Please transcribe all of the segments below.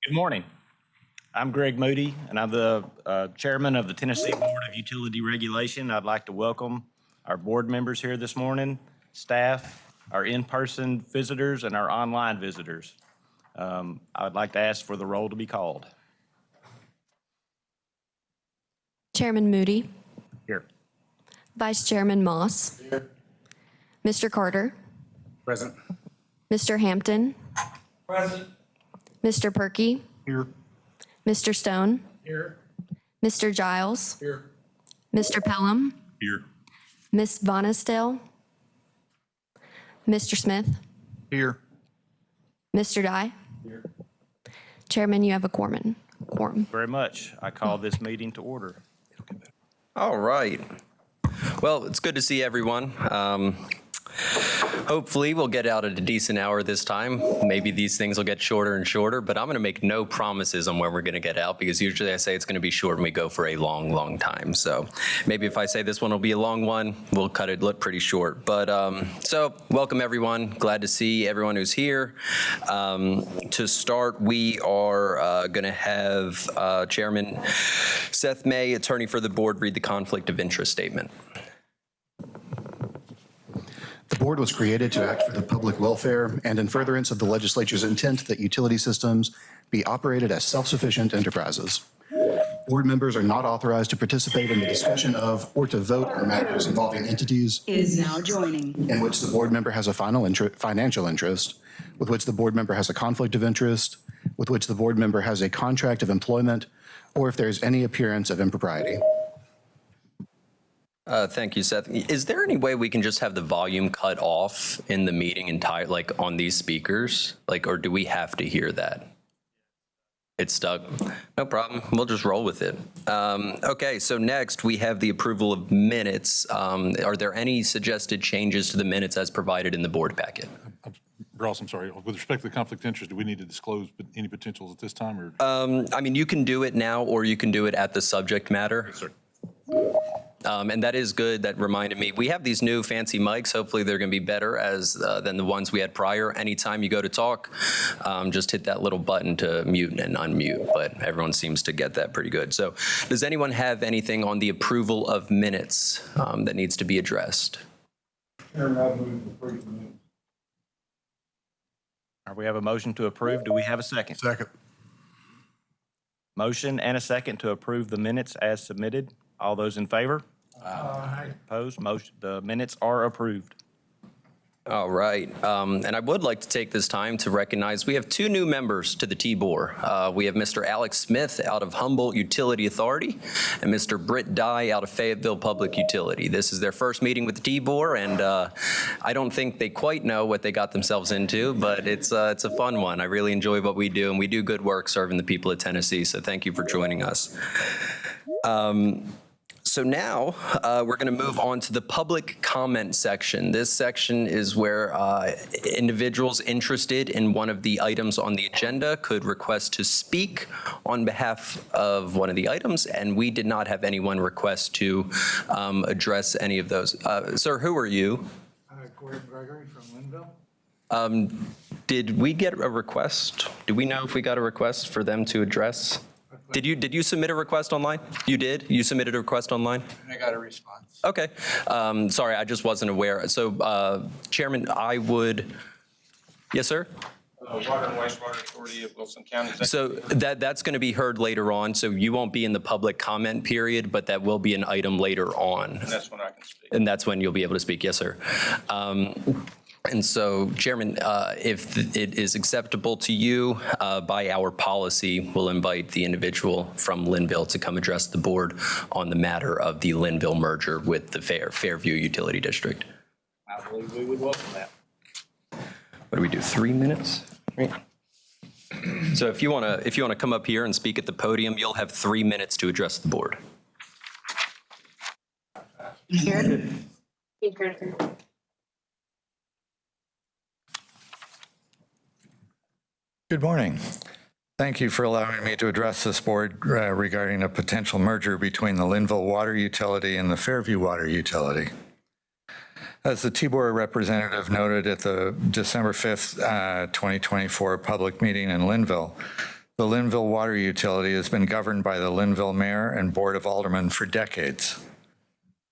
Good morning. I'm Greg Moody, and I'm the chairman of the Tennessee Board of Utility Regulation. I'd like to welcome our board members here this morning, staff, our in-person visitors, and our online visitors. I would like to ask for the roll to be called. Chairman Moody, Here. Vice Chairman Moss, Mr. Carter, Present. Mr. Hampton, Present. Mr. Perky, Here. Mr. Stone, Here. Mr. Giles, Here. Mr. Pelham, Here. Ms. Bonestell, Mr. Smith, Here. Mr. Dye. Here. Chairman, you have a quorum. Very much. I call this meeting to order. All right. Well, it's good to see everyone. Hopefully we'll get out at a decent hour this time. Maybe these things will get shorter and shorter, but I'm going to make no promises on when we're going to get out because usually I say it's going to be short and we go for a long, long time. So maybe if I say this one will be a long one, we'll cut it look pretty short. But so welcome everyone. Glad to see everyone who's here. To start, we are going to have Chairman Seth May, attorney for the board, read the conflict of interest statement. The board was created to act for the public welfare and in furtherance of the legislature's intent that utility systems be operated as self-sufficient enterprises. Board members are not authorized to participate in the discussion of or to vote on matters involving entities Is now joining. in which the board member has a financial interest, with which the board member has a conflict of interest, with which the board member has a contract of employment, or if there is any appearance of impropriety. Thank you, Seth. Is there any way we can just have the volume cut off in the meeting entire, like on these speakers? Like, or do we have to hear that? It's stuck. No problem. We'll just roll with it. Okay, so next we have the approval of minutes. Are there any suggested changes to the minutes as provided in the board packet? Ross, I'm sorry. With respect to the conflict of interest, do we need to disclose any potentials at this time? Or? I mean, you can do it now or you can do it at the subject matter. Yes, sir. And that is good. That reminded me. We have these new fancy mics. Hopefully they're going to be better than the ones we had prior. Anytime you go to talk, just hit that little button to mute and unmute. But everyone seems to get that pretty good. So does anyone have anything on the approval of minutes that needs to be addressed? We have a motion to approve. Do we have a second? Second. Motion and a second to approve the minutes as submitted. All those in favor? Aye. Opposed? Motion. The minutes are approved. All right. And I would like to take this time to recognize we have two new members to the TBOR. We have Mr. Alex Smith out of Humboldt Utility Authority and Mr. Britt Dye out of Fayetteville Public Utility. This is their first meeting with the TBOR, and I don't think they quite know what they got themselves into, but it's a fun one. I really enjoy what we do, and we do good work serving the people of Tennessee, so thank you for joining us. So now we're going to move on to the public comment section. This section is where individuals interested in one of the items on the agenda could request to speak on behalf of one of the items, and we did not have anyone request to address any of those. Sir, who are you? Gordon Gregory from Linville. Did we get a request? Do we know if we got a request for them to address? Did you submit a request online? You did? You submitted a request online? I got a response. Okay. Sorry, I just wasn't aware. So, Chairman, I would, yes, sir? Water and Wastewater Authority of Wilson County. So that's going to be heard later on. So you won't be in the public comment period, but that will be an item later on. And that's when I can speak. And that's when you'll be able to speak. Yes, sir. And so, Chairman, if it is acceptable to you, by our policy, we'll invite the individual from Linville to come address the board on the matter of the Linville merger with the Fairview Utility District. I believe we would welcome that. What do we do? 3 minutes? Right. So if you want to come up here and speak at the podium, you'll have 3 minutes to address the board. Here. Good morning. Thank you for allowing me to address this board regarding a potential merger between the Linville Water Utility and the Fairview Water Utility. As the TBOR representative noted at the December 5th, 2024 public meeting in Linville, The Linville Water Utility has been governed by the Linville Mayor and Board of Aldermen for decades.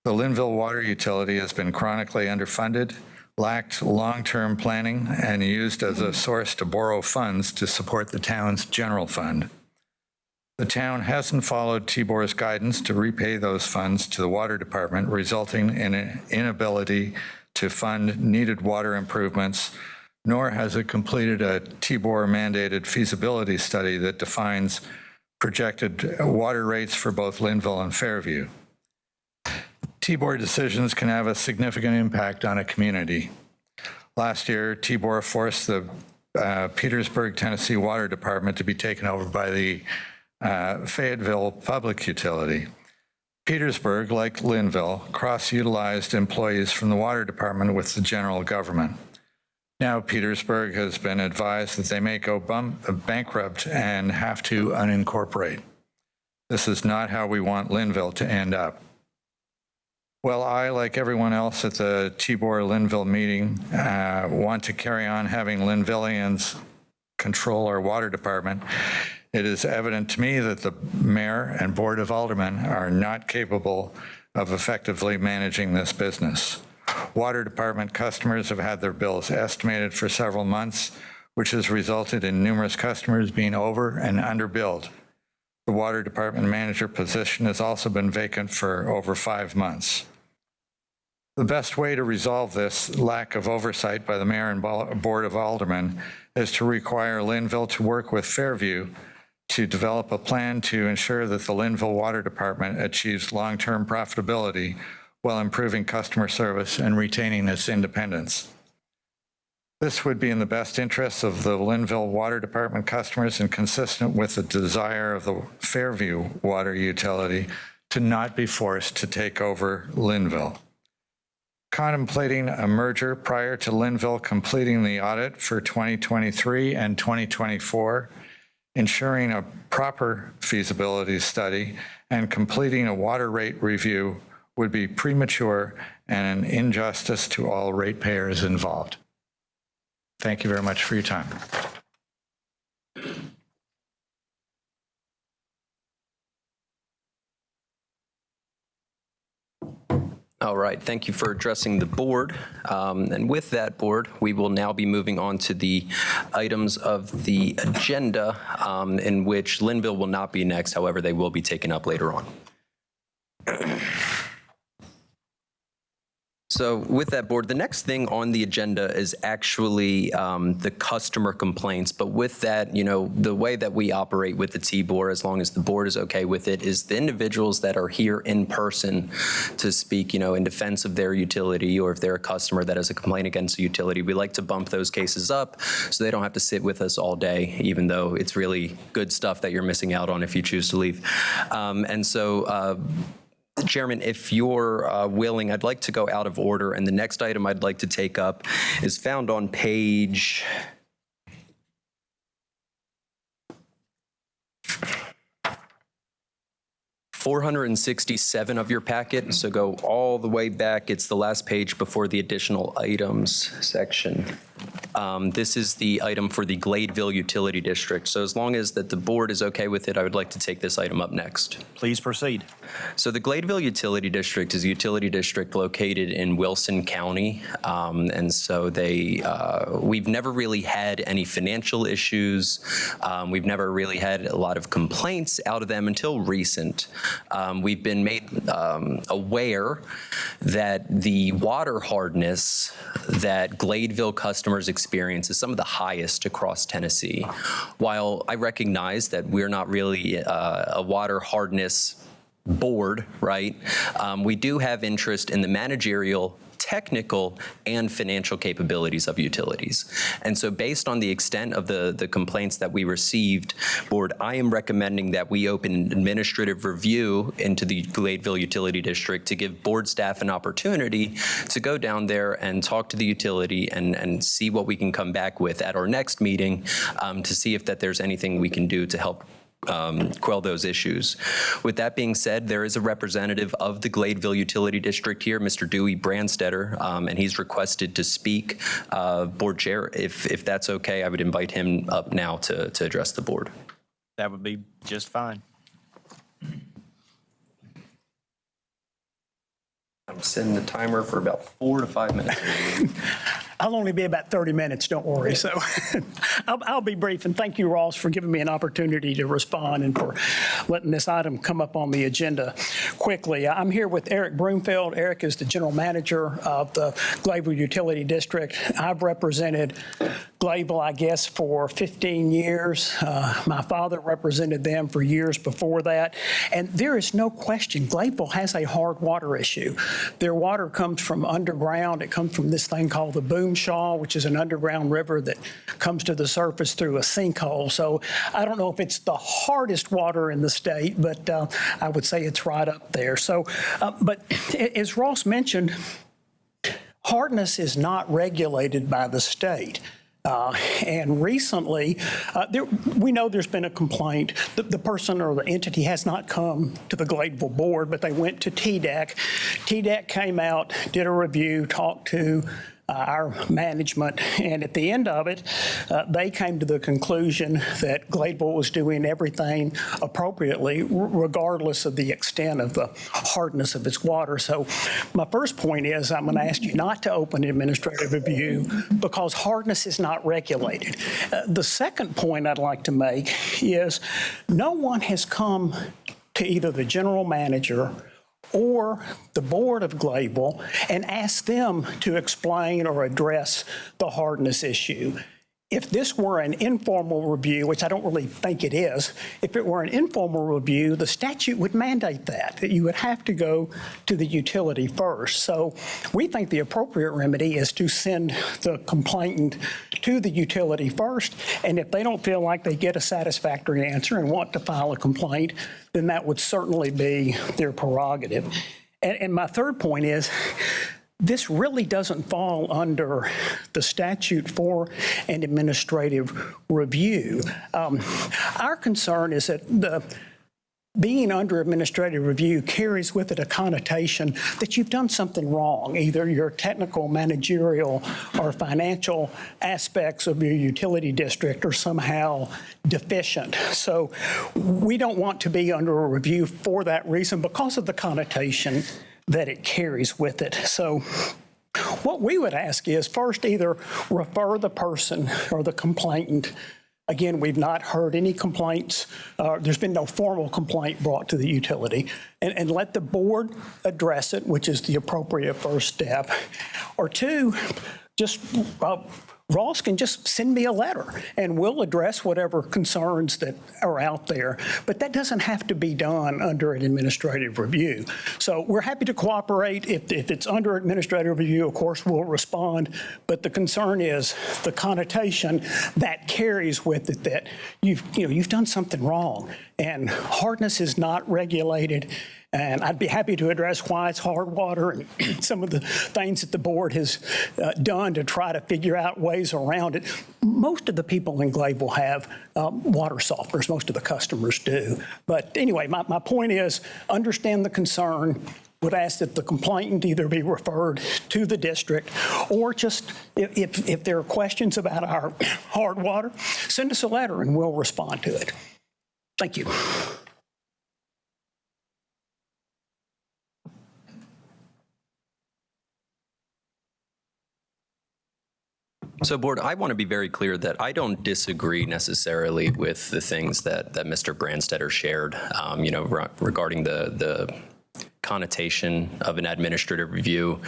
The Linville Water Utility has been chronically underfunded, lacked long-term planning, and used as a source to borrow funds to support the town's general fund. The town hasn't followed TBOR's guidance to repay those funds to the water department, resulting in an inability to fund needed water improvements, nor has it completed a TBOR mandated feasibility study that defines projected water rates for both Linville and Fairview. TBOR decisions can have a significant impact on a community. Last year, TBOR forced the Petersburg, Tennessee Water Department to be taken over by the Fayetteville Public Utility. Petersburg, like Linville, cross-utilized employees from the water department with the general government. Now Petersburg has been advised that they may go bankrupt and have to unincorporate. This is not how we want Linville to end up. Well, I, like everyone else at the TBOR Linville meeting, want to carry on having Linvillians control our water department. It is evident to me that the mayor and board of aldermen are not capable of effectively managing this business. Water department customers have had their bills estimated for several months, which has resulted in numerous customers being over and underbilled. The water department manager position has also been vacant for over 5 months. The best way to resolve this lack of oversight by the mayor and board of aldermen is to require Linville to work with Fairview to develop a plan to ensure that the Linville Water Department achieves long-term profitability while improving customer service and retaining its independence. This would be in the best interests of the Linville Water Department customers and consistent with the desire of the Fairview Water Utility to not be forced to take over Linville. Contemplating a merger prior to Linville completing the audit for 2023 and 2024, ensuring a proper feasibility study, and completing a water rate review would be premature and an injustice to all ratepayers involved. Thank you very much for your time. All right, thank you for addressing the board. And with that, board, we will now be moving on to the items of the agenda in which Linville will not be next. However, they will be taken up later on. So with that, board, the next thing on the agenda is actually the customer complaints. But with that, you know, the way that we operate with the TBOR, as long as the board is okay with it, is the individuals that are here in person to speak, you know, in defense of their utility, or if they're a customer that has a complaint against a utility, we like to bump those cases up so they don't have to sit with us all day, even though it's really good stuff that you're missing out on if you choose to leave. Chairman, if you're willing, I'd like to go out of order, and the next item I'd like to take up is found on page 467 of your packet. So go all the way back. It's the last page before the additional items section. This is the item for the Gladeville Utility District. So as long as that the board is okay with it, I would like to take this item up next. Please proceed. So the Gladeville Utility District is a utility district located in Wilson County. And so we've never really had any financial issues. We've never really had a lot of complaints out of them until recent. We've been made aware that the water hardness that Gladeville customers experience is some of the highest across Tennessee. While I recognize that we're not really a water hardness board, right? We do have interest in the managerial, technical, and financial capabilities of utilities. And so based on the extent of the complaints that we received, board, I am recommending that we open an administrative review into the Gladeville Utility District to give board staff an opportunity to go down there and talk to the utility and see what we can come back with at our next meeting to see if that there's anything we can do to help quell those issues. With that being said, there is a representative of the Gladeville Utility District here, Mr. Dewey Brandstetter, and he's requested to speak. Board Chair, if that's okay, I would invite him up now to address the board. That would be just fine. I'm setting the timer for about 4 to 5 minutes. I'll only be about 30 minutes, don't worry. So I'll be brief, and thank you, Ross, for giving me an opportunity to respond and for letting this item come up on the agenda quickly. I'm here with Eric Broomfield. Eric is the general manager of the Gladeville Utility District. I've represented Gladeville, I guess, for 15 years. My father represented them for years before that. And there is no question, Gladeville has a hard water issue. Their water comes from underground. It comes from this thing called the Boom Shaw, which is an underground river that comes to the surface through a sinkhole. So I don't know if it's the hardest water in the state, but I would say it's right up there. So, but as Ross mentioned, hardness is not regulated by the state. And recently, we know there's been a complaint. The person or the entity has not come to the Gladeville board, but they went to TDEC. TDEC came out, did a review, talked to our management, and at the end of it, they came to the conclusion that Gladeville was doing everything appropriately, regardless of the extent of the hardness of its water. So my first point is I'm going to ask you not to open administrative review because hardness is not regulated. The second point I'd like to make is no one has come to either the general manager or the board of Gladeville and ask them to explain or address the hardness issue. If this were an informal review, which I don't really think it is, if it were an informal review, the statute would mandate that you would have to go to the utility first. So we think the appropriate remedy is to send the complainant to the utility first, and if they don't feel like they get a satisfactory answer and want to file a complaint, then that would certainly be their prerogative. And my third point is, this really doesn't fall under the statute for an administrative review. Our concern is that being under administrative review carries with it a connotation that you've done something wrong. Either your technical, managerial, or financial aspects of your utility district are somehow deficient. So we don't want to be under a review for that reason because of the connotation that it carries with it. So what we would ask is first either refer the person or the complainant. Again, we've not heard any complaints. There's been no formal complaint brought to the utility. And let the board address it, which is the appropriate first step. Or two, just Ross can just send me a letter and we'll address whatever concerns that are out there. But that doesn't have to be done under an administrative review. So we're happy to cooperate. If it's under administrative review, of course, we'll respond. But the concern is the connotation that carries with it that you've done something wrong. And hardness is not regulated. And I'd be happy to address why it's hard water and some of the things that the board has done to try to figure out ways around it. Most of the people in Gladeville have water softeners. Most of the customers do. But anyway, my point is understand the concern. Would ask that the complainant either be referred to the district or just if there are questions about our hard water, send us a letter and we'll respond to it. Thank you. So, Board, I want to be very clear that I don't disagree necessarily with the things that Mr. Brandstetter shared, regarding the connotation of an administrative review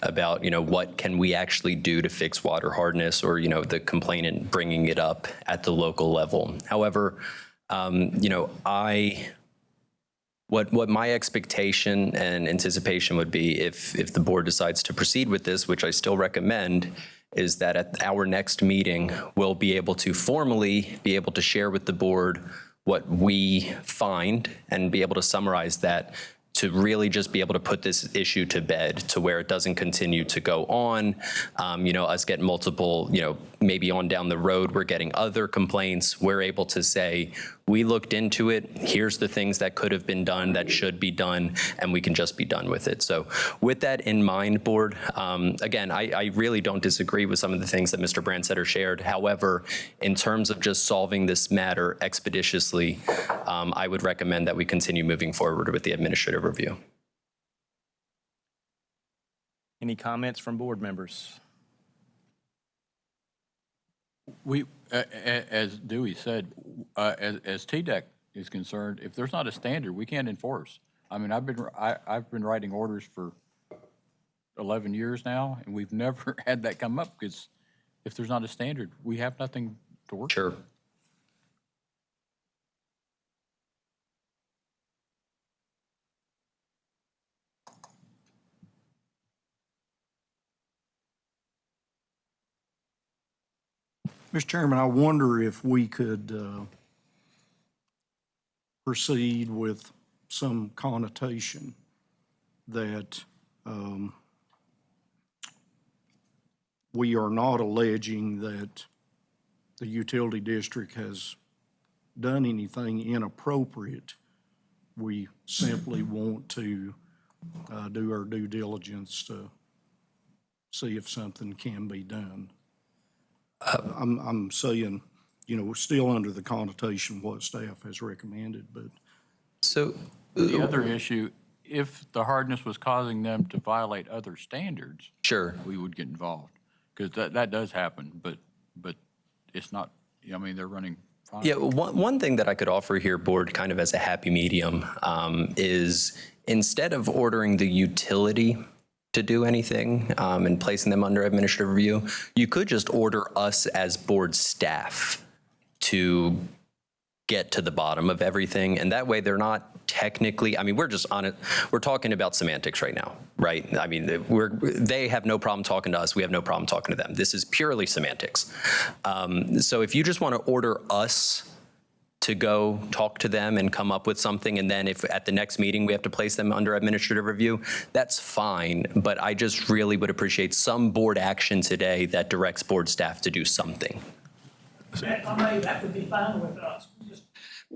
about, what can we actually do to fix water hardness or, the complainant bringing it up at the local level. However, what my expectation and anticipation would be if the board decides to proceed with this, which I still recommend, is that at our next meeting, we'll be able to formally be able to share with the board what we find and be able to summarize that to really just be able to put this issue to bed to where it doesn't continue to go on. Us get multiple, maybe on down the road, we're getting other complaints. We're able to say, we looked into it. Here's the things that could have been done, that should be done, and we can just be done with it. So with that in mind, board, again, I really don't disagree with some of the things that Mr. Brandsetter shared. However, in terms of just solving this matter expeditiously, I would recommend that we continue moving forward with the administrative review. Any comments from board members? We, as Dewey said, as TDEC is concerned, if there's not a standard, we can't enforce. I mean, I've been writing orders for 11 years now, and we've never had that come up because if there's not a standard, we have nothing to work with. Sure. Mr. Chairman, I wonder if we could proceed with some connotation that we are not alleging that the utility district has done anything inappropriate. We simply want to do our due diligence to see if something can be done. I'm saying, still under the connotation what staff has recommended, but. So The other issue, if the hardness was causing them to violate other standards, sure. we would get involved. Because that does happen, but it's not, they're running fine. Yeah, one thing that I could offer here, board, kind of as a happy medium, is instead of ordering the utility to do anything and placing them under administrative review, you could just order us as board staff to get to the bottom of everything. And that way they're not technically, we're just on it. We're talking about semantics right now, right? They have no problem talking to us. We have no problem talking to them. This is purely semantics. So if you just want to order us to go talk to them and come up with something, and then if at the next meeting we have to place them under administrative review, that's fine. But I just really would appreciate some board action today that directs board staff to do something. That would be fine with us. We just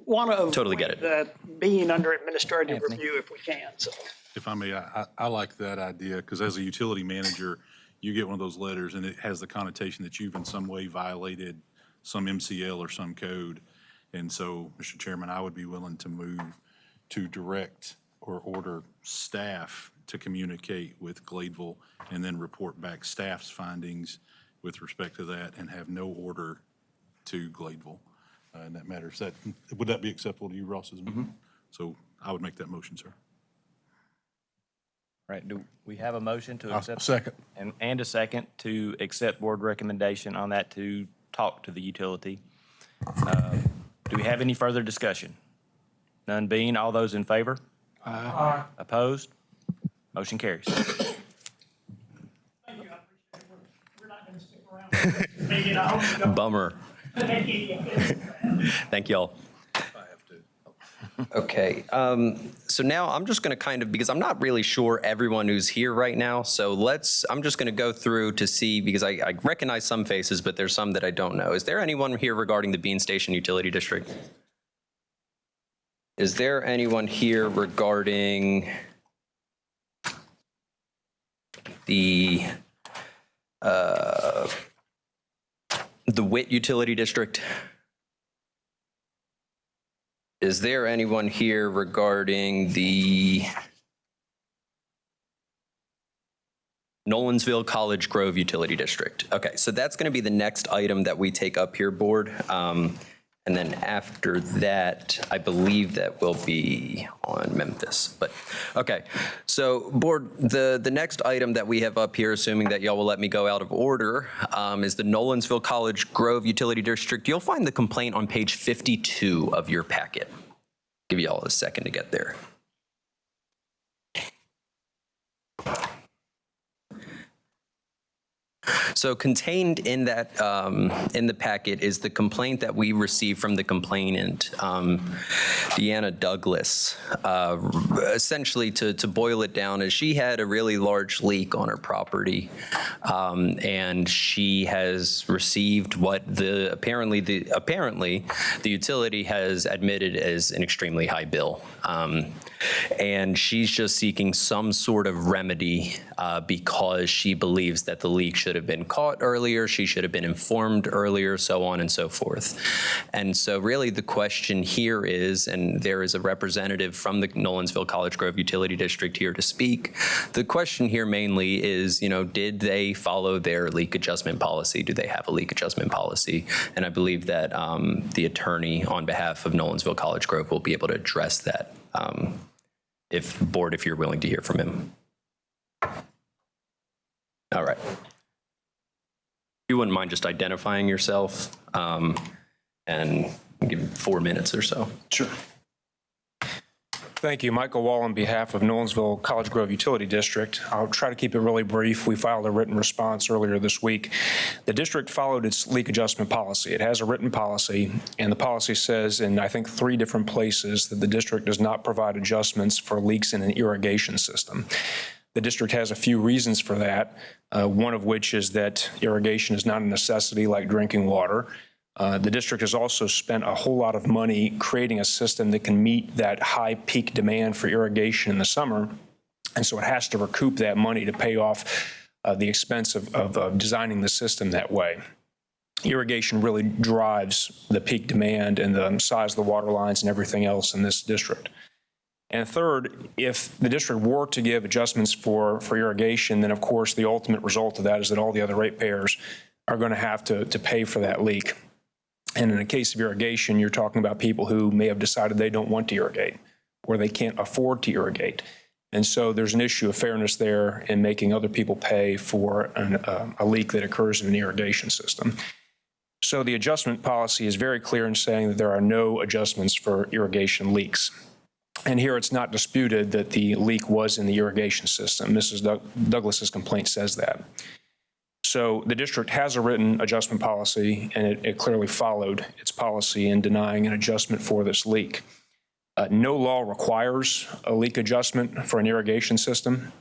want to Totally get avoid that being under administrative review if we can, so. If I may, I like that idea, because as a utility manager, you get one of those letters and it has the connotation that you've in some way violated some MCL or some code. And so, Mr. Chairman, I would be willing to move to direct or order staff to communicate with Gladeville and then report back staff's findings with respect to that and have no order to Gladeville in that matter. Would that be acceptable to you, Ross? So I would make that motion, sir. Right, do we have a motion to accept? Second. And a second to accept board recommendation on that to talk to the utility. Do we have any further discussion? None being, all those in favor? Aye. Opposed? Motion carries. Thank you, I appreciate it. We're not going to stick around. Maybe I hope you don't Bummer. take any offense to that. Thank y'all. Okay, so now I'm just going to kind of, because I'm not really sure everyone who's here right now, so I'm just going to go through to see, because I recognize some faces, but there's some that I don't know. Is there anyone here regarding the Bean Station Utility District? Is there anyone here regarding the Witt Utility District? Is there anyone here regarding the Nolensville College Grove Utility District? Okay, so that's going to be the next item that we take up here, board. And then after that, I believe that will be on Memphis. But okay, so board, the next item that we have up here, assuming that y'all will let me go out of order, is the Nolensville College Grove Utility District. You'll find the complaint on page 52 of your packet. Give y'all a second to get there. So contained in that, in the packet is the complaint that we received from the complainant, Deanna Douglas. Essentially, to boil it down, is she had a really large leak on her property, and she has received what apparently the utility has admitted as an extremely high bill. And she's just seeking some sort of remedy because she believes that the leak should have been caught earlier, she should have been informed earlier, so on and so forth. And so really the question here is, and there is a representative from the Nolensville College Grove Utility District here to speak, the question here mainly is, did they follow their leak adjustment policy? Do they have a leak adjustment policy? And I believe that the attorney on behalf of Nolensville College Grove will be able to address that. If you're willing to hear from him. All right. You wouldn't mind just identifying yourself and give 4 minutes or so. Sure. Thank you. Michael Wall on behalf of Nolensville College Grove Utility District. I'll try to keep it really brief. We filed a written response earlier this week. The district followed its leak adjustment policy. It has a written policy, and the policy says in, I think, 3 different places that the district does not provide adjustments for leaks in an irrigation system. The district has a few reasons for that, one of which is that irrigation is not a necessity like drinking water. The district has also spent a whole lot of money creating a system that can meet that high peak demand for irrigation in the summer. And so it has to recoup that money to pay off the expense of designing the system that way. Irrigation really drives the peak demand and the size of the water lines and everything else in this district. And third, if the district were to give adjustments for irrigation, then of course the ultimate result of that is that all the other ratepayers are going to have to pay for that leak. And in the case of irrigation, you're talking about people who may have decided they don't want to irrigate or they can't afford to irrigate. And so there's an issue of fairness there in making other people pay for a leak that occurs in an irrigation system. So the adjustment policy is very clear in saying that there are no adjustments for irrigation leaks. And here it's not disputed that the leak was in the irrigation system. Mrs. Douglas's complaint says that. So the district has a written adjustment policy, and it clearly followed its policy in denying an adjustment for this leak. No law requires a leak adjustment for an irrigation system,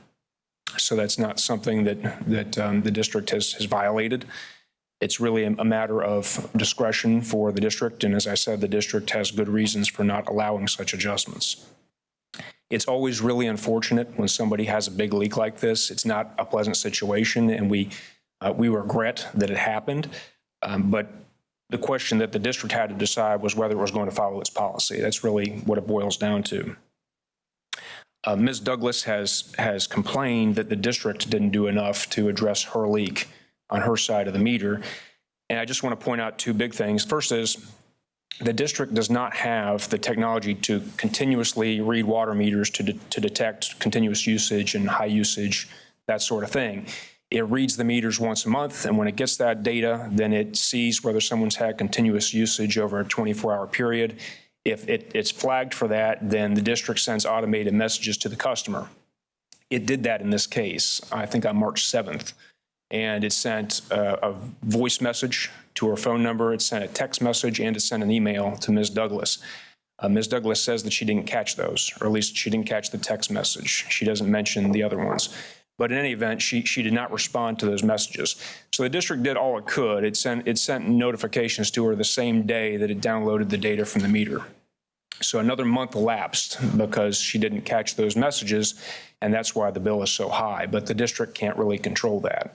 so that's not something that the district has violated. It's really a matter of discretion for the district, and as I said, the district has good reasons for not allowing such adjustments. It's always really unfortunate when somebody has a big leak like this. It's not a pleasant situation, and we regret that it happened, but the question that the district had to decide was whether it was going to follow its policy. That's really what it boils down to. Ms. Douglas has complained that the district didn't do enough to address her leak on her side of the meter, and I just want to point out 2 big things. First is the district does not have the technology to continuously read water meters to detect continuous usage and high usage, that sort of thing. It reads the meters once a month, and when it gets that data, then it sees whether someone's had continuous usage over a 24-hour period. If it's flagged for that, then the district sends automated messages to the customer. It did that in this case, I think on March 7th, and it sent a voice message to her phone number, it sent a text message, and it sent an email to Ms. Douglas. Ms. Douglas says that she didn't catch those, or at least she didn't catch the text message. She doesn't mention the other ones. But in any event, she did not respond to those messages. So the district did all it could. It sent notifications to her the same day that it downloaded the data from the meter. So another month elapsed because she didn't catch those messages, and that's why the bill is so high. But the district can't really control that.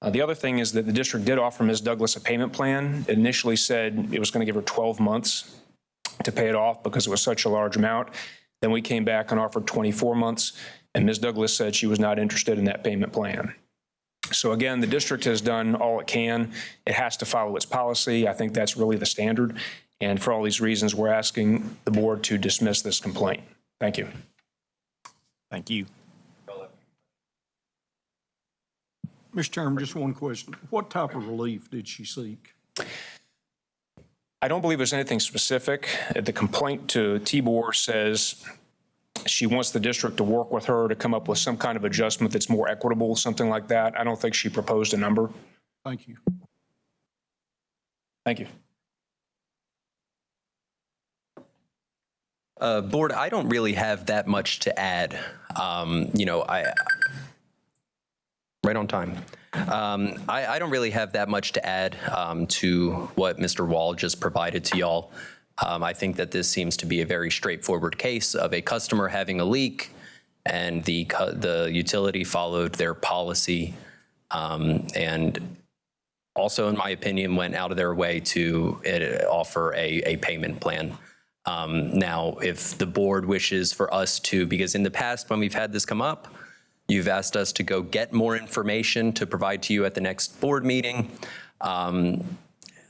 The other thing is that the district did offer Ms. Douglas a payment plan. It initially said it was going to give her 12 months to pay it off because it was such a large amount. Then we came back and offered 24 months. And Ms. Douglas said she was not interested in that payment plan. So again, the district has done all it can. It has to follow its policy. I think that's really the standard. And for all these reasons, we're asking the board to dismiss this complaint. Thank you. Thank you. Mr. Chairman, just one question. What type of relief did she seek? I don't believe there's anything specific. The complaint to TBOR says She wants the district to work with her to come up with some kind of adjustment that's more equitable, something like that. I don't think she proposed a number. Thank you. Thank you. Board, I don't really have that much to add. Right on time. I don't really have that much to add to what Mr. Wall just provided to y'all. I think that this seems to be a very straightforward case of a customer having a leak, and the utility followed their policy, and also, in my opinion, went out of their way to offer a payment plan. Now, if the board wishes for us to, because in the past when we've had this come up, you've asked us to go get more information to provide to you at the next board meeting.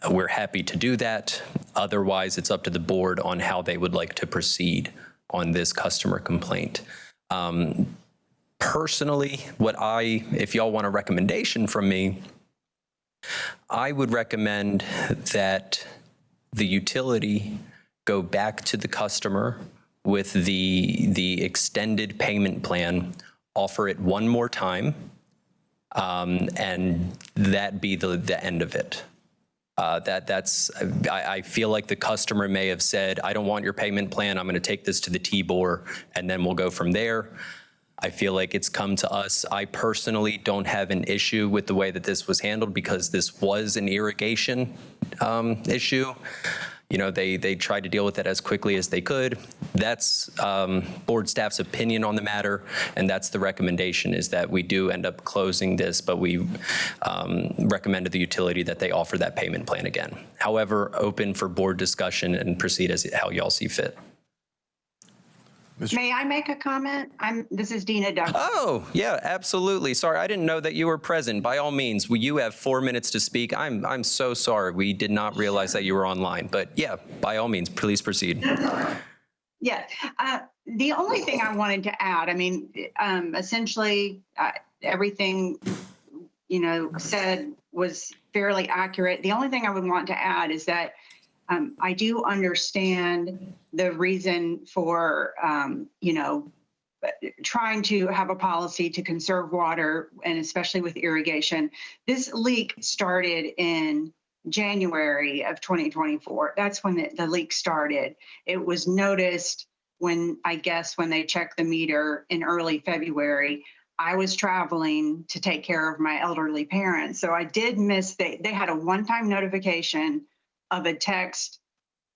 We're happy to do that. Otherwise, it's up to the board on how they would like to proceed on this customer complaint. Personally, if y'all want a recommendation from me, I would recommend that the utility go back to the customer with the extended payment plan, offer it one more time, and that be the end of it. I feel like the customer may have said, I don't want your payment plan, I'm going to take this to the TBOR, and then we'll go from there. I feel like it's come to us. I personally don't have an issue with the way that this was handled because this was an irrigation issue. You know, they tried to deal with it as quickly as they could. That's board staff's opinion on the matter, and that's the recommendation, is that we do end up closing this, but we recommended the utility that they offer that payment plan again. However, open for board discussion and proceed as how y'all see fit. May I make a comment? This is Dina Douglas. Oh, yeah, absolutely. Sorry, I didn't know that you were present. By all means, you have 4 minutes to speak. I'm so sorry. We did not realize that you were online. But yeah, by all means, please proceed. Yeah. The only thing I wanted to add, essentially everything, said was fairly accurate. The only thing I would want to add is that I do understand the reason for, trying to have a policy to conserve water, and especially with irrigation. This leak started in January of 2024. That's when the leak started. It was noticed when they checked the meter in early February. I was traveling to take care of my elderly parents. So I did miss, they had a one-time notification of a text,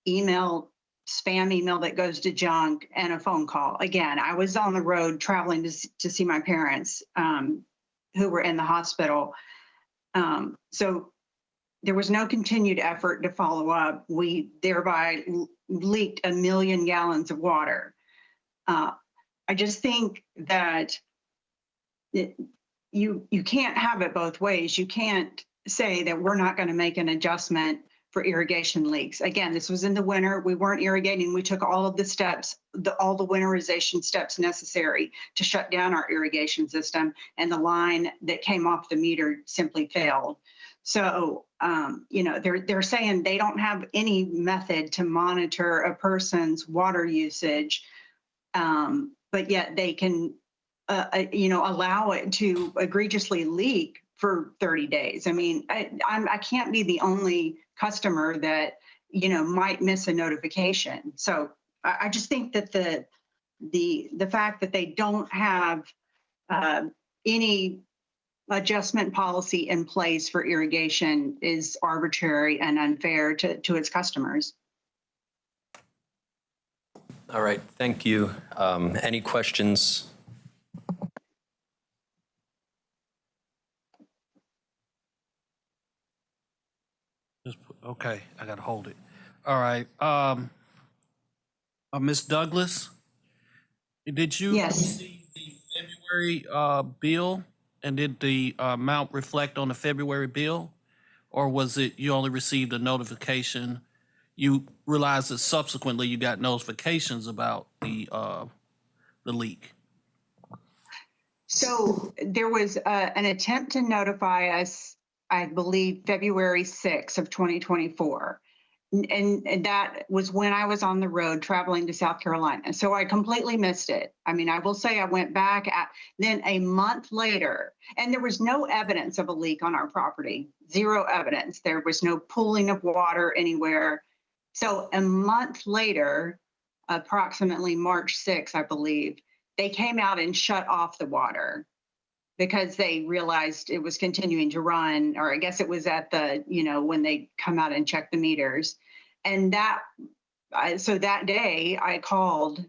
email, spam email that goes to junk, and a phone call. Again, I was on the road traveling to see my parents who were in the hospital. So there was no continued effort to follow up. We thereby leaked 1 million gallons of water. I just think that you can't have it both ways. You can't say that we're not going to make an adjustment for irrigation leaks. Again, this was in the winter. We weren't irrigating. We took all of the steps, all the winterization steps necessary to shut down our irrigation system, and the line that came off the meter simply failed. So, they're saying they don't have any method to monitor a person's water usage, but yet they can, allow it to egregiously leak for 30 days. I can't be the only customer that, might miss a notification. So I just think that the fact that they don't have any adjustment policy in place for irrigation is arbitrary and unfair to its customers. All right, thank you. Any questions? Okay, I gotta hold it. All right. Ms. Douglas, did you receive the February bill, and did the amount reflect on the February bill, or was it you only received a notification? You realized that subsequently you got notifications about the leak. So there was an attempt to notify us, I believe, February 6th of 2024. And that was when I was on the road traveling to South Carolina. So I completely missed it. I mean, I will say I went back then a month later, and there was no evidence of a leak on our property, zero evidence. There was no pooling of water anywhere. So a month later, approximately March 6th, I believe, they came out and shut off the water because they realized it was continuing to run, or I guess it was at the, when they come out and check the meters. And so that day I called,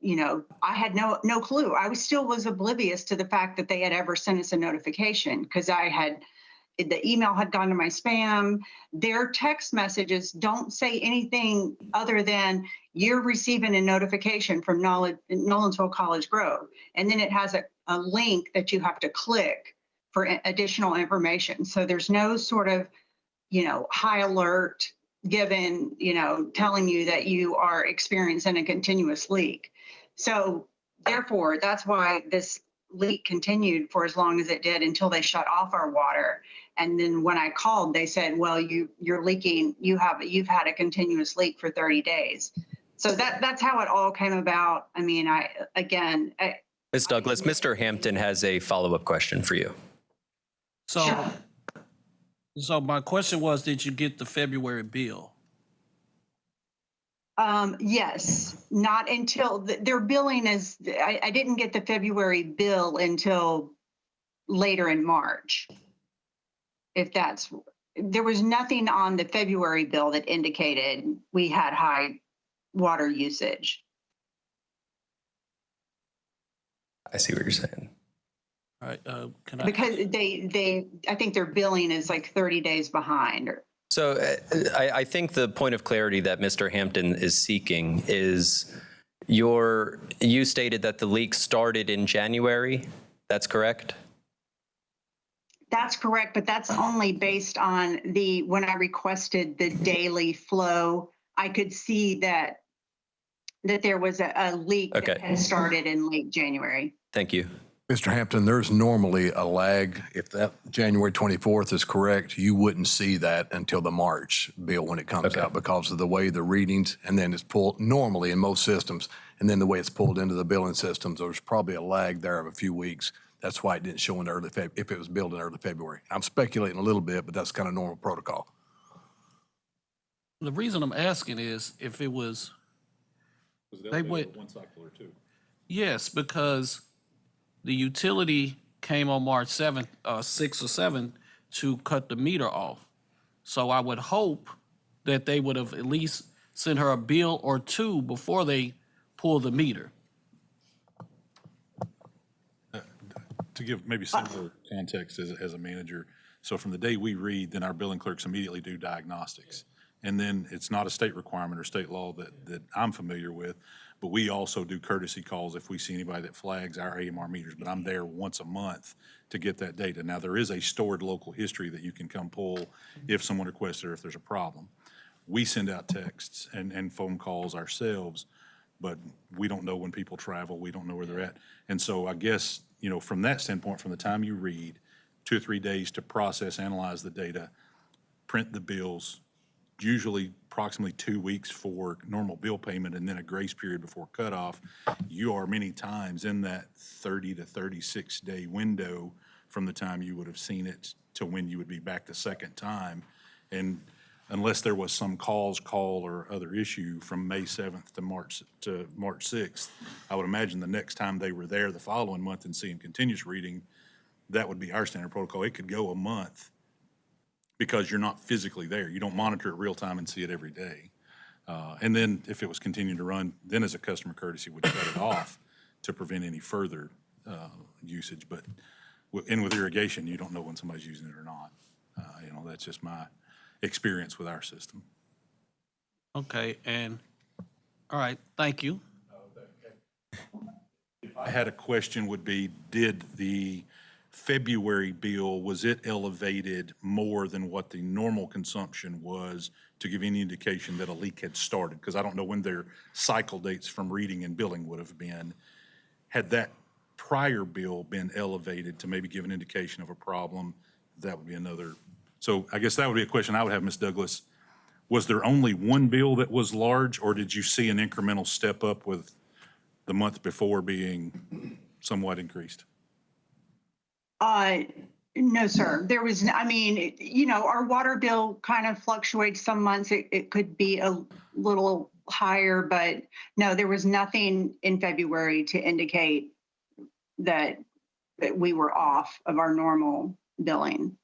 I had no clue. I was oblivious to the fact that they had ever sent us a notification because the email had gone to my spam. Their text messages don't say anything other than you're receiving a notification from Nolensville College Grove. And then it has a link that you have to click for additional information. So there's no sort of, high alert given, telling you that you are experiencing a continuous leak. So therefore, that's why this leak continued for as long as it did until they shut off our water. And then when I called, they said, well, you're leaking, you've had a continuous leak for 30 days. So that's how it all came about. I mean, Ms. Douglas, Mr. Hampton has a follow-up question for you. So my question was, did you get the February bill? Yes, not until their billing is, I didn't get the February bill until later in March. There was nothing on the February bill that indicated we had high water usage. I see what you're saying. All right, Because I think their billing is like 30 days behind. So I think the point of clarity that Mr. Hampton is seeking is you stated that the leak started in January. That's correct? That's correct, but that's only based on when I requested the daily flow, I could see that there was a leak that had started in late January. Thank you. Mr. Hampton, there's normally a lag. If that January 24th is correct, you wouldn't see that until the March bill when it comes out because of the way the readings, and then it's pulled normally in most systems, and then the way it's pulled into the billing systems, there's probably a lag there of a few weeks. That's why it didn't show in early February, if it was billed in early February. I'm speculating a little bit, but that's kind of normal protocol. The reason I'm asking is if it was, they went, one cycle or two. Yes, because the utility came on March 7th, 6th or 7th to cut the meter off. So I would hope that they would have at least sent her a bill or two before they pull the meter. To give maybe similar context as a manager, so from the day we read, then our billing clerks immediately do diagnostics. And then it's not a state requirement or state law that I'm familiar with, but we also do courtesy calls if we see anybody that flags our AMR meters. But I'm there once a month to get that data. Now, there is a stored local history that you can come pull if someone requests it or if there's a problem. We send out texts and phone calls ourselves, but we don't know when people travel. We don't know where they're at. And so I guess, from that standpoint, from the time you read, 2 or 3 days to process, analyze the data, print the bills, usually approximately 2 weeks for normal bill payment and then a grace period before cutoff. You are many times in that 30 to 36 day window from the time you would have seen it to when you would be back the second time. And unless there was some call or other issue from May 7th to March 6th, I would imagine the next time they were there the following month and seeing continuous reading, that would be our standard protocol. It could go a month because you're not physically there. You don't monitor it real time and see it every day. And then if it was continuing to run, then as a customer courtesy would shut it off to prevent any further usage. But with irrigation, you don't know when somebody's using it or not. That's just my experience with our system. Okay, and, all right, thank you. I had a question would be, did the February bill, was it elevated more than what the normal consumption was to give any indication that a leak had started? Because I don't know when their cycle dates from reading and billing would have been. Had that prior bill been elevated to maybe give an indication of a problem, that would be another. So I guess that would be a question I would have, Ms. Douglas. was there only one bill that was large, or did you see an incremental step up with the month before being somewhat increased? No, sir. There was, I mean, our water bill kind of fluctuates. Some months it could be a little higher, but no, there was nothing in February to indicate that we were off of our normal billing.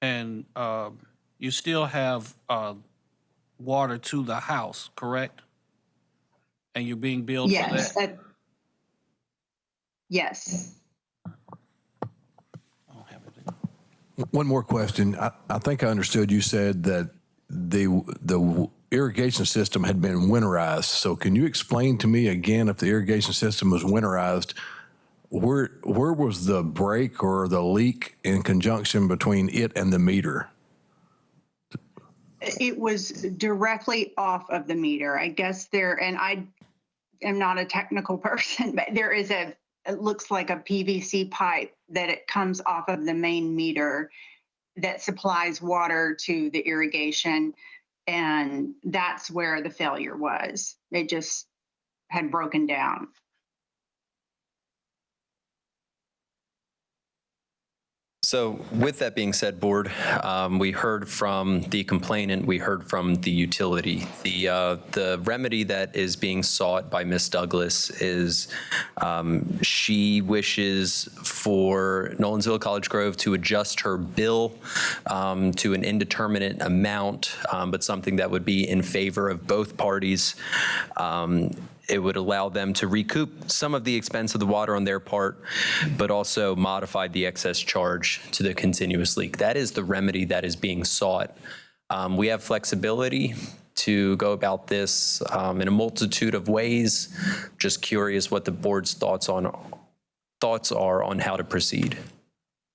And you still have water to the house, correct? And you're being billed for Yes. that? Yes. One more question. I think I understood you said that the irrigation system had been winterized. So can you explain to me again, if the irrigation system was winterized, where was the break or the leak in conjunction between it and the meter? It was directly off of the meter. I guess and I am not a technical person, but there is it looks like a PVC pipe that it comes off of the main meter that supplies water to the irrigation. And that's where the failure was. It just had broken down. So with that being said, Board, we heard from the complainant, we heard from the utility. The remedy that is being sought by Ms. Douglas is she wishes for Nolensville College Grove to adjust her bill to an indeterminate amount, but something that would be in favor of both parties. It would allow them to recoup some of the expense of the water on their part, but also modify the excess charge to the continuous leak. That is the remedy that is being sought. We have flexibility to go about this in a multitude of ways. Just curious what the board's thoughts are on how to proceed.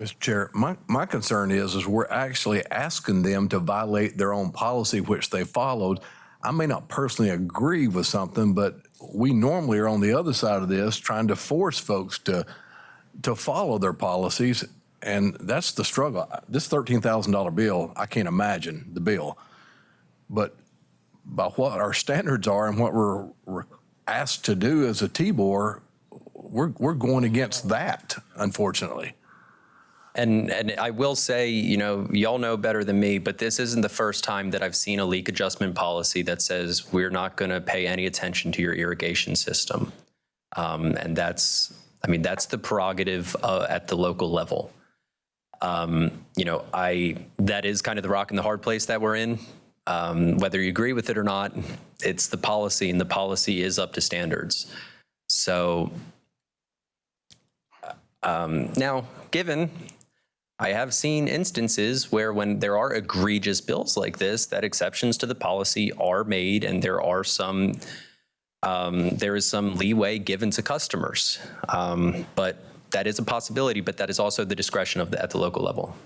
Mr. Chair, my concern is we're actually asking them to violate their own policy, which they followed. I may not personally agree with something, but we normally are on the other side of this trying to force folks to follow their policies, and that's the struggle. This $13,000 bill, I can't imagine the bill, but by what our standards are and what we're asked to do as a T-Board, we're going against that, unfortunately. And I will say, y'all know better than me, but this isn't the first time that I've seen a leak adjustment policy that says we're not going to pay any attention to your irrigation system. And that's the prerogative at the local level. That is kind of the rock and the hard place that we're in. Whether you agree with it or not, it's the policy, and the policy is up to standards. So now, given I have seen instances where when there are egregious bills like this, that exceptions to the policy are made, and there is some leeway given to customers. But that is a possibility, but that is also the discretion at the local level.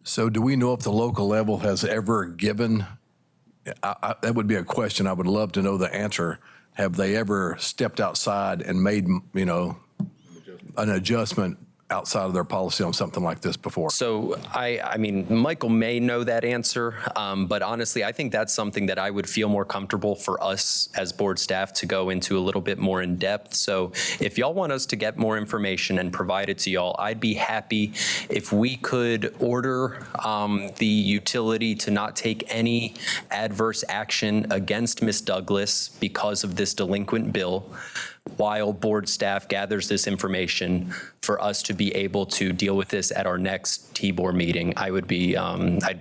So do we know if the local level has ever given, that would be a question I would love to know the answer. Have they ever stepped outside and made, an adjustment outside of their policy on something like this before? So I mean, Michael may know that answer, but honestly, I think that's something that I would feel more comfortable for us as board staff to go into a little bit more in depth. So if y'all want us to get more information and provide it to y'all, I'd be happy if we could order the utility to not take any adverse action against Ms. Douglas because of this delinquent bill, while board staff gathers this information for us to be able to deal with this at our next T-Board meeting. I'd be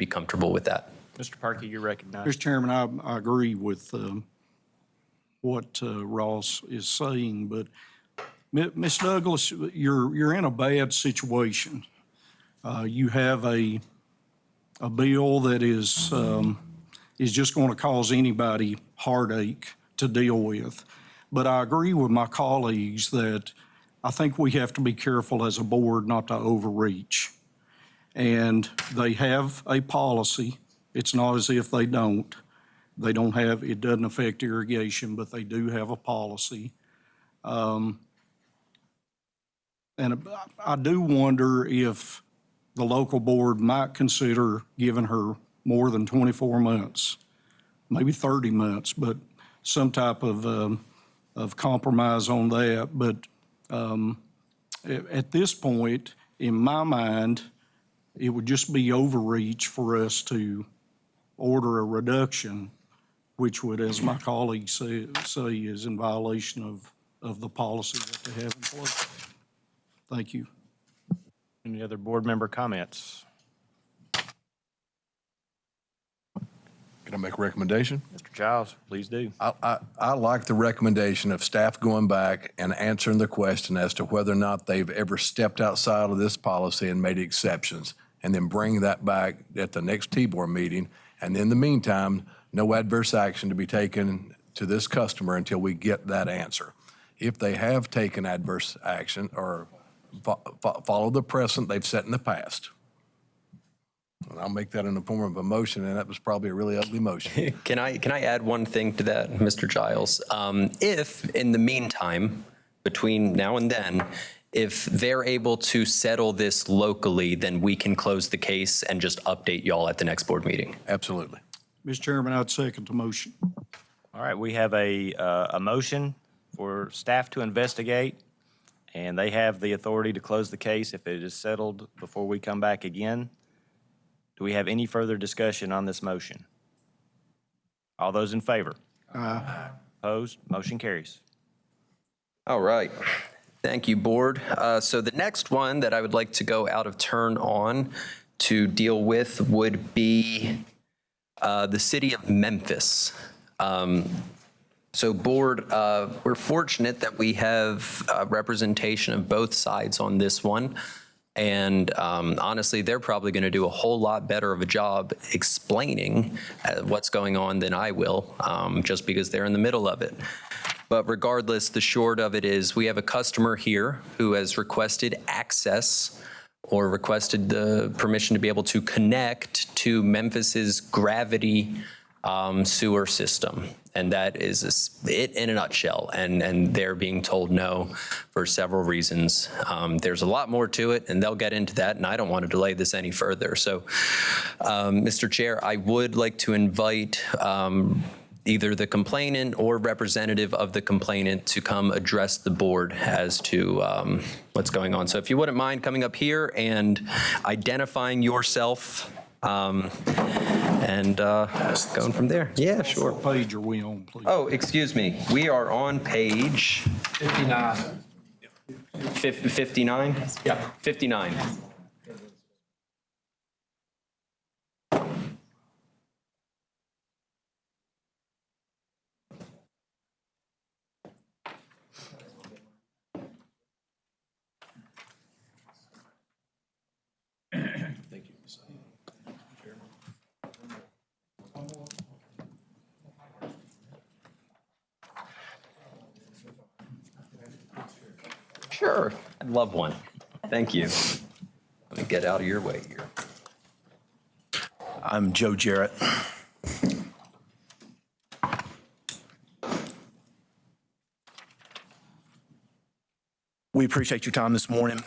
comfortable with that. Mr. Parkey, you're recognized. Mr. Chairman, I agree with what Ross is saying, but Ms. Douglas, you're in a bad situation. You have a bill that is just going to cause anybody heartache to deal with. But I agree with my colleagues that I think we have to be careful as a board not to overreach. And they have a policy. It's not as if they don't. They don't have, it doesn't affect irrigation, but they do have a policy. And I do wonder if the local board might consider giving her more than 24 months, maybe 30 months, but some type of compromise on that. But at this point, in my mind, it would just be overreach for us to order a reduction, which would, as my colleagues say is in violation of the policy that they have in place. Thank you. Any other board member comments? Can I make a recommendation? Mr. Giles, please do. I like the recommendation of staff going back and answering the question as to whether or not they've ever stepped outside of this policy and made exceptions, and then bring that back at the next T-Board meeting. And in the meantime, no adverse action to be taken to this customer until we get that answer. If they have taken adverse action or follow the precedent they've set in the past, and I'll make that in the form of a motion, and that was probably a really ugly motion. Can I add one thing to that, Mr. Giles? If, in the meantime, between now and then, if they're able to settle this locally, then we can close the case and just update y'all at the next board meeting. Absolutely. Mr. Chairman, I'd second the motion. All right, we have a motion for staff to investigate, and they have the authority to close the case if it is settled before we come back again. Do we have any further discussion on this motion? All those in favor? Aye. Opposed? Motion carries. All right. Thank you, Board. So the next one that I would like to go out of turn on to deal with would be the City of Memphis. So Board, we're fortunate that we have representation of both sides on this one. And honestly, they're probably going to do a whole lot better of a job explaining what's going on than I will, just because they're in the middle of it. But regardless, the short of it is we have a customer here who has requested access or requested the permission to be able to connect to Memphis's gravity sewer system. And that is it in a nutshell. And they're being told no for several reasons. There's a lot more to it, and they'll get into that, and I don't want to delay this any further. So, Mr. Chair, I would like to invite either the complainant or representative of the complainant to come address the board as to what's going on. So if you wouldn't mind coming up here and identifying yourself, and going from there. Yeah, sure. What page are we on, please? Oh, excuse me. We are on page 59. 59? Yeah, 59. Sure, I'd love one. Thank you. Let me get out of your way here. I'm Joe Jarrett. We appreciate your time this morning.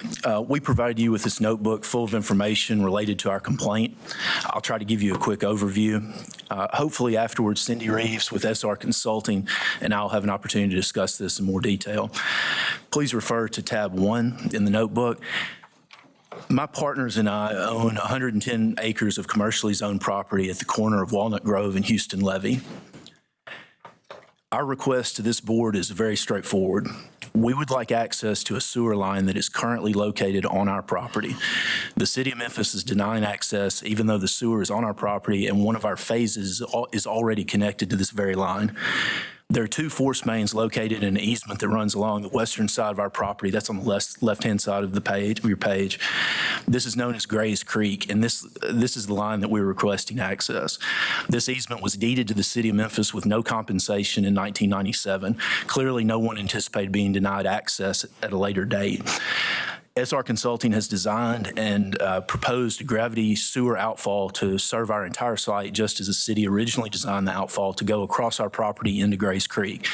We provided you with this notebook full of information related to our complaint. I'll try to give you a quick overview. Hopefully afterwards, Cindy Reeves with SR Consulting and I'll have an opportunity to discuss this in more detail. Please refer to tab 1 in the notebook. My partners and I own 110 acres of commercially zoned property at the corner of Walnut Grove and Houston Levee. Our request to this board is very straightforward. We would like access to a sewer line that is currently located on our property. The City of Memphis is denying access even though the sewer is on our property and one of our phases is already connected to this very line. There are 2 force mains located in an easement that runs along the western side of our property. That's on the left-hand side of the page, your page. This is known as Gray's Creek, and this is the line that we're requesting access. This easement was deeded to the City of Memphis with no compensation in 1997. Clearly, no one anticipated being denied access at a later date. SR Consulting has designed and proposed a gravity sewer outfall to serve our entire site, just as the city originally designed the outfall to go across our property into Gray's Creek.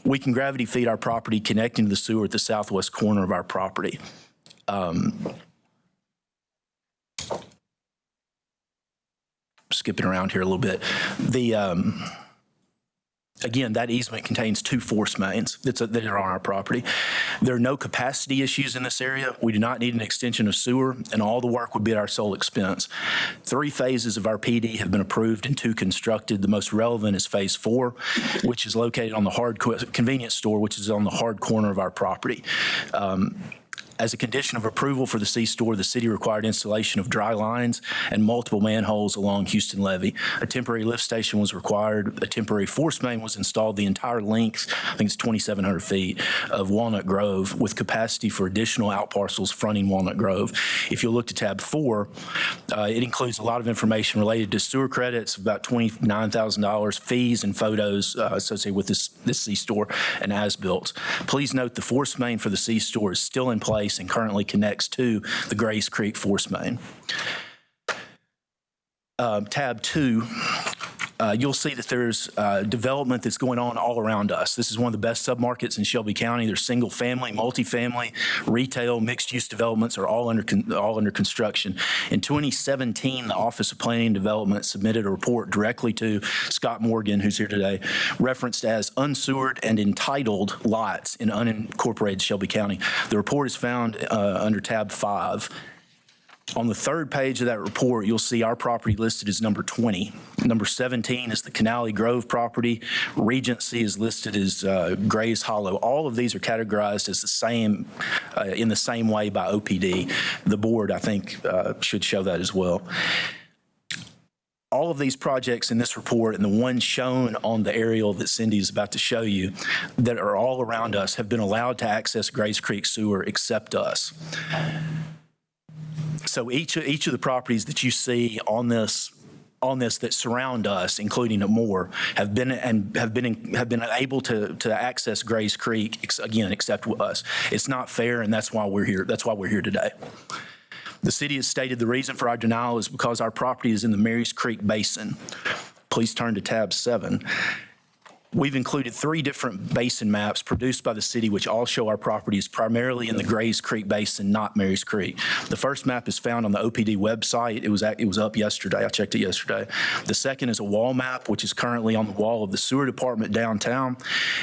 We can gravity feed our property connecting to the sewer at the southwest corner of our property. skipping around here a little bit. Again, that easement contains 2 force mains that are on our property. There are no capacity issues in this area. We do not need an extension of sewer, and all the work would be at our sole expense. 3 phases of our PD have been approved and 2 constructed. The most relevant is Phase 4, which is located on the convenience store, which is on the hard corner of our property. As a condition of approval for the C-store, the city required installation of dry lines and multiple manholes along Houston Levee. A temporary lift station was required. A temporary force main was installed the entire length, I think it's 2,700 feet, of Walnut Grove with capacity for additional outparcels fronting Walnut Grove. If you look to tab 4, it includes a lot of information related to sewer credits, about $29,000, fees and photos associated with this C-store and as-built. Please note the force main for the C-store is still in place and currently connects to the Grays Creek force main. Tab 2, you'll see that there's development that's going on all around us. This is one of the best submarkets in Shelby County. There's single family, multifamily, retail, mixed use developments are all under construction. In 2017, the Office of Planning and Development submitted a report directly to Scott Morgan, who's here today, referenced as unsewered and entitled lots in unincorporated Shelby County. The report is found under tab 5. On the 3rd page of that report, you'll see our property listed as number 20. Number 17 is the Canali Grove property. Regency is listed as Grays Hollow. All of these are categorized as the same, in the same way by OPD. The board, I think, should show that as well. All of these projects in this report and the one shown on the aerial that Cindy is about to show you that are all around us have been allowed to access Grays Creek Sewer except us. So each of the properties that you see on this that surround us, including more, have been able to access Grays Creek again, except with us. It's not fair, and that's why we're here. That's why we're here today. The city has stated the reason for our denial is because our property is in the Marys Creek Basin. Please turn to tab 7. We've included 3 different basin maps produced by the city, which all show our properties primarily in the Grays Creek Basin, not Marys Creek. The first map is found on the OPD website. It was up yesterday. I checked it yesterday. The second is a wall map, which is currently on the wall of the sewer department downtown.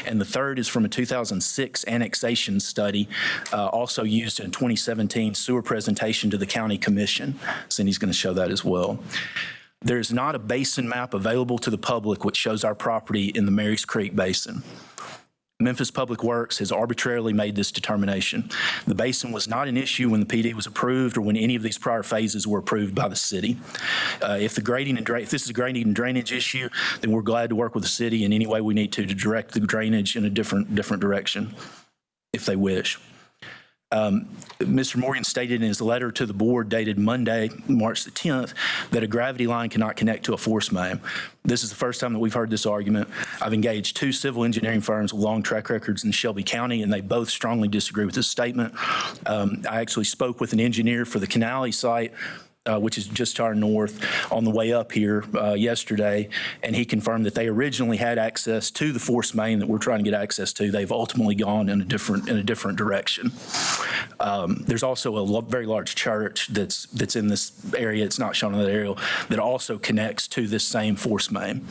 And the third is from a 2006 annexation study, also used in 2017 sewer presentation to the county commission. Cindy's going to show that as well. There is not a basin map available to the public which shows our property in the Marys Creek Basin. Memphis Public Works has arbitrarily made this determination. The basin was not an issue when the PD was approved or when any of these prior phases were approved by the city. If this is a grading and drainage issue, then we're glad to work with the city in any way we need to direct the drainage in a different direction, if they wish. Mr. Morgan stated in his letter to the board dated Monday, March the 10th, that a gravity line cannot connect to a force main. This is the first time that we've heard this argument. I've engaged 2 civil engineering firms with long track records in Shelby County, and they both strongly disagree with this statement. I actually spoke with an engineer for the Canali site, which is just to our north, on the way up here yesterday, and he confirmed that they originally had access to the force main that we're trying to get access to. They've ultimately gone in a different direction. There's also a very large church that's in this area. It's not shown on that aerial, that also connects to this same force main.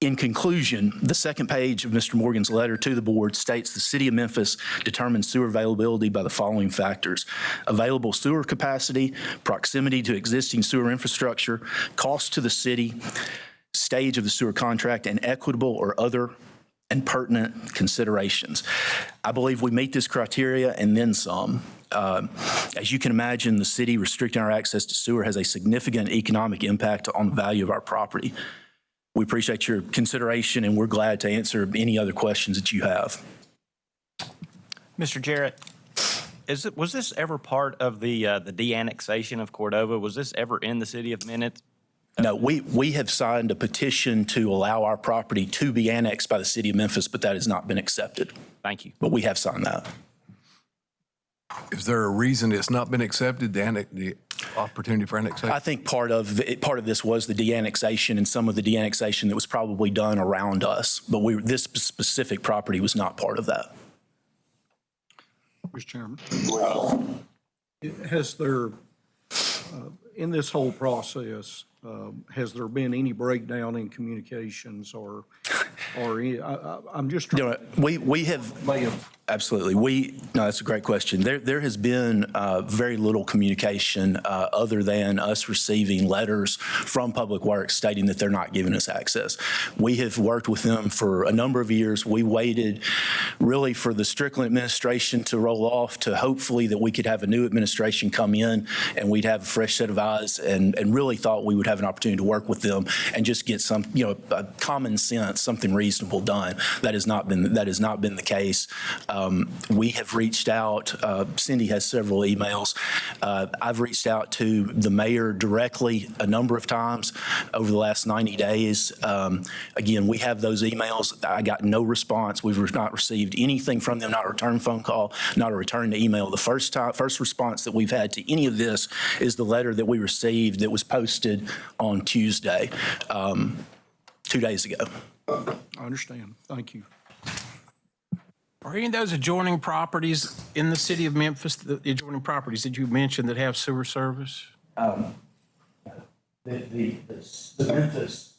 In conclusion, the second page of Mr. Morgan's letter to the board states the city of Memphis determines sewer availability by the following factors: available sewer capacity, proximity to existing sewer infrastructure, cost to the city, stage of the sewer contract, and equitable or other and pertinent considerations. I believe we meet this criteria and then some. As you can imagine, the city restricting our access to sewer has a significant economic impact on the value of our property. We appreciate your consideration, and we're glad to answer any other questions that you have. Mr. Jarrett, was this ever part of the de-annexation of Cordova? Was this ever in the city of Memphis? No, we have signed a petition to allow our property to be annexed by the city of Memphis, but that has not been accepted. Thank you. But we have signed that. Is there a reason it's not been accepted, the opportunity for annexation? I think part of this was the de-annexation and some of the de-annexation that was probably done around us, but this specific property was not part of that. Mr. Chairman, has there, in this whole process, has there been any breakdown in communications or I'm just trying. We have, absolutely. No, that's a great question. There has been very little communication other than us receiving letters from Public Works stating that they're not giving us access. We have worked with them for a number of years. We waited really for the Strickland administration to roll off to hopefully that we could have a new administration come in and we'd have a fresh set of eyes and really thought we would have an opportunity to work with them and just get some, a common sense, something reasonable done. That has not been the case. We have reached out. Cindy has several emails. I've reached out to the mayor directly a number of times over the last 90 days. Again, we have those emails. I got no response. We've not received anything from them, not a return phone call, not a return to email. The first response that we've had to any of this is the letter that we received that was posted on Tuesday, 2 days ago. I understand. Thank you. Are any of those adjoining properties in the city of Memphis, the adjoining properties that you mentioned that have sewer service? The Memphis,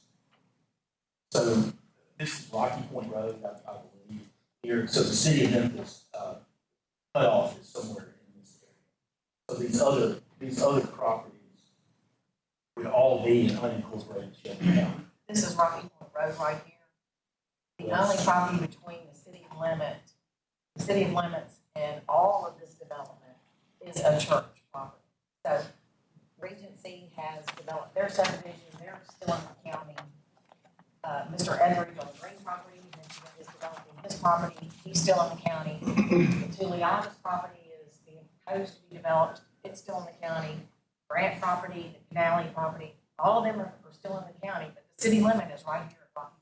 so this is Rocky Point Road, I believe, here. So the city of Memphis cutoff is somewhere in this area. So these other properties would all be in unincorporated Shelby County. This is Rocky Point Road right here. The only property between the city limits and all of this development is a church property. So Regency has developed their subdivision, they're still in the county. Mr. Etheridge on the Green property is developing his property, he's still in the county. The Tuliana's property is being proposed to be developed, it's still in the county. Grant property, the Canale property, all of them are still in the county, but the city limit is right here at Rocky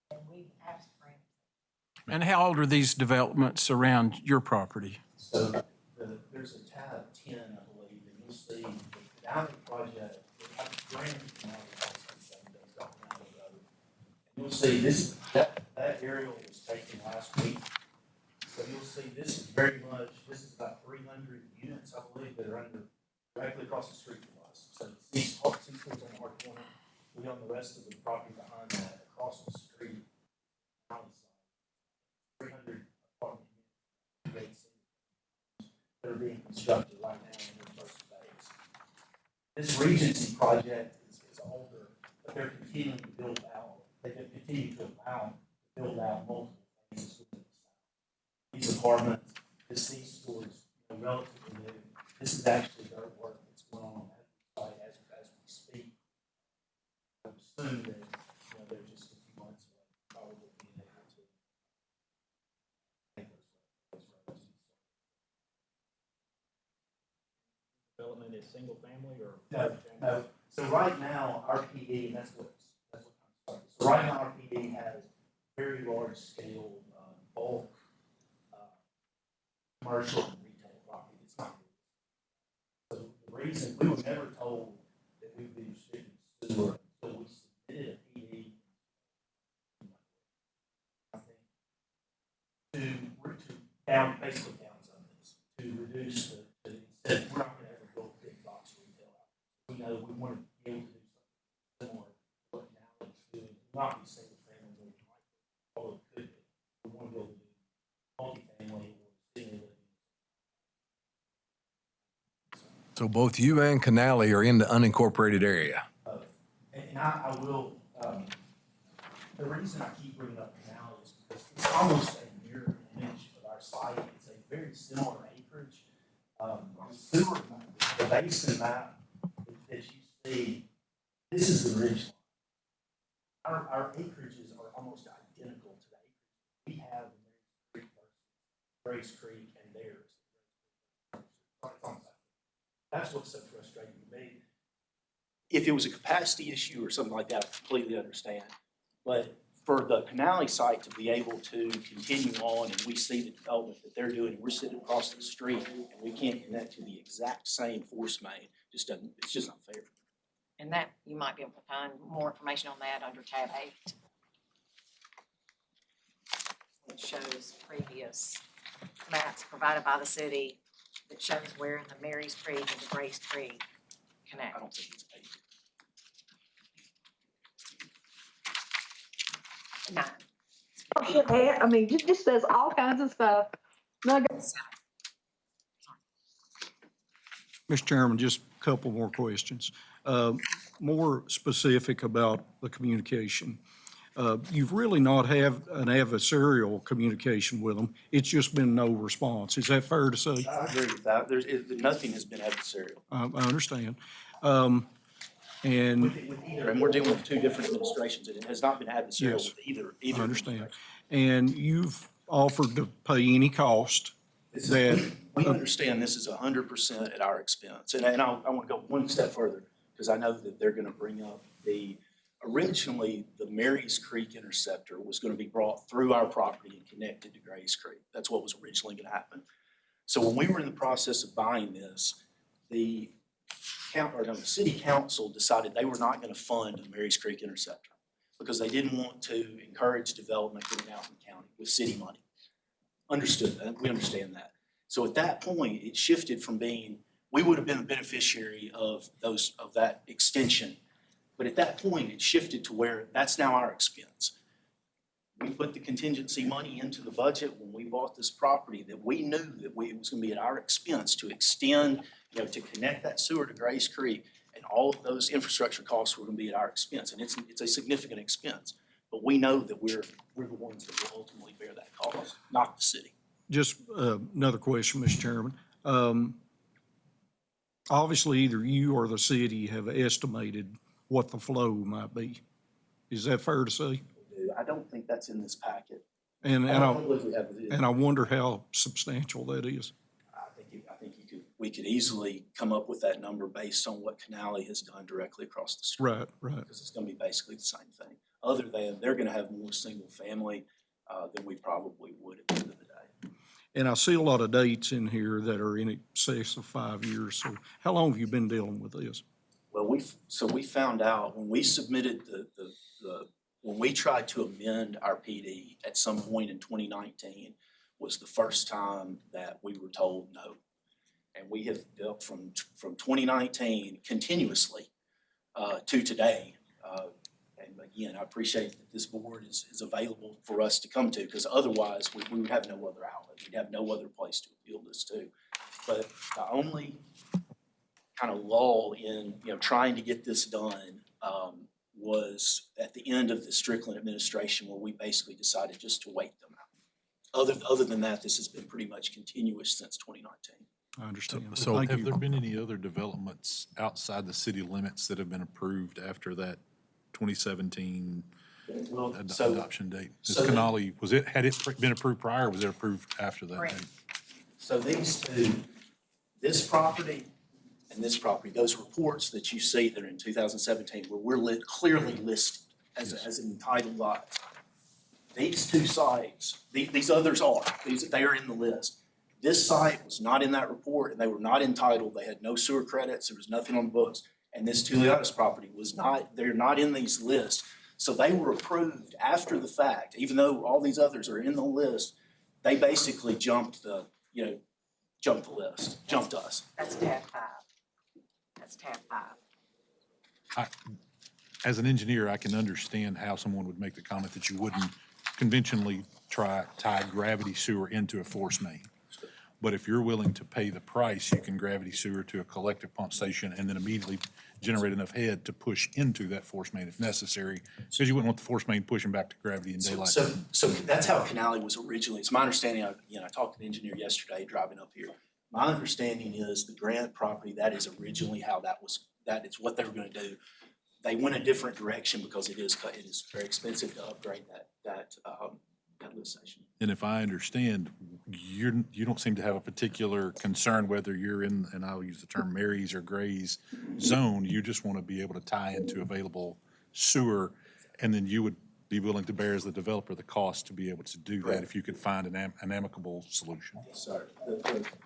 Point, and we've asked for it. And how old are these developments around your property? So there's a tab 10, I believe, and you'll see the Canale project, you'll see this, that aerial was taken last week. So you'll see this is very much, this is about 300 units, I believe, that are directly across the street from us. So these schools on the hard corner, we own the rest of the property behind that, across the street. 300 apartment units that are being constructed right now in their first phase. This Regency project is older, but they're continuing to build out. They continue to build out multiple phases within the south. These apartments, this C-stores, relatively new. This is actually dirt work that's going on at the site as we speak. I would assume that they're just a few months away, probably being able to make those roads. Development is single family or? No. So right now, our PD, and that's what I'm starting. So right now, our PD has very large scale bulk commercial and retail property. It's not. So the reason we were never told that we would be restricted to sewer until we submitted a PD, I think, to basically downsize this, to reduce instead, we're not going to ever build big box retail out. We know we want to be able to do something similar to what now it's doing, not be single family, although it could be. We want to be able to do multifamily or single living. So both you and Canale are in the unincorporated area. And I will, the reason I keep bringing up Canale is because it's almost a mirror image of our site. It's a very similar acreage. The basin map that you see, this is the ridge line. Our acreages are almost identical to the acreage we have in Grace Creek and theirs. That's what's so frustrating to me. If it was a capacity issue or something like that, I completely understand. But for the Canale site to be able to continue on and we see the development that they're doing, we're sitting across the street and we can't connect to the exact same force main, it's just not fair. And that, you might be able to find more information on that under tab 8. It shows previous maps provided by the city that shows where in the Marys Creek and the Grace Creek connect. I don't think it's paid. 9. I mean, just says all kinds of stuff. No, go- Mr. Chairman, just a couple more questions. More specific about the communication. You've really not have an adversarial communication with them. It's just been no response. Is that fair to say? I agree with that. Nothing has been adversarial. I understand. With either, and we're dealing with two different administrations, and it has not been adversarial Yes. with either. I understand. And you've offered to pay any cost that. We understand this is 100% at our expense. And I want to go one step further, because I know that they're going to bring up originally, the Marys Creek Interceptor was going to be brought through our property and connected to Grays Creek. That's what was originally going to happen. So when we were in the process of buying this, the city council decided they were not going to fund the Marys Creek Interceptor because they didn't want to encourage development in Alvin County with city money. Understood that. We understand that. So at that point, it shifted from being, we would have been the beneficiary of that extension. But at that point, it shifted to where that's now our expense. We put the contingency money into the budget when we bought this property that we knew that it was going to be at our expense to extend, to connect that sewer to Grays Creek, and all of those infrastructure costs were going to be at our expense. And it's a significant expense. But we know that we're the ones that will ultimately bear that cost, not the city. Just another question, Mr. Chairman. Obviously, either you or the city have estimated what the flow might be. Is that fair to say? I don't think that's in this packet. And I don't believe we have it. I wonder how substantial that is. I think we could easily come up with that number based on what Canali has done directly across the street. Right. Because it's going to be basically the same thing. Other than they're going to have more single family than we probably would at the end of the day. And I see a lot of dates in here that are in excess of 5 years. So how long have you been dealing with this? Well, we found out when we submitted when we tried to amend our PD at some point in 2019 was the first time that we were told no. And we have dealt from 2019 continuously to today. And again, I appreciate that this board is available for us to come to, because otherwise we would have no other outlet. We'd have no other place to appeal this to. But the only kind of lull in, trying to get this done was at the end of the Strickland administration, where we basically decided just to wait them out. Other than that, this has been pretty much continuous since 2019. I understand. So Thank have you. there been any other developments outside the city limits that have been approved after that 2017 adoption date? Had it been approved prior, or was it approved after that date? So these two, this property and this property, those reports that you see that are in 2017, where we're clearly listed as an entitled lot. These two sites, these others are, they are in the list. This site was not in that report, and they were not entitled. They had no sewer credits. There was nothing on the books. And this Tuleotis property they're not in these lists. So they were approved after the fact, even though all these others are in the list. They basically jumped us. That's tab 5. That's tab 5. As an engineer, I can understand how someone would make the comment that you wouldn't conventionally tie gravity sewer into a force main. But if you're willing to pay the price, you can gravity sewer to a collective pump station and then immediately generate enough head to push into that force main if necessary, because you wouldn't want the force main pushing back to gravity in daylight. So that's how Canali was originally. It's my understanding, I talked to the engineer yesterday driving up here. My understanding is the Grant property, that is originally how that is what they were going to do. They went a different direction because it is very expensive to upgrade that lift station. And if I understand, you don't seem to have a particular concern whether you're in, and I'll use the term Marys or Grays zone. You just want to be able to tie into available sewer, and then you would be willing to bear as the developer the cost to be able to do that if you could find an amicable solution. Yes, sir.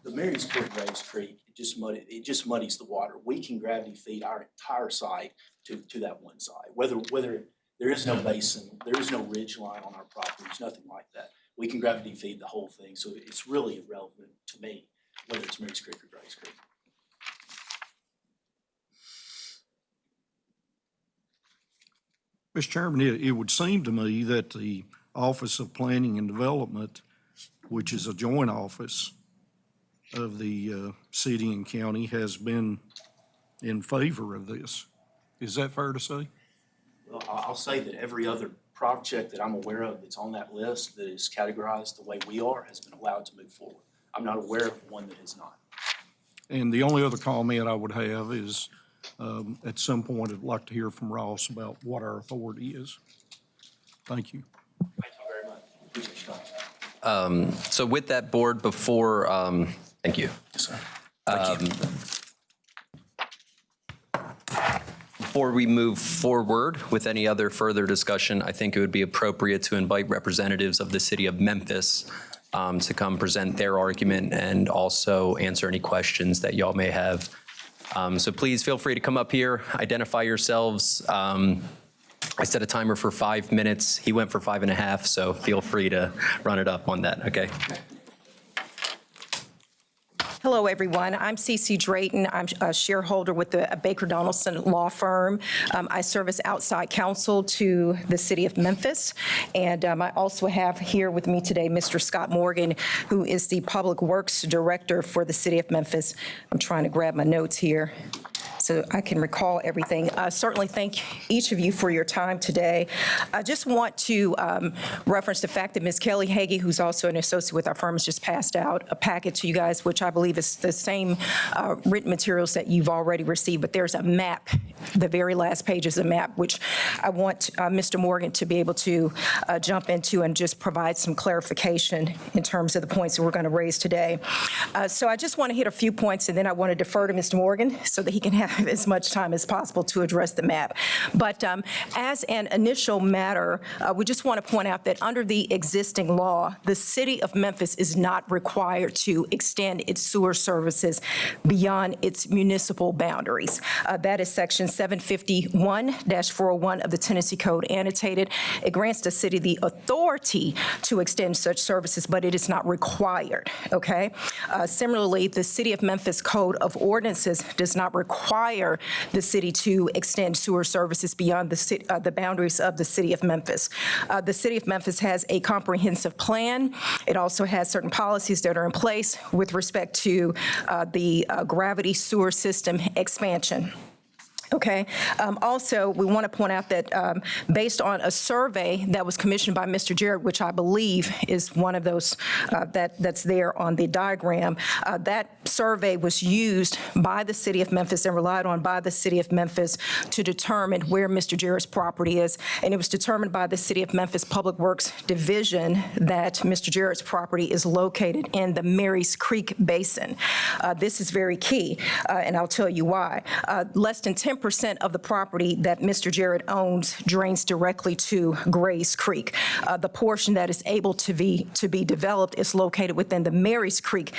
The Marys Creek, Grays Creek, it just muddies the water. We can gravity feed our entire site to that one side. Whether there is no basin, there is no ridge line on our property, there's nothing like that. We can gravity feed the whole thing, so it's really irrelevant to me whether it's Marys Creek or Grays Creek. Mr. Chairman, it would seem to me that the Office of Planning and Development, which is a joint office of the city and county, has been in favor of this. Is that fair to say? Well, I'll say that every other project that I'm aware of that's on that list that is categorized the way we are has been allowed to move forward. I'm not aware of one that is not. And the only other comment I would have is, at some point, I'd like to hear from Ross about what our authority is. Thank you. Thank you very much. Appreciate your time. So with that board before, thank you. Yes, sir. Thank you. Before we move forward with any other further discussion, I think it would be appropriate to invite representatives of the city of Memphis to come present their argument and also answer any questions that y'all may have. So please feel free to come up here, identify yourselves. I set a timer for 5 minutes. He went for 5.5, so feel free to run it up on that, okay? Hello, everyone. I'm Cece Drayton. I'm a shareholder with the Baker Donaldson Law Firm. I serve as outside counsel to the city of Memphis. And I also have here with me today Mr. Scott Morgan, who is the Public Works Director for the city of Memphis. I'm trying to grab my notes here so I can recall everything. Certainly thank each of you for your time today. I just want to reference the fact that Ms. Kelly Hagee, who's also an associate with our firm, has just passed out a packet to you guys, which I believe is the same written materials that you've already received, but there's a map. The very last page is a map, which I want Mr. Morgan to be able to jump into and just provide some clarification in terms of the points that we're going to raise today. So I just want to hit a few points, and then I want to defer to Mr. Morgan so that he can have as much time as possible to address the map. But as an initial matter, we just want to point out that under the existing law, the city of Memphis is not required to extend its sewer services beyond its municipal boundaries. That is section 751-401 of the Tennessee Code annotated. It grants the city the authority to extend such services, but it is not required, okay? Similarly, the City of Memphis Code of Ordinances does not require the city to extend sewer services beyond the boundaries of the city of Memphis. The city of Memphis has a comprehensive plan. It also has certain policies that are in place with respect to the gravity sewer system expansion. Okay. Also, we want to point out that based on a survey that was commissioned by Mr. Jarrett, which I believe is one of those that's there on the diagram, that survey was used by the city of Memphis and relied on by the city of Memphis to determine where Mr. Jarrett's property is. And it was determined by the City of Memphis Public Works Division that Mr. Jarrett's property is located in the Marys Creek Basin. This is very key, and I'll tell you why. Less than 10% of the property that Mr. Jarrett owns drains directly to Grays Creek. The portion that is able to be developed is located within the Marys Creek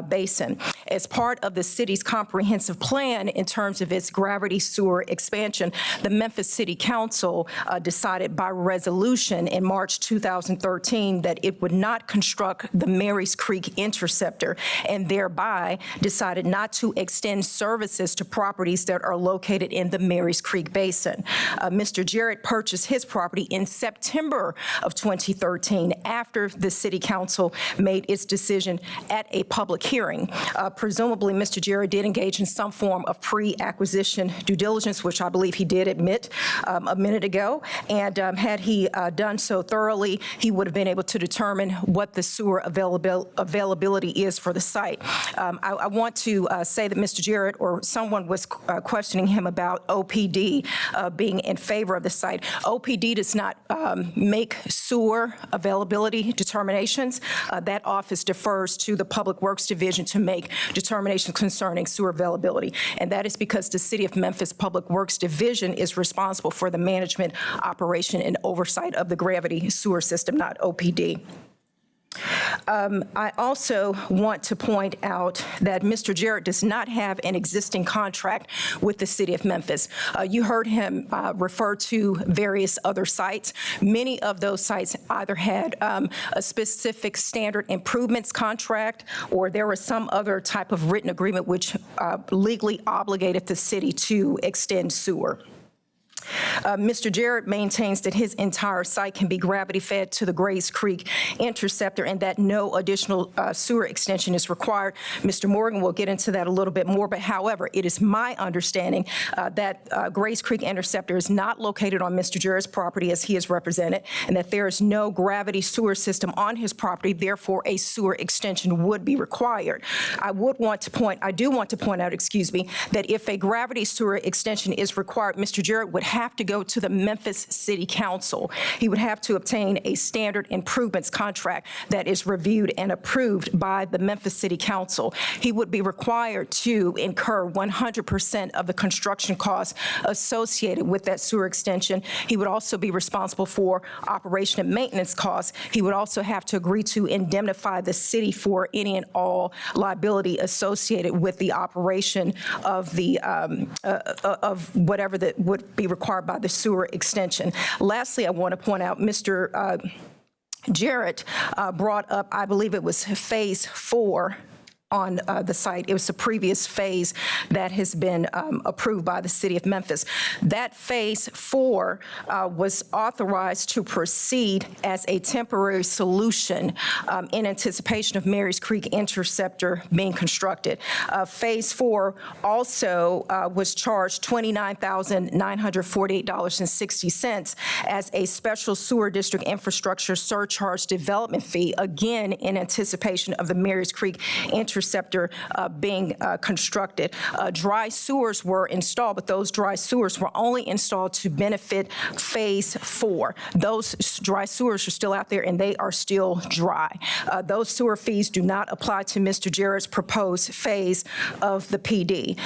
Basin. As part of the city's comprehensive plan in terms of its gravity sewer expansion, the Memphis City Council decided by resolution in March 2013 that it would not construct the Marys Creek interceptor, and thereby decided not to extend services to properties that are located in the Marys Creek Basin. Mr. Jarrett purchased his property in September of 2013 after the City Council made its decision at a public hearing. Presumably, Mr. Jarrett did engage in some form of pre-acquisition due diligence, which I believe he did admit a minute ago. And had he done so thoroughly, he would have been able to determine what the sewer availability is for the site. I want to say that Mr. Jarrett or someone was questioning him about OPD being in favor of the site. OPD does not make sewer availability determinations. That office defers to the Public Works Division to make determinations concerning sewer availability. And that is because the City of Memphis Public Works Division is responsible for the management, operation, and oversight of the gravity sewer system, not OPD. I also want to point out that Mr. Jarrett does not have an existing contract with the City of Memphis. You heard him refer to various other sites. Many of those sites either had a specific standard improvements contract, or there was some other type of written agreement which legally obligated the city to extend sewer. Mr. Jarrett maintains that his entire site can be gravity fed to the Grays Creek interceptor and that no additional sewer extension is required. Mr. Morgan will get into that a little bit more, but however, it is my understanding that Grays Creek interceptor is not located on Mr. Jarrett's property as he is represented, and that there is no gravity sewer system on his property, therefore a sewer extension would be required. I do want to point out, that if a gravity sewer extension is required, Mr. Jarrett would have to go to the Memphis City Council. He would have to obtain a standard improvements contract that is reviewed and approved by the Memphis City Council. He would be required to incur 100% of the construction costs associated with that sewer extension. He would also be responsible for operation and maintenance costs. He would also have to agree to indemnify the city for any and all liability associated with the operation of the of whatever that would be required by the sewer extension. Lastly, I want to point out Mr. Jarrett brought up, I believe it was phase 4 on the site. It was the previous phase that has been approved by the city of Memphis. That phase 4 was authorized to proceed as a temporary solution in anticipation of Mary's Creek Interceptor being constructed. Phase 4 also was charged $29,948.60 as a special sewer district infrastructure surcharge development fee, again in anticipation of the Mary's Creek Interceptor being constructed. Dry sewers were installed, but those dry sewers were only installed to benefit phase 4. Those dry sewers are still out there and they are still dry. Those sewer fees do not apply to Mr. Jarrett's proposed phase of the PD.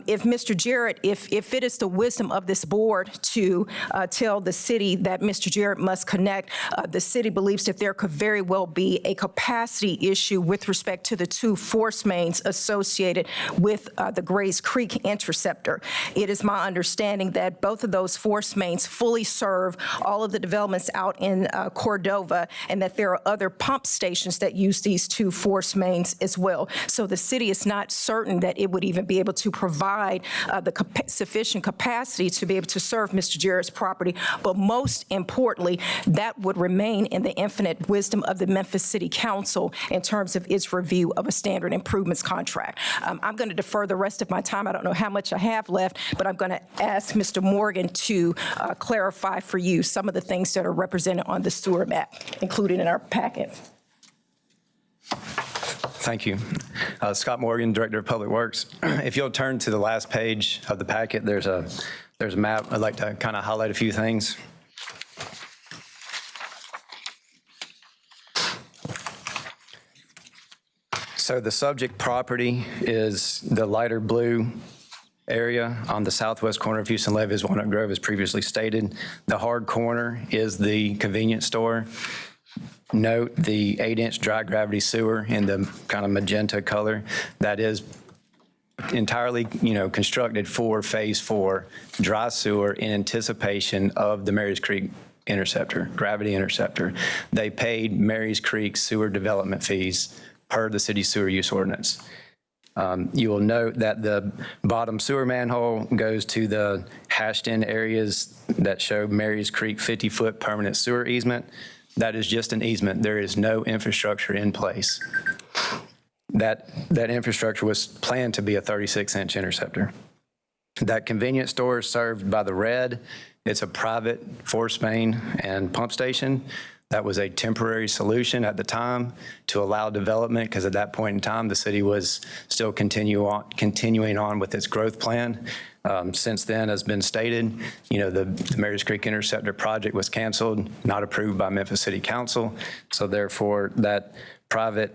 If Mr. Jarrett, if it is the wisdom of this board to tell the city that Mr. Jarrett must connect, the city believes that there could very well be a capacity issue with respect to the two force mains associated with the Grays Creek Interceptor. It is my understanding that both of those force mains fully serve all of the developments out in Cordova, and that there are other pump stations that use these two force mains as well. So the city is not certain that it would even be able to provide the sufficient capacity to be able to serve Mr. Jarrett's property. But most importantly, that would remain in the infinite wisdom of the Memphis City Council in terms of its review of a standard improvements contract. I'm going to defer the rest of my time. I don't know how much I have left, but I'm going to ask Mr. Morgan to clarify for you some of the things that are represented on the sewer map, included in our packet. Thank you. Scott Morgan, Director of Public Works. If you'll turn to the last page of the packet, there's a map. I'd like to kind of highlight a few things. So the subject property is the lighter blue area on the southwest corner of Houston Levis, Walnut Grove, as previously stated. The hard corner is the convenience store. Note the 8-inch dry gravity sewer in the kind of magenta color. That is entirely, constructed for phase 4 dry sewer in anticipation of the Mary's Creek Interceptor, gravity interceptor. They paid Mary's Creek sewer development fees per the city sewer use ordinance. You will note that the bottom sewer manhole goes to the hashed-in areas that show Mary's Creek 50-foot permanent sewer easement. That is just an easement. There is no infrastructure in place. That infrastructure was planned to be a 36-inch interceptor. That convenience store is served by the red. It's a private force main and pump station. That was a temporary solution at the time to allow development, because at that point in time, the city was still continuing on with its growth plan. Since then, as been stated, the Mary's Creek Interceptor project was canceled, not approved by Memphis City Council. So therefore, that private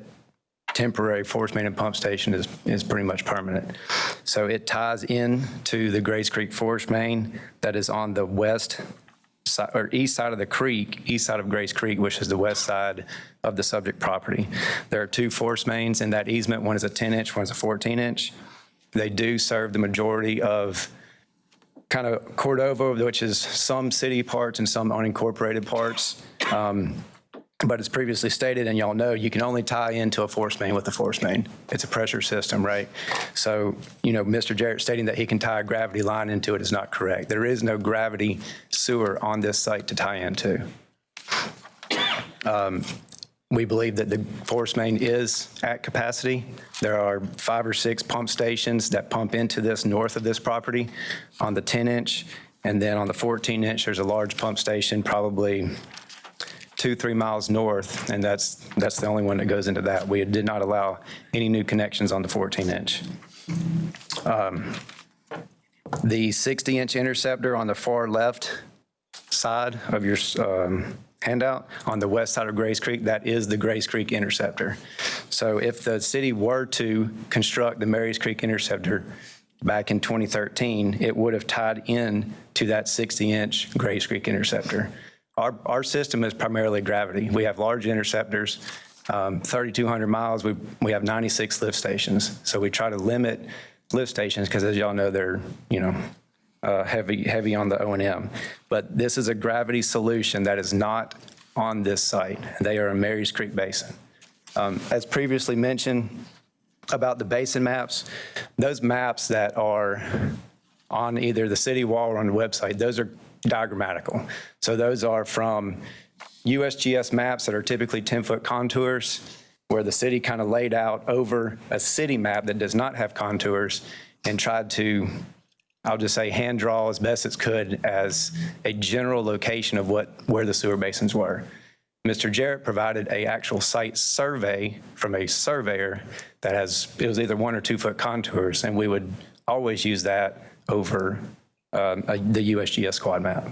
temporary force main and pump station is pretty much permanent. So it ties in to the Grays Creek force main that is on the west side, or east side of the creek, east side of Grays Creek, which is the west side of the subject property. There are two force mains in that easement. One is a 10-inch, one is a 14-inch. They do serve the majority of kind of Cordova, which is some city parts and some unincorporated parts. But as previously stated, and y'all know, you can only tie into a force main with a force main. It's a pressure system, right? So, Mr. Jarrett stating that he can tie a gravity line into it is not correct. There is no gravity sewer on this site to tie into. We believe that the force main is at capacity. There are 5 or 6 pump stations that pump into this north of this property on the 10-inch. And then on the 14-inch, there's a large pump station, probably 2-3 miles north, and that's the only one that goes into that. We did not allow any new connections on the 14-inch. The 60-inch interceptor on the far left side of your handout on the west side of Grays Creek, that is the Grays Creek interceptor. So if the city were to construct the Marys Creek interceptor back in 2013, it would have tied in to that 60-inch Grays Creek interceptor. Our system is primarily gravity. We have large interceptors, 3,200 miles. We have 96 lift stations. So we try to limit lift stations because, as y'all know, they're heavy on the O&M. But this is a gravity solution that is not on this site. They are in Marys Creek Basin. As previously mentioned about the basin maps, those maps that are on either the city wall or on the website, those are diagrammatical. So those are from USGS maps that are typically 10-foot contours, where the city kind of laid out over a city map that does not have contours and tried to, I'll just say, hand draw as best it could as a general location of where the sewer basins were. Mr. Jarrett provided an actual site survey from a surveyor that it was either 1 or 2 foot contours, and we would always use that over the USGS quad map.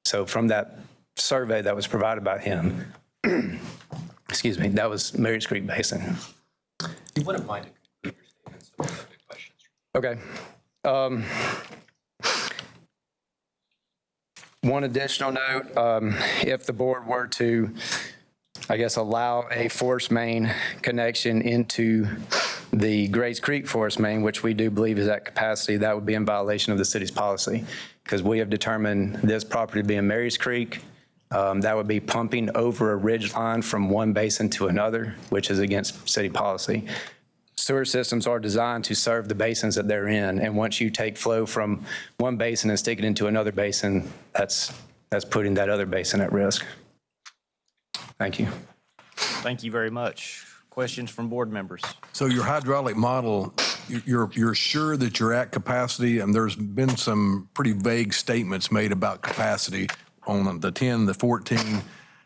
So from that survey that was provided by him, excuse me, that was Marys Creek Basin. You wouldn't mind to complete your statements with questions. Okay. One additional note, if the board were to, I guess, allow a force main connection into the Grays Creek force main, which we do believe is at capacity, that would be in violation of the city's policy, because we have determined this property to be in Marys Creek. That would be pumping over a ridge line from one basin to another, which is against city policy. Sewer systems are designed to serve the basins that they're in, and once you take flow from one basin and stick it into another basin, that's putting that other basin at risk. Thank you. Thank you very much. Questions from board members? So your hydraulic model, you're sure that you're at capacity, and there's been some pretty vague statements made about capacity on the 10, the 14.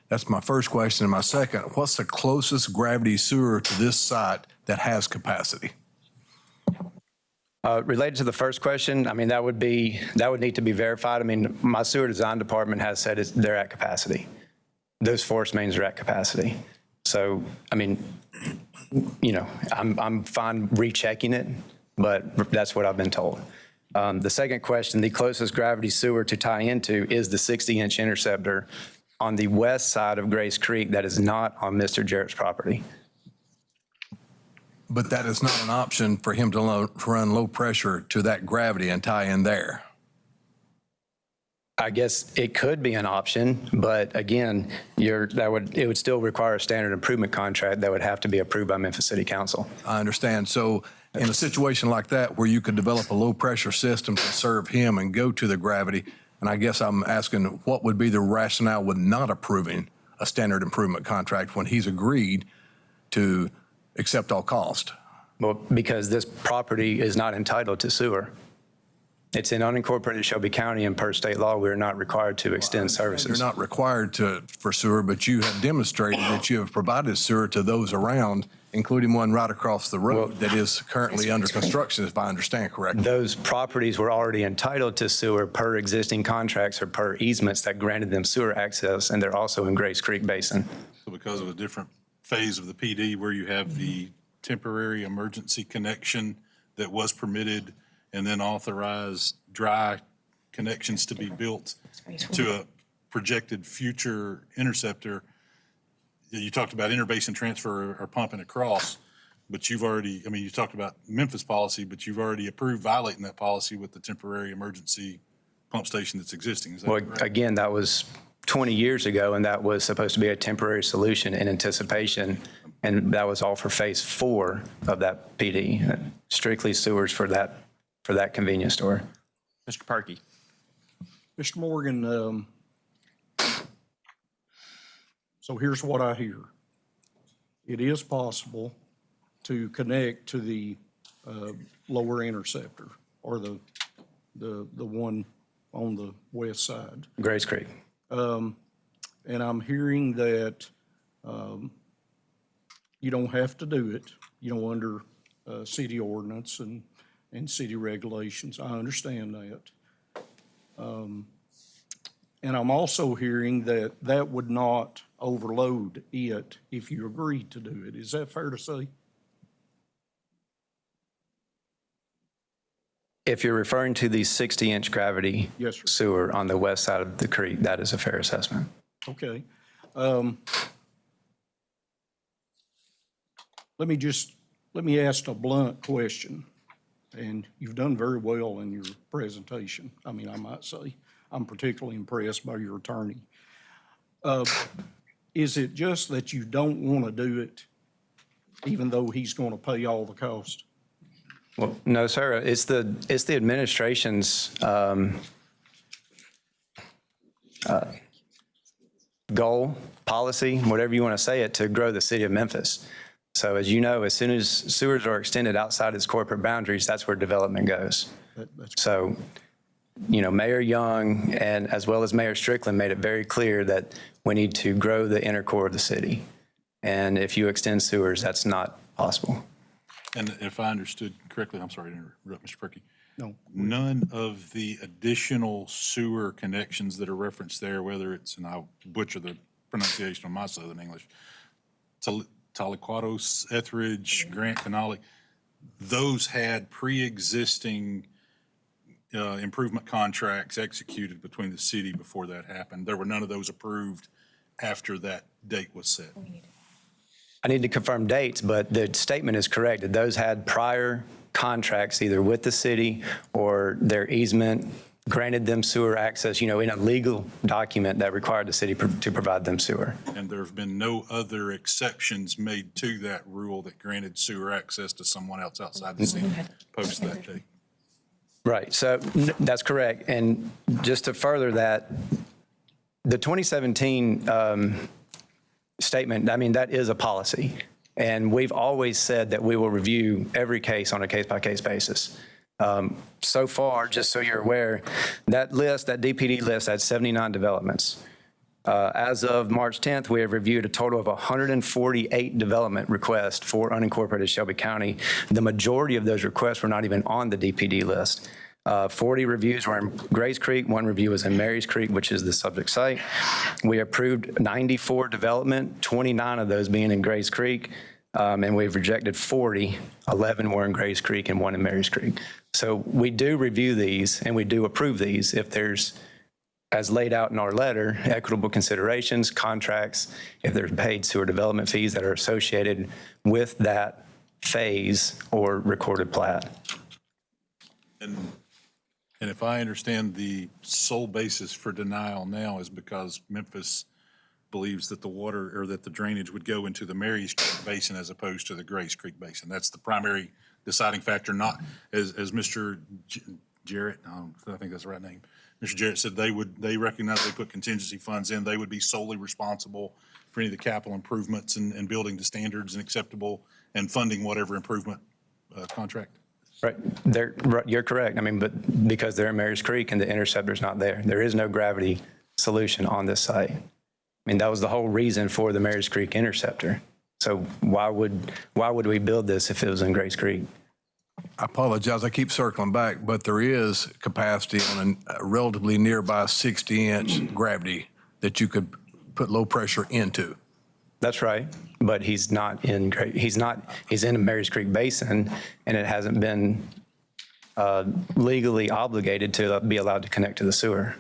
That's my first question. And my second, what's the closest gravity sewer to this site that has capacity? Related to the first question, I mean, that would need to be verified. I mean, my sewer design department has said they're at capacity. Those force mains are at capacity. So, I mean, I'm fine rechecking it, but that's what I've been told. The second question, the closest gravity sewer to tie into is the 60-inch interceptor on the west side of Grays Creek that is not on Mr. Jarrett's property. But that is not an option for him to run low pressure to that gravity and tie in there. I guess it could be an option, but again, it would still require a standard improvement contract that would have to be approved by Memphis City Council. I understand. So in a situation like that where you could develop a low pressure system to serve him and go to the gravity, and I guess I'm asking what would be the rationale with not approving a standard improvement contract when he's agreed to accept all cost? Well, because this property is not entitled to sewer. It's in unincorporated Shelby County, and per state law, we're not required to extend services. You're not required for sewer, but you have demonstrated that you have provided sewer to those around, including one right across the road that is currently under construction, if I understand correctly. Those properties were already entitled to sewer per existing contracts or per easements that granted them sewer access, and they're also in Grays Creek Basin. So because of a different phase of the PD where you have the temporary emergency connection that was permitted and then authorized dry connections to be built to a projected future interceptor. You talked about interbasin transfer or pumping across, but you've already, I mean, you talked about Memphis policy, but you've already approved violating that policy with the temporary emergency pump station that's existing. Is that correct? Again, that was 20 years ago, and that was supposed to be a temporary solution in anticipation, and that was all for phase 4 of that PD, strictly sewers for that convenience store. Mr. Parkey. Mr. Morgan, so here's what I hear. It is possible to connect to the lower interceptor or the one on the west side. Grace Creek. And I'm hearing that you don't have to do it, under city ordinance and city regulations. I understand that. And I'm also hearing that that would not overload it if you agreed to do it. Is that fair to say? If you're referring to the 60-inch gravity Yes, sir. sewer on the west side of the creek, that is a fair assessment. Okay. Let me ask a blunt question, and you've done very well in your presentation. I mean, I might say, I'm particularly impressed by your attorney. Is it just that you don't want to do it, even though he's going to pay all the cost? Well, no, sir. It's the administration's goal, policy, whatever you want to say it, to grow the city of Memphis. So as you know, as soon as sewers are extended outside its corporate boundaries, that's where development goes. So, Mayor Young and as well as Mayor Strickland made it very clear that we need to grow the inner core of the city. And if you extend sewers, that's not possible. And if I understood correctly, I'm sorry to interrupt, Mr. Perky. No. None of the additional sewer connections that are referenced there, whether it's, and I'll butcher the pronunciation of my Southern English, Taliquatos, Etheridge, Grant, Canali, those had pre-existing improvement contracts executed between the city before that happened. There were none of those approved after that date was set. I need to confirm dates, but the statement is correct that those had prior contracts either with the city or their easement granted them sewer access, in a legal document that required the city to provide them sewer. And there have been no other exceptions made to that rule that granted sewer access to someone else outside the city post that date. Right. So that's correct. And just to further that, the 2017 statement, that is a policy. And we've always said that we will review every case on a case-by-case basis. So far, just so you're aware, that DPD list had 79 developments. As of March 10th, we have reviewed a total of 148 development requests for unincorporated Shelby County. The majority of those requests were not even on the DPD list. 40 reviews were in Grace Creek. 1 review was in Marys Creek, which is the subject site. We approved 94 development, 29 of those being in Grace Creek. And we've rejected 40, 11 were in Grace Creek and 1 in Marys Creek. So we do review these and we do approve these if there's, as laid out in our letter, equitable considerations, contracts, if there's paid sewer development fees that are associated with that phase or recorded plat. And if I understand, the sole basis for denial now is because Memphis believes that the water or that the drainage would go into the Marys Creek Basin as opposed to the Grace Creek Basin. That's the primary deciding factor, not as Mr. Jarrett, I think that's the right name. Mr. Jarrett said they recognize they put contingency funds in. They would be solely responsible for any of the capital improvements and building to standards and acceptable and funding whatever improvement contract. Right. You're correct. But because they're in Marys Creek and the interceptor's not there, there is no gravity solution on this site. That was the whole reason for the Marys Creek interceptor. So why would we build this if it was in Grace Creek? I apologize, I keep circling back, but there is capacity on a relatively nearby 60-inch gravity that you could put low pressure into. That's right, but he's in the Marys Creek Basin, and it hasn't been legally obligated to be allowed to connect to the sewer.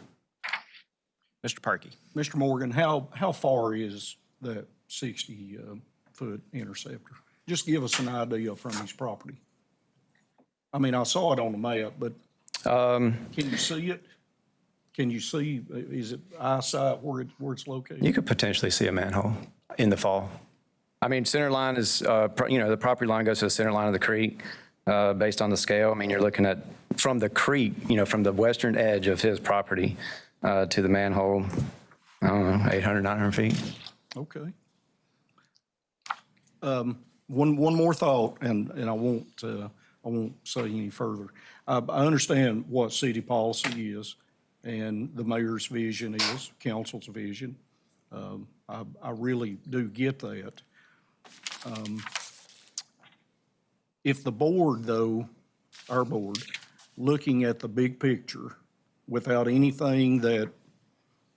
Mr. Parkey. Mr. Morgan, how far is that 60-foot interceptor? Just give us an idea from his property. I saw it on the map, but can you see it? can you see, is it eyesight where it's located? You could potentially see a manhole in the fall. I mean, center line is, the property line goes to the center line of the creek based on the scale. I mean, you're looking at from the creek, from the western edge of his property to the manhole, I don't know, 800, 900 feet. Okay. One more thought, and I won't say any further. I understand what city policy is, and the mayor's vision is, council's vision. I really do get that. If the board, though, our board, looking at the big picture without anything that,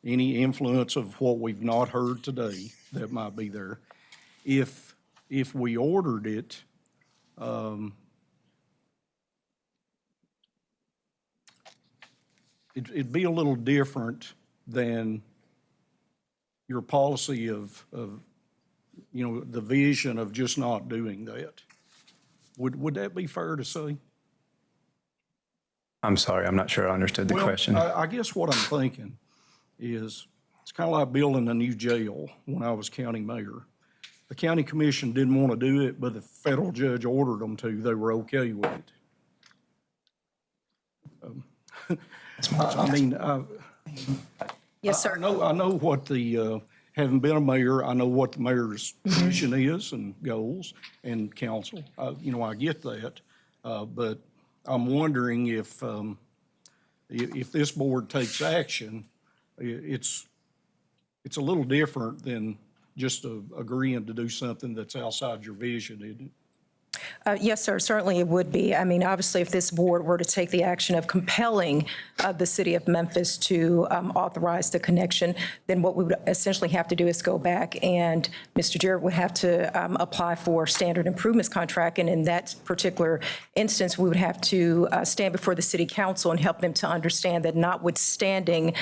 any influence of what we've not heard today that might be there, if we ordered it, it'd be a little different than your policy of the vision of just not doing that. Would that be fair to say? I'm sorry, I'm not sure I understood the question. I guess what I'm thinking is it's kind of like building a new jail when I was county mayor. The county commission didn't want to do it, but the federal judge ordered them to. They were okay with it. Yes, sir. I know what the, having been a mayor, I know what the mayor's vision is and goals and council. I get that. But I'm wondering if this board takes action, it's a little different than just agreeing to do something that's outside your vision, isn't it? Yes, sir, certainly it would be. I mean, obviously, if this board were to take the action of compelling the city of Memphis to authorize the connection, then what we would essentially have to do is go back and Mr. Jarrett would have to apply for standard improvements contract. And in that particular instance, we would have to stand before the city council and help them to understand that notwithstanding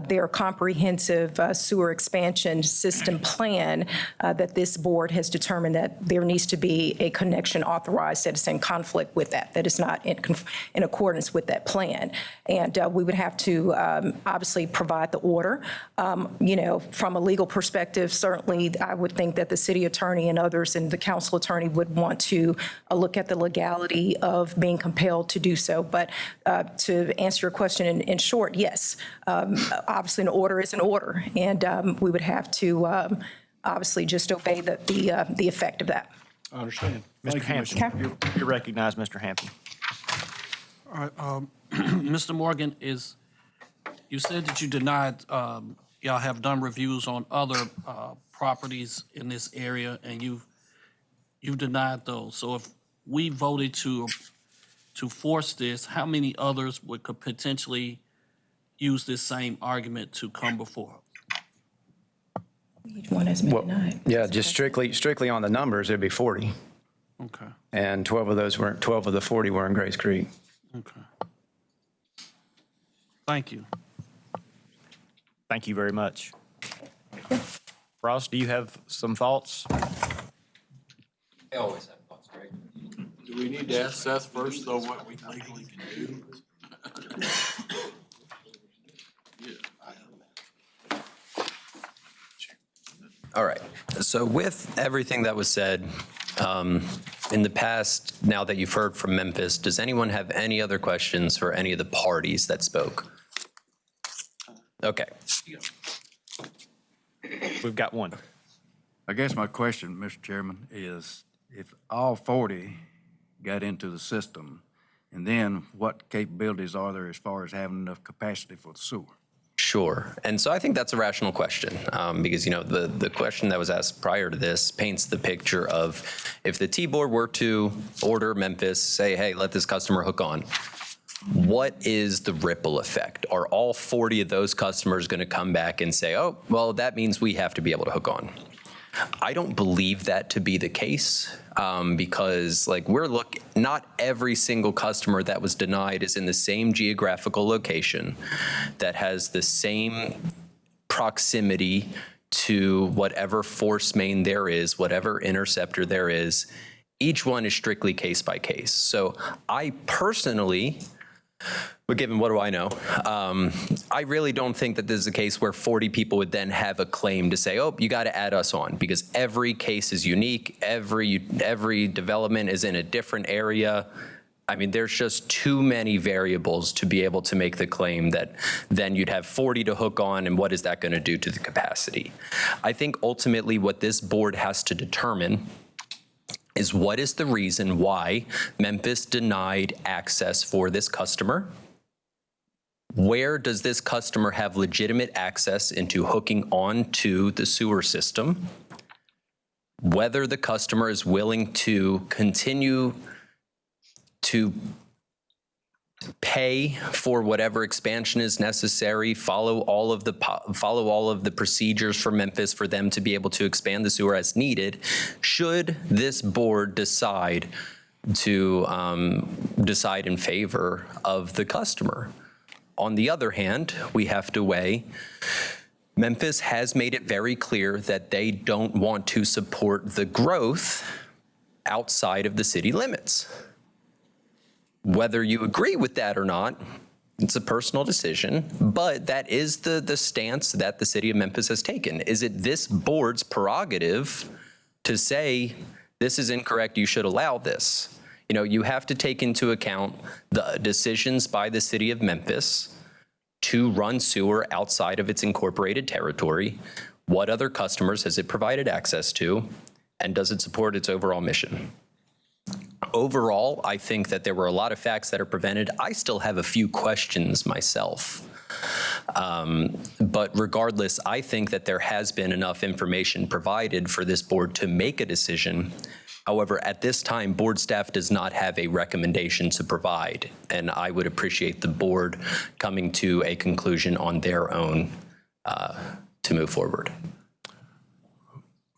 their comprehensive sewer expansion system plan, that this board has determined that there needs to be a connection authorized that is in conflict with that is not in accordance with that plan. And we would have to obviously provide the order. From a legal perspective, certainly I would think that the city attorney and others and the council attorney would want to look at the legality of being compelled to do so. But to answer your question in short, yes, obviously an order is an order, and we would have to obviously just obey the effect of that. I understand. Mr. Hampton, you're recognized, Mr. Hampton. All right, Mr. Morgan, you said that you denied, y'all have done reviews on other properties in this area, and you've denied those. So if we voted to force this, how many others could potentially use this same argument to come before? Each one has been denied. Yeah, just strictly on the numbers, it'd be 40. Okay. And 12 of the 40 were in Grace Creek. Okay. Thank you. Thank you very much. Ross, do you have some thoughts? I always have thoughts, Greg. Do we need to ask Seth first, though, what we legally can do? All right. So with everything that was said, in the past, now that you've heard from Memphis, does anyone have any other questions for any of the parties that spoke? Okay. We've got one. I guess my question, Mr. Chairman, is if all 40 got into the system, and then what capabilities are there as far as having enough capacity for the sewer? Sure. And so I think that's a rational question because, the question that was asked prior to this paints the picture of if the T-Board were to order Memphis, say, hey, let this customer hook on, what is the ripple effect? Are all 40 of those customers going to come back and say, oh, well, that means we have to be able to hook on? I don't believe that to be the case because not every single customer that was denied is in the same geographical location that has the same proximity to whatever force main there is, whatever interceptor there is. Each one is strictly case by case. So I personally But given what do I know, I really don't think that this is a case where 40 people would then have a claim to say, oh, you got to add us on, because every case is unique. Every development is in a different area. I mean, there's just too many variables to be able to make the claim that then you'd have 40 to hook on, and what is that going to do to the capacity? I think ultimately what this board has to determine is what is the reason why Memphis denied access for this customer? Where does this customer have legitimate access into hooking on to the sewer system? Whether the customer is willing to continue to pay for whatever expansion is necessary, follow all of the procedures for Memphis for them to be able to expand the sewer as needed, should this board decide to decide in favor of the customer. On the other hand, we have to weigh, Memphis has made it very clear that they don't want to support the growth outside of the city limits. Whether you agree with that or not, it's a personal decision, but that is the stance that the city of Memphis has taken. Is it this board's prerogative to say, this is incorrect, you should allow this? You know, you have to take into account the decisions by the city of Memphis to run sewer outside of its incorporated territory. What other customers has it provided access to? And does it support its overall mission? Overall, I think that there were a lot of facts that are prevented. I still have a few questions myself. But regardless, I think that there has been enough information provided for this board to make a decision. However, at this time, board staff does not have a recommendation to provide, and I would appreciate the board coming to a conclusion on their own to move forward.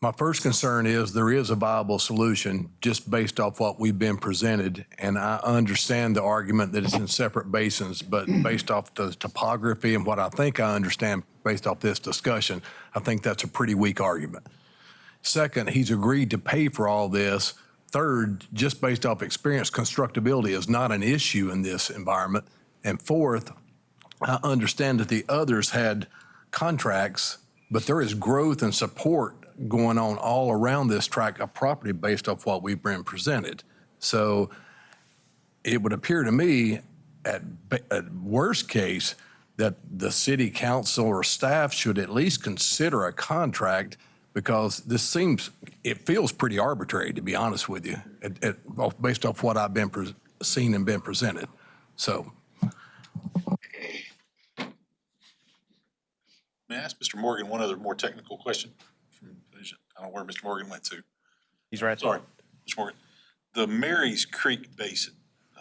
My first concern is there is a viable solution just based off what we've been presented. And I understand the argument that it's in separate basins, but based off the topography and what I think I understand based off this discussion, I think that's a pretty weak argument. Second, he's agreed to pay for all this. Third, just based off experience, constructability is not an issue in this environment. And fourth, I understand that the others had contracts, but there is growth and support going on all around this tract of property based off what we've been presented. So it would appear to me at worst case that the city council or staff should at least consider a contract, because this it feels pretty arbitrary, to be honest with you, based off what I've been seen and been presented. So. May I ask Mr. Morgan one other more technical question? I don't know where Mr. Morgan went to. He's right there. Sorry, Mr. Morgan. The Marys Creek Basin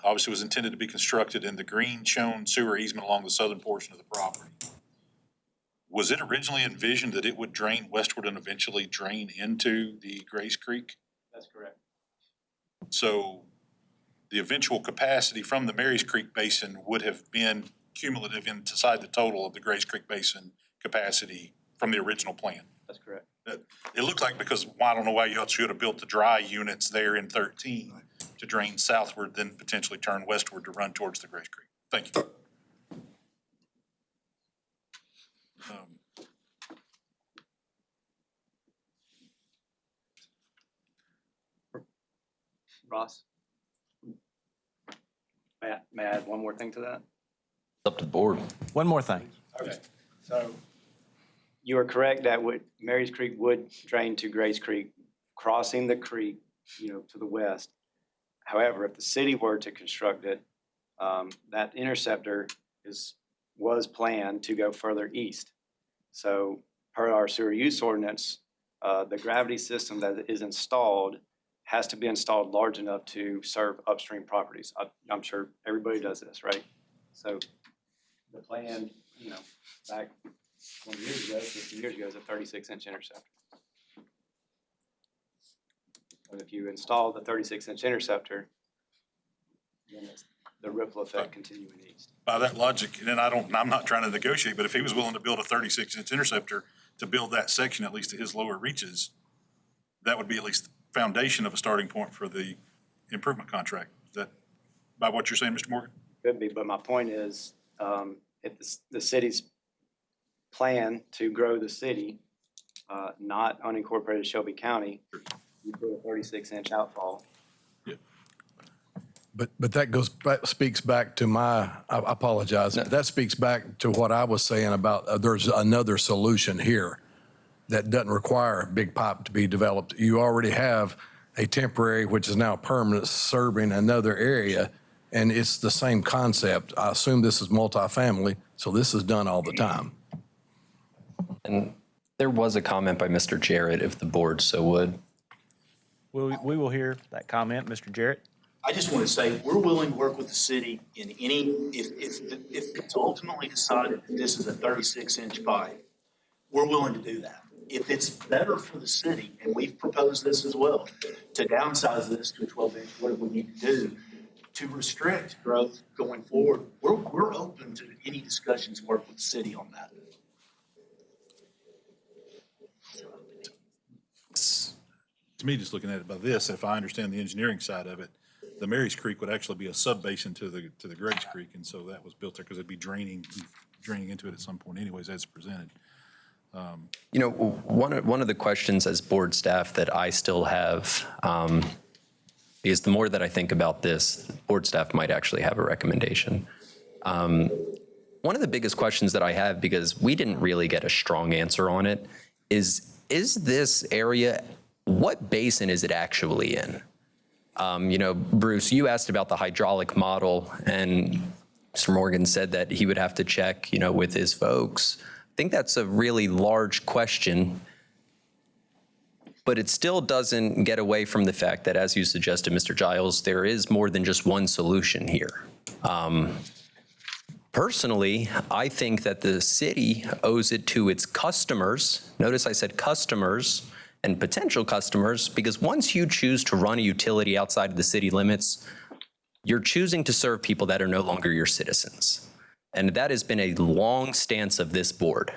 obviously was intended to be constructed in the green shown sewer easement along the southern portion of the property. Was it originally envisioned that it would drain westward and eventually drain into the Grace Creek? That's correct. So the eventual capacity from the Marys Creek Basin would have been cumulative inside the total of the Grace Creek Basin capacity from the original plan? That's correct. It looked like, because I don't know why you should have built the dry units there in 13 to drain southward, then potentially turn westward to run towards the Grace Creek. Thank you. Ross? May I add one more thing to that? It's up to the board. One more thing. Okay, so you are correct that Marys Creek would drain to Grace Creek, crossing the creek, to the west. However, if the city were to construct it, that interceptor was planned to go further east. So per our sewer use ordinance, the gravity system that is installed has to be installed large enough to serve upstream properties. I'm sure everybody does this, right? So the plan, back 20 years ago, 15 years ago, is a 36-inch interceptor. But if you install the 36-inch interceptor, then it's the ripple effect continuing east. By that logic, and I'm not trying to negotiate, but if he was willing to build a 36-inch interceptor to build that section, at least to his lower reaches, that would be at least the foundation of a starting point for the improvement contract. Is that by what you're saying, Mr. Morgan? Could be, but my point is, if the city's plan to grow the city, not unincorporated Shelby County, you put a 36-inch outfall. But that speaks back to I apologize, but that speaks back to what I was saying about there's another solution here that doesn't require a big pipe to be developed. You already have a temporary, which is now permanent, serving another area, and it's the same concept. I assume this is multifamily, so this is done all the time. And there was a comment by Mr. Jarrett, if the board so would. We will hear that comment, Mr. Jarrett. I just want to say, we're willing to work with the city in any, if it's ultimately decided that this is a 36-inch pipe, we're willing to do that. If it's better for the city, and we've proposed this as well, to downsize this to a 12-inch, whatever we need to do, to restrict growth going forward, we're open to any discussions, work with the city on that. To me, just looking at it by this, if I understand the engineering side of it, the Marys Creek would actually be a sub-basin to the Greg's Creek, and so that was built there because it'd be draining into it at some point anyways, as presented. You know, one of the questions as board staff that I still have, because the more that I think about this, board staff might actually have a recommendation. One of the biggest questions that I have, because we didn't really get a strong answer on it, is this area, what basin is it actually in? You know, Bruce, you asked about the hydraulic model, and Mr. Morgan said that he would have to check, you know, with his folks. I think that's a really large question, but it still doesn't get away from the fact that, as you suggested, Mr. Giles, there is more than just one solution here. Personally, I think that the city owes it to its customers. Notice I said customers and potential customers, because once you choose to run a utility outside of the city limits, you're choosing to serve people that are no longer your citizens. And that has been a long stance of this board,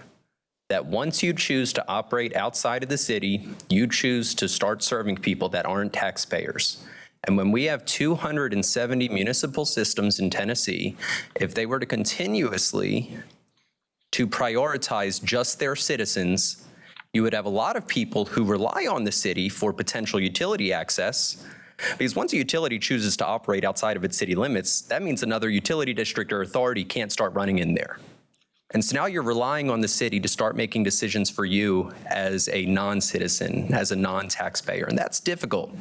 that once you choose to operate outside of the city, you choose to start serving people that aren't taxpayers. And when we have 270 municipal systems in Tennessee, if they were to continuously to prioritize just their citizens, you would have a lot of people who rely on the city for potential utility access, because once a utility chooses to operate outside of its city limits, that means another utility district or authority can't start running in there. And so now you're relying on the city to start making decisions for you as a non-citizen, as a non-taxpayer, and that's difficult.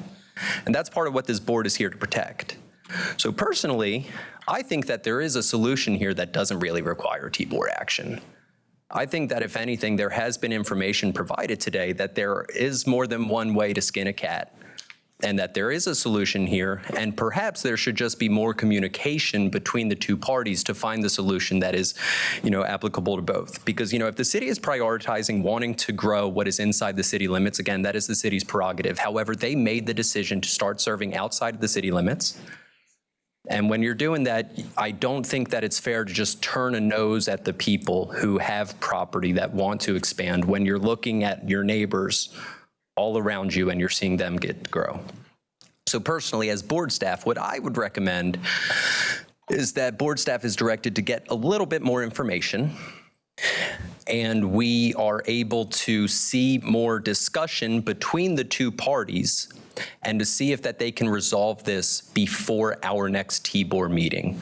And that's part of what this board is here to protect. So personally, I think that there is a solution here that doesn't really require T-board action. I think that if anything, there has been information provided today that there is more than one way to skin a cat, and that there is a solution here, and perhaps there should just be more communication between the two parties to find the solution that is, you know, applicable to both. Because, you know, if the city is prioritizing wanting to grow what is inside the city limits, again, that is the city's prerogative. However, they made the decision to start serving outside of the city limits. And when you're doing that, I don't think that it's fair to just turn a nose at the people who have property that want to expand when you're looking at your neighbors all around you and you're seeing them grow. So personally, as board staff, what I would recommend is that board staff is directed to get a little bit more information, and we are able to see more discussion between the two parties and to see if that they can resolve this before our next T-board meeting.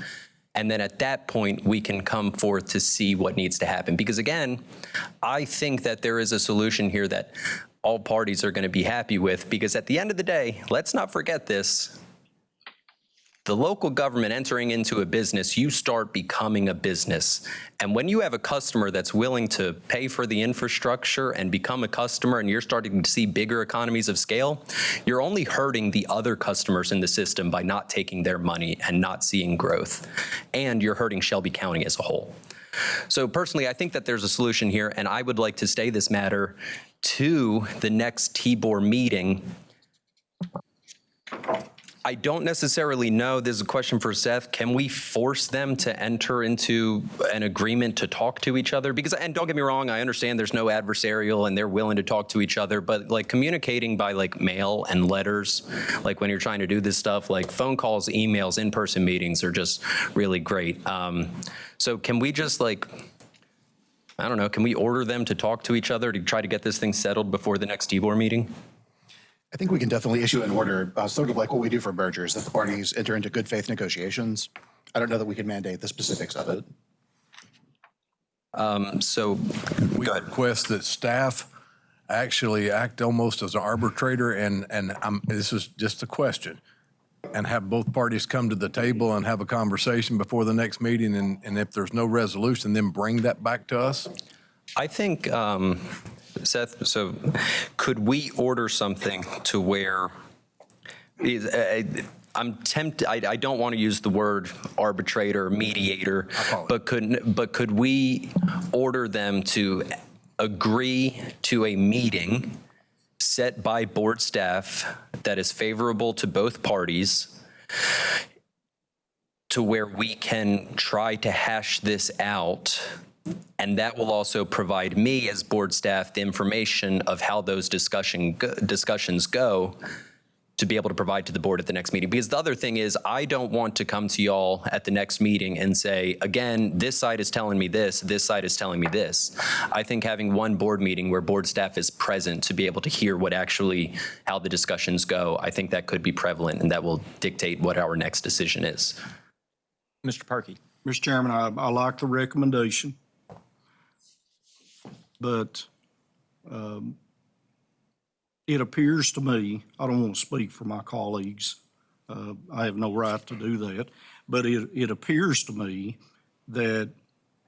And then at that point, we can come forth to see what needs to happen. Because again, I think that there is a solution here that all parties are going to be happy with, because at the end of the day, let's not forget this. The local government entering into a business, you start becoming a business. And when you have a customer that's willing to pay for the infrastructure and become a customer, and you're starting to see bigger economies of scale, you're only hurting the other customers in the system by not taking their money and not seeing growth. And you're hurting Shelby County as a whole. So personally, I think that there's a solution here, and I would like to stay this matter to the next T-board meeting. I don't necessarily know, this is a question for Seth, can we force them to enter into an agreement to talk to each other? Because, and don't get me wrong, I understand there's no adversarial and they're willing to talk to each other, but like communicating by like mail and letters, like when you're trying to do this stuff, like phone calls, emails, in-person meetings are just really great. So can we just like, I don't know, can we order them to talk to each other to try to get this thing settled before the next TBOR meeting? I think we can definitely issue an order, sort of like what we do for mergers, that the parties enter into good faith negotiations. I don't know that we can mandate the specifics of it. So We request that staff actually act almost as an arbitrator, and this is just a question, and have both parties come to the table and have a conversation before the next meeting, and if there's no resolution, then bring that back to us? I think, Seth, so could we order something to where, I'm tempted, I don't want to use the word arbitrator, mediator, but could we order them to agree to a meeting set by board staff that is favorable to both parties, to where we can try to hash this out? And that will also provide me as board staff the information of how those discussions go to be able to provide to the board at the next meeting. Because the other thing is, I don't want to come to y'all at the next meeting and say, again, this side is telling me this side is telling me this. I think having one board meeting where board staff is present to be able to hear what actually, how the discussions go, I think that could be prevalent, and that will dictate what our next decision is. Mr. Perky. Mr. Chairman, I like the recommendation, but it appears to me, I don't want to speak for my colleagues, I have no right to do that, but it appears to me that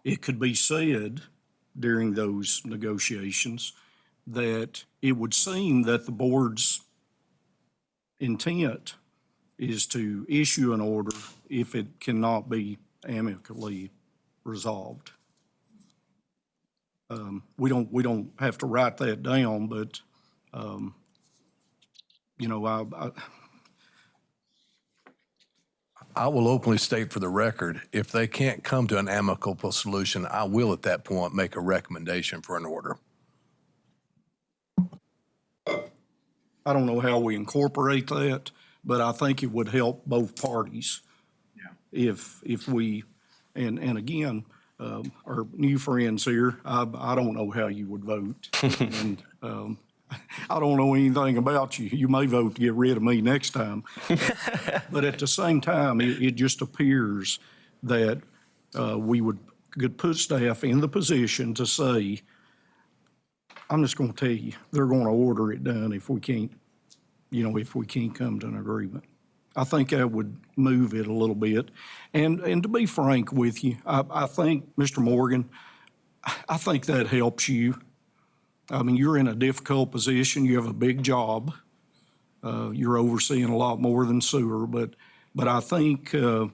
it could be said during those negotiations that it would seem that the board's intent is to issue an order if it cannot be amicably resolved. We don't have to write that down, but you know, I will openly state for the record, if they can't come to an amicable solution, I will at that point make a recommendation for an order. I don't know how we incorporate that, but I think it would help both parties. Yeah. If we, and again, our new friends here, I don't know how you would vote. And I don't know anything about you. You may vote to get rid of me next time. But at the same time, it just appears that we could put staff in the position to say, I'm just going to tell you, they're going to order it done if we can't, you know, if we can't come to an agreement. I think that would move it a little bit. And to be frank with you, I think, Mr. Morgan, I think that helps you. I mean, you're in a difficult position. You have a big job. You're overseeing a lot more than sewer, but I think the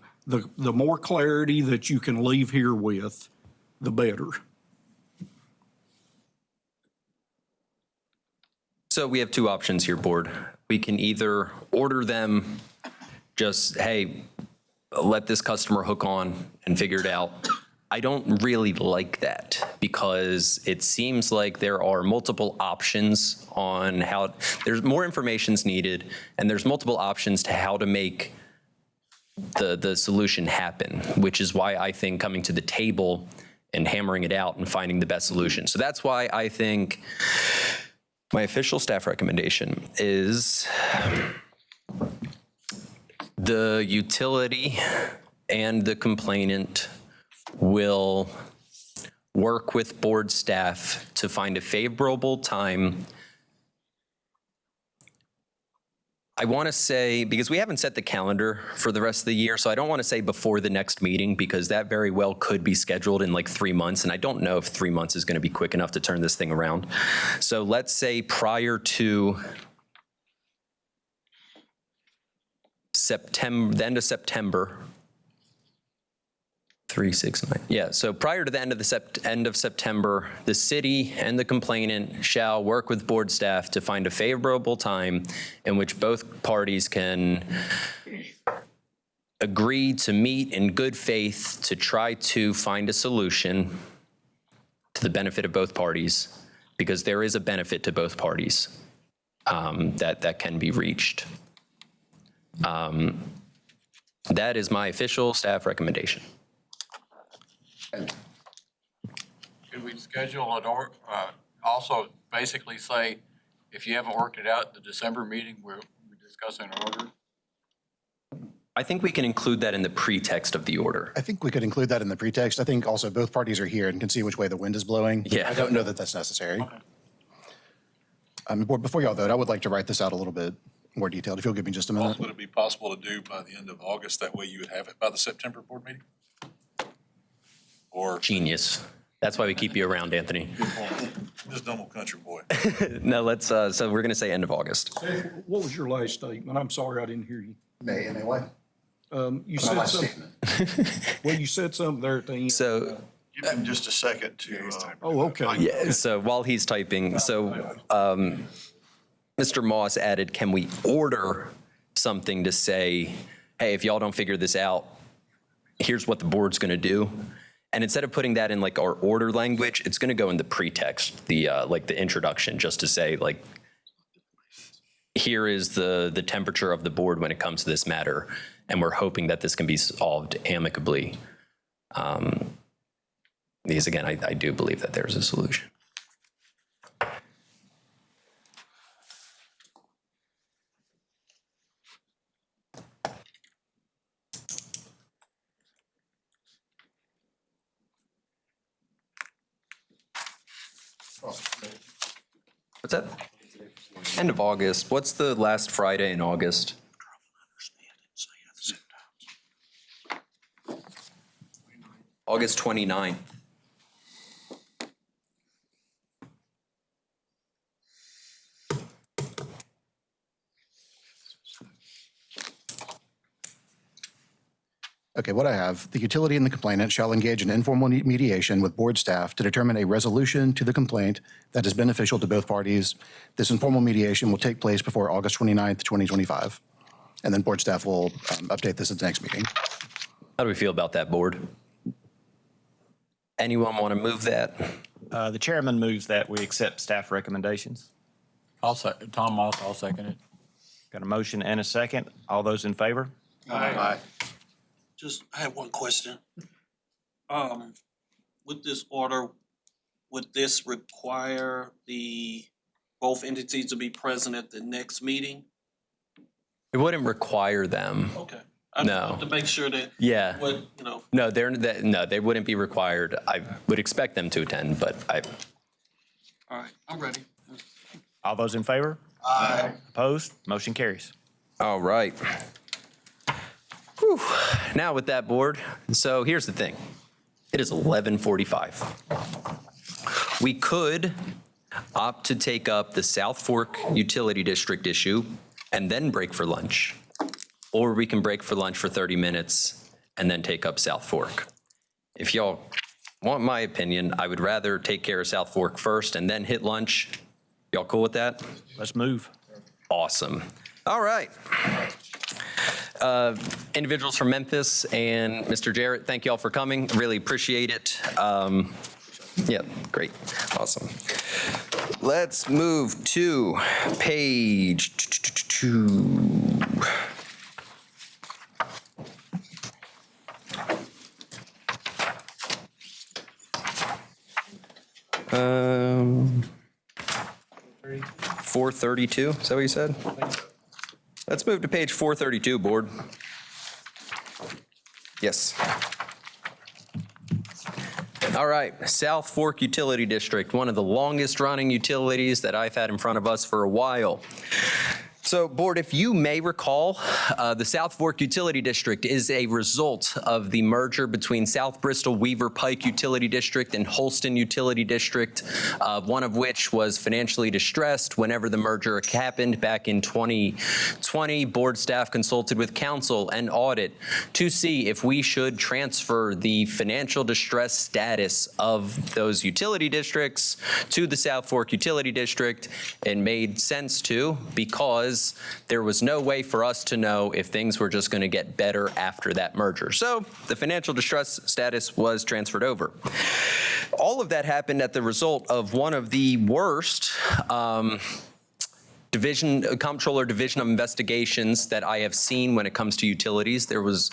more clarity that you can leave here with, the better. So we have two options here, board. We can either order them just, hey, let this customer hook on and figure it out. I don't really like that because it seems like there are multiple options on how, there's more information's needed, and there's multiple options to how to make the solution happen, which is why I think coming to the table and hammering it out and finding the best solution. So that's why I think my official staff recommendation is the utility and the complainant will work with board staff to find a favorable time. I want to say, because we haven't set the calendar for the rest of the year, so I don't want to say before the next meeting, because that very well could be scheduled in like 3 months, and I don't know if 3 months is going to be quick enough to turn this thing around. So let's say prior to September, the end of September, 3, 6, 9. Yeah, so prior to the end of September, the city and the complainant shall work with board staff to find a favorable time in which both parties can agree to meet in good faith to try to find a solution to the benefit of both parties, because there is a benefit to both parties that can be reached. That is my official staff recommendation. Could we schedule an also basically say, if you haven't worked it out at the December meeting, we're discussing an order? I think we can include that in the pretext of the order. I think we could include that in the pretext. I think also both parties are here and can see which way the wind is blowing. Yeah. I don't know that that's necessary. Board, before y'all vote, I would like to write this out a little bit more detailed, if you'll give me just a minute. Would it be possible to do by the end of August? That way you would have it by the September board meeting? Or Genius. That's why we keep you around, Anthony. just normal country boy? No, let's, so we're going to say end of August. What was your last statement? I'm sorry, I didn't hear you. May, M-A-Y. You My said last something, statement. well, you said something there at the end. So, Give him just a second to. Oh, okay. yeah, so while he's typing, so Mr. Moss added, can we order something to say, hey, if y'all don't figure this out, here's what the board's going to do. And instead of putting that in like our order language, it's going to go in the pretext, the like the introduction, just to say like, here is the temperature of the board when it comes to this matter, and we're hoping that this can be solved amicably. Because again, I do believe that there's a solution. What's that? End of August. What's the last Friday in August? August 29th. Okay, what I have, the utility and the complainant shall engage in informal mediation with board staff to determine a resolution to the complaint that is beneficial to both parties. This informal mediation will take place before August 29th, 2025. And then board staff will update this at the next meeting. How do we feel about that, board? Anyone want to move that? The chairman moves that we accept staff recommendations. Tom Moss, I'll second it. Got a motion and a second. All those in favor? Aye. Just, I have one question. With this order, would this require both entities to be present at the next meeting? It wouldn't require them. Okay. No. To make sure that. Yeah. What, you know. No, they wouldn't be required. I would expect them to attend, but All right, I'm ready. All those in favor? Aye. Opposed? Motion carries. all right. Whew. Now with that, board, so here's the thing. It is 11:45. We could opt to take up the South Fork Utility District issue and then break for lunch. Or we can break for lunch for 30 minutes and then take up South Fork. If y'all want my opinion, I would rather take care of South Fork first and then hit lunch. Y'all cool with that? Let's move. Awesome. All right. Individuals from Memphis and Mr. Jarrett, thank you all for coming. Really appreciate it. Yeah, great. Awesome. Let's move to page 2. Um, 432, is that what you said? Let's move to page 432, board. Yes. All right, South Fork Utility District, one of the longest running utilities that I've had in front of us for a while. So, Board, if you may recall, the South Fork Utility District is a result of the merger between South Bristol Weaver Pike Utility District and Holston Utility District, one of which was financially distressed whenever the merger happened back in 2020. Board staff consulted with council and audit to see if we should transfer the financial distress status of those utility districts to the South Fork Utility District. It made sense to, because there was no way for us to know if things were just going to get better after that merger. So the financial distress status was transferred over. All of that happened at the result of one of the worst Comptroller Division of Investigations that I have seen when it comes to utilities. There was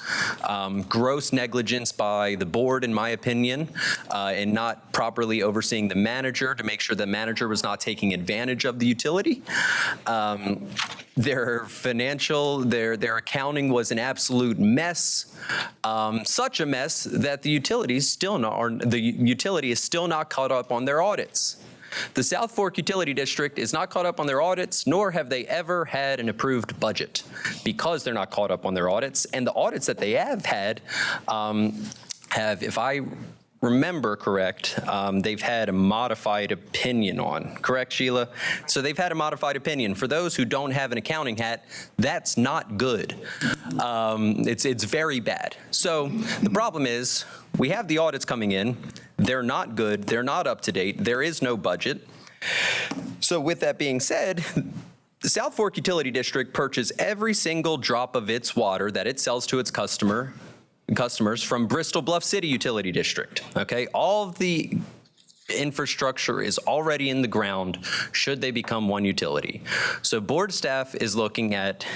gross negligence by the board, in my opinion, in not properly overseeing the manager to make sure the manager was not taking advantage of the utility. Their accounting was an absolute mess, such a mess that the utility is still not caught up on their audits. The South Fork Utility District is not caught up on their audits, nor have they ever had an approved budget, because they're not caught up on their audits. And the audits that they have had have, if I remember correct, they've had a modified opinion on. Correct, Sheila? So they've had a modified opinion. For those who don't have an accounting hat, that's not good. It's very bad. So the problem is, we have the audits coming in. They're not good. They're not up to date. There is no budget. So with that being said, the South Fork Utility District purchases every single drop of its water that it sells to its customers from Bristol Bluff City Utility District. Okay, all of the infrastructure is already in the ground should they become one utility. So board staff is looking at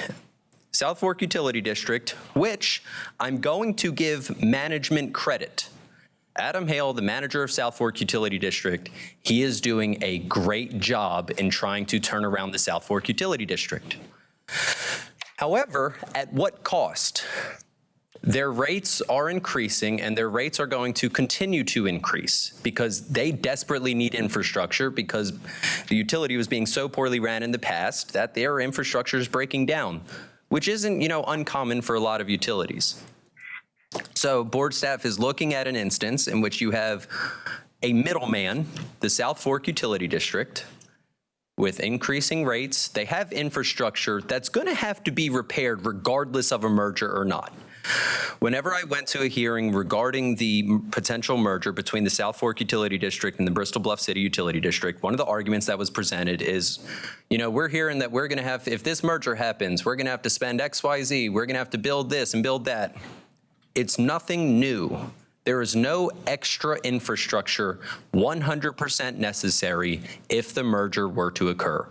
South Fork Utility District, which I'm going to give management credit. Adam Hale, the manager of South Fork Utility District, he is doing a great job in trying to turn around the South Fork Utility District. However, at what cost? Their rates are increasing, and their rates are going to continue to increase because they desperately need infrastructure, because the utility was being so poorly ran in the past that their infrastructure is breaking down, which isn't, uncommon for a lot of utilities. So board staff is looking at an instance in which you have a middleman, the South Fork Utility District, with increasing rates. They have infrastructure that's going to have to be repaired regardless of a merger or not. Whenever I went to a hearing regarding the potential merger between the South Fork Utility District and the Bristol Bluff City Utility District, one of the arguments that was presented is, we're hearing that we're going to have, if this merger happens, we're going to have to spend X, Y, Z. We're going to have to build this and build that. It's nothing new. There is no extra infrastructure 100% necessary if the merger were to occur.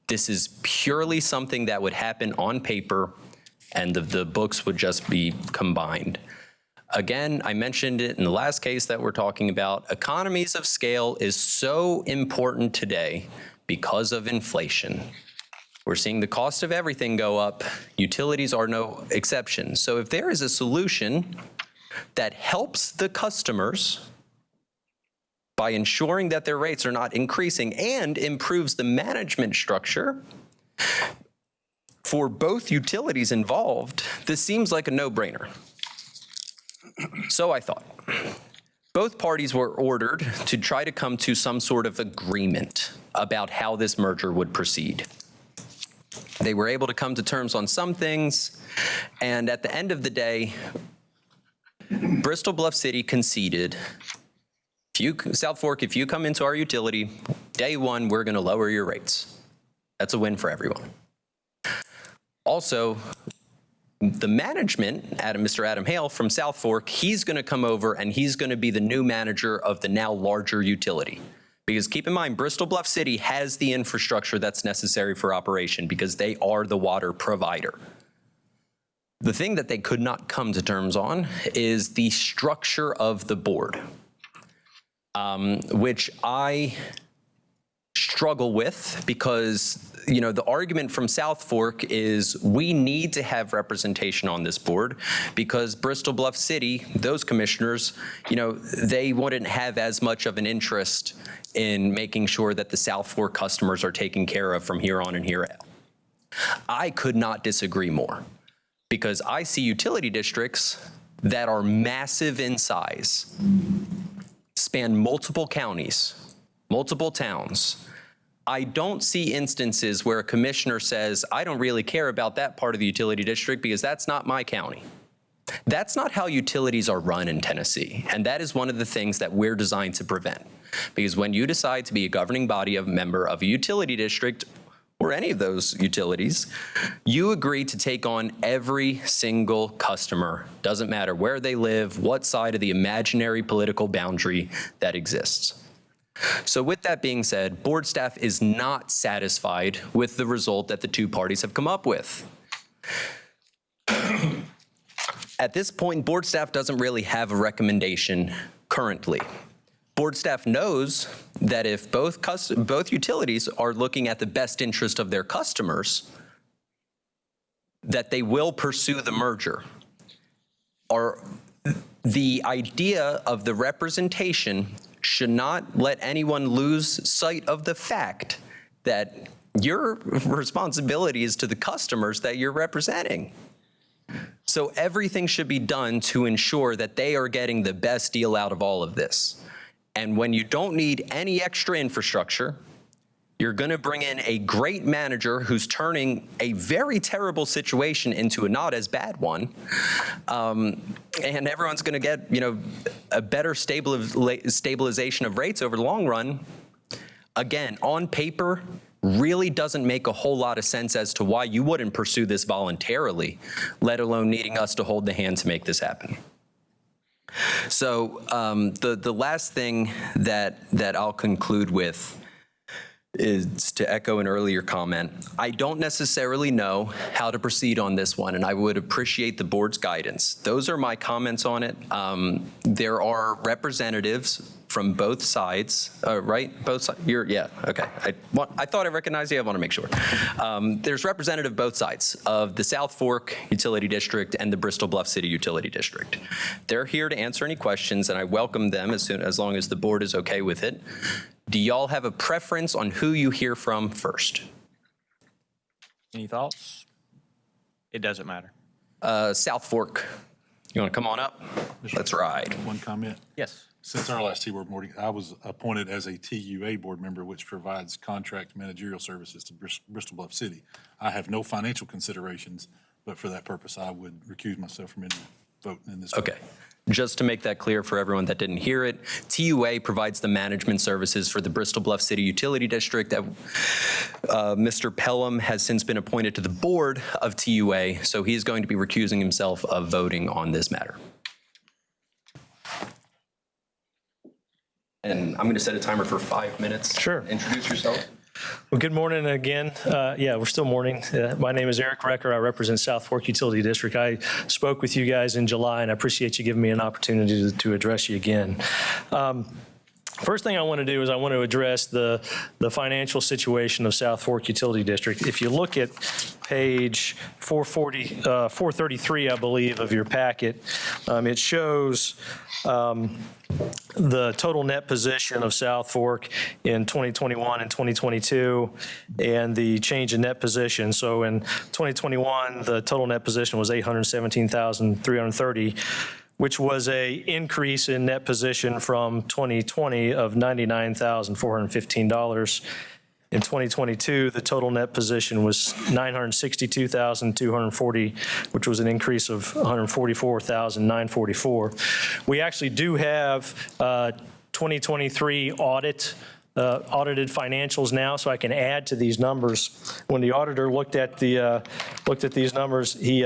This is purely something that would happen on paper, and the books would just be combined. Again, I mentioned it in the last case that we're talking about. Economies of scale is so important today because of inflation. We're seeing the cost of everything go up. Utilities are no exception. So if there is a solution that helps the customers by ensuring that their rates are not increasing and improves the management structure for both utilities involved, this seems like a no-brainer. So I thought. Both parties were ordered to try to come to some sort of agreement about how this merger would proceed. They were able to come to terms on some things, and at the end of the day, Bristol Bluff City conceded, South Fork, if you come into our utility, day one, we're going to lower your rates. That's a win for everyone. Also, the management, Mr. Adam Hale from South Fork, he's going to come over and he's going to be the new manager of the now larger utility. Because keep in mind, Bristol Bluff City has the infrastructure that's necessary for operation because they are the water provider. The thing that they could not come to terms on is the structure of the board, which I struggle with because, the argument from South Fork is we need to have representation on this board because Bristol Bluff City, those commissioners, they wouldn't have as much of an interest in making sure that the South Fork customers are taken care of from here on and here out. I could not disagree more, because I see utility districts that are massive in size, span multiple counties, multiple towns. I don't see instances where a commissioner says, I don't really care about that part of the utility district because that's not my county. That's not how utilities are run in Tennessee, and that is one of the things that we're designed to prevent. Because when you decide to be a governing body of member of a utility district or any of those utilities, you agree to take on every single customer. Doesn't matter where they live, what side of the imaginary political boundary that exists. So with that being said, board staff is not satisfied with the result that the two parties have come up with. At this point, board staff doesn't really have a recommendation currently. Board staff knows that if both utilities are looking at the best interest of their customers, that they will pursue the merger. The idea of the representation should not let anyone lose sight of the fact that your responsibility is to the customers that you're representing. So everything should be done to ensure that they are getting the best deal out of all of this. And when you don't need any extra infrastructure, you're going to bring in a great manager who's turning a very terrible situation into a not as bad one. And everyone's going to get, a better stabilization of rates over the long run. Again, on paper, really doesn't make a whole lot of sense as to why you wouldn't pursue this voluntarily, let alone needing us to hold the hand to make this happen. So the last thing that I'll conclude with is to echo an earlier comment. I don't necessarily know how to proceed on this one, and I would appreciate the board's guidance. Those are my comments on it. There are representatives from both sides, right? Both sides? Yeah, okay. I thought I recognized you. I want to make sure. There's representative both sides of the South Fork Utility District and the Bristol Bluff City Utility District. They're here to answer any questions, and I welcome them as long as the board is okay with it. Do y'all have a preference on who you hear from first? Any thoughts? It doesn't matter. South Fork, you want to come on up? Let's ride. One comment. Yes. Since our last T-Board meeting, I was appointed as a TUA board member, which provides contract managerial services to Bristol Bluff City. I have no financial considerations, but for that purpose, I would recuse myself from any vote in this. Okay. Just to make that clear for everyone that didn't hear it, TUA provides the management services for the Bristol Bluff City Utility District. Mr. Pelham has since been appointed to the board of TUA, so he's going to be recusing himself of voting on this matter. And I'm going to set a timer for 5 minutes. Sure. Introduce yourself. Well, good morning again. Yeah, we're still morning. My name is Eric Recker. I represent South Fork Utility District. I spoke with you guys in July, and I appreciate you giving me an opportunity to address you again. First thing I want to do is I want to address the financial situation of South Fork Utility District. If you look at page 433, I believe, of your packet, it shows the total net position of South Fork in 2021 and 2022 and the change in net position. So in 2021, the total net position was $817,330, which was a increase in net position from 2020 of $99,415. In 2022, the total net position was $962,240, which was an increase of $144,944. We actually do have 2023 audited financials now, so I can add to these numbers. When the auditor looked at these numbers, he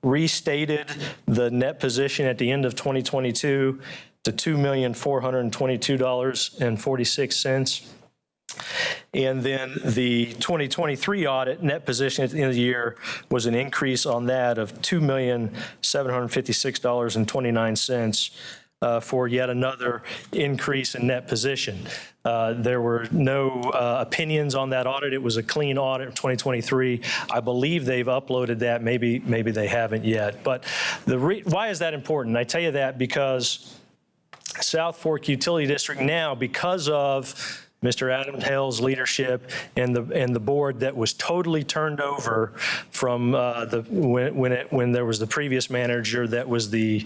restated the net position at the end of 2022 to $2,422.46. And then the 2023 audit net position at the end of the year was an increase on that of $2,756.29 for yet another increase in net position. There were no opinions on that audit. It was a clean audit of 2023. I believe they've uploaded that. Maybe they haven't yet. But why is that important? I tell you that because South Fork Utility District now, because of Mr. Adam Hale's leadership and the board that was totally turned over from when there was the previous manager that was the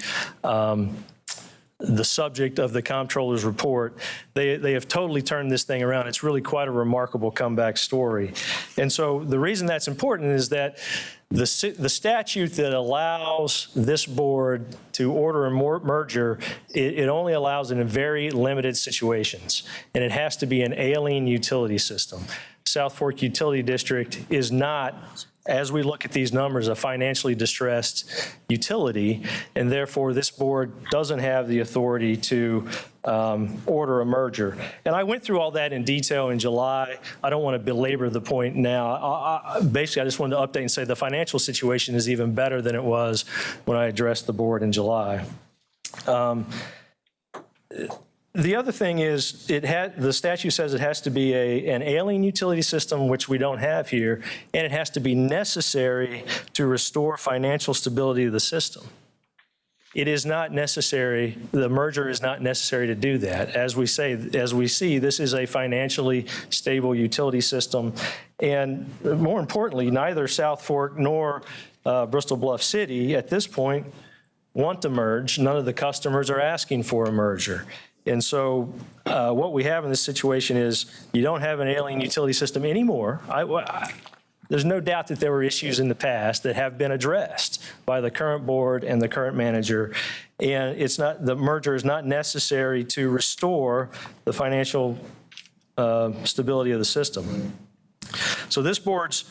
subject of the comptroller's report. They have totally turned this thing around. It's really quite a remarkable comeback story. And so the reason that's important is that the statute that allows this board to order a merger, it only allows it in very limited situations, and it has to be an ailing utility system. South Fork Utility District is not, as we look at these numbers, a financially distressed utility, and therefore this board doesn't have the authority to order a merger. And I went through all that in detail in July. I don't want to belabor the point now. Basically, I just wanted to update and say the financial situation is even better than it was when I addressed the board in July. The other thing is the statute says it has to be an ailing utility system, which we don't have here, and it has to be necessary to restore financial stability of the system. It is not necessary, the merger is not necessary to do that. As we see, this is a financially stable utility system. And more importantly, neither South Fork nor Bristol Bluff City at this point want to merge. None of the customers are asking for a merger. And so what we have in this situation is you don't have an ailing utility system anymore. There's no doubt that there were issues in the past that have been addressed by the current board and the current manager. And the merger is not necessary to restore the financial stability of the system. So this board's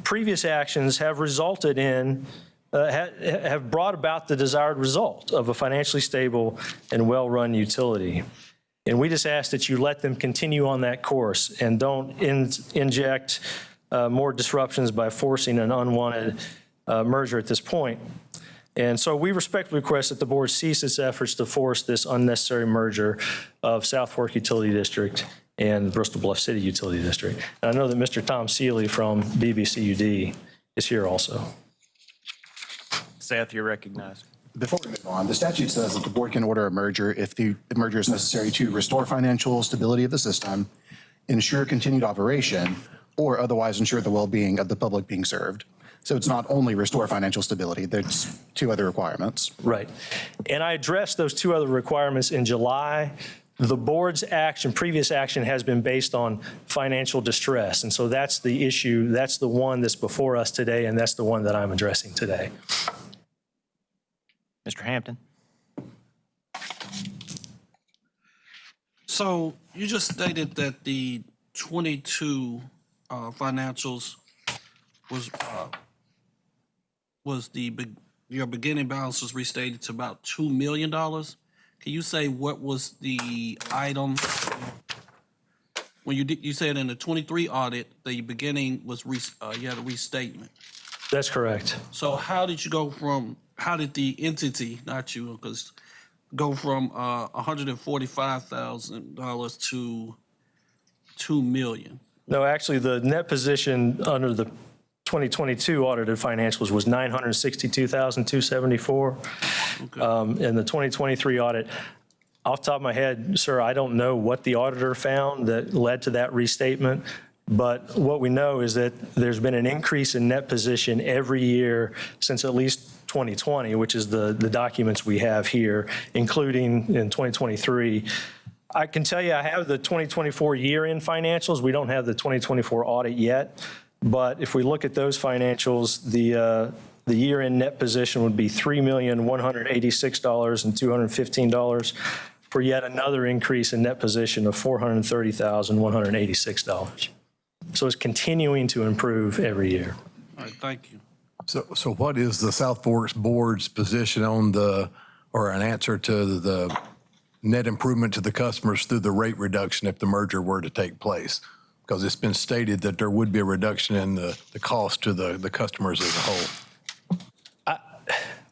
previous actions have resulted in have brought about the desired result of a financially stable and well-run utility. And we just ask that you let them continue on that course and don't inject more disruptions by forcing an unwanted merger at this point. And so we respectfully request that the board cease its efforts to force this unnecessary merger of South Fork Utility District and Bristol Bluff City Utility District. And I know that Mr. Tom Seeley from BBCUD is here also. Seth, you're recognized. Before we move on, the statute says that the board can order a merger if the merger is necessary to restore financial stability of the system, ensure continued operation, or otherwise ensure the well-being of the public being served. So it's not only restore financial stability, there's two other requirements. Right. And I addressed those two other requirements in July. The board's previous action has been based on financial distress. And so that's the issue. That's the one that's before us today, and that's the one that I'm addressing today. Mr. Hampton. So you just stated that the 22 financials was your beginning balance was restated to about $2 million. Can you say what was the item when you said in the 23 audit the beginning was you had a restatement? That's correct. So how did the entity, not you, go from $145,000 to $2 million? No, actually, the net position under the 2022 audited financials was $962,274. Okay. In the 2023 audit, off the top of my head, sir, I don't know what the auditor found that led to that restatement. But what we know is that there's been an increase in net position every year since at least 2020, which is the documents we have here, including in 2023. I can tell you I have the 2024 year-end financials. We don't have the 2024 audit yet. But if we look at those financials, the year-end net position would be $3,186,215 for yet another increase in net position of $430,186. So it's continuing to improve every year. All right, thank you. So what is the South Forks Board's position on or an answer to the net improvement to the customers through the rate reduction if the merger were to take place? Because it's been stated that there would be a reduction in the cost to the customers as a whole.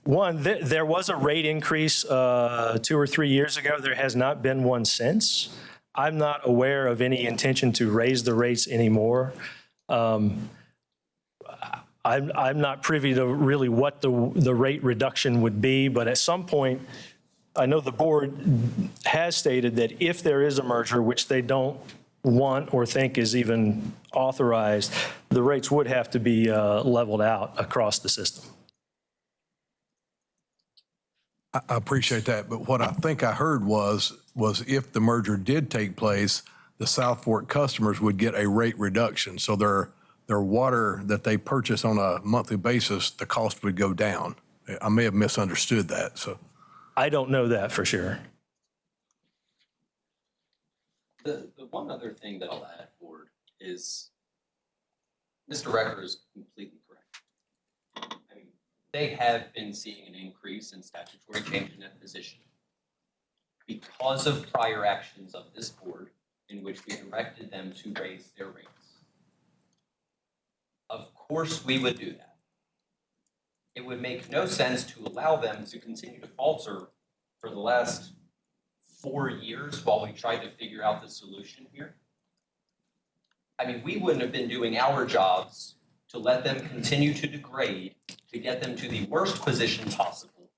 There was a rate increase 2 or 3 years ago. There has not been one since. I'm not aware of any intention to raise the rates anymore. I'm not privy to really what the rate reduction would be, but at some point, I know the board has stated that if there is a merger, which they don't want or think is even authorized, the rates would have to be leveled out across the system. I appreciate that, but what I think I heard was if the merger did take place, the South Fork customers would get a rate reduction. So their water that they purchase on a monthly basis, the cost would go down. I may have misunderstood that, so. I don't know that for sure. The one other thing that I'll add, Board, is Mr. Recker is completely correct. I mean, they have been seeing an increase in statutory change in that position because of prior actions of this board in which we directed them to raise their rates. Of course, we would do that. It would make no sense to allow them to continue to falter for the last 4 years while we tried to figure out the solution here. I mean, we wouldn't have been doing our jobs to let them continue to degrade, to get them to the worst position possible,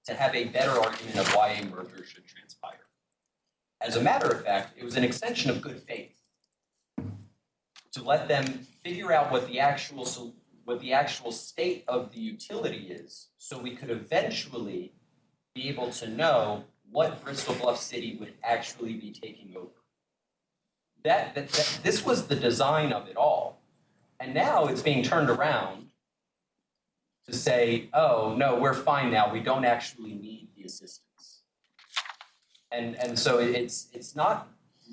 to have a better argument of why a merger should transpire. As a matter of fact, it was an extension of good faith to let them figure out what the actual state of the utility is, so we could eventually be able to know what Bristol Bluff City would actually be taking over. This was the design of it all. And now it's being turned around to say, oh, no, we're fine now. We don't actually need the assistance. And so it's not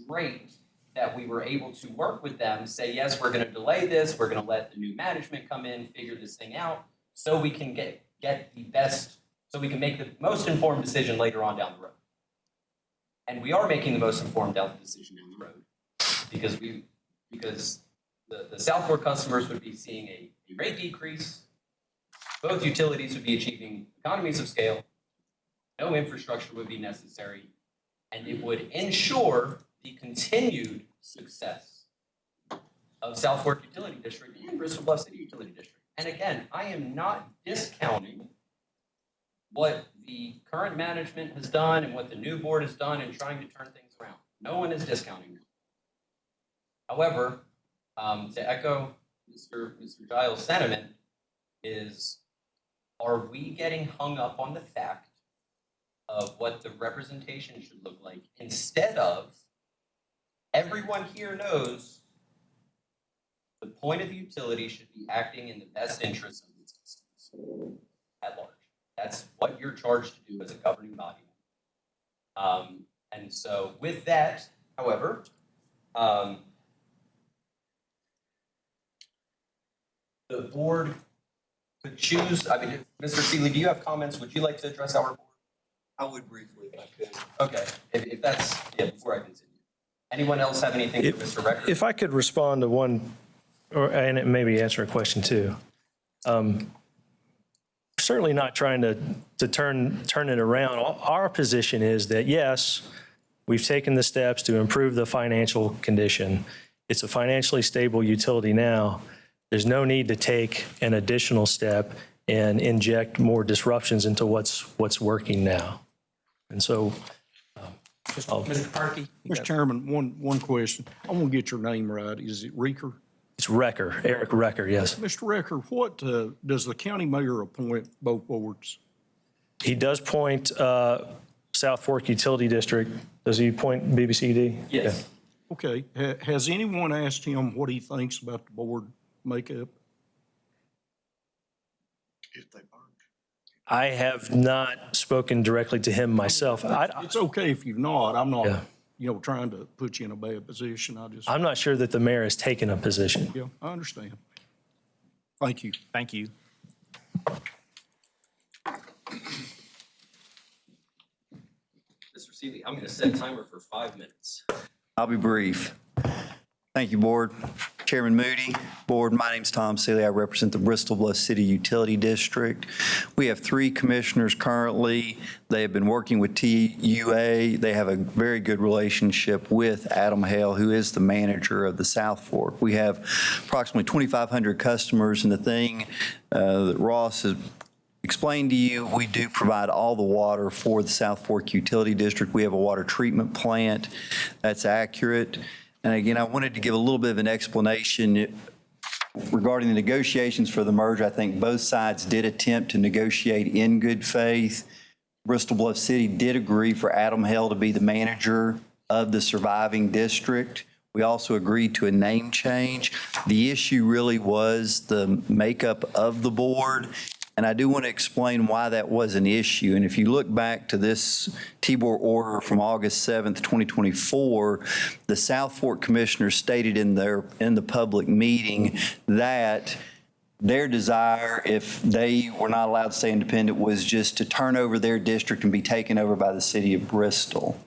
great that we were able to work with them, say, yes, we're going to delay this. We're going to let the new management come in, figure this thing out, so we can get the best, so we can make the most informed decision later on down the road. And we are making the most informed decision down the road because the South Fork customers would be seeing a rate decrease. Both utilities would be achieving economies of scale. No infrastructure would be necessary. And it would ensure the continued success of South Fork Utility District and Bristol Bluff City Utility District. And again, I am not discounting what the current management has done and what the new board has done in trying to turn things around. No one is discounting that. However, to echo Mr. Giles' sentiment is, are we getting hung up on the fact of what the representation should look like instead of everyone here knows the point of the utility should be acting in the best interest of its citizens at large. That's what you're charged to do as a governing body. And so with that, however, the board could choose, I mean, Mr. Seeley, do you have comments? Would you like to address our board? I would briefly, if I could. Okay, if that's, yeah, before I continue. Anyone else have anything for Mr. Recker? If I could respond to one, and it maybe answer a question too. Certainly not trying to turn it around. Our position is that, yes, we've taken the steps to improve the financial condition. It's a financially stable utility now. There's no need to take an additional step and inject more disruptions into what's working now. And so, Mr. Parkey? Mr. Chairman, one question. I want to get your name right. Is it Reeker? It's Recker, Eric Recker, yes. Mr. Recker, what does the county mayor appoint both boards? He does point South Fork Utility District. Does he point BBCD? Yes. Yeah. Okay. Has anyone asked him what he thinks about the board makeup? I have not spoken directly to him myself. It's okay if you've not. I'm not, trying to put you in a bad position. I'm not sure that the mayor has taken a position. Yeah, I understand. Thank you. Thank you. Mr. Seeley, I'm going to set a timer for 5 minutes. I'll be brief. Thank you, Board. Chairman Moody, Board, my name's Tom Seeley. I represent the Bristol Bluff City Utility District. We have 3 commissioners currently. They have been working with TUA. They have a very good relationship with Adam Hale, who is the manager of the South Fork. We have approximately 2,500 customers, and the thing that Ross has explained to you, we do provide all the water for the South Fork Utility District. We have a water treatment plant. That's accurate. And again, I wanted to give a little bit of an explanation regarding the negotiations for the merger. I think both sides did attempt to negotiate in good faith. Bristol Bluff City did agree for Adam Hale to be the manager of the surviving district. We also agreed to a name change. The issue really was the makeup of the board, and I do want to explain why that was an issue. And if you look back to this TBOR order from August 7th, 2024, the South Fork commissioners stated in the public meeting that their desire, if they were not allowed to stay independent, was just to turn over their district and be taken over by the city of Bristol.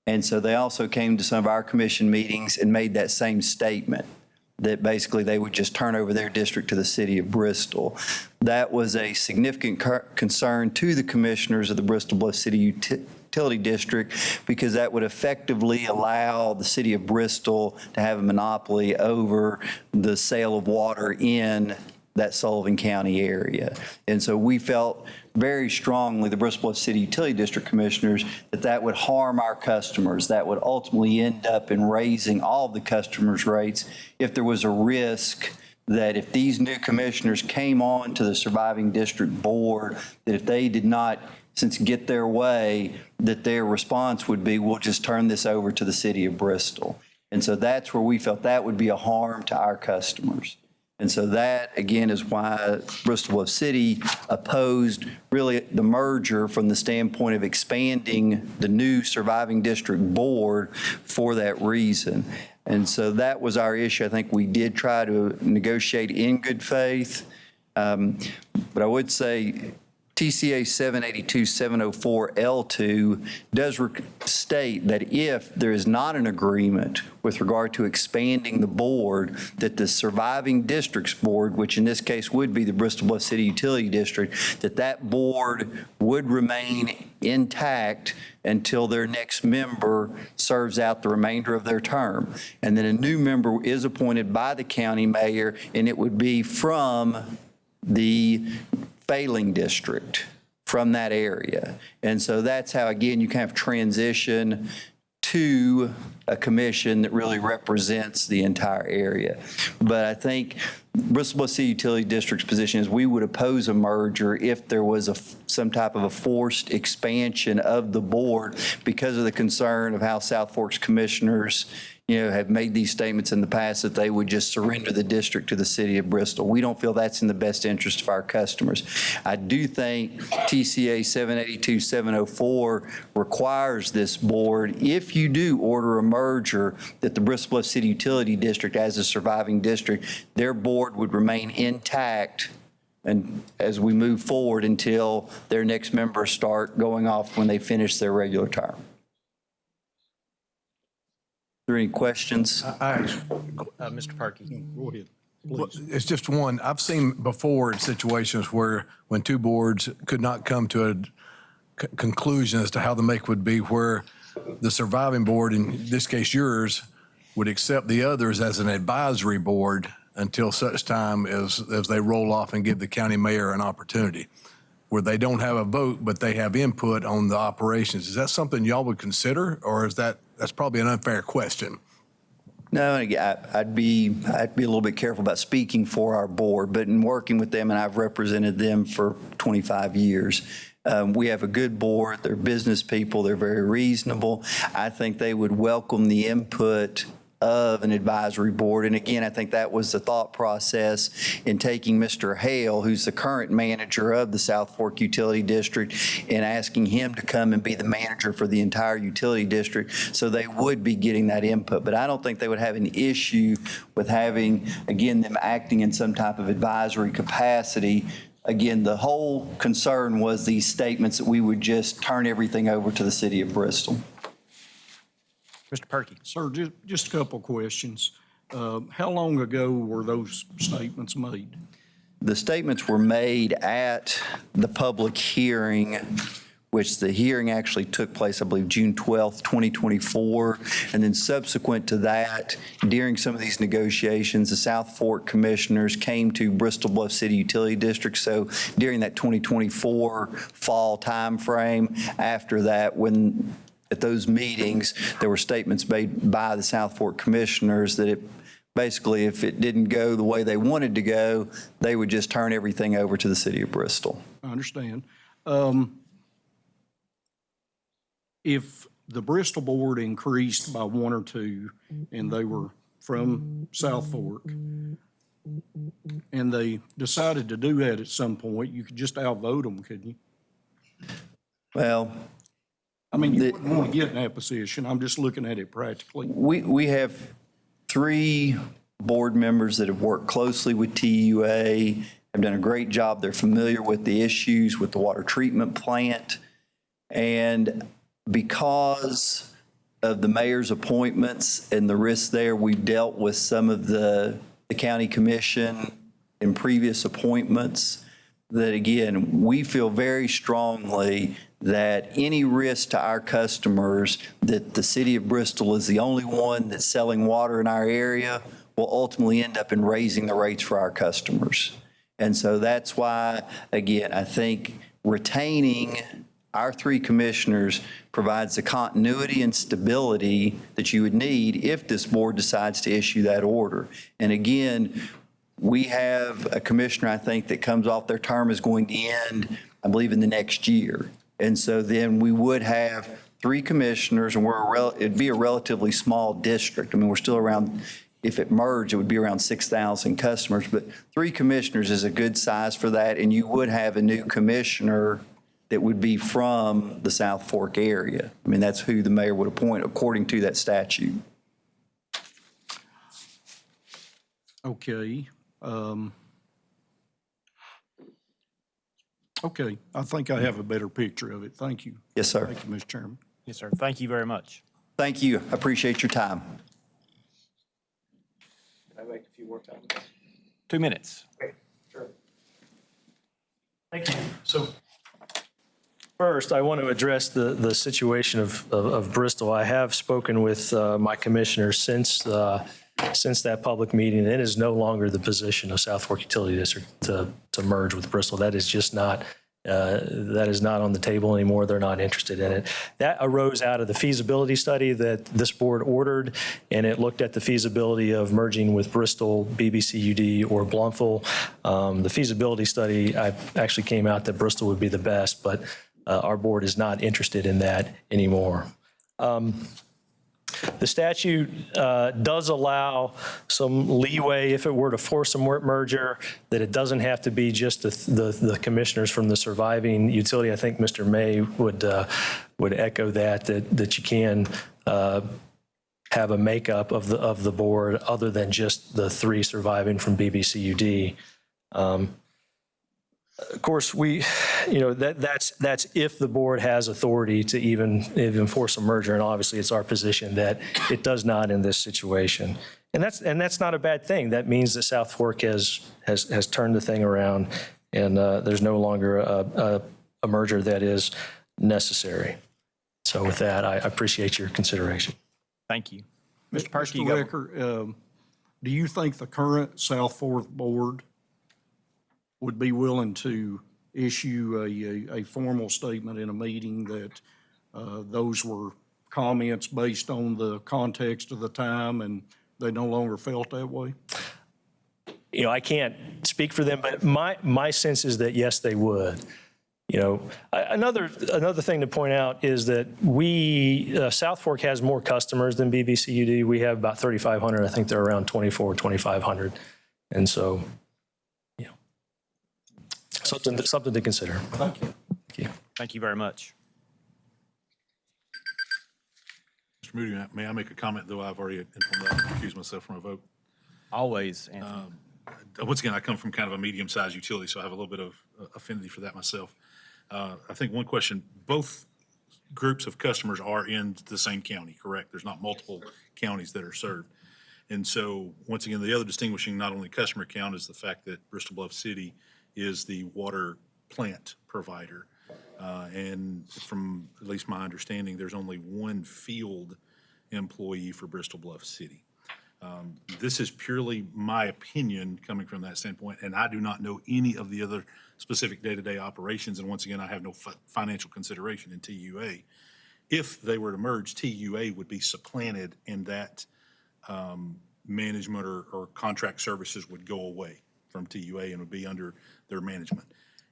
And so they also came to some of our commission meetings and made that same statement, that basically they would just turn over their district to the city of Bristol. That was a significant concern to the commissioners of the Bristol Bluff City Utility District, because that would effectively allow the city of Bristol to have a monopoly over the sale of water in that Sullivan County area. And so we felt very strongly, the Bristol Bluff City Utility District commissioners, that that would harm our customers. That would ultimately end up in raising all of the customers' rates if there was a risk that if these new commissioners came on to the surviving district board, that if they did not get their way, that their response would be, we'll just turn this over to the city of Bristol. And so that's where we felt that would be a harm to our customers. And so that, again, is why Bristol Bluff City opposed really the merger from the standpoint of expanding the new surviving district board for that reason. And so that was our issue. I think we did try to negotiate in good faith. But I would say TCA 782-704L2 does state that if there is not an agreement with regard to expanding the board, that the surviving districts board, which in this case would be the Bristol Bluff City Utility District, that board would remain intact until their next member serves out the remainder of their term. And then a new member is appointed by the county mayor, and it would be from the failing district, from that area. And so that's how, again, you kind of transition to a commission that really represents the entire area. But I think Bristol Bluff City Utility District's position is we would oppose a merger if there was some type of a forced expansion of the board, because of the concern of how South Fork's commissioners have made these statements in the past that they would just surrender the district to the city of Bristol. We don't feel that's in the best interest of our customers. I do think TCA 782-704 requires this board, if you do order a merger, that the Bristol Bluff City Utility District, as a surviving district, their board would remain intact and as we move forward until their next members start going off when they finish their regular term. Are there any questions? Mr. Perky. Go ahead. It's just one. I've seen before in situations where when two boards could not come to a conclusion as to how the make would be, where the surviving board, in this case yours, would accept the others as an advisory board until such time as they roll off and give the county mayor an opportunity, where they don't have a vote, but they have input on the operations. Is that something y'all would consider, or is that's probably an unfair question? No, I'd be a little bit careful about speaking for our board, but in working with them, and I've represented them for 25 years, we have a good board. They're business people. They're very reasonable. I think they would welcome the input of an advisory board. And again, I think that was the thought process in taking Mr. Hale, who's the current manager of the South Fork Utility District, and asking him to come and be the manager for the entire utility district, so they would be getting that input. But I don't think they would have an issue with having, again, them acting in some type of advisory capacity. Again, the whole concern was these statements that we would just turn everything over to the city of Bristol. Mr. Perky. Sir, just a couple questions. How long ago were those statements made? The statements were made at the public hearing which the hearing actually took place, I believe, June 12th, 2024. And then subsequent to that, during some of these negotiations, the South Fork commissioners came to Bristol Bluff City Utility District. So during that 2024 fall timeframe, after that, when at those meetings, there were statements made by the South Fork commissioners that basically, if it didn't go the way they wanted to go, they would just turn everything over to the city of Bristol. I understand. If the Bristol board increased by 1 or 2, and they were from South Fork, and they decided to do that at some point, you could just outvote them, couldn't you? Well, I mean, you wouldn't want to get in that position. I'm just looking at it practically. We have 3 board members that have worked closely with TUA, have done a great job. They're familiar with the issues with the water treatment plant. And because of the mayor's appointments and the risks there, we've dealt with some of the county commission in previous appointments that, again, we feel very strongly that any risk to our customers that the city of Bristol is the only one that's selling water in our area will ultimately end up in raising the rates for our customers. And so that's why, again, I think retaining our 3 commissioners provides the continuity and stability that you would need if this board decides to issue that order. And again, we have a commissioner, I think, that comes off their term is going to end, I believe, in the next year. And so then we would have 3 commissioners, and it'd be a relatively small district. I mean, we're still around, if it merged, it would be around 6,000 customers, but 3 commissioners is a good size for that, and you would have a new commissioner that would be from the South Fork area. I mean, that's who the mayor would appoint according to that statute. Okay. Okay, I think I have a better picture of it. Thank you. Yes, sir. Thank you, Mr. Chairman. Yes, sir. Thank you very much. Thank you. I appreciate your time. Can I make a few more comments? 2 minutes. Okay, sure. Thank you. So first, I want to address the situation of Bristol. I have spoken with my commissioners since that public meeting. It is no longer the position of South Fork Utility District to merge with Bristol. That is just not, that is not on the table anymore. They're not interested in it. That arose out of the feasibility study that this board ordered, and it looked at the feasibility of merging with Bristol, BBCUD, or Bluntville. The feasibility study actually came out that Bristol would be the best, but our board is not interested in that anymore. The statute does allow some leeway if it were to force a merger, that it doesn't have to be just the commissioners from the surviving utility. I think Mr. May would echo that you can have a makeup of the board other than just the 3 surviving from BBCUD. Of course, that's if the board has authority to even force a merger, and obviously it's our position that it does not in this situation. And that's not a bad thing. That means that South Fork has turned the thing around, and there's no longer a merger that is necessary. So with that, I appreciate your consideration. Thank you. Mr. Perky, Mr. Ricker, do you think the current South Fork board would be willing to issue a formal statement in a meeting that those were comments based on the context of the time and they no longer felt that way? You know, I can't speak for them, but my sense is that yes, they would. You know, another thing to point out is that South Fork has more customers than BBCUD. We have about 3,500. I think they're around 2,500. And so, you know, something to consider. Thank you. Thank you. Thank you very much. Mr. Moody, may I make a comment, though I've already recused myself from a vote? Always, Anthony. Once again, I come from kind of a medium-sized utility, so I have a little bit of affinity for that myself. I think one question, both groups of customers are in the same county, correct? There's not multiple counties that are served. And so, once again, the other distinguishing not only customer count is the fact that Bristol Bluff City is the water plant provider. And from at least my understanding, there's only one field employee for Bristol Bluff City. This is purely my opinion coming from that standpoint, and I do not know any of the other specific day-to-day operations. And once again, I have no financial consideration in TUA. If they were to merge, TUA would be supplanted, and that management or contract services would go away from TUA and would be under their management.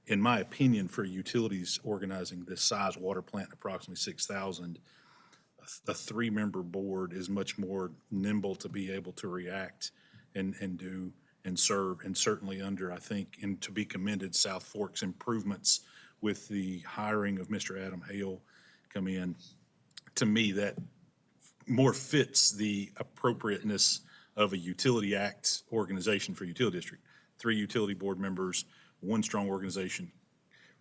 In my opinion, for utilities organizing this size water plant, approximately 6,000, a three-member board is much more nimble to be able to react and do and serve, and certainly under, I think, and to be commended, South Fork's improvements with the hiring of Mr. Adam Hale come in. To me, that more fits the appropriateness of a utility act organization for utility district. 3 utility board members, 1 strong organization.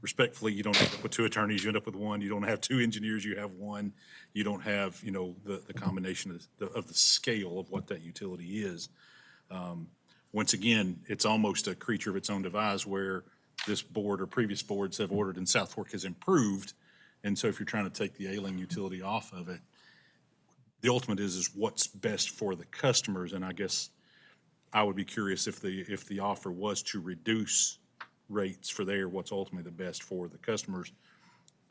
Respectfully, you don't end up with 2 attorneys, you end up with 1. You don't have 2 engineers, you have 1. You don't have, the combination of the scale of what that utility is. Once again, it's almost a creature of its own device where this board or previous boards have ordered and South Fork has improved. And so if you're trying to take the ailing utility off of it, the ultimate is what's best for the customers. And I guess I would be curious if the offer was to reduce rates for there, what's ultimately the best for the customers.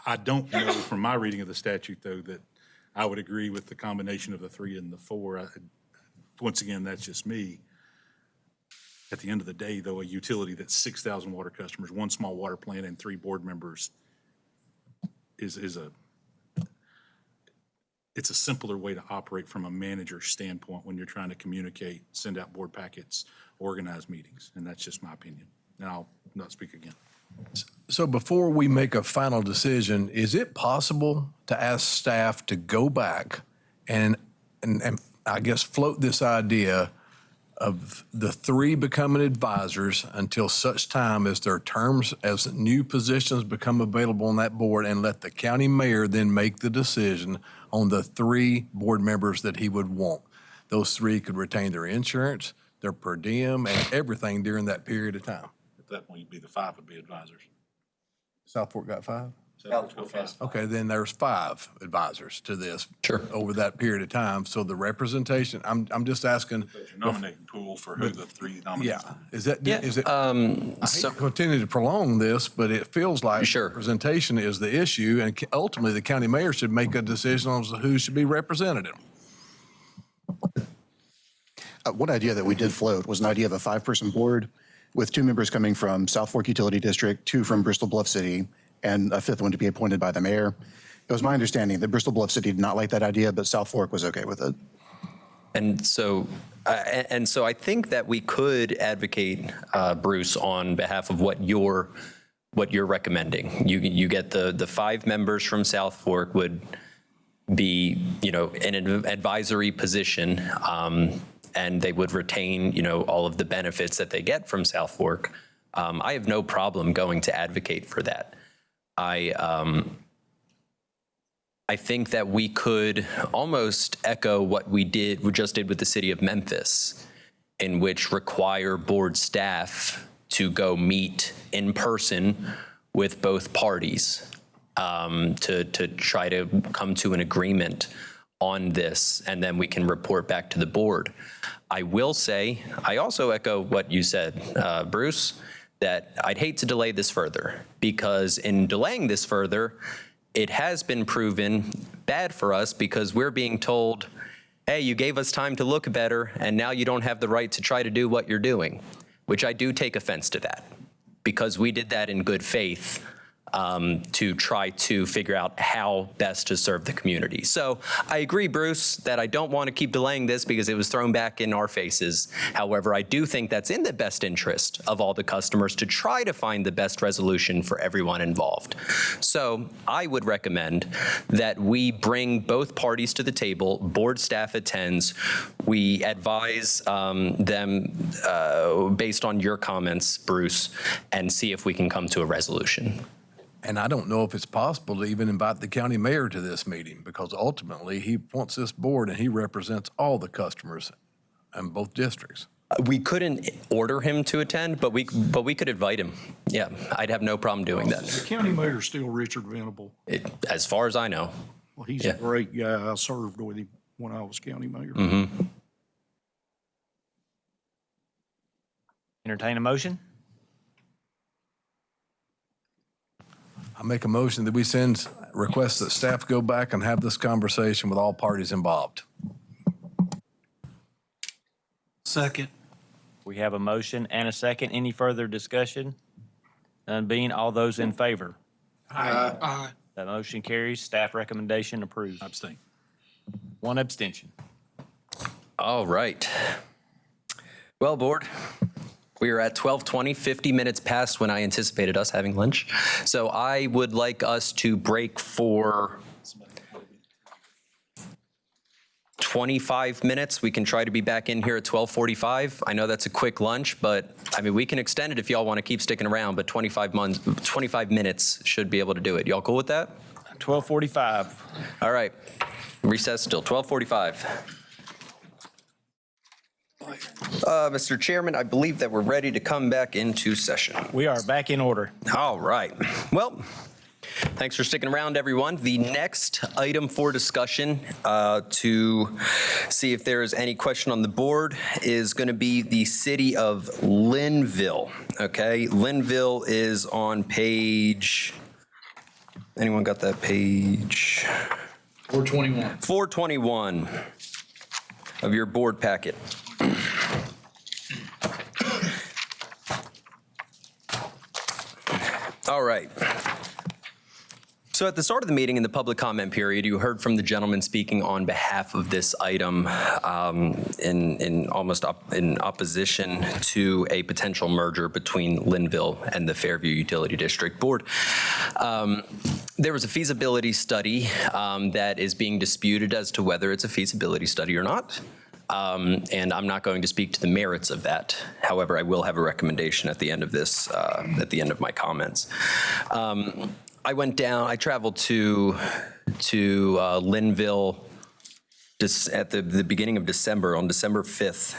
I don't know from my reading of the statute, though, that I would agree with the combination of the 3 and the 4. Once again, that's just me. At the end of the day, though, a utility that's 6,000 water customers, 1 small water plant, and 3 board members it's a simpler way to operate from a manager standpoint when you're trying to communicate, send out board packets, organize meetings, and that's just my opinion. And I'll not speak again. So before we make a final decision, is it possible to ask staff to go back and I guess float this idea of the 3 becoming advisors until such time as their terms, as new positions become available on that board, and let the county mayor then make the decision on the 3 board members that he would want? Those 3 could retain their insurance, their per diem, and everything during that period of time. At that point, you'd be the 5 would be advisors. South Fork got 5? South Fork got 5. Okay, then there's 5 advisors to this. Sure. Over that period of time. So the representation, I'm just asking. But your nominating pool for who the 3 nominees Yeah, are. is it? I hate to continue to prolong this, but it feels like representation is the issue, and ultimately the county mayor should make a decision on who should be represented. One idea that we did float was an idea of a 5-person board with 2 members coming from South Fork Utility District, 2 from Bristol Bluff City, and a 5th one to be appointed by the mayor. It was my understanding that Bristol Bluff City did not like that idea, but South Fork was okay with it. And so I think that we could advocate, Bruce, on behalf of what you're recommending. You get the 5 members from South Fork would be, in an advisory position, and they would retain, all of the benefits that they get from South Fork. I have no problem going to advocate for that. I think that we could almost echo what we just did with the city of Memphis, in which require board staff to go meet in person with both parties to try to come to an agreement on this, and then we can report back to the board. I will say, I also echo what you said, Bruce, that I'd hate to delay this further, because in delaying this further, it has been proven bad for us, because we're being told, hey, you gave us time to look better, and now you don't have the right to try to do what you're doing, which I do take offense to that, because we did that in good faith to try to figure out how best to serve the community. So I agree, Bruce, that I don't want to keep delaying this because it was thrown back in our faces. However, I do think that's in the best interest of all the customers to try to find the best resolution for everyone involved. So I would recommend that we bring both parties to the table, board staff attends, we advise them based on your comments, Bruce, and see if we can come to a resolution. And I don't know if it's possible to even invite the county mayor to this meeting, because ultimately he wants this board and he represents all the customers in both districts. We couldn't order him to attend, but we could invite him. Yeah, I'd have no problem doing that. The county mayor's still Richard Venable. As far as I know. Well, he's Yeah. a great guy. I served with him when I was county mayor. Mm-hmm. Entertain a motion? I make a motion that we request that staff go back and have this conversation with all parties involved. Second. We have a motion and a second. Any further discussion? None being, all those in favor? Aye. That motion carries. Staff recommendation approved. Abstain. One abstention. All right. Well, board, we are at 12:20, 50 minutes past when I anticipated us having lunch. So I would like us to break for 25 minutes. We can try to be back in here at 12:45. I know that's a quick lunch, but I mean, we can extend it if y'all want to keep sticking around, but 25 minutes should be able to do it. Y'all cool with that? 12:45. All right. Recess till 12:45. Mr. Chairman, I believe that we're ready to come back into session. We are back in order. All right. Well, thanks for sticking around, everyone. The next item for discussion to see if there is any question on the board is going to be the city of Linville. Okay, Linville is on page, anyone got that page? 421. 421 of your board packet. All right. So at the start of the meeting in the public comment period, you heard from the gentleman speaking on behalf of this item in opposition to a potential merger between Linville and the Fairview Utility District Board. There was a feasibility study that is being disputed as to whether it's a feasibility study or not. And I'm not going to speak to the merits of that. However, I will have a recommendation at the end of this, at the end of my comments. I traveled to Linville at the beginning of December, on December 5th.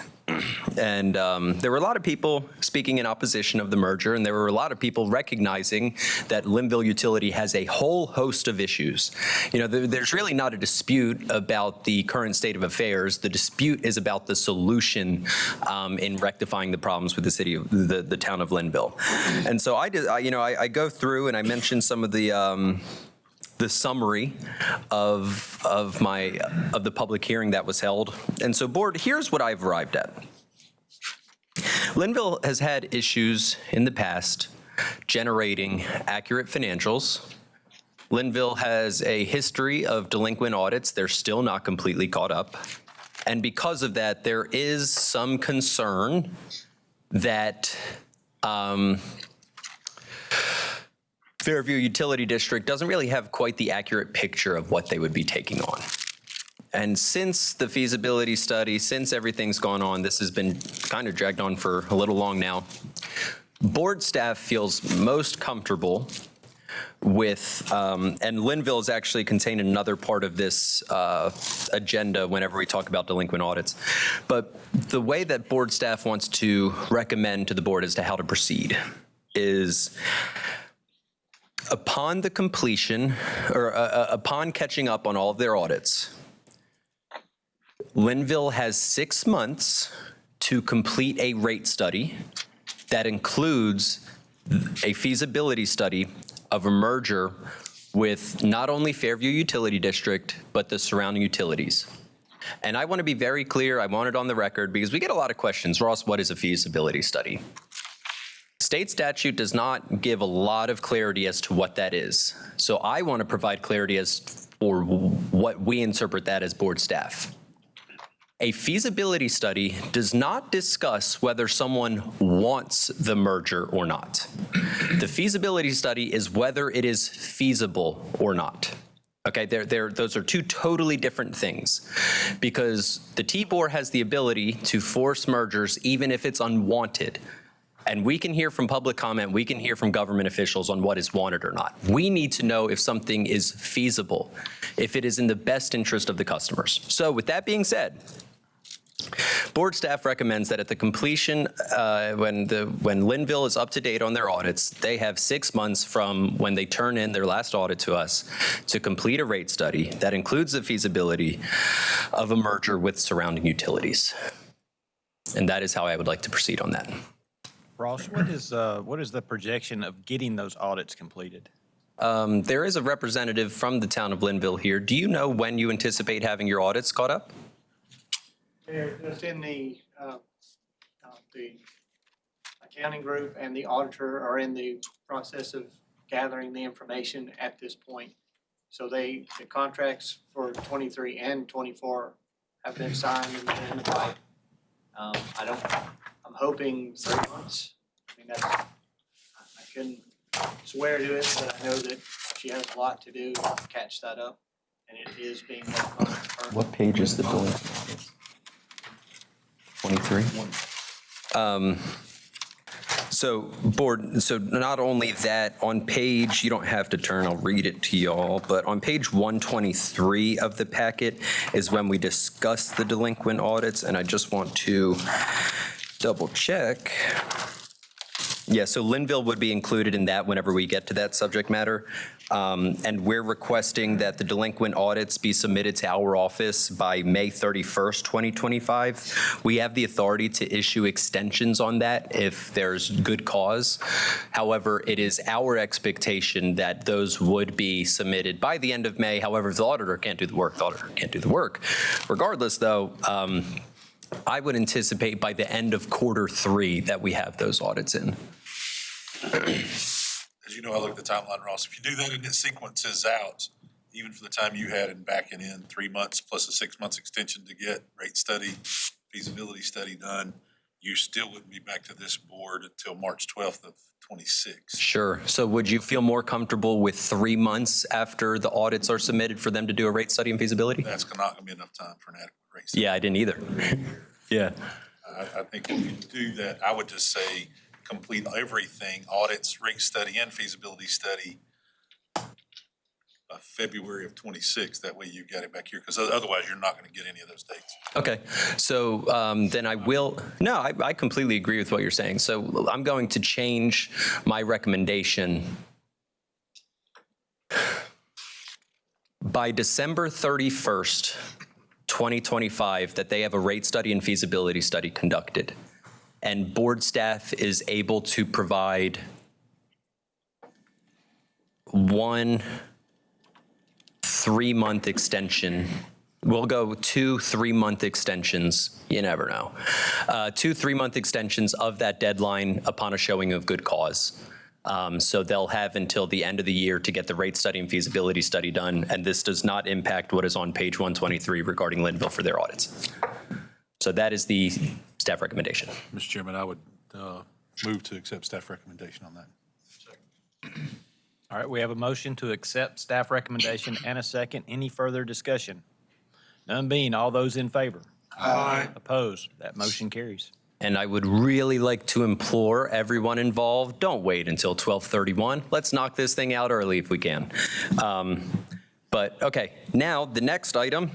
And there were a lot of people speaking in opposition of the merger, and there were a lot of people recognizing that Linville Utility has a whole host of issues. You know, there's really not a dispute about the current state of affairs. The dispute is about the solution in rectifying the problems with the city of the town of Linville. And so I go through and I mention some of the summary of the public hearing that was held. And so, board, here's what I've arrived at. Linville has had issues in the past generating accurate financials. Linville has a history of delinquent audits. They're still not completely caught up. And because of that, there is some concern that Fairview Utility District doesn't really have quite the accurate picture of what they would be taking on. And since the feasibility study, since everything's gone on, this has been kind of dragged on for a little long now. Board staff feels most comfortable with, and Linville is actually contained in another part of this agenda whenever we talk about delinquent audits. But the way that board staff wants to recommend to the board as to how to proceed is upon the completion, or upon catching up on all of their audits, Linville has 6 months to complete a rate study that includes a feasibility study of a merger with not only Fairview Utility District, but the surrounding utilities. And I want to be very clear, I want it on the record, because we get a lot of questions. Ross, what is a feasibility study? State statute does not give a lot of clarity as to what that is. So I want to provide clarity as for what we interpret that as board staff. A feasibility study does not discuss whether someone wants the merger or not. The feasibility study is whether it is feasible or not. Okay, those are two totally different things, because the T-Board has the ability to force mergers even if it's unwanted. And we can hear from public comment, we can hear from government officials on what is wanted or not. We need to know if something is feasible, if it is in the best interest of the customers. So with that being said, Board staff recommends that at the completion, when Linville is up to date on their audits, they have 6 months from when they turn in their last audit to us to complete a rate study that includes the feasibility of a merger with surrounding utilities. And that is how I would like to proceed on that. Ross, what is the projection of getting those audits completed? There is a representative from the town of Linville here. Do you know when you anticipate having your audits caught up? It's in the accounting group and the auditor are in the process of gathering the information at this point. So the contracts for 23 and 24 have been signed and in the pipe. I'm hoping 3 months. I mean, I couldn't swear to it, but I know that she has a lot to do to catch that up, and it is being worked on currently. What page is the billing? 23? So board, so not only that, on page, you don't have to turn, I'll read it to y'all, but on page 123 of the packet is when we discuss the delinquent audits, and I just want to double check. Yeah, so Linville would be included in that whenever we get to that subject matter. And we're requesting that the delinquent audits be submitted to our office by May 31st, 2025. We have the authority to issue extensions on that if there's good cause. However, it is our expectation that those would be submitted by the end of May. However, if the auditor can't do the work, the auditor can't do the work. Regardless, though, I would anticipate by the end of Q3 that we have those audits in. As you know, I look at the timeline, Ross. If you do that and it sequences out, even for the time you had in backing in 3 months plus a 6 months extension to get rate study, feasibility study done, you still wouldn't be back to this board until March 12th of 26. Sure. So would you feel more comfortable with 3 months after the audits are submitted for them to do a rate study and feasibility? That's not going to be enough time for an adequate rate study. Yeah, I didn't either. Yeah. I think if you do that, I would just say complete everything, audits, rate study, and feasibility study February of 26. That way you got it back here, because otherwise you're not going to get any of those dates. Okay, so then I will, no, I completely agree with what you're saying. So I'm going to change my recommendation. By December 31st, 2025, that they have a rate study and feasibility study conducted, and board staff is able to provide 1 3-month extension. We'll go 2 3-month extensions. You never know. 2 3-month extensions of that deadline upon a showing of good cause. So they'll have until the end of the year to get the rate study and feasibility study done, and this does not impact what is on page 123 regarding Linville for their audits. So that is the staff recommendation. Mr. Chairman, I would move to accept staff recommendation on that. All right, we have a motion to accept staff recommendation and a second. Any further discussion? None being, all those in favor? Aye. Opposed? That motion carries. And I would really like to implore everyone involved, don't wait until 12:31. Let's knock this thing out early if we can. But okay, now the next item,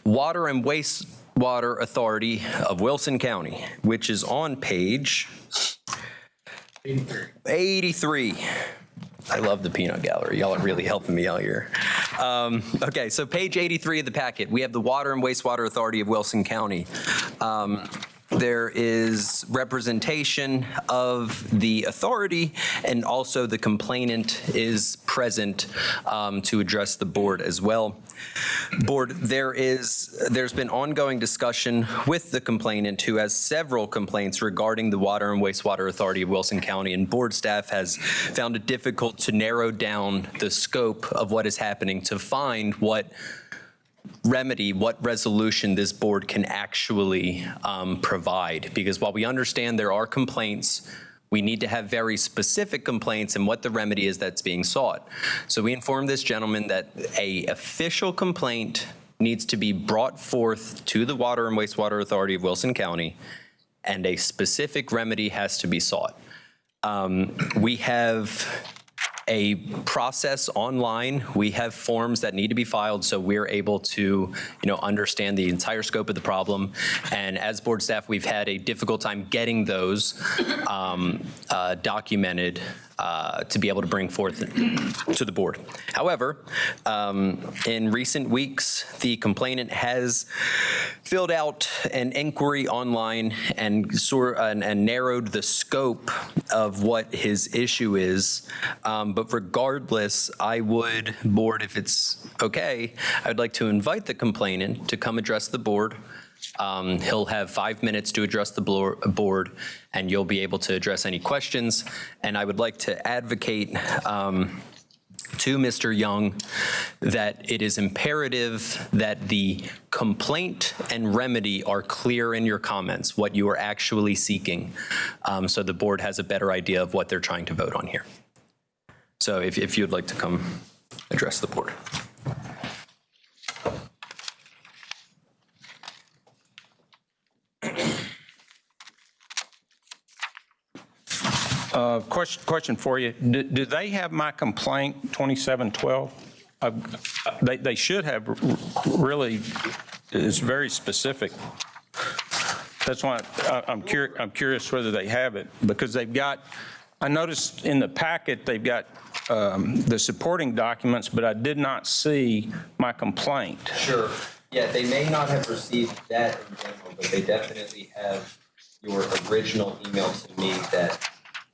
Water and Wastewater Authority of Wilson County, which is on page 83. I love the peanut gallery. Y'all are really helping me out here. Okay, so page 83 of the packet, we have the Water and Wastewater Authority of Wilson County. There is representation of the authority, and also the complainant is present to address the board as well. Board, there's been ongoing discussion with the complainant, who has several complaints regarding the Water and Wastewater Authority of Wilson County, and board staff has found it difficult to narrow down the scope of what is happening to find what remedy, what resolution this board can actually provide. Because while we understand there are complaints, we need to have very specific complaints and what the remedy is that's being sought. So we informed this gentleman that a official complaint needs to be brought forth to the Water and Wastewater Authority of Wilson County, and a specific remedy has to be sought. We have a process online. We have forms that need to be filed, so we're able to, understand the entire scope of the problem. And as board staff, we've had a difficult time getting those documented to be able to bring forth to the board. However, in recent weeks, the complainant has filled out an inquiry online and narrowed the scope of what his issue is. But regardless, I would, board, if it's okay, I'd like to invite the complainant to come address the board. He'll have 5 minutes to address the board, and you'll be able to address any questions. And I would like to advocate to Mr. Young that it is imperative that the complaint and remedy are clear in your comments, what you are actually seeking, so the board has a better idea of what they're trying to vote on here. So if you'd like to come address the board. Question for you. Do they have my complaint 2712? They should have really, it's very specific. That's why I'm curious whether they have it, because they've got, I noticed in the packet, they've got the supporting documents, but I did not see my complaint. Sure. Yeah, they may not have received that in general, but they definitely have your original email to me that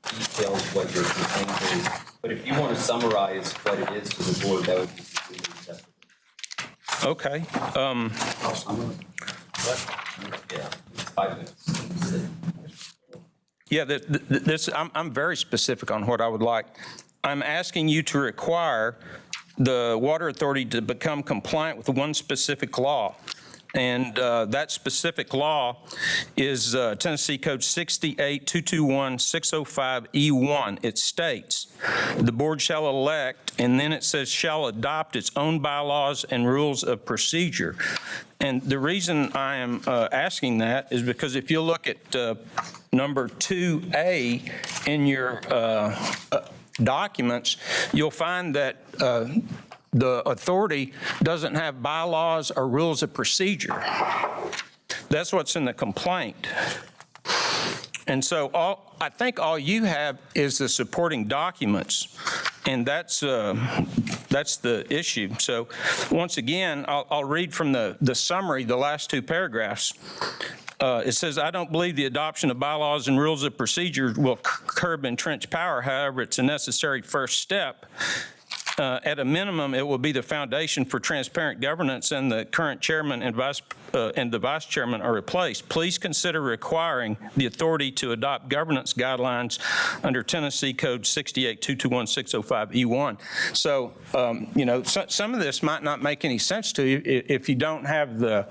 details what your complaint is. But if you want to summarize what it is to the board, that would be completely acceptable. Okay. Yeah, it's 5 minutes. Yeah, this, I'm very specific on what I would like. I'm asking you to require the Water Authority to become compliant with one specific law. And that specific law is Tennessee Code 68-221-605E1. It states, the board shall elect, and then it says shall adopt its own bylaws and rules of procedure. And the reason I am asking that is because if you look at number 2A in your documents, you'll find that the authority doesn't have bylaws or rules of procedure. That's what's in the complaint. And so I think all you have is the supporting documents, and that's the issue. So once again, I'll read from the summary, the last two paragraphs. It says, I don't believe the adoption of bylaws and rules of procedure will curb entrenched power. However, it's a necessary first step. At a minimum, it will be the foundation for transparent governance, and the current chairman and the vice chairman are replaced. Please consider requiring the authority to adopt governance guidelines under Tennessee Code 68-221-605E1. So, some of this might not make any sense to you if you don't have the,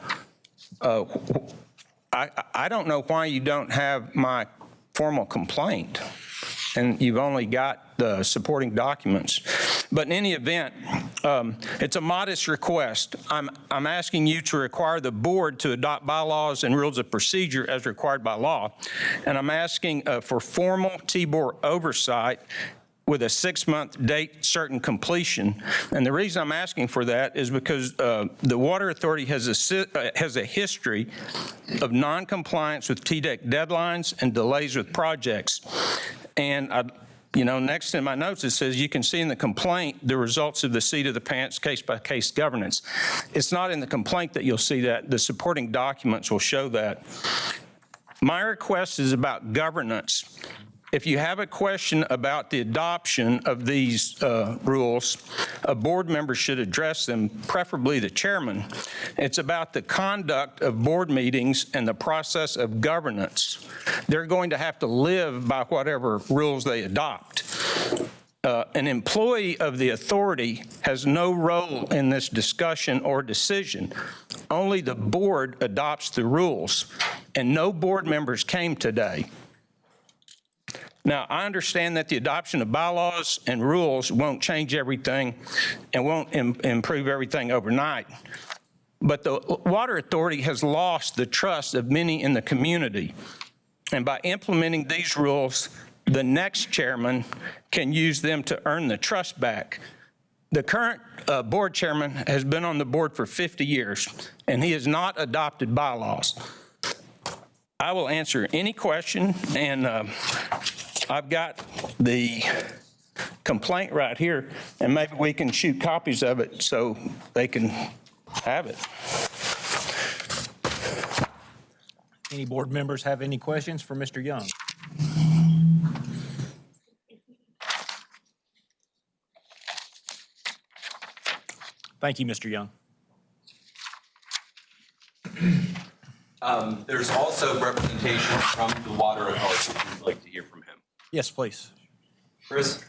I don't know why you don't have my formal complaint, and you've only got the supporting documents. But in any event, it's a modest request. I'm asking you to require the board to adopt bylaws and rules of procedure as required by law. And I'm asking for formal T-Board oversight with a 6-month date certain completion. And the reason I'm asking for that is because the Water Authority has a history of non-compliance with TDEC deadlines and delays with projects. And next in my notes, it says you can see in the complaint the results of the seat of the pants case-by-case governance. It's not in the complaint that you'll see that. The supporting documents will show that. My request is about governance. If you have a question about the adoption of these rules, a board member should address them, preferably the chairman. It's about the conduct of board meetings and the process of governance. They're going to have to live by whatever rules they adopt. An employee of the authority has no role in this discussion or decision. Only the board adopts the rules, and no board members came today. Now, I understand that the adoption of bylaws and rules won't change everything and won't improve everything overnight. But the Water Authority has lost the trust of many in the community. And by implementing these rules, the next chairman can use them to earn the trust back. The current board chairman has been on the board for 50 years, and he has not adopted bylaws. I will answer any question, and I've got the complaint right here, and maybe we can shoot copies of it so they can have it. Any board members have any questions for Mr. Young? Thank you, Mr. Young. There's also representation from the Water Authority, if you'd like to hear from him. Yes, please. Chris?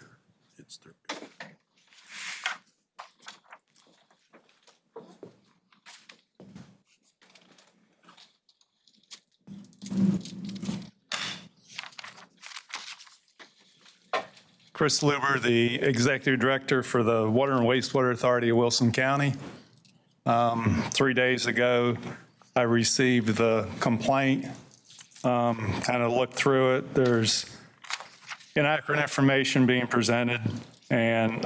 Chris Luber, the Executive Director for the Water and Wastewater Authority of Wilson County. 3 days ago, I received the complaint, kind of looked through it. There's inaccurate information being presented, and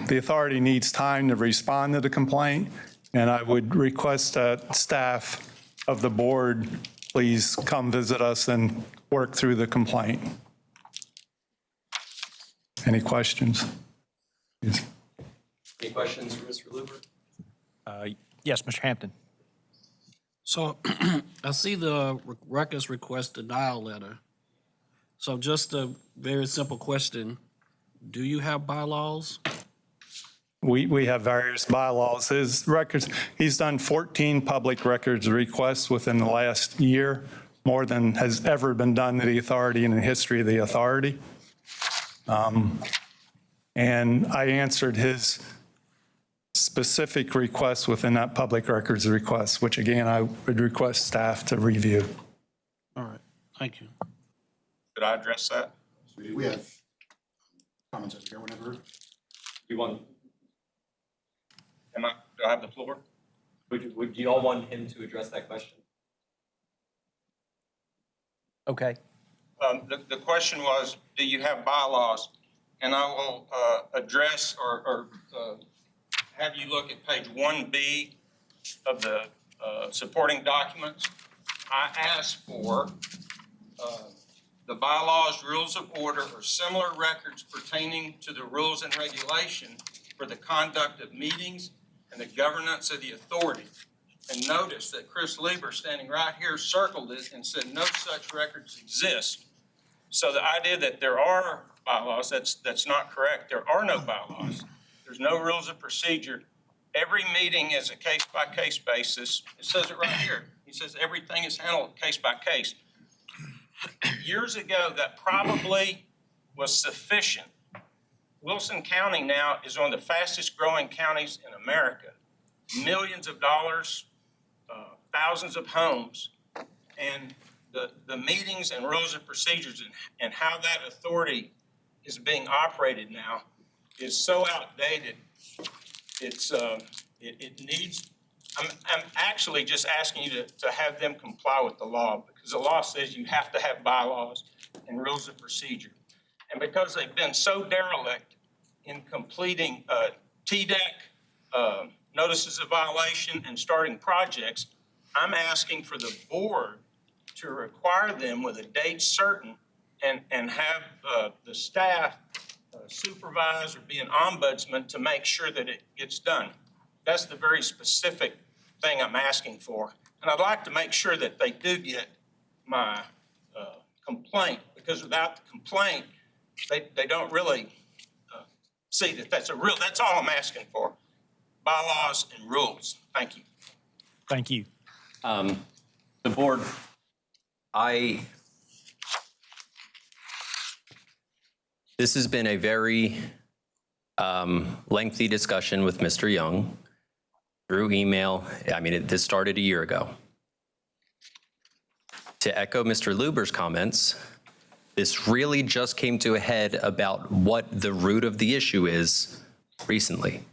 the authority needs time to respond to the complaint, and I would request that staff of the board please come visit us and work through the complaint. Any questions? Yes. Any questions for Mr. Luber? Yes, Mr. Hampton. So I see the records request denial letter. So just a very simple question. Do you have bylaws? We have various bylaws. His records, he's done 14 public records requests within the last year, more than has ever been done to the authority in the history of the authority. And I answered his specific requests within that public records request, which again, I would request staff to review. All right, thank you. Could I address that? We have comments over here whenever. You want, Do I have the floor? would you all want him to address that question? Okay. The question was, do you have bylaws? And I will address or have you look at page 1B of the supporting documents. I asked for the bylaws, rules of order, or similar records pertaining to the rules and regulation for the conduct of meetings and the governance of the authority. And notice that Chris Lieber, standing right here, circled it and said no such records exist. So the idea that there are bylaws, that's not correct. There are no bylaws. There's no rules of procedure. Every meeting is a case-by-case basis. It says it right here. He says everything is handled case by case. Years ago, that probably was sufficient. Wilson County now is one of the fastest growing counties in America. Millions of dollars, thousands of homes, and the meetings and rules of procedures and how that authority is being operated now is so outdated. It needs, I'm actually just asking you to have them comply with the law, because the law says you have to have bylaws and rules of procedure. And because they've been so derelict in completing TDEC, notices of violation and starting projects, I'm asking for the board to require them with a date certain and have the staff supervise or be an ombudsman to make sure that it gets done. That's the very specific thing I'm asking for. And I'd like to make sure that they do get my complaint, because without the complaint, they don't really see that that's all I'm asking for. Bylaws and rules. Thank you. Thank you. The board, this has been a very lengthy discussion with Mr. Young through email. I mean, this started a year ago. To echo Mr. Luber's comments, this really just came to a head about what the root of the issue is recently.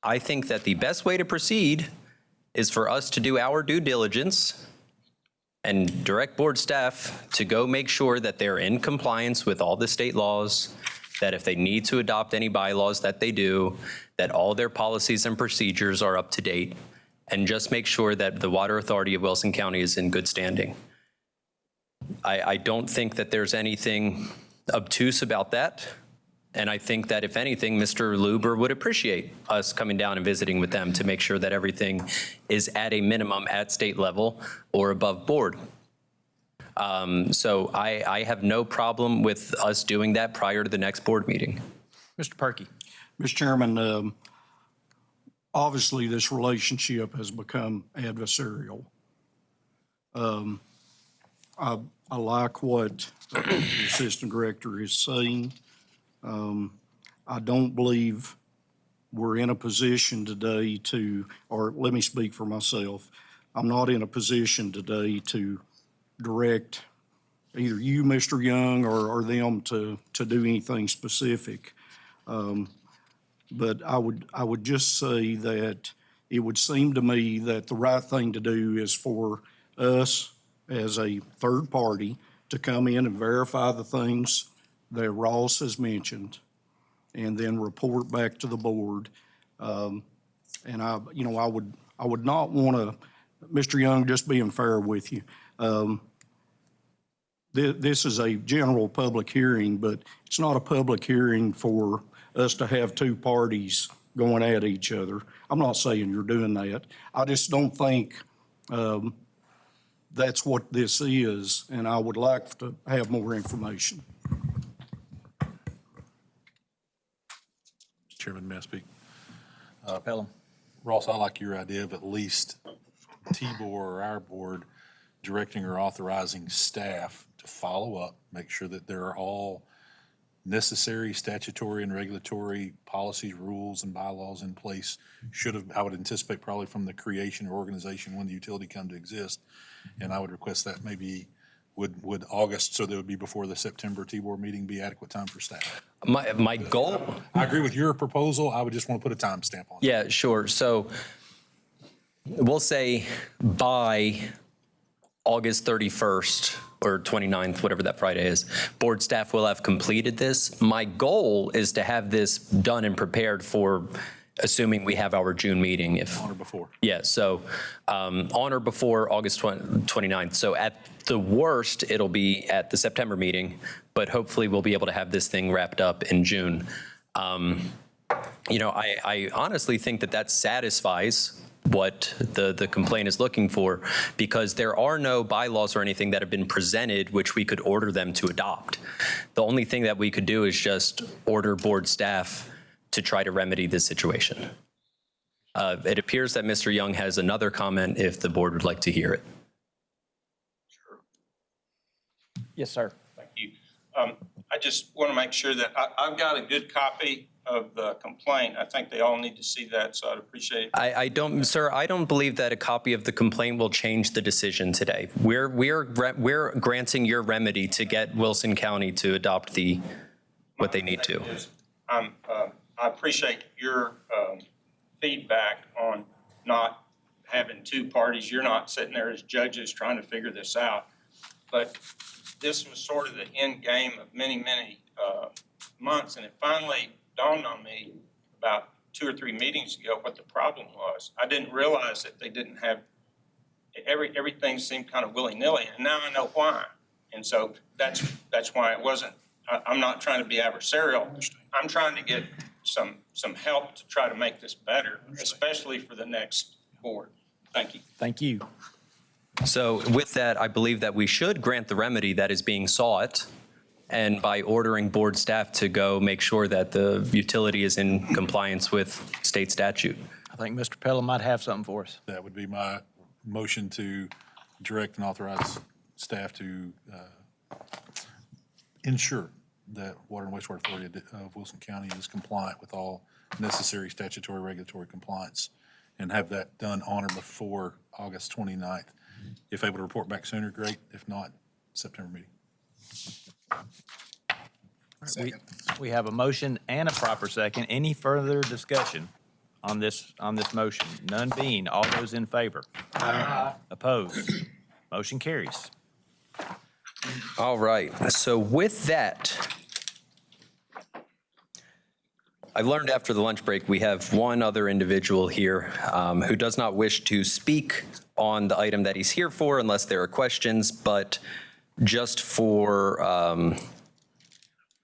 I think that the best way to proceed is for us to do our due diligence and direct board staff to go make sure that they're in compliance with all the state laws, that if they need to adopt any bylaws, that they do, that all their policies and procedures are up to date, and just make sure that the Water Authority of Wilson County is in good standing. I don't think that there's anything obtuse about that. And I think that if anything, Mr. Luber would appreciate us coming down and visiting with them to make sure that everything is at a minimum at state level or above board. So I have no problem with us doing that prior to the next board meeting. Mr. Perky. Mr. Chairman, obviously this relationship has become adversarial. I like what the assistant director is saying. I don't believe we're in a position today to, or let me speak for myself. I'm not in a position today to direct either you, Mr. Young, or them to do anything specific. But I would just say that it would seem to me that the right thing to do is for us as a third party to come in and verify the things that Ross has mentioned and then report back to the board. And I would not want to, Mr. Young, just being fair with you, this is a general public hearing, but it's not a public hearing for us to have two parties going at each other. I'm not saying you're doing that. I just don't think that's what this is, and I would like to have more information. Chairman, may I speak? Pelham. Ross, I like your idea of at least TBOR or our board directing or authorizing staff to follow up, make sure that there are all necessary statutory and regulatory policies, rules, and bylaws in place. I would anticipate probably from the creation or organization when the utility come to exist. And I would request that maybe would August, so that would be before the September TBOR meeting, be adequate time for staff? My goal? I agree with your proposal. I would just want to put a timestamp on it. Yeah, sure. So we'll say by August 31st or 29th, whatever that Friday is, board staff will have completed this. My goal is to have this done and prepared for, assuming we have our June meeting. On or before. Yeah, so on or before August 29th. So at the worst, it'll be at the September meeting, but hopefully we'll be able to have this thing wrapped up in June. I honestly think that satisfies what the complaint is looking for, because there are no bylaws or anything that have been presented which we could order them to adopt. The only thing that we could do is just order board staff to try to remedy this situation. It appears that Mr. Young has another comment if the board would like to hear it. Yes, sir. Thank you. I just want to make sure that I've got a good copy of the complaint. I think they all need to see that, so I'd appreciate it. I don't believe that a copy of the complaint will change the decision today. We're granting your remedy to get Wilson County to adopt what they need to. I appreciate your feedback on not having two parties. You're not sitting there as judges trying to figure this out. But this was sort of the end game of many, many months, and it finally dawned on me about 2 or 3 meetings ago what the problem was. I didn't realize that they didn't have, everything seemed kind of willy-nilly, and now I know why. And so that's why it wasn't, I'm not trying to be adversarial. I'm trying to get some help to try to make this better, especially for the next board. Thank you. Thank you. So with that, I believe that we should grant the remedy that is being sought, and by ordering board staff to go make sure that the utility is in compliance with state statute. I think Mr. Pelham might have something for us. That would be my motion to direct and authorize staff to ensure that Water and Wastewater Authority of Wilson County is compliant with all necessary statutory regulatory compliance, and have that done on or before August 29th. If able to report back sooner, great. If not, September meeting. We have a motion and a proper second. Any further discussion on this motion? None being, all those in favor? Opposed? Motion carries. All right, so with that, I learned after the lunch break, we have one other individual here who does not wish to speak on the item that he's here for unless there are questions, but just for,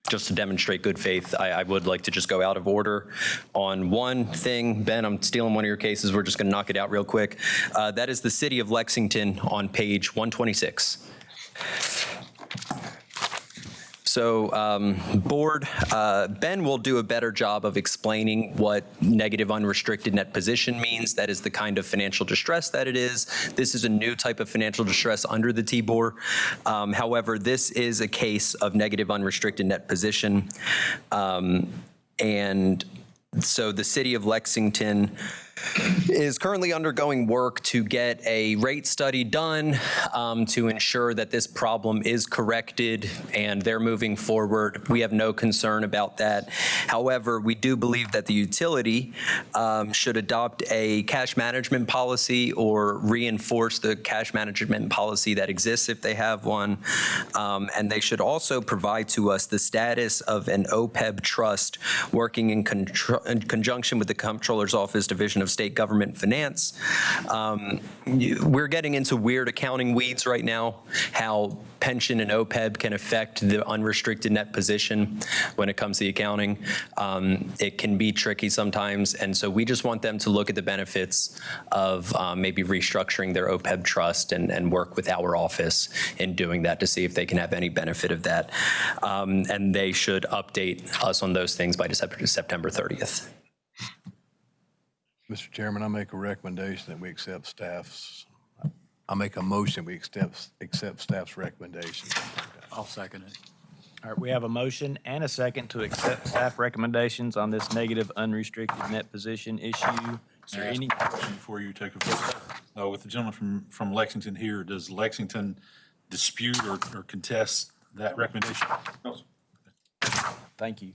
just to demonstrate good faith, I would like to just go out of order on one thing. Ben, I'm stealing one of your cases. We're just going to knock it out real quick. That is the City of Lexington on page 126. So, Board, Ben will do a better job of explaining what negative unrestricted net position means. That is the kind of financial distress that it is. This is a new type of financial distress under the TBOR. However, this is a case of negative unrestricted net position. And so the City of Lexington is currently undergoing work to get a rate study done to ensure that this problem is corrected, and they're moving forward. We have no concern about that. However, we do believe that the utility should adopt a cash management policy or reinforce the cash management policy that exists if they have one. And they should also provide to us the status of an OPEB trust working in conjunction with the Comptroller's Office Division of State Government Finance. We're getting into weird accounting weeds right now, how pension and OPEB can affect the unrestricted net position when it comes to the accounting. It can be tricky sometimes, and so we just want them to look at the benefits of maybe restructuring their OPEB trust and work with our office in doing that to see if they can have any benefit of that. And they should update us on those things by September 30th. Mr. Chairman, I make a recommendation that we accept staff's, I make a motion, we accept staff's recommendation. I'll second it. All right, we have a motion and a second to accept staff recommendations on this negative unrestricted net position issue. Is there any question before you take a vote? With the gentleman from Lexington here, does Lexington dispute or contest that recommendation? No, sir. Thank you.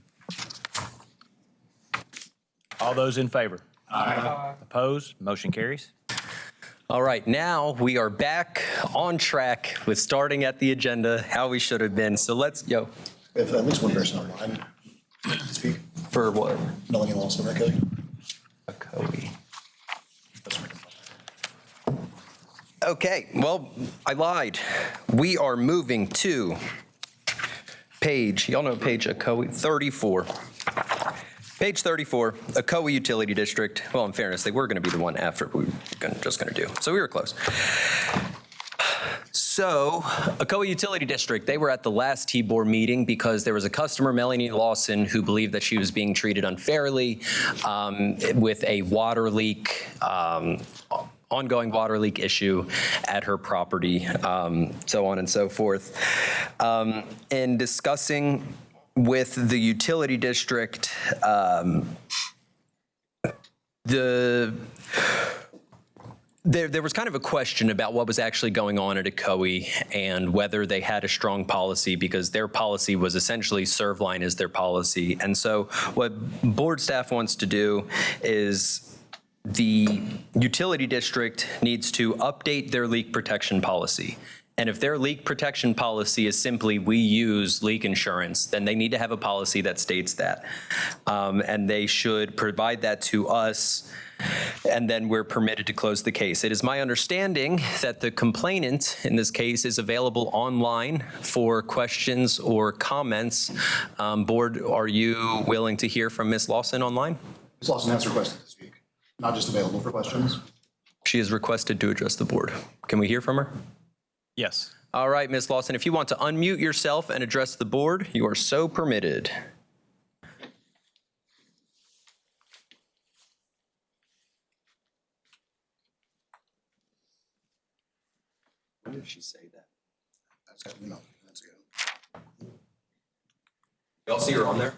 All those in favor? Aye. Opposed? Motion carries. All right, now we are back on track with starting at the agenda, how we should have been. So let's, We have at least one person online to speak. For what? Melanie Lawson, Cody. Cody. Okay, well, I lied. We are moving to page, y'all know page 34. Page 34, Ocoee Utility District. Well, in fairness, they were going to be the one after we were just going to do. So we were close. So, Ocoee Utility District, they were at the last TBOR meeting because there was a customer, Melanie Lawson, who believed that she was being treated unfairly with a water leak, ongoing water leak issue at her property, so on and so forth. In discussing with the utility district, there was kind of a question about what was actually going on at Ocoee and whether they had a strong policy, because their policy was essentially Servline as their policy. And so what board staff wants to do is the utility district needs to update their leak protection policy. And if their leak protection policy is simply we use leak insurance, then they need to have a policy that states that. And they should provide that to us, and then we're permitted to close the case. It is my understanding that the complainant in this case is available online for questions or comments. Board, are you willing to hear from Ms. Lawson online? Ms. Lawson has requested to speak, not just available for questions. She has requested to address the board. Can we hear from her? Yes. All right, Ms. Lawson, if you want to unmute yourself and address the board, you are so permitted. When did she say that? That's got to be a few minutes ago. Y'all see her on there?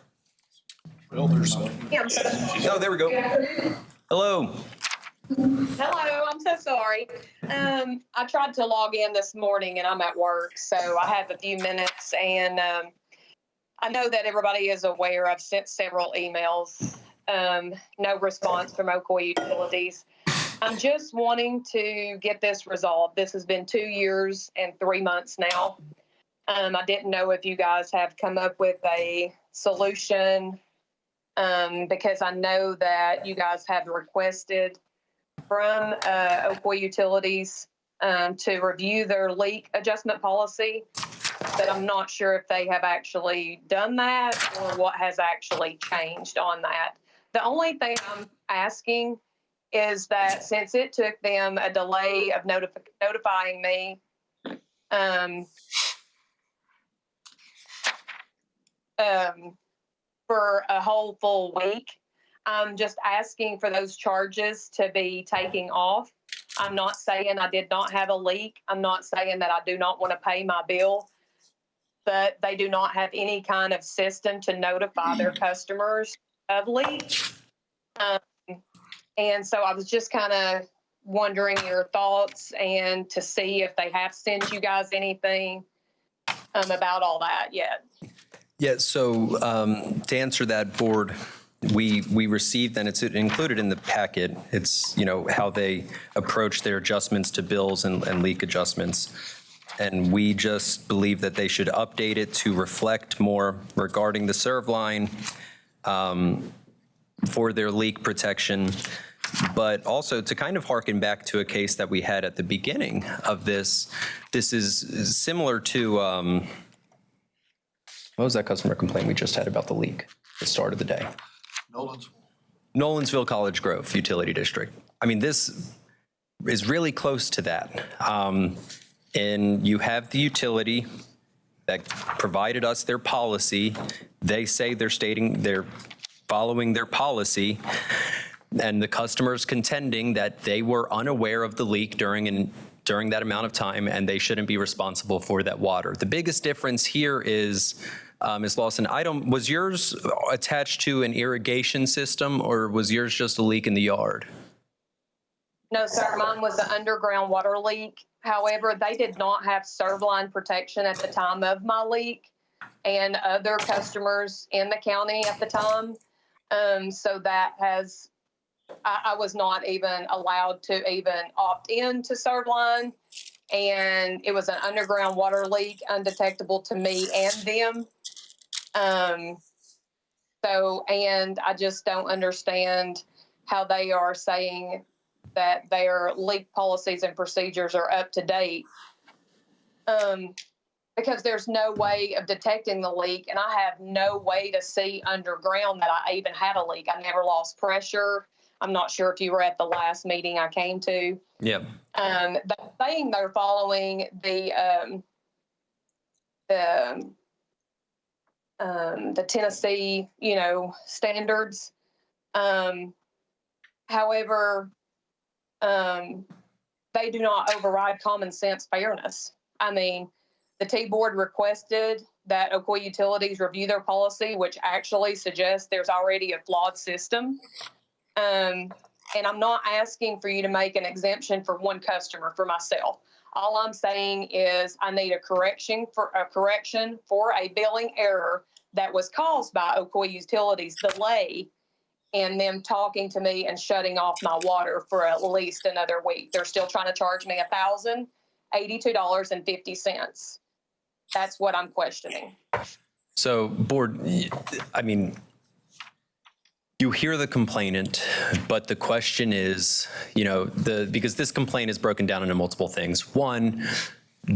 Well, there's Oh, there we go. Hello. Hello, I'm so sorry. I tried to log in this morning and I'm at work, so I have a few minutes, and I know that everybody is aware. I've sent several emails, no response from Ocoee Utilities. I'm just wanting to get this resolved. This has been 2 years and 3 months now. I didn't know if you guys have come up with a solution, because I know that you guys have requested from Ocoee Utilities to review their leak adjustment policy, but I'm not sure if they have actually done that or what has actually changed on that. The only thing I'm asking is that since it took them a delay of notifying me, for a whole full week, I'm just asking for those charges to be taken off. I'm not saying I did not have a leak. I'm not saying that I do not want to pay my bill, but they do not have any kind of system to notify their customers of leaks. And so I was just kind of wondering your thoughts and to see if they have sent you guys anything about all that yet. Yeah, so to answer that, board, we received, and it's included in the packet, it's, how they approach their adjustments to bills and leak adjustments. And we just believe that they should update it to reflect more regarding the serve line for their leak protection, but also to kind of harken back to a case that we had at the beginning of this. This is similar to, what was that customer complaint we just had about the leak at the start of the day? Nolensville College Grove Utility District. I mean, this is really close to that. And you have the utility that provided us their policy. They say they're following their policy, and the customer's contending that they were unaware of the leak during that amount of time, and they shouldn't be responsible for that water. The biggest difference here is, Ms. Lawson, was yours attached to an irrigation system, or was yours just a leak in the yard? No, sir, mine was an underground water leak. However, they did not have serve line protection at the time of my leak and other customers in the county at the time. So that I was not even allowed to even opt in to serve line. And it was an underground water leak, undetectable to me and them. And I just don't understand how they are saying that their leak policies and procedures are up to date. Because there's no way of detecting the leak, and I have no way to see underground that I even had a leak. I never lost pressure. I'm not sure if you were at the last meeting I came to. Yeah. But saying they're following the Tennessee, standards. However, they do not override common sense fairness. I mean, the T-Board requested that Ocoee Utilities review their policy, which actually suggests there's already a flawed system. And I'm not asking for you to make an exemption for one customer for myself. All I'm saying is I need a correction for a billing error that was caused by Ocoee Utilities' delay in them talking to me and shutting off my water for at least another week. They're still trying to charge me $1,082.50. That's what I'm questioning. So, board, I mean, you hear the complainant, but the question is, because this complaint is broken down into multiple things. One,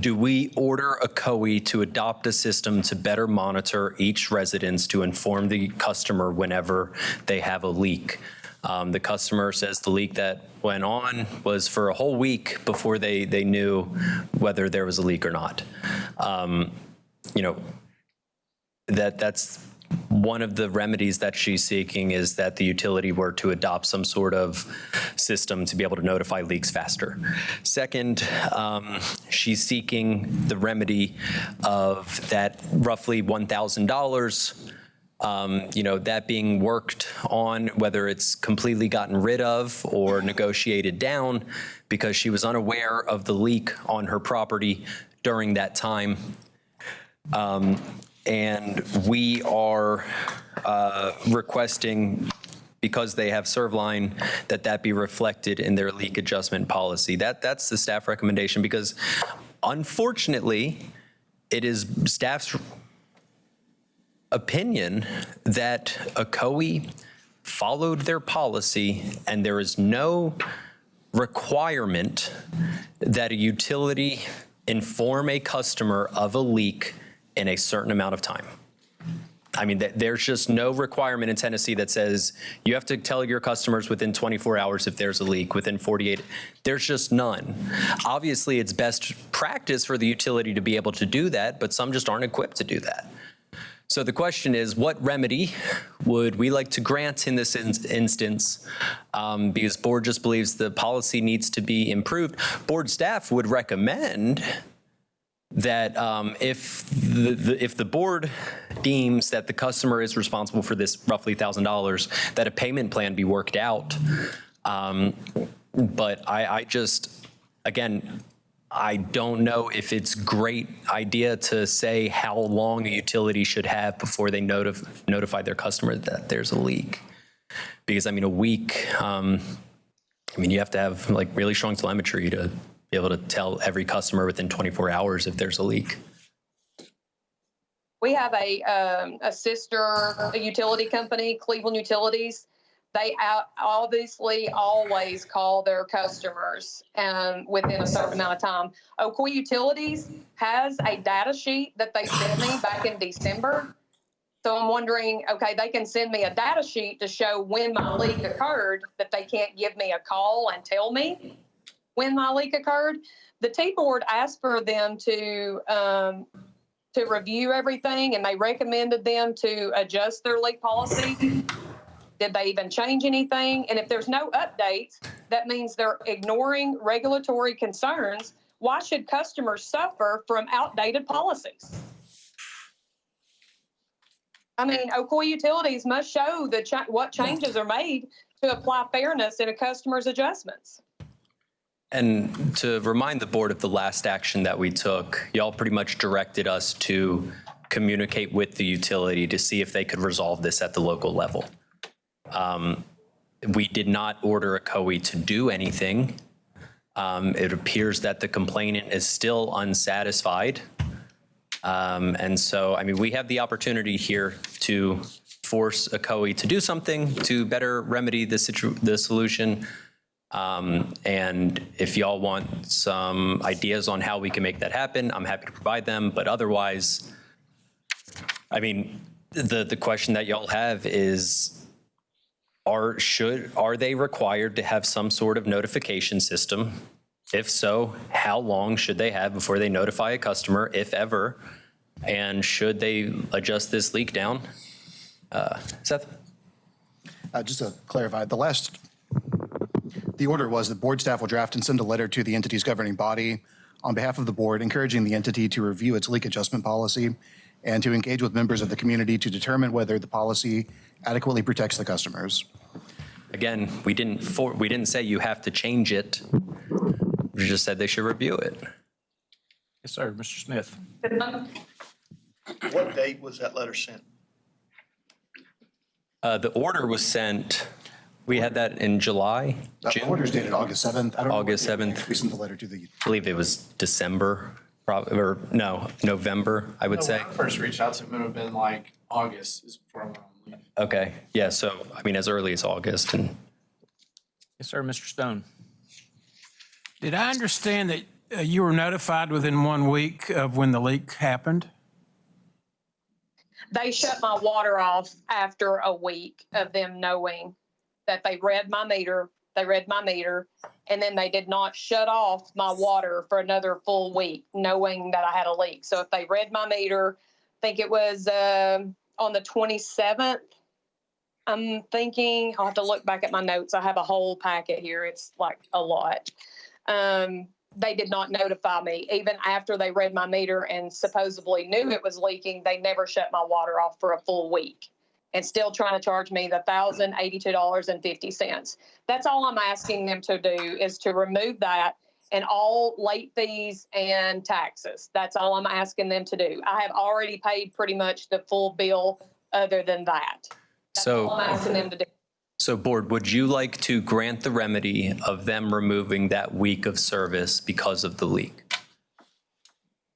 do we order Ocoee to adopt a system to better monitor each residence to inform the customer whenever they have a leak? The customer says the leak that went on was for a whole week before they knew whether there was a leak or not. That's one of the remedies that she's seeking, is that the utility were to adopt some sort of system to be able to notify leaks faster. Second, she's seeking the remedy of that roughly $1,000, that being worked on, whether it's completely gotten rid of or negotiated down, because she was unaware of the leak on her property during that time. And we are requesting, because they have Servline, that be reflected in their leak adjustment policy. That's the staff recommendation, because unfortunately, it is staff's opinion that ACOE followed their policy, and there is no requirement that a utility inform a customer of a leak in a certain amount of time. I mean, there's just no requirement in Tennessee that says you have to tell your customers within 24 hours if there's a leak, within 48. There's just none. Obviously, it's best practice for the utility to be able to do that, but some just aren't equipped to do that. So the question is, what remedy would we like to grant in this instance? Because board just believes the policy needs to be improved. Board staff would recommend that if the board deems that the customer is responsible for this roughly $1,000, that a payment plan be worked out. But I just, again, I don't know if it's a great idea to say how long a utility should have before they notify their customer that there's a leak. Because, I mean, a week, I mean, you have to have like really strong telemetry to be able to tell every customer within 24 hours if there's a leak. We have a sister utility company, Cleveland Utilities. They obviously always call their customers within a certain amount of time. Ocoee Utilities has a data sheet that they sent me back in December. So I'm wondering, okay, they can send me a data sheet to show when my leak occurred, that they can't give me a call and tell me when my leak occurred. The T-Board asked for them to review everything, and they recommended them to adjust their leak policy. Did they even change anything? And if there's no updates, that means they're ignoring regulatory concerns. Why should customers suffer from outdated policies? I mean, Ocoee Utilities must show what changes are made to apply fairness in a customer's adjustments. And to remind the board of the last action that we took, y'all pretty much directed us to communicate with the utility to see if they could resolve this at the local level. We did not order ACOE to do anything. It appears that the complainant is still unsatisfied. And so, I mean, we have the opportunity here to force ACOE to do something to better remedy the solution. And if y'all want some ideas on how we can make that happen, I'm happy to provide them. But otherwise, I mean, the question that y'all have is, are they required to have some sort of notification system? If so, how long should they have before they notify a customer, if ever? And should they adjust this leak down? Seth? Just to clarify, the order was that board staff will draft and send a letter to the entity's governing body on behalf of the board, encouraging the entity to review its leak adjustment policy and to engage with members of the community to determine whether the policy adequately protects the customers. Again, we didn't say you have to change it. We just said they should review it. Yes, sir. Mr. Smith. What date was that letter sent? The order was sent, we had that in July, The order is dated August 7th. I don't know. August 7th. We sent the letter to the. I believe it was December, probably, or no, November, I would say. When I first reached out to him, it would have been like August is before I went on leave. Okay, yeah, so, I mean, as early as August. And Yes, sir. Mr. Stone. Did I understand that you were notified within 1 week of when the leak happened? They shut my water off after a week of them knowing that they read my meter, and then they did not shut off my water for another full week, knowing that I had a leak. So if they read my meter, I think it was on the 27th, I'm thinking, I'll have to look back at my notes. I have a whole packet here. It's like a lot. They did not notify me. Even after they read my meter and supposedly knew it was leaking, they never shut my water off for a full week and still trying to charge me the $1,082.50. That's all I'm asking them to do, is to remove that and all late fees and taxes. That's all I'm asking them to do. I have already paid pretty much the full bill other than that. That's all I'm asking them to do. So board, would you like to grant the remedy of them removing that week of service because of the leak?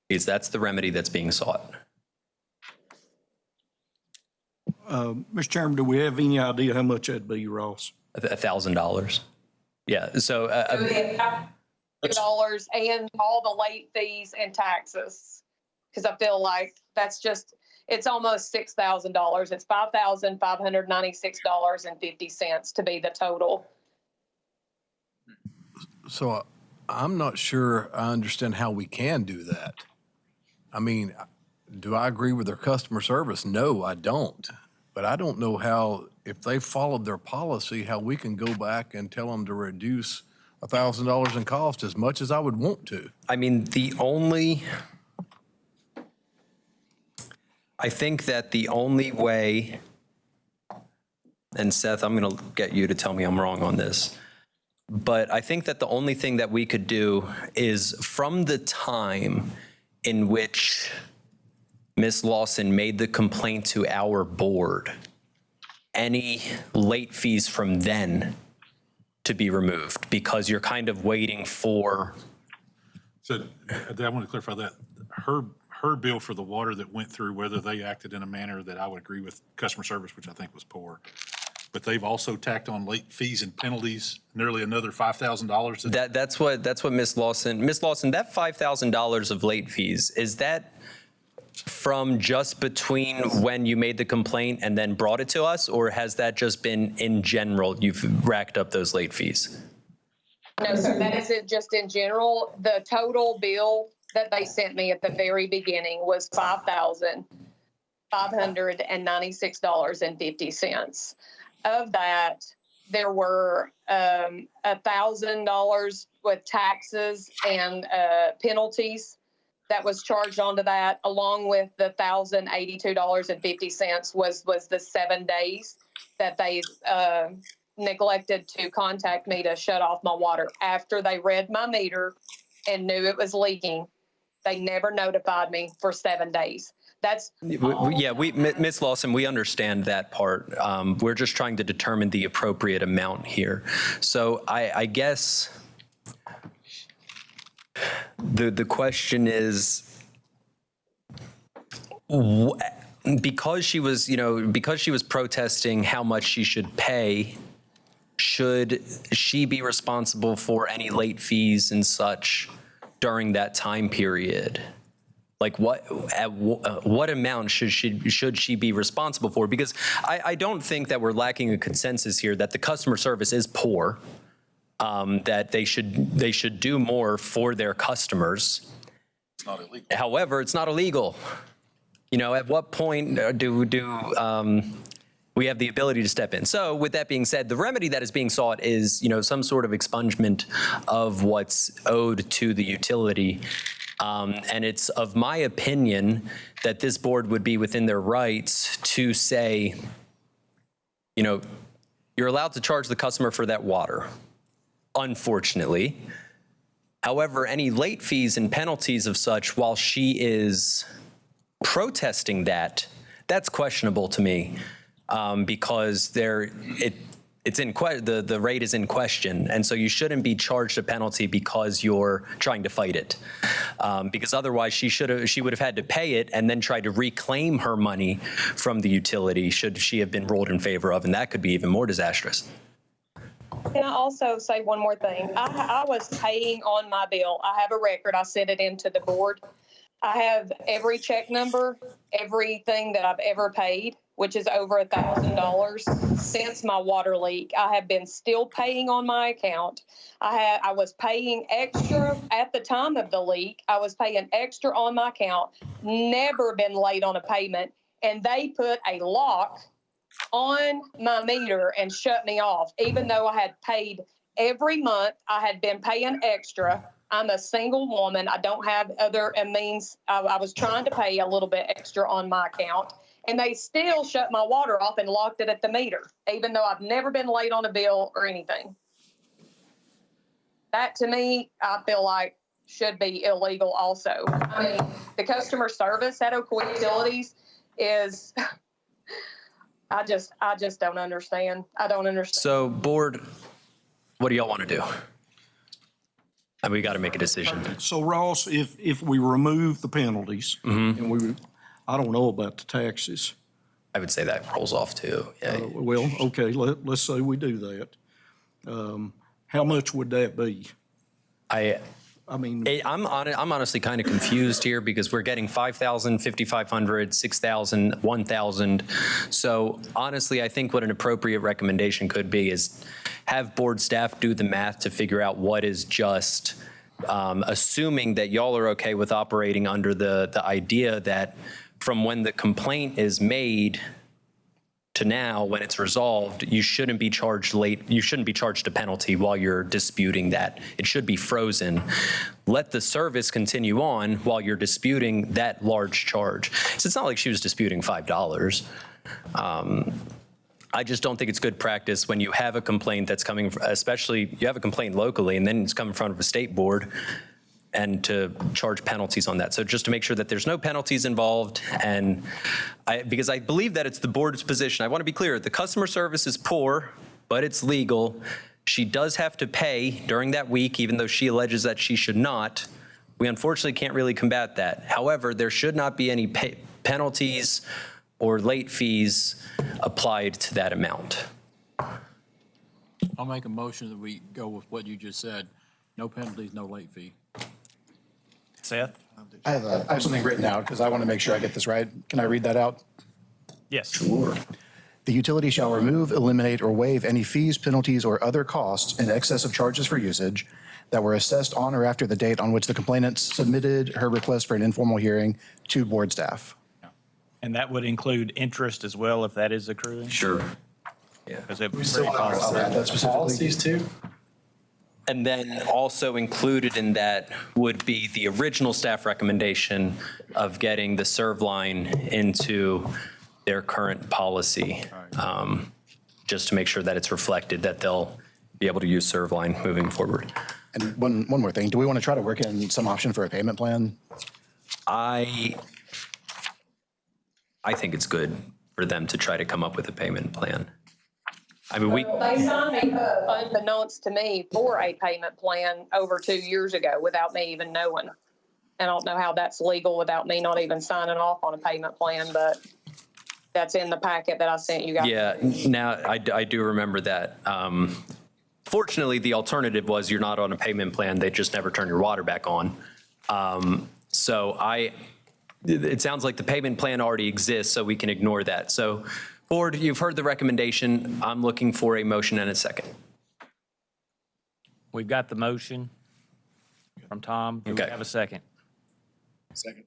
Because that's the remedy that's being sought. Mr. Chairman, do we have any idea how much that'd be, Ross? $1,000. Yeah, so $2 and all the late fees and taxes. Because I feel like that's just, it's almost $6,000. It's $5,596.50 to be the total. So I'm not sure I understand how we can do that. I mean, do I agree with their customer service? No, I don't. But I don't know how, if they followed their policy, how we can go back and tell them to reduce $1,000 in cost as much as I would want to. I mean, I think that the only way, and Seth, I'm going to get you to tell me I'm wrong on this, but I think that the only thing that we could do is from the time in which Ms. Lawson made the complaint to our board, any late fees from then to be removed, because you're kind of waiting for. So I want to clarify that. Her bill for the water that went through, whether they acted in a manner that I would agree with customer service, which I think was poor, but they've also tacked on late fees and penalties, nearly another $5,000. That's what Ms. Lawson, that $5,000 of late fees, is that from just between when you made the complaint and then brought it to us, or has that just been in general, you've racked up those late fees? No, sir, that is it just in general. The total bill that they sent me at the very beginning was $5,596.50. Of that, there were $1,000 with taxes and penalties that was charged onto that, along with the $1,082.50 was the 7 days that they neglected to contact me to shut off my water. After they read my meter and knew it was leaking, they never notified me for 7 days. That's yeah, Ms. Lawson, we understand that part. We're just trying to determine the appropriate amount here. So I guess the question is, because she was protesting how much she should pay, should she be responsible for any late fees and such during that time period? Like what amount should she be responsible for? Because I don't think that we're lacking a consensus here that the customer service is poor, that they should do more for their customers. It's not illegal. However, it's not illegal. At what point do we have the ability to step in? So with that being said, the remedy that is being sought is, some sort of expungement of what's owed to the utility. And it's of my opinion that this board would be within their rights to say, you're allowed to charge the customer for that water, unfortunately. However, any late fees and penalties of such, while she is protesting that's questionable to me, because the rate is in question, and so you shouldn't be charged a penalty because you're trying to fight it. Because otherwise, she would have had to pay it and then try to reclaim her money from the utility should she have been ruled in favor of, and that could be even more disastrous. Can I also say one more thing? I was paying on my bill. I have a record. I sent it into the board. I have every check number, everything that I've ever paid, which is over $1,000 since my water leak. I have been still paying on my account. I was paying extra at the time of the leak. I was paying extra on my account, never been late on a payment, and they put a lock on my meter and shut me off, even though I had paid every month. I had been paying extra. I'm a single woman. I don't have other means. I was trying to pay a little bit extra on my account, and they still shut my water off and locked it at the meter, even though I've never been late on a bill or anything. That, to me, I feel like should be illegal also. I mean, the customer service at Ocoee Utilities is I just don't understand. I don't understand. So board, what do y'all want to do? And we got to make a decision. So Ross, if we remove the penalties, and I don't know about the taxes. I would say that rolls off too. Yeah. Well, okay, let's say we do that. How much would that be? I'm honestly kind of confused here because we're getting 5,000, 5,500, 6,000, 1,000. So honestly, I think what an appropriate recommendation could be is have board staff do the math to figure out what is just, assuming that y'all are okay with operating under the idea that from when the complaint is made to now, when it's resolved, you shouldn't be charged late. You shouldn't be charged a penalty while you're disputing that. It should be frozen. Let the service continue on while you're disputing that large charge. So it's not like she was disputing $5. I just don't think it's good practice when you have a complaint that's coming, especially you have a complaint locally and then it's coming in front of a state board, and to charge penalties on that. So just to make sure that there's no penalties involved, and because I believe that it's the board's position. I want to be clear, the customer service is poor, but it's legal. She does have to pay during that week, even though she alleges that she should not. We unfortunately can't really combat that. However, there should not be any penalties or late fees applied to that amount. I'll make a motion that we go with what you just said. No penalties, no late fee. Seth? I have something written out because I want to make sure I get this right. Can I read that out? Yes. Sure. The utility shall remove, eliminate, or waive any fees, penalties, or other costs in excess of charges for usage that were assessed on or after the date on which the complainant submitted her request for an informal hearing to board staff. And that would include interest as well, if that is accruing? Sure. Yeah. Because it was still pretty want to costly. add that specifically? Policies too? And then also included in that would be the original staff recommendation of getting the serve line into their current policy, just to make sure that it's reflected that they'll be able to use serve line moving forward. And one more thing. Do we want to try to work in some option for a payment plan? I think it's good for them to try to come up with a payment plan. I mean, They signed me up, unbeknownst to me, for a payment plan over 2 years ago without me even knowing. And I don't know how that's legal without me not even signing off on a payment plan, but that's in the packet that I sent you guys. Yeah, now I do remember that. Fortunately, the alternative was you're not on a payment plan. They just never turn your water back on. It sounds like the payment plan already exists, so we can ignore that. So board, you've heard the recommendation. I'm looking for a motion and a second. We've got the motion from Tom. Do we Okay. have a second? Second.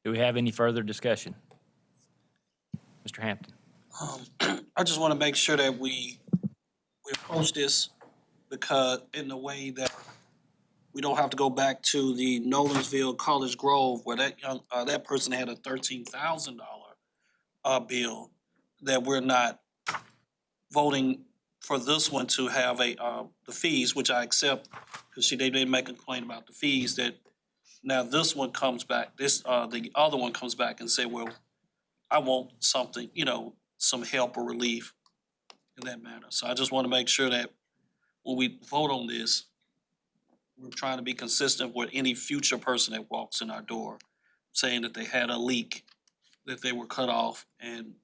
Do we have any further discussion? Mr. Hampton? I just want to make sure that we approach this because in the way that we don't have to go back to the Nolensville College Grove where that person had a $13,000 bill, that we're not voting for this one to have the fees, which I accept, because they didn't make a complaint about the fees, that now this one comes back, the other one comes back and say, well, I want something, some help or relief in that matter. So I just want to make sure that when we vote on this, we're trying to be consistent with any future person that walks in our door, saying that they had a leak, that they were cut off and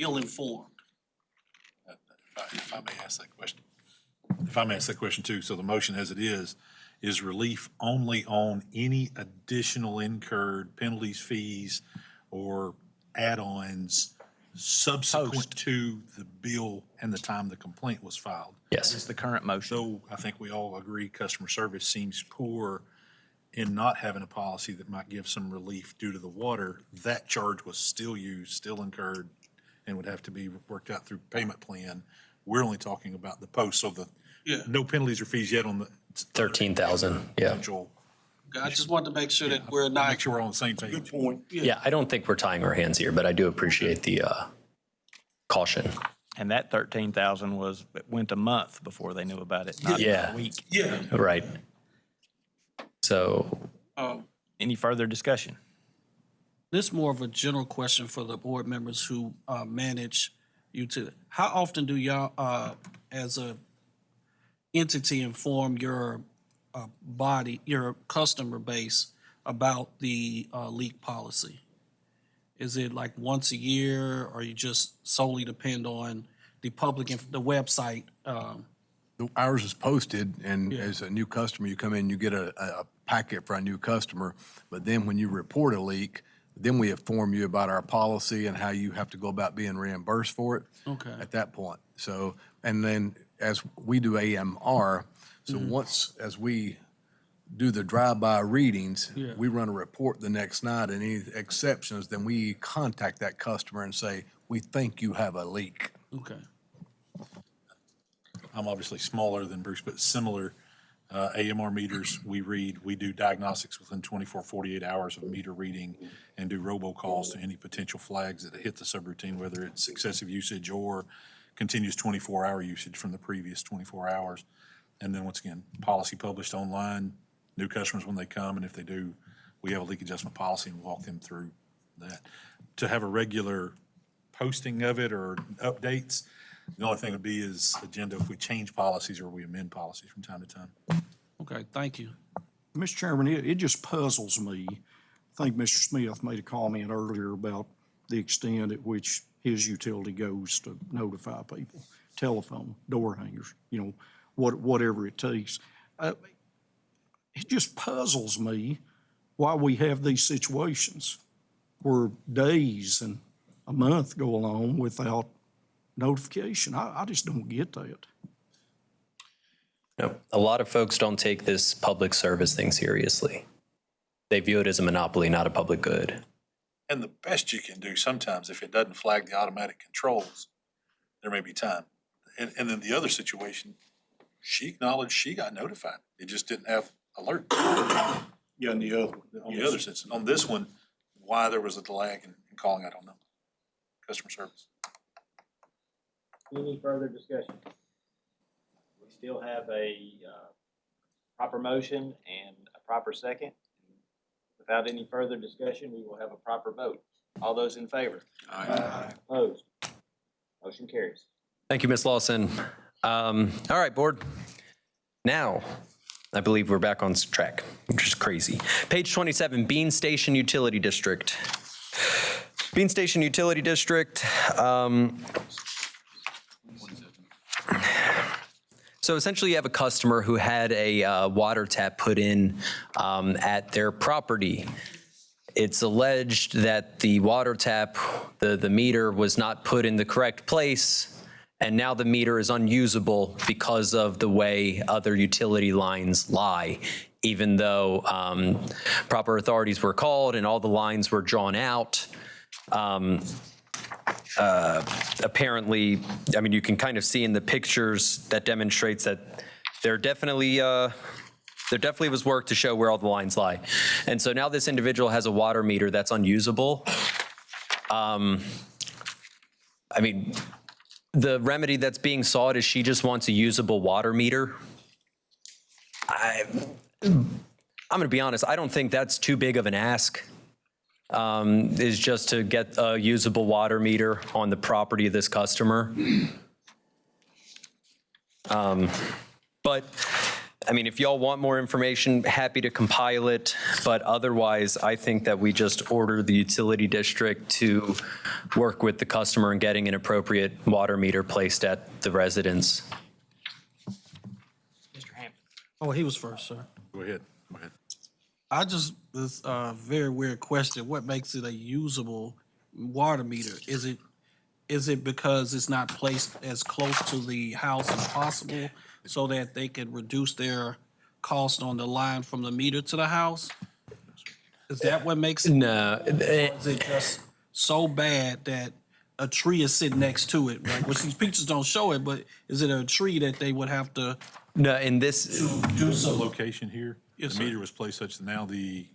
ill-informed. If I may ask that question. If I may ask that question too, so the motion as it is relief only on any additional incurred penalties, fees, or add-ons subsequent to the bill and the time the complaint was filed. Yes. Is the current motion. So I think we all agree customer service seems poor in not having a policy that might give some relief due to the water. That charge was still used, still incurred, and would have to be worked out through payment plan. We're only talking about the post, so no penalties or fees yet on the 13,000, yeah. potential. I just want to make sure that we're not. Make sure we're on the same page. Good point. Yeah, I don't think we're tying our hands here, but I do appreciate the caution. And that 13,000 went a month before they knew about it, not Yeah. a week. Yeah. Right. So Any further discussion? This is more of a general question for the board members who manage utility. How often do y'all, as a entity, inform your body, your customer base about the leak policy? Is it like once a year, or you just solely depend on the public, the website? Ours is posted, and as a new customer, you come in, you get a packet for a new customer. But then when you report a leak, then we inform you about our policy and how you have to go about being reimbursed for it. Okay. At that point. So, and then as we do AMR, so Mm-hmm. once, as we do the drive-by readings, Yeah. we run a report the next night, and any exceptions, then we contact that customer and say, we think you have a leak. Okay. I'm obviously smaller than Bruce, but similar. AMR meters we read, we do diagnostics within 24, 48 hours of meter reading and do robocalls to any potential flags that hit the subroutine, whether it's excessive usage or continuous 24-hour usage from the previous 24 hours. And then once again, policy published online, new customers when they come, and if they do, we have a leak adjustment policy and walk them through that. To have a regular posting of it or updates, the only thing would be is agenda if we change policies or we amend policies from time to time. Okay, thank you. Mr. Chairman, it just puzzles me. I think Mr. Smith made a comment earlier about the extent at which his utility goes to notify people, telephone, door hangers, whatever it takes. It just puzzles me why we have these situations where days and a month go along without notification. I just don't get that. No, a lot of folks don't take this public service thing seriously. They view it as a monopoly, not a public good. And the best you can do sometimes, if it doesn't flag the automatic controls, there may be time. And then the other situation, she acknowledged she got notified. It just didn't have alert. Yeah, and the other. On the other sense, on this one, why there was a delay in calling, I don't know. Customer service. Any further discussion? We still have a proper motion and a proper second. Without any further discussion, we will have a proper vote. All those in favor? Aye. Opposed? Motion carries. Thank you, Ms. Lawson. All right, board. Now, I believe we're back on track, which is crazy. Page 27, Bean Station Utility District. Bean Station Utility District. So essentially, you have a customer who had a water tap put in at their property. It's alleged that the water tap, the meter was not put in the correct place, and now the meter is unusable because of the way other utility lines lie, even though proper authorities were called and all the lines were drawn out. Apparently, I mean, you can kind of see in the pictures that demonstrates that there definitely was work to show where all the lines lie. And so now this individual has a water meter that's unusable. I mean, the remedy that's being sought is she just wants a usable water meter. I'm going to be honest, I don't think that's too big of an ask. Is just to get a usable water meter on the property of this customer. But, I mean, if y'all want more information, happy to compile it. But otherwise, I think that we just order the utility district to work with the customer in getting an appropriate water meter placed at the residence. Mr. Hampton. Oh, he was first, sir. Go ahead. Go ahead. This very weird question. What makes it a usable water meter? Is it because it's not placed as close to the house as possible so that they can reduce their cost on the line from the meter to the house? Is that what makes it? No. Or is it just so bad that a tree is sitting next to it? Like, which these pictures don't show it, but is it a tree that they would have to No, in this, do some? Location here, Yes, the sir. meter was placed such that now the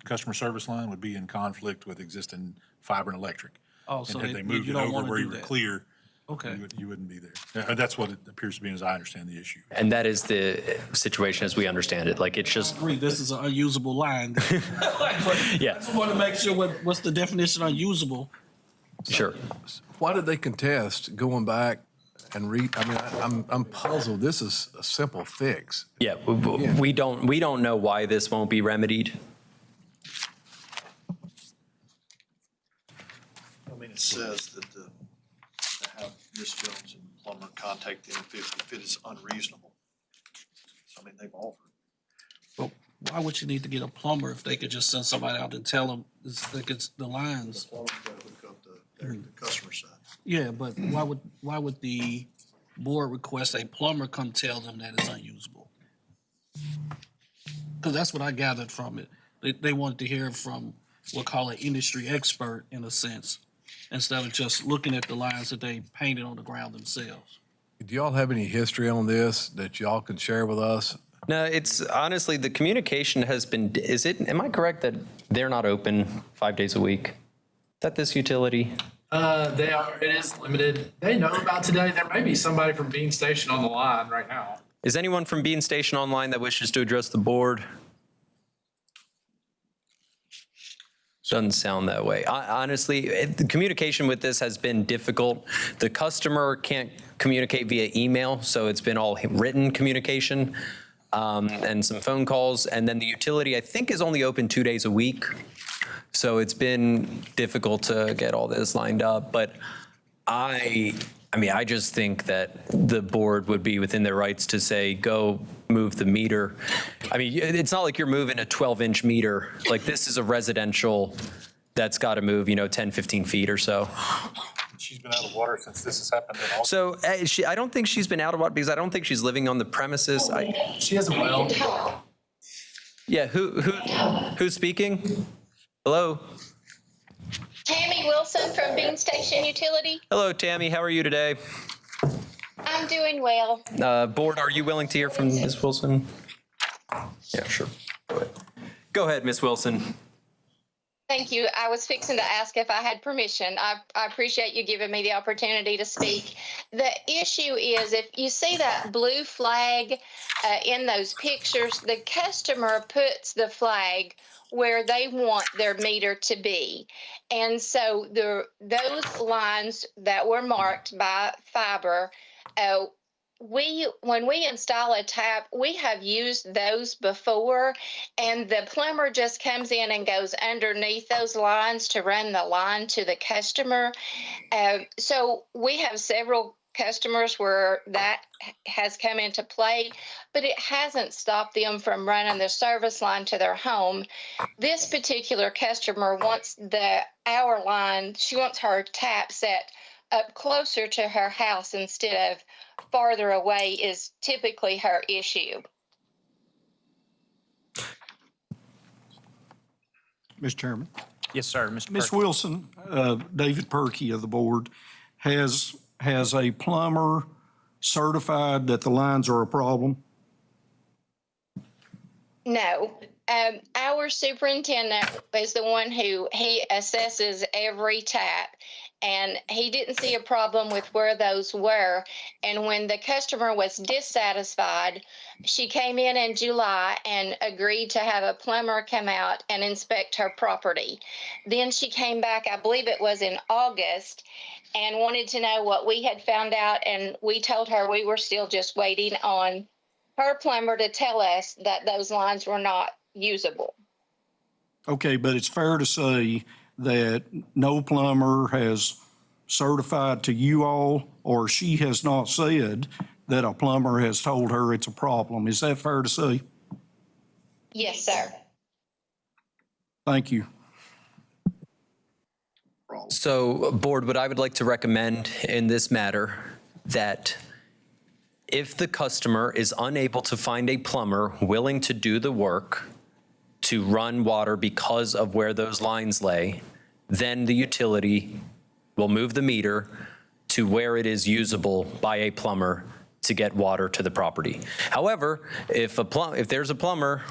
customer service line would be in conflict with existing fiber and electric. Oh, so And had they- they moved you it don't over wanna where do you were that. clear, Okay. You wouldn't be there. That's what it appears to be, as I understand the issue. And that is the situation as we understand it. Like, it's just, I agree, this is an unusable line. yeah, I just want to make sure what's the definition of unusable? sure. Why did they contest going back and I mean, I'm puzzled. This is a simple fix. Yeah, we don't know why this won't be remedied. I mean, it says that to have Ms. Jones and plumber contact them if it is unreasonable. So, I mean, they've offered. Well, why would you need to get a plumber if they could just send somebody out and tell them it's the lines? The plumber's got to hook up the customer side. Yeah, but why would the board request a plumber come tell them that it's unusable? Because that's what I gathered from it. They wanted to hear from, we'll call it industry expert in a sense, instead of just looking at the lines that they painted on the ground themselves. Do y'all have any history on this that y'all can share with us? No, it's honestly, the communication has been, am I correct that they're not open 5 days a week? Is that this utility? They are, it is limited. They know about today. There may be somebody from Bean Station on the line right now. Is anyone from Bean Station online that wishes to address the board? Doesn't sound that way. Honestly, the communication with this has been difficult. The customer can't communicate via email, so it's been all written communication and some phone calls. And then the utility, I think, is only open 2 days a week. So it's been difficult to get all this lined up. But I just think that the board would be within their rights to say, go move the meter. I mean, it's not like you're moving a 12-inch meter. Like, this is a residential that's got to move, 10, 15 feet or so. She's been out of water since this has happened. So I don't think she's been out of water because I don't think she's living on the premises. She has a well. Yeah, who's speaking? Hello? Tammy Wilson from Bean Station Utility. Hello, Tammy. How are you today? I'm doing well. Board, are you willing to hear from Ms. Wilson? Yeah, sure. Go ahead, Ms. Wilson. Thank you. I was fixing to ask if I had permission. I appreciate you giving me the opportunity to speak. The issue is, if you see that blue flag in those pictures, the customer puts the flag where they want their meter to be. And so those lines that were marked by fiber, when we install a tap, we have used those before, and the plumber just comes in and goes underneath those lines to run the line to the customer. So we have several customers where that has come into play, but it hasn't stopped them from running the service line to their home. This particular customer wants our line, she wants her tap set up closer to her house instead of farther away is typically her issue. Mr. Chairman. Yes, sir. Mr. Ms. Perkins. Wilson, David Perkey of the board, has a plumber certified that the lines are a problem? No. Our superintendent is the one who he assesses every tap, and he didn't see a problem with where those were. And when the customer was dissatisfied, she came in July and agreed to have a plumber come out and inspect her property. Then she came back, I believe it was in August, and wanted to know what we had found out, and we told her we were still just waiting on her plumber to tell us that those lines were not usable. Okay, but it's fair to say that no plumber has certified to you all, or she has not said that a plumber has told her it's a problem. Is that fair to say? Yes, sir. Thank you. So, board, what I would like to recommend in this matter, that if the customer is unable to find a plumber willing to do the work to run water because of where those lines lay, then the utility will move the meter to where it is usable by a plumber to get water to the property. However, if there's a plumber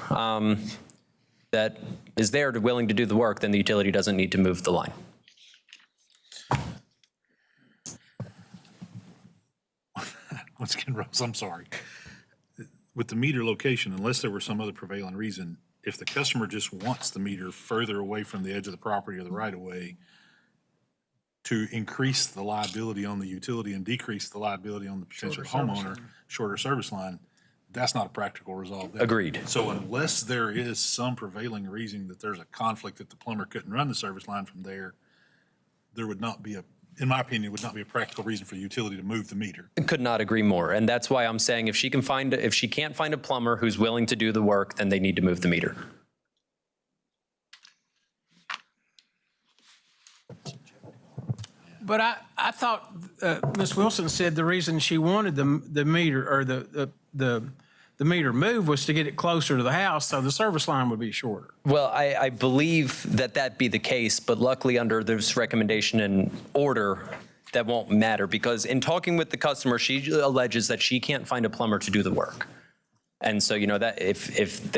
that is there willing to do the work, then the utility doesn't need to move the line. once again, Rose, I'm sorry. With the meter location, unless there were some other prevailing reason, if the customer just wants the meter further away from the edge of the property or the right of way to increase the liability on the utility and decrease the liability on the potential homeowner, shorter service line, that's not a practical resolve there. Agreed. So unless there is some prevailing reason that there's a conflict that the plumber couldn't run the service line from there, there would not be in my opinion, would not be a practical reason for the utility to move the meter. Could not agree more. And that's why I'm saying if she can't find a plumber who's willing to do the work, then they need to move the meter. But I thought Ms. Wilson said the reason she wanted the meter or the meter moved was to get it closer to the house so the service line would be shorter. Well, I believe that be the case, but luckily under this recommendation and order, that won't matter because in talking with the customer, she alleges that she can't find a plumber to do the work. And so, that if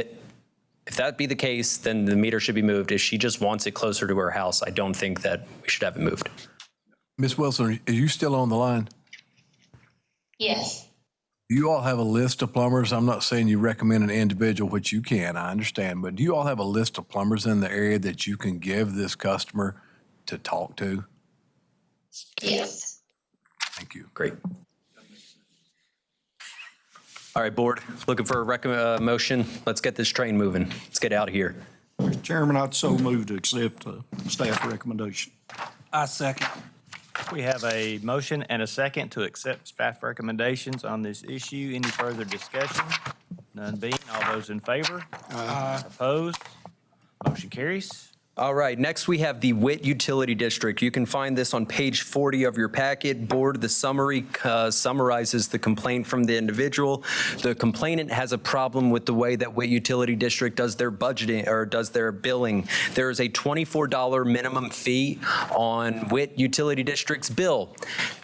that be the case, then the meter should be moved. If she just wants it closer to her house, I don't think that we should have it moved. Ms. Wilson, are you still on the line? Yes. Do you all have a list of plumbers? I'm not saying you recommend an individual, which you can, I understand, but do you all have a list of plumbers in the area that you can give this customer to talk to? Yes. Thank you. Great. All right, board, looking for a motion. Let's get this train moving. Let's get out of here. Mr. Chairman, I'd so move to accept the staff recommendation. I second. We have a motion and a second to accept staff recommendations on this issue. Any further discussion? None being, all those in favor? Opposed? Motion carries. All right, next we have the Witt Utility District. You can find this on page 40 of your packet. Board, the summary summarizes the complaint from the individual. The complainant has a problem with the way that Witt Utility District does their budgeting or does their billing. There is a $24 minimum fee on Witt Utility District's bill,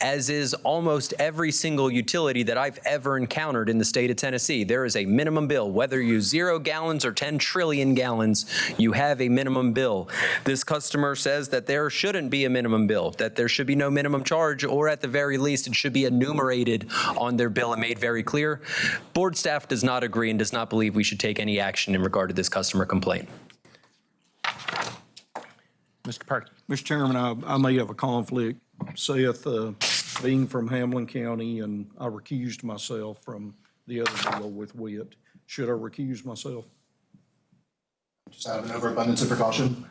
as is almost every single utility that I've ever encountered in the state of Tennessee. There is a minimum bill. Whether you use 0 gallons or 10 trillion gallons, you have a minimum bill. This customer says that there shouldn't be a minimum bill, that there should be no minimum charge, or at the very least, it should be enumerated on their bill and made very clear. Board staff does not agree and does not believe we should take any action in regard to this customer complaint. Mr. Perky. Mr. Chairman, I may have a conflict. Seth, being from Hamlin County, and I recused myself from the other deal with Witt. Should I recuse myself? Just out of an overabundance of precaution?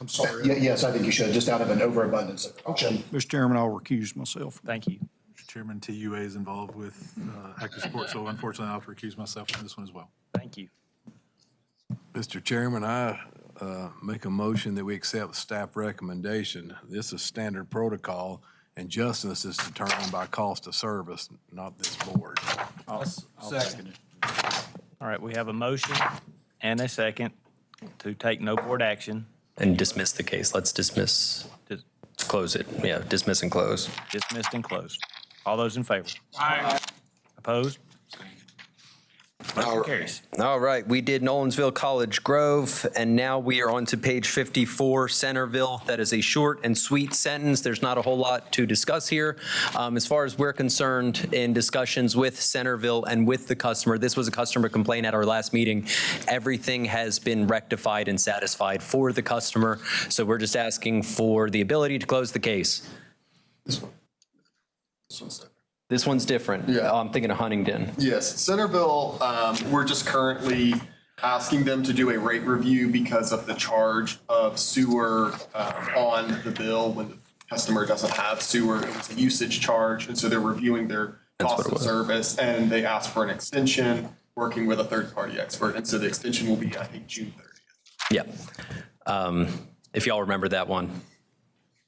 I'm sorry. Yes, I think you should, just out of an overabundance of precaution. Mr. Chairman, I'll recuse myself. Thank you. Mr. Chairman, TUA is involved with active support, so unfortunately I'll have to recuse myself from this one as well. Thank you. Mr. Chairman, I make a motion that we accept staff recommendation. This is standard protocol, and justice is determined by cost of service, not this board. I'll second it. All right, we have a motion and a second to take no board action. And dismiss the case. Let's dismiss. Let's close it. Yeah, dismiss and close. Dismissed and closed. All those in favor? Aye. Opposed? Motion carries. All right, we did Nolensville College Grove, and now we are on to page 54, Centerville. That is a short and sweet sentence. There's not a whole lot to discuss here. As far as we're concerned, in discussions with Centerville and with the customer, this was a customer complaint at our last meeting. Everything has been rectified and satisfied for the customer, so we're just asking for the ability to close the case. This one's different. This one's different. Yeah. I'm thinking of Huntington. Yes, Centerville, we're just currently asking them to do a rate review because of the charge of sewer on the bill when the customer doesn't have sewer. It was a usage charge, and so they're reviewing their cost of service, and they asked for an extension, working with a third-party expert, and so the extension will be, I think, June 30th. Yeah. If y'all remember that one.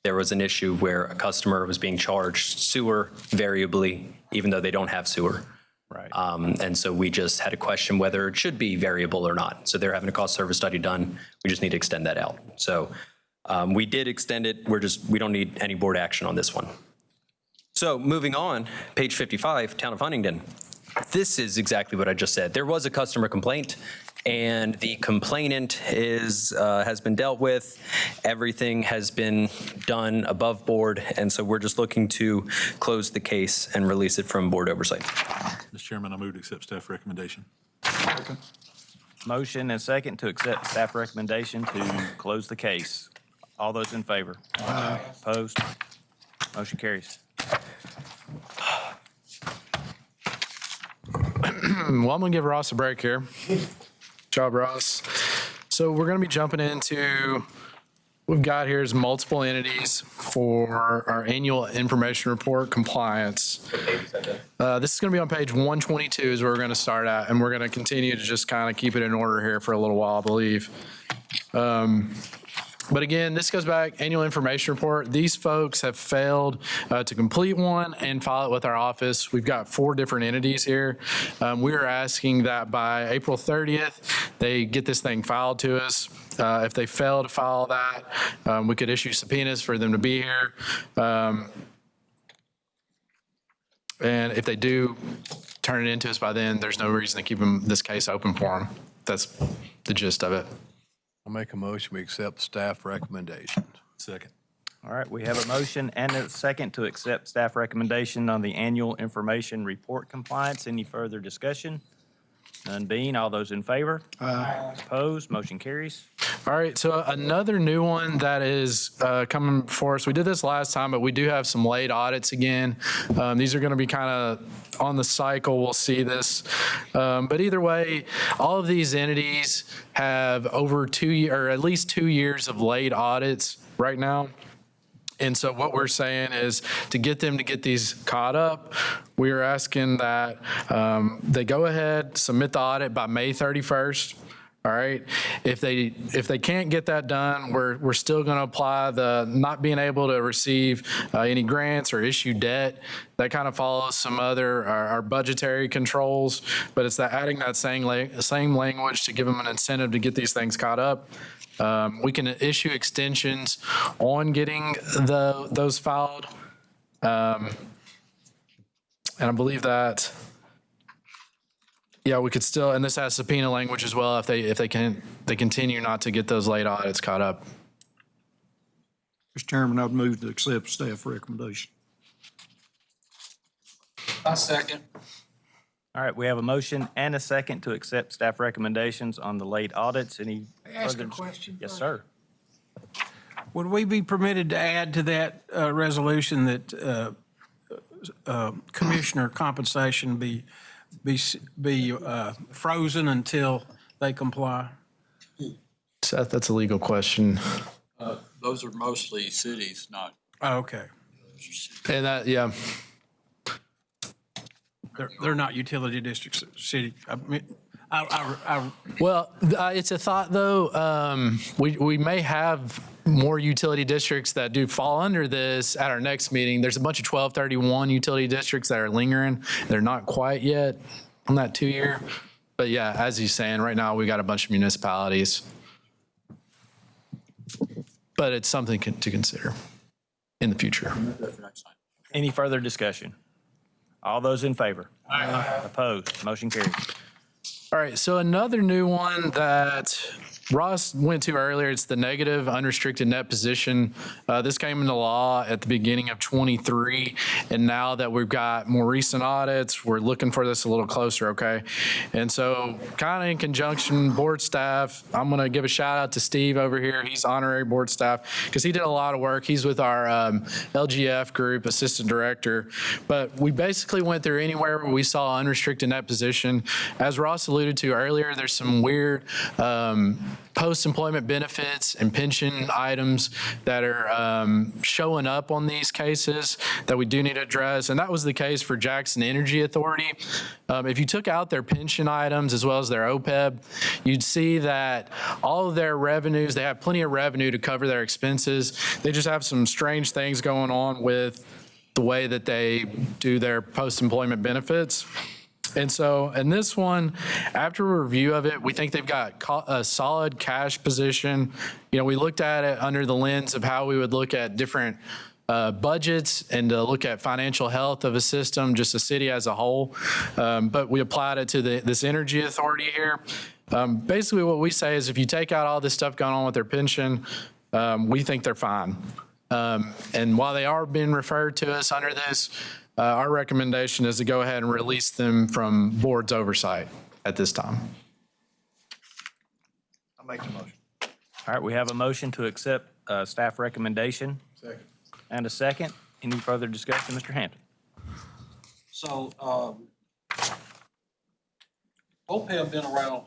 There was an issue where a customer was being charged sewer variably, even though they don't have sewer. Right. And so we just had a question whether it should be variable or not. So they're having a cost service study done. We just need to extend that out. So we did extend it. We don't need any board action on this one. So moving on, page 55, Town of Huntington. This is exactly what I just said. There was a customer complaint. and the complainant has been dealt with. Everything has been done above board, and so we're just looking to close the case and release it from board oversight. Mr. Chairman, I move to accept staff recommendation. Motion and second to accept staff recommendation to close the case. All those in favor? Aye. Opposed? Motion carries. Well, I'm going to give Ross a break here. Job, Ross. So we're going to be jumping into, we've got here is multiple entities for our annual information report compliance. This is going to be on page 122 is where we're going to start at, and we're going to continue to just kind of keep it in order here for a little while, I believe. But again, this goes back, annual information report. These folks have failed to complete one and file it with our office. We've got 4 different entities here. We are asking that by April 30th, they get this thing filed to us. If they fail to file that, we could issue subpoenas for them to be here. And if they do turn it into us by then, there's no reason to keep this case open for them. That's the gist of it. I'll make a motion, we accept staff recommendations. Second. All right, we have a motion and a second to accept staff recommendation on the annual information report compliance. Any further discussion? None being, all those in favor? Aye. Opposed? Motion carries. All right, so another new one that is coming for us. We did this last time, but we do have some late audits again. These are going to be kind of on the cycle. We'll see this. But either way, all of these entities have over 2 years, or at least 2 years of late audits right now. And so what we're saying is to get them to get these caught up, we are asking that they go ahead, submit the audit by May 31st. All right. If they can't get that done, we're still going to apply the not being able to receive any grants or issue debt. That kind of follows some other our budgetary controls, but it's that adding that same language to give them an incentive to get these things caught up. We can issue extensions on getting those filed, and I believe that. Yeah, we could still, and this has subpoena language as well if they continue not to get those late audits caught up. Mr. Chairman, I'd move to accept staff recommendation. I second. All right, we have a motion and a second to accept staff recommendations on the late audits. Any May I ask further? a question? Yes, sir. Would we be permitted to add to that resolution that commissioner compensation be frozen until they comply? Seth, that's a legal question. Those are mostly cities, not. Oh, okay. And that, yeah. They're not utility districts, city. I mean, Well, it's a thought though. We may have more utility districts that do fall under this at our next meeting. There's a bunch of 1231 utility districts that are lingering. They're not quite yet on that 2 year. But yeah, as he's saying, right now we got a bunch of municipalities. But it's something to consider in the future. Any further discussion? All those in favor? Aye. Opposed? Motion carries. All right, so another new one that Ross went to earlier, it's the negative unrestricted net position. This came into law at the beginning of 23, and now that we've got more recent audits, we're looking for this a little closer, okay? And so kind of in conjunction, board staff, I'm gonna give a shout out to Steve over here. He's honorary board staff because he did a lot of work. He's with our LGF group, assistant director. But we basically went through anywhere where we saw unrestricted net position. As Ross alluded to earlier, there's some weird post-employment benefits and pension items that are showing up on these cases that we do need to address. And that was the case for Jackson Energy Authority. If you took out their pension items as well as their OPEB, you'd see that all of their revenues, they have plenty of revenue to cover their expenses. They just have some strange things going on with the way that they do their post-employment benefits. And so in this one, after a review of it, we think they've got a solid cash position. You know, we looked at it under the lens of how we would look at different budgets and to look at financial health of a system, just a city as a whole. But we applied it to this energy authority here. Basically, what we say is if you take out all this stuff going on with their pension, we think they're fine. And while they are being referred to us under this, our recommendation is to go ahead and release them from board's oversight at this time. I'll make the motion. All right, we have a motion to accept staff recommendation. Second. And a second. Any further discussion, Mr. Hampton? So, OPEB been around,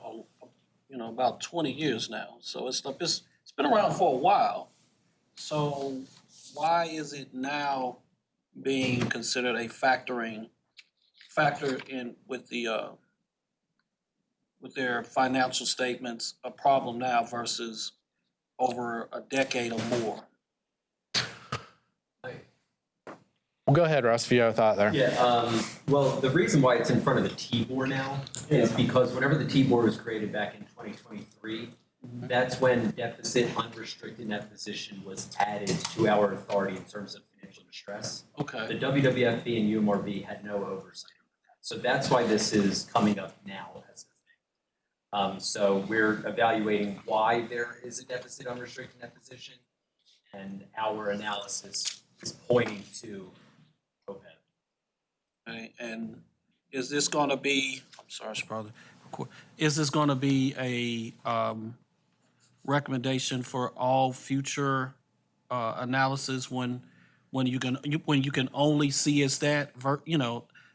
about 20 years now. So it's been around for a while. So why is it now being considered a factor in with their financial statements a problem now versus over a decade or more? Well, go ahead, Russ, if you have a thought there. Yeah, well, the reason why it's in front of the T-Board now is because whenever the T-Board was created back in 2023, that's when deficit unrestricted net position was added to our authority in terms of financial distress. Okay. The WWFB and UMRB had no oversight over that. So that's why this is coming up now as a thing. So we're evaluating why there is a deficit unrestricted net position, and our analysis is pointing to OPEB. Okay, and is this going to be, I'm sorry, brother, is this going to be a recommendation for all future analysis when you can only see as that,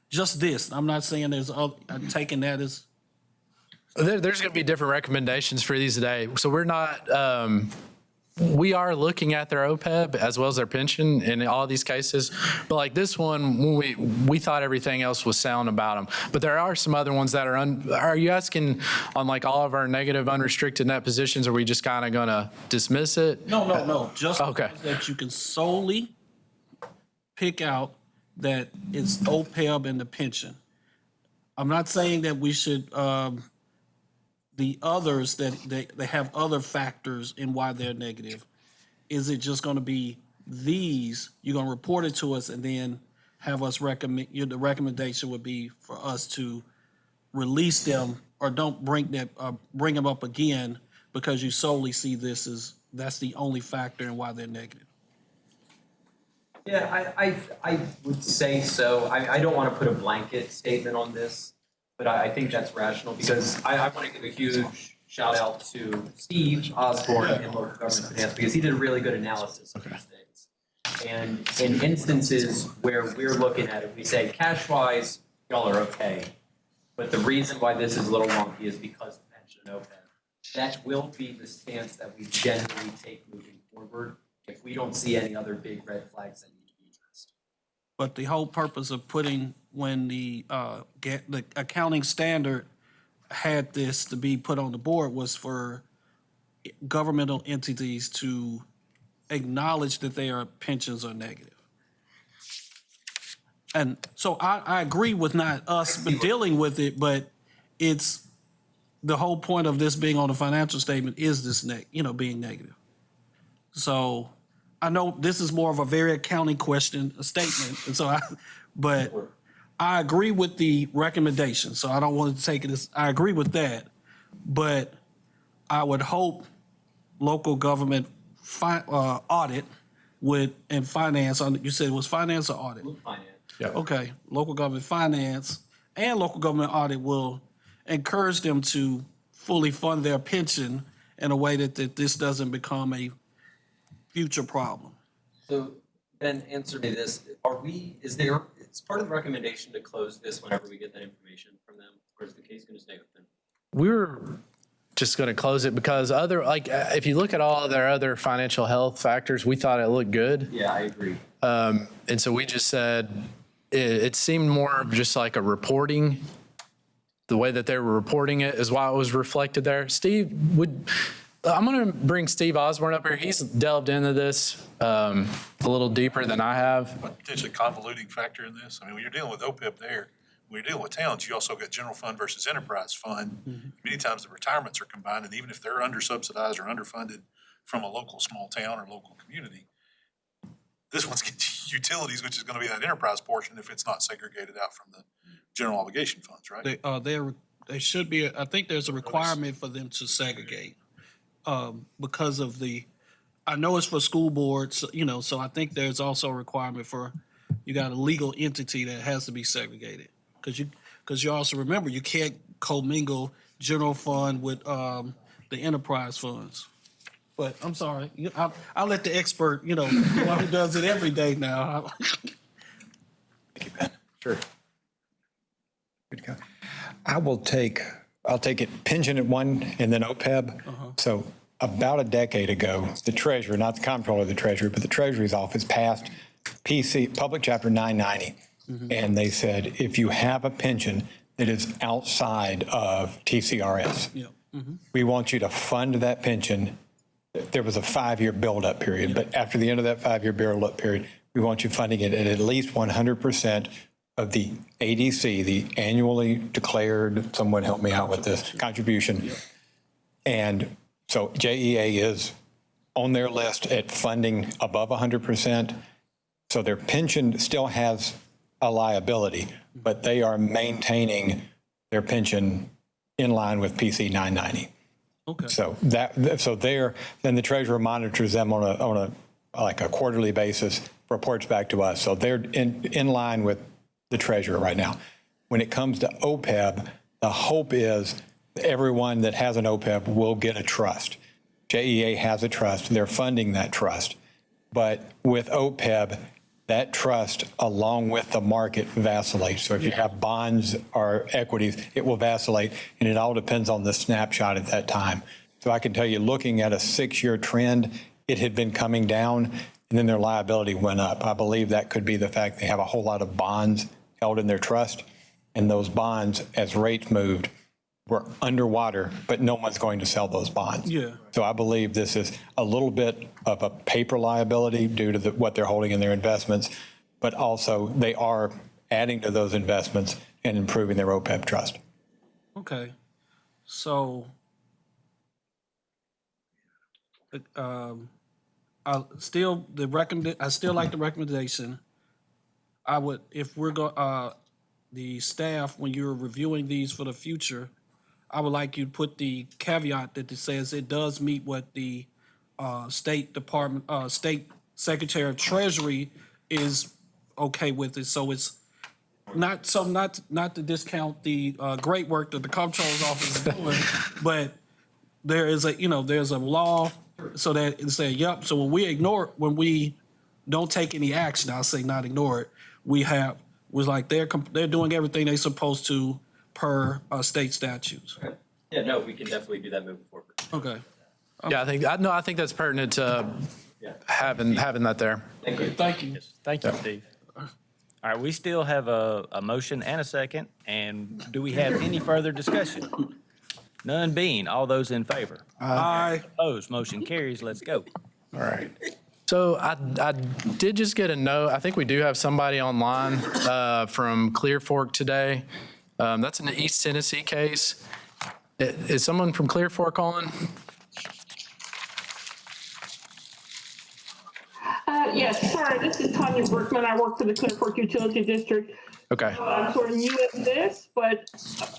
just this? I'm not saying I'm taking that as. There's going to be different recommendations for these today. So we're not, we are looking at their OPEB as well as their pension in all these cases. But like this one, when we thought everything else was sound about them. But there are some other ones that are you asking on like all of our negative unrestricted net positions? Are we just kind of going to dismiss it? No. Just okay. That you can solely pick out that it's OPEB and the pension. I'm not saying that we should, the others that they have other factors in why they're negative. Is it just going to be these? You're going to report it to us and then have us recommend. The recommendation would be for us to release them or don't bring them up again because you solely see this as that's the only factor in why they're negative. Yeah, I would say so. I don't want to put a blanket statement on this, but I think that's rational because I want to give a huge shout out to Steve Osborne in local government finance because he did a really good analysis of these things. And in instances where we're looking at it, we say cash-wise, y'all are okay. But the reason why this is a little wonky is because of pension and OPEB. That will be the stance that we generally take moving forward if we don't see any other big red flags that need to be addressed. But the whole purpose of putting when the accounting standard had this to be put on the board was for governmental entities to acknowledge that their pensions are negative. And so I agree with not us dealing with it, but it's the whole point of this being on the financial statement is this being negative. So I know this is more of a very accounting question, a statement, and so but I agree with the recommendation. So I don't want to take it as I agree with that, but I would hope local government audit and finance. You said it was finance or audit? Finance. Yeah. Okay, local government finance and local government audit will encourage them to fully fund their pension in a way that this doesn't become a future problem. So Ben, answer me this. Is part of the recommendation to close this whenever we get that information from them, or is the case going to stay open? We're just going to close it because if you look at all their other financial health factors, we thought it looked good. Yeah, I agree. And so we just said it seemed more of just like a reporting. The way that they were reporting it is why it was reflected there. I'm going to bring Steve Osborne up here. He's delved into this a little deeper than I have. Potentially convoluting factor in this. I mean, when you're dealing with OPEB there, when you're dealing with towns, you also got general fund versus enterprise fund. Mm-hmm. Many times the retirements are combined, and even if they're under-subsidized or underfunded from a local small town or local community, this one's utilities, which is going to be that enterprise portion if it's not segregated out from the general obligation funds, right? They should be, I think there's a requirement for them to segregate because of I know it's for school boards, so I think there's also a requirement for, you got a legal entity that has to be segregated. Because you also remember, you can't commingle general fund with the enterprise funds. But I'm sorry, I'll let the expert, the one who does it every day now. Sure. Good to go. I'll take it pension at one and then OPEB. So about a decade ago, the treasurer, not the comptroller of the treasury, but the treasury's office passed PC, Public Chapter 990. And they said, if you have a pension that is outside of TCRS, we want you to fund that pension. There was a 5-year build-up period, but after the end of that 5-year build-up period, we want you funding it at least 100% of the ADC, the annually declared, someone help me out with this, contribution. And so JEA is on their list at funding above 100%. So their pension still has a liability, but they are maintaining their pension in line with PC 990. Okay. So then the treasurer monitors them on a quarterly basis, reports back to us. So they're in line with the treasurer right now. When it comes to OPEB, the hope is everyone that has an OPEB will get a trust. JEA has a trust. They're funding that trust. But with OPEB, that trust, along with the market, vacillates. So if you have bonds or equities, it will vacillate, and it all depends on the snapshot at that time. So I can tell you, looking at a 6-year trend, it had been coming down, and then their liability went up. I believe that could be the fact they have a whole lot of bonds held in their trust, and those bonds, as rates moved, were underwater, but no one's going to sell those bonds. Yeah. So I believe this is a little bit of a paper liability due to what they're holding in their investments, but also they are adding to those investments and improving their OPEB trust. Okay. So, I still like the recommendation. I would, if we're the staff, when you're reviewing these for the future, I would like you to put the caveat that it says it does meet what the State Secretary of Treasury is okay with it. So it's not to discount the great work that the Comptroller's Office is doing, but there is there's a law so that it say, yep. So when we don't take any action, I'll say not ignore it. They're doing everything they're supposed to per state statutes. Yeah, no, we can definitely do that moving forward. Okay. Yeah, I think that's pertinent to having that there. Thank you. Thank you. Thank you, Steve. All right, we still have a motion and a second, and do we have any further discussion? None being, all those in favor? Aye. Opposed, motion carries. Let's go. All right. So I did just get a note. I think we do have somebody online from Clear Fork today. That's an East Tennessee case. Is someone from Clear Fork on? Yes, sorry, this is Tanya Brookman. I work for the Clear Fork Utility District. Okay. I'm sort of new at this, but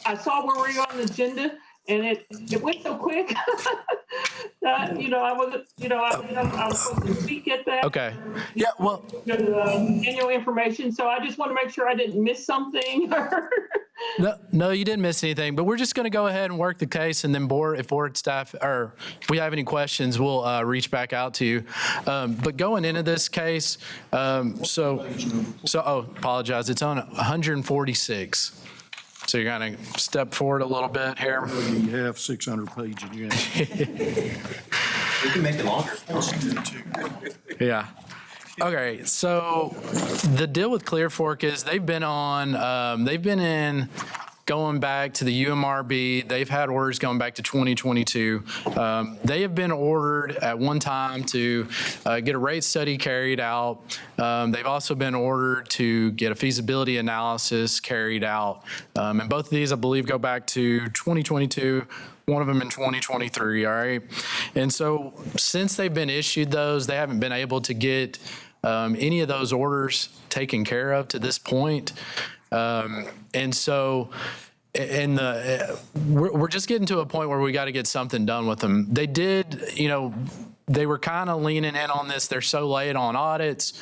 I saw where we were on the agenda, and it went so quick. I wasn't, I was supposed to speak at that. Okay. Yeah, well. Annual information, so I just want to make sure I didn't miss something. No, you didn't miss anything, but we're just going to go ahead and work the case, and then if board staff, or if we have any questions, we'll reach back out to you. But going into this case, apologize, it's on 146. So you're going to step forward a little bit here. You have 600 pages again. We can make it longer. Yeah. Okay, so the deal with Clear Fork is they've been in going back to the UMRB. They've had orders going back to 2022. They have been ordered at one time to get a rate study carried out. They've also been ordered to get a feasibility analysis carried out. And both of these, I believe, go back to 2022. One of them in 2023, all right? And so since they've been issued those, they haven't been able to get any of those orders taken care of to this point. And so and we're just getting to a point where we got to get something done with them. They did, they were kind of leaning in on this. They're so late on audits.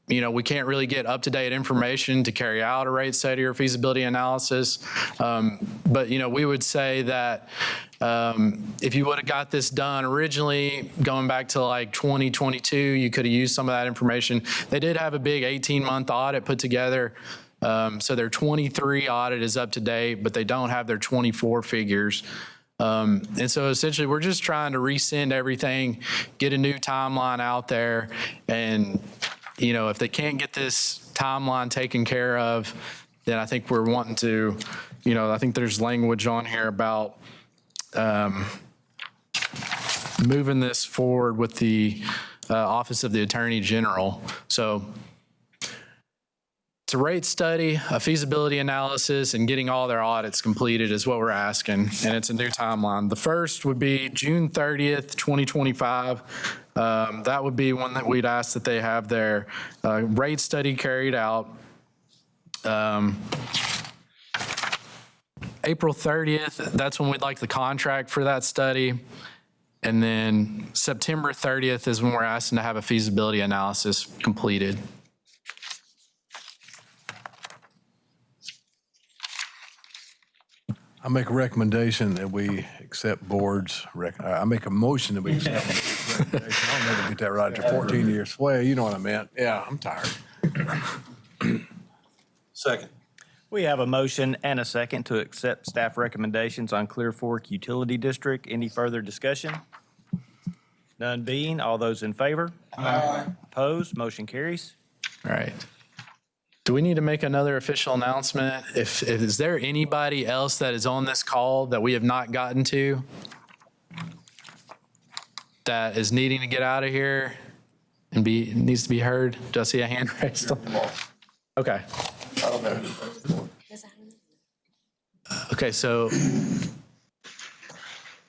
We can't really get up-to-date information to carry out a rate study or feasibility analysis. But we would say that if you would have got this done originally, going back to like 2022, you could have used some of that information. They did have a big 18-month audit put together. So their 23 audit is up to date, but they don't have their 24 figures. And so essentially we're just trying to resend everything, get a new timeline out there. And, if they can't get this timeline taken care of, then I think we're wanting to, I think there's language on here about moving this forward with the Office of the Attorney General. So it's a rate study, a feasibility analysis, and getting all their audits completed is what we're asking, and it's a new timeline. The first would be June 30th, 2025. That would be one that we'd ask that they have their rate study carried out. April 30th, that's when we'd like the contract for that study. And then September 30th is when we're asking to have a feasibility analysis completed. I make a recommendation that we accept boards. I make a motion that we accept boards' recommendation. I'll never get that right after 14 years. Well, you know what I meant. Yeah, I'm tired. Second. We have a motion and a second to accept staff recommendations on Clear Fork Utility District. Any further discussion? None being, all those in favor? Aye. Opposed, motion carries. All right. Do we need to make another official announcement? Is there anybody else that is on this call that we have not gotten to that is needing to get out of here and needs to be heard? Do I see a hand raised? Okay. I don't know. Okay, so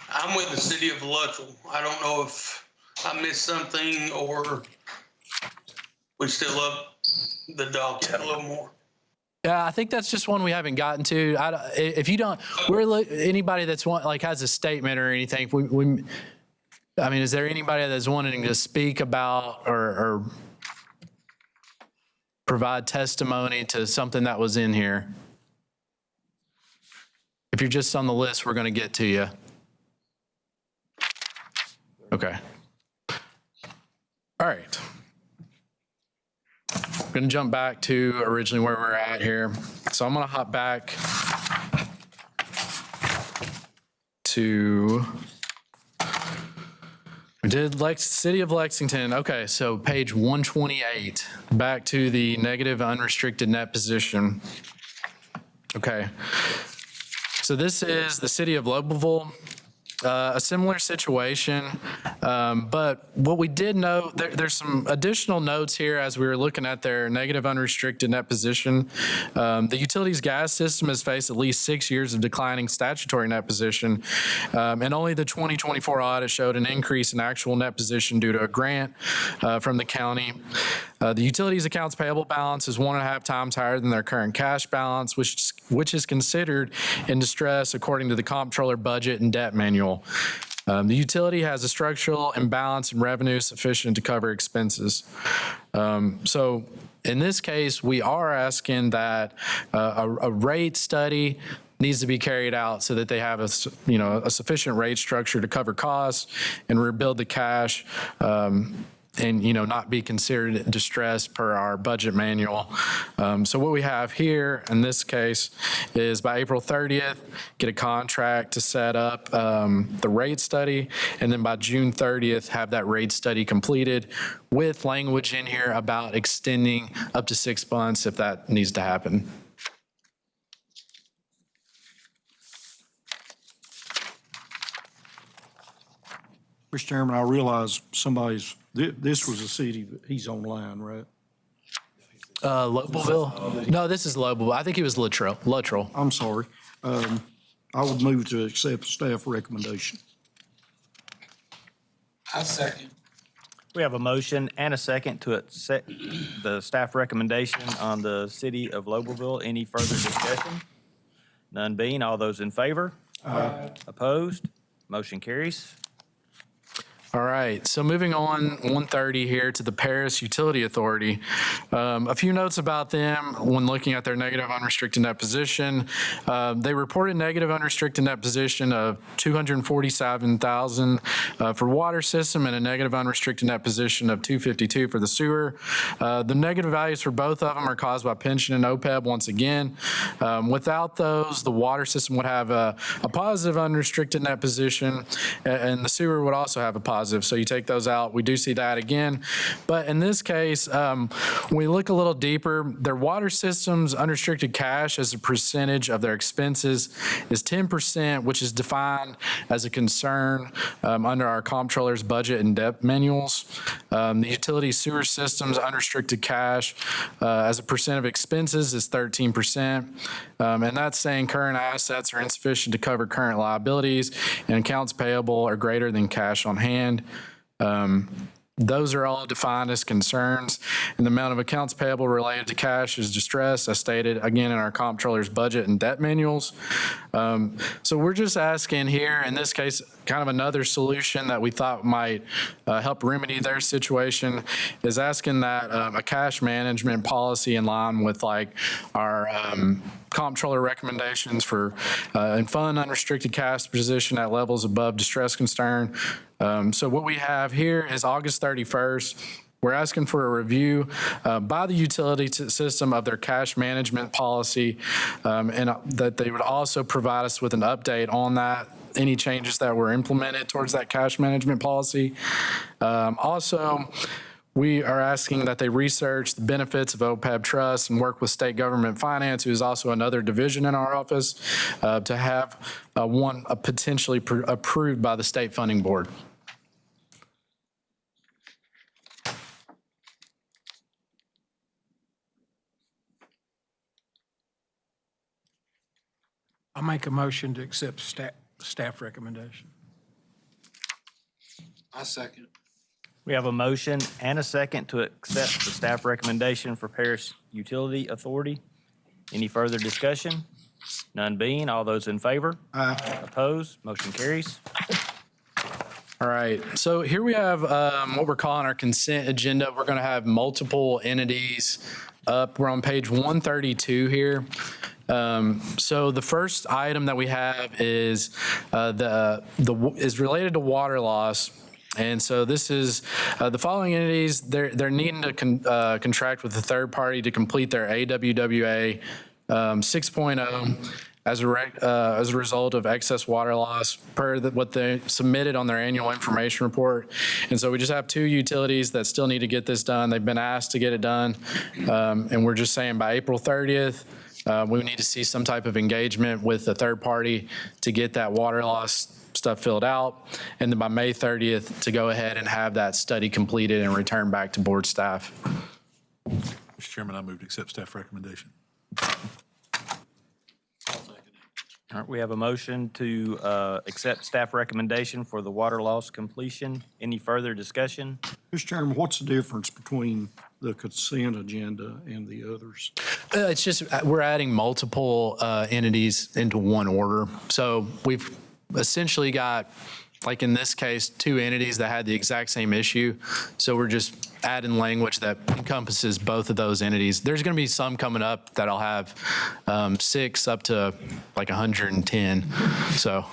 I'm with the city of Luttrell. I don't know if I missed something or we still up the dog a little more. yeah, I think that's just one we haven't gotten to. If you don't, anybody that's has a statement or anything. Is there anybody that's wanting to speak about or provide testimony to something that was in here? If you're just on the list, we're going to get to you. Okay. All right. I'm going to jump back to originally where we're at here. So I'm going to hop back to, we did City of Lexington. Okay, so page 128, back to the negative unrestricted net position. Okay. So this is the City of Lobelville. A similar situation, but what we did note, there's some additional notes here as we were looking at their negative unrestricted net position. The utilities gas system has faced at least 6 years of declining statutory net position, and only the 2024 audit showed an increase in actual net position due to a grant from the county. The utilities accounts payable balance is 1.5 times higher than their current cash balance, which is considered in distress according to the comptroller budget and debt manual. The utility has a structural imbalance in revenue sufficient to cover expenses. So in this case, we are asking that a rate study needs to be carried out so that they have a sufficient rate structure to cover costs and rebuild the cash. And not be considered distress per our budget manual. So what we have here in this case is by April 30th, get a contract to set up the rate study, and then by June 30th, have that rate study completed with language in here about extending up to 6 months if that needs to happen. Mr. Chairman, I realize this was a city, he's online, right? Lobelville? No, this is Lobelville. I think he was Luttrell. I'm sorry. I would move to accept staff recommendation. I second. We have a motion and a second to accept the staff recommendation on the City of Lobelville. Any further discussion? None being, all those in favor? Aye. Opposed? Motion carries. All right, so moving on, 130 here to the Paris Utility Authority. A few notes about them when looking at their negative unrestricted net position. They reported negative unrestricted net position of $247,000 for water system and a negative unrestricted net position of $252 for the sewer. The negative values for both of them are caused by pension and OPEB once again. Without those, the water system would have a positive unrestricted net position, and the sewer would also have a positive. So you take those out, we do see that again. But in this case, when we look a little deeper, their water system's unrestricted cash as a percentage of their expenses is 10%, which is defined as a concern under our comptroller's budget and debt manuals. The utility sewer system's unrestricted cash as a percent of expenses is 13%. And that's saying current assets are insufficient to cover current liabilities and accounts payable are greater than cash on hand. Those are all defined as concerns, and the amount of accounts payable related to cash is distressed, as stated again in our comptroller's budget and debt manuals. So we're just asking here, in this case, kind of another solution that we thought might help remedy their situation is asking that a cash management policy in line with like our comptroller recommendations for and fund unrestricted cash position at levels above distress concern. So what we have here is August 31st. We're asking for a review by the utility system of their cash management policy, and that they would also provide us with an update on that, any changes that were implemented towards that cash management policy. Also, we are asking that they research the benefits of OPEB trust and work with state government finance, who is also another division in our office, to have one potentially approved by the state funding board. I'll make a motion to accept staff recommendation. I second. We have a motion and a second to accept the staff recommendation for Paris Utility Authority. Any further discussion? None being, all those in favor? Aye. Opposed? Motion carries. All right, so here we have what we're calling our consent agenda. We're going to have multiple entities up. We're on page 132 here. So the first item that we have is is related to water loss. And so this is the following entities. They're needing to contract with a third party to complete their AWWA 6.0 as a result of excess water loss per what they submitted on their annual information report. And so we just have two utilities that still need to get this done. They've been asked to get it done. And we're just saying by April 30th, we need to see some type of engagement with the third party to get that water loss stuff filled out. And then by May 30th, to go ahead and have that study completed and returned back to board staff. Mr. Chairman, I move to accept staff recommendation. All right, we have a motion to accept staff recommendation for the water loss completion. Any further discussion? Mr. Chairman, what's the difference between the consent agenda and the others? It's just we're adding multiple entities into one order. So we've essentially got, like in this case, two entities that had the exact same issue. So we're just adding language that encompasses both of those entities. There's going to be some coming up that'll have 6 up to like 110. So.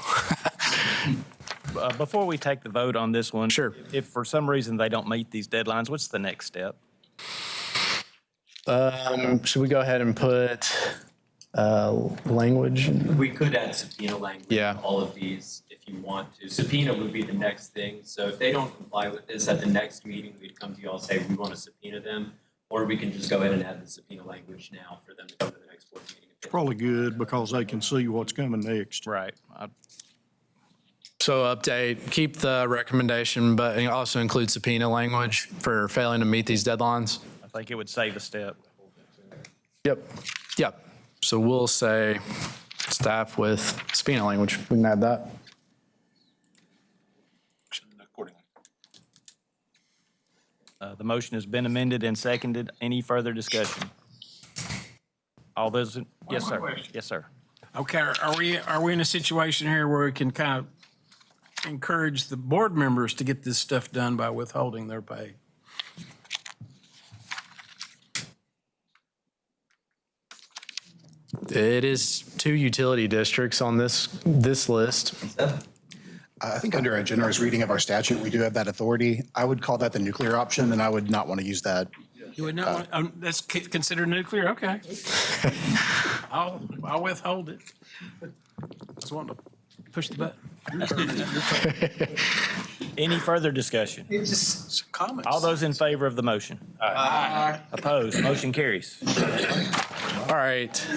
Before we take the vote on this one, sure. If for some reason they don't meet these deadlines, what's the next step? Should we go ahead and put language? We could add subpoena language Yeah. to all of these if you want to. Subpoena would be the next thing. So if they don't comply with this at the next meeting, we'd come to you all and say we want to subpoena them, or we can just go ahead and add the subpoena language now for them to come to the next board meeting. It's probably good because they can see what's coming next. Right. So update, keep the recommendation, but also include subpoena language for failing to meet these deadlines. I think it would save a step. Yep. So we'll say staff with subpoena language. We can add that. The motion has been amended and seconded. Any further discussion? All those, yes, sir. Yes, sir. Okay, are we in a situation here where we can kind of encourage the board members to get this stuff done by withholding their pay? It is 2 utility districts on this list. I think under a generous reading of our statute, we do have that authority. I would call that the nuclear option, and I would not want to use that. You would not want, that's considered nuclear, okay. I'll withhold it. Just want to push the button. Any further discussion? It's just some comments. All those in favor of the motion? Aye. Opposed? Motion carries. All right.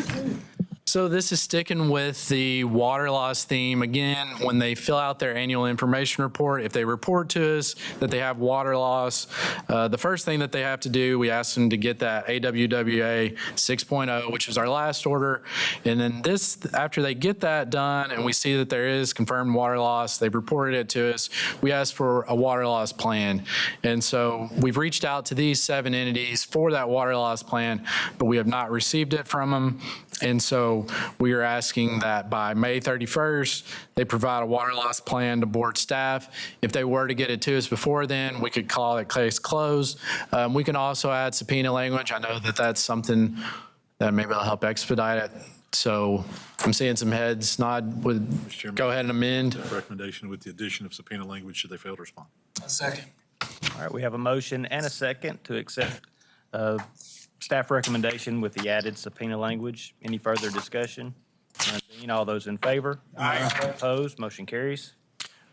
So this is sticking with the water loss theme. Again, when they fill out their annual information report, if they report to us that they have water loss, the first thing that they have to do, we ask them to get that AWWA 6.0, which is our last order. And then this, after they get that done and we see that there is confirmed water loss, they've reported it to us, we ask for a water loss plan. And so we've reached out to these 7 entities for that water loss plan, but we have not received it from them. And so we are asking that by May 31st, they provide a water loss plan to board staff. If they were to get it to us before then, we could call it case closed. We can also add subpoena language. I know that that's something that maybe will help expedite it. So I'm seeing some heads nod. Go ahead and amend. Recommendation with the addition of subpoena language should they fail to respond. A second. All right, we have a motion and a second to accept staff recommendation with the added subpoena language. Any further discussion? None being, all those in favor? Aye. Opposed? Motion carries.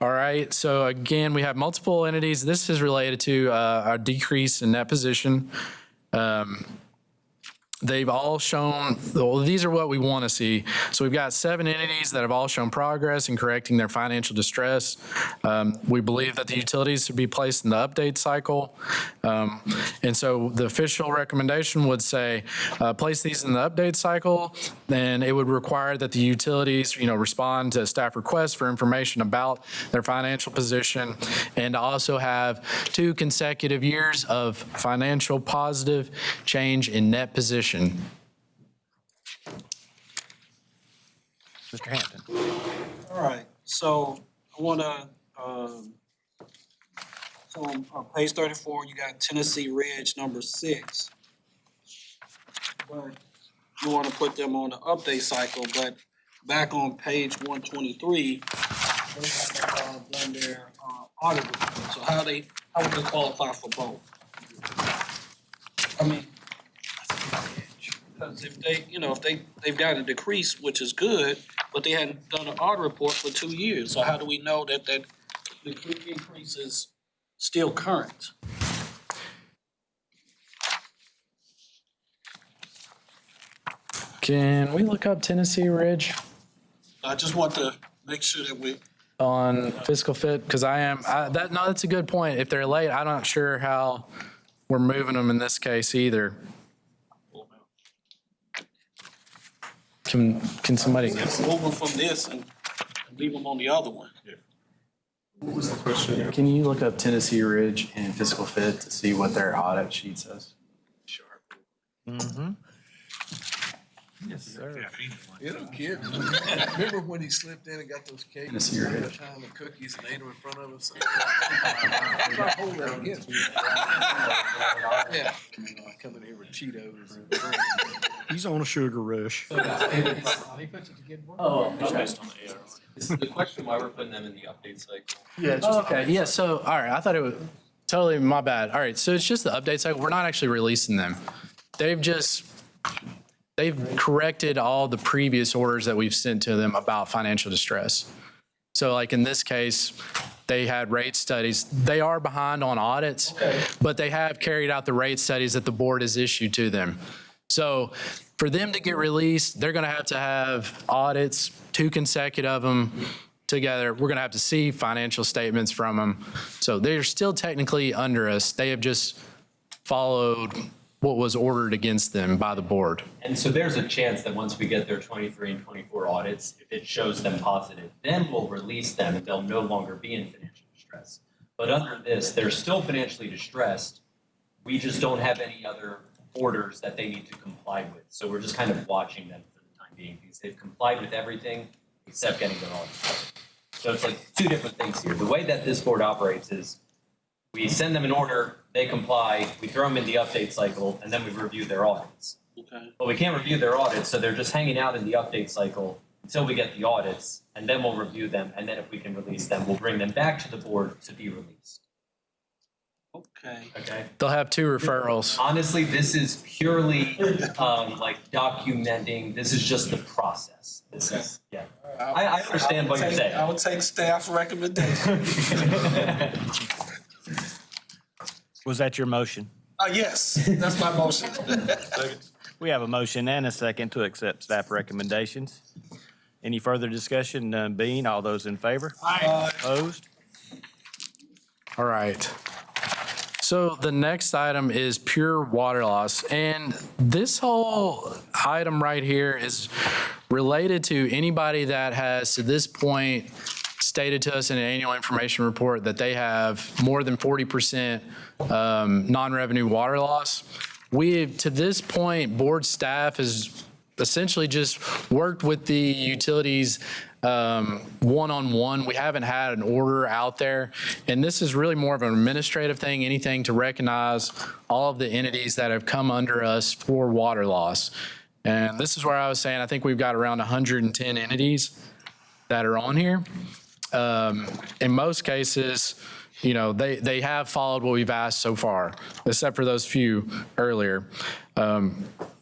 All right, so again, we have multiple entities. This is related to our decrease in net position. They've all shown, well, these are what we want to see. So we've got 7 entities that have all shown progress in correcting their financial distress. We believe that the utilities should be placed in the update cycle. And so the official recommendation would say, place these in the update cycle, then it would require that the utilities, respond to staff requests for information about their financial position and also have 2 consecutive years of financial positive change in net position. Mr. Hampton. All right, so I want to, so on page 34, you got Tennessee Ridge number 6. But you want to put them on the update cycle, but back on page 123, they have done their audit report. So how would they qualify for both? I mean, because if they, they've got a decrease, which is good, but they hadn't done an audit report for 2 years. So how do we know that the increase is still current? Can we look up Tennessee Ridge I just want to make sure that we, on fiscal fit? Because that's a good point. If they're late, I'm not sure how we're moving them in this case either. Can somebody? let's move them from this and leave them on the other one. What was the question? Can you look up Tennessee Ridge and fiscal fit to see what their audit sheet says? Sure. Mm-hmm. Yes, sir. You know, kid, remember when he slipped in and got those cakes Tennessee and Ridge. cookies and ate them in front of us? Hold that against me. Yeah. Coming here with Cheetos. He's on a sugar rush. Oh, the question why we're putting them in the update cycle. Yeah. Okay, yeah, so, all right, I thought it was totally my bad. All right, so it's just the update cycle. We're not actually releasing them. They've corrected all the previous orders that we've sent to them about financial distress. So like in this case, they had rate studies. They are behind on audits, but they have carried out the rate studies that the board has issued to them. So for them to get released, they're going to have audits, 2 consecutive of them together. We're going to have to see financial statements from them. So they're still technically under us. They have just followed what was ordered against them by the board. And so there's a chance that once we get their 23 and 24 audits, if it shows them positive, then we'll release them and they'll no longer be in financial distress. But under this, they're still financially distressed. We just don't have any other orders that they need to comply with. So we're just kind of watching them for the time being, because they've complied with everything except getting their audit. So it's like two different things here. The way that this board operates is we send them an order, they comply, we throw them in the update cycle, and then we review their audits. Okay. But we can't review their audits, so they're just hanging out in the update cycle until we get the audits, and then we'll review them, and then if we can release them, we'll bring them back to the board to be released. Okay. Okay? They'll have two referrals. Honestly, this is purely like documenting, this is just the process. This is, yeah. I understand what you're saying. I would take staff recommendation. Was that your motion? Yes, that's my motion. We have a motion and a second to accept staff recommendations. Any further discussion? Being, all those in favor? Aye. Opposed? All right. So the next item is pure water loss. And this whole item right here is related to anybody that has to this point stated to us in an annual information report that they have more than 40% non-revenue water loss. To this point, board staff has essentially just worked with the utilities one-on-one. We haven't had an order out there, and this is really more of an administrative thing, anything to recognize all of the entities that have come under us for water loss. And this is where I was saying, I think we've got around 110 entities that are on here. In most cases, you know, they have followed what we've asked so far, except for those few earlier.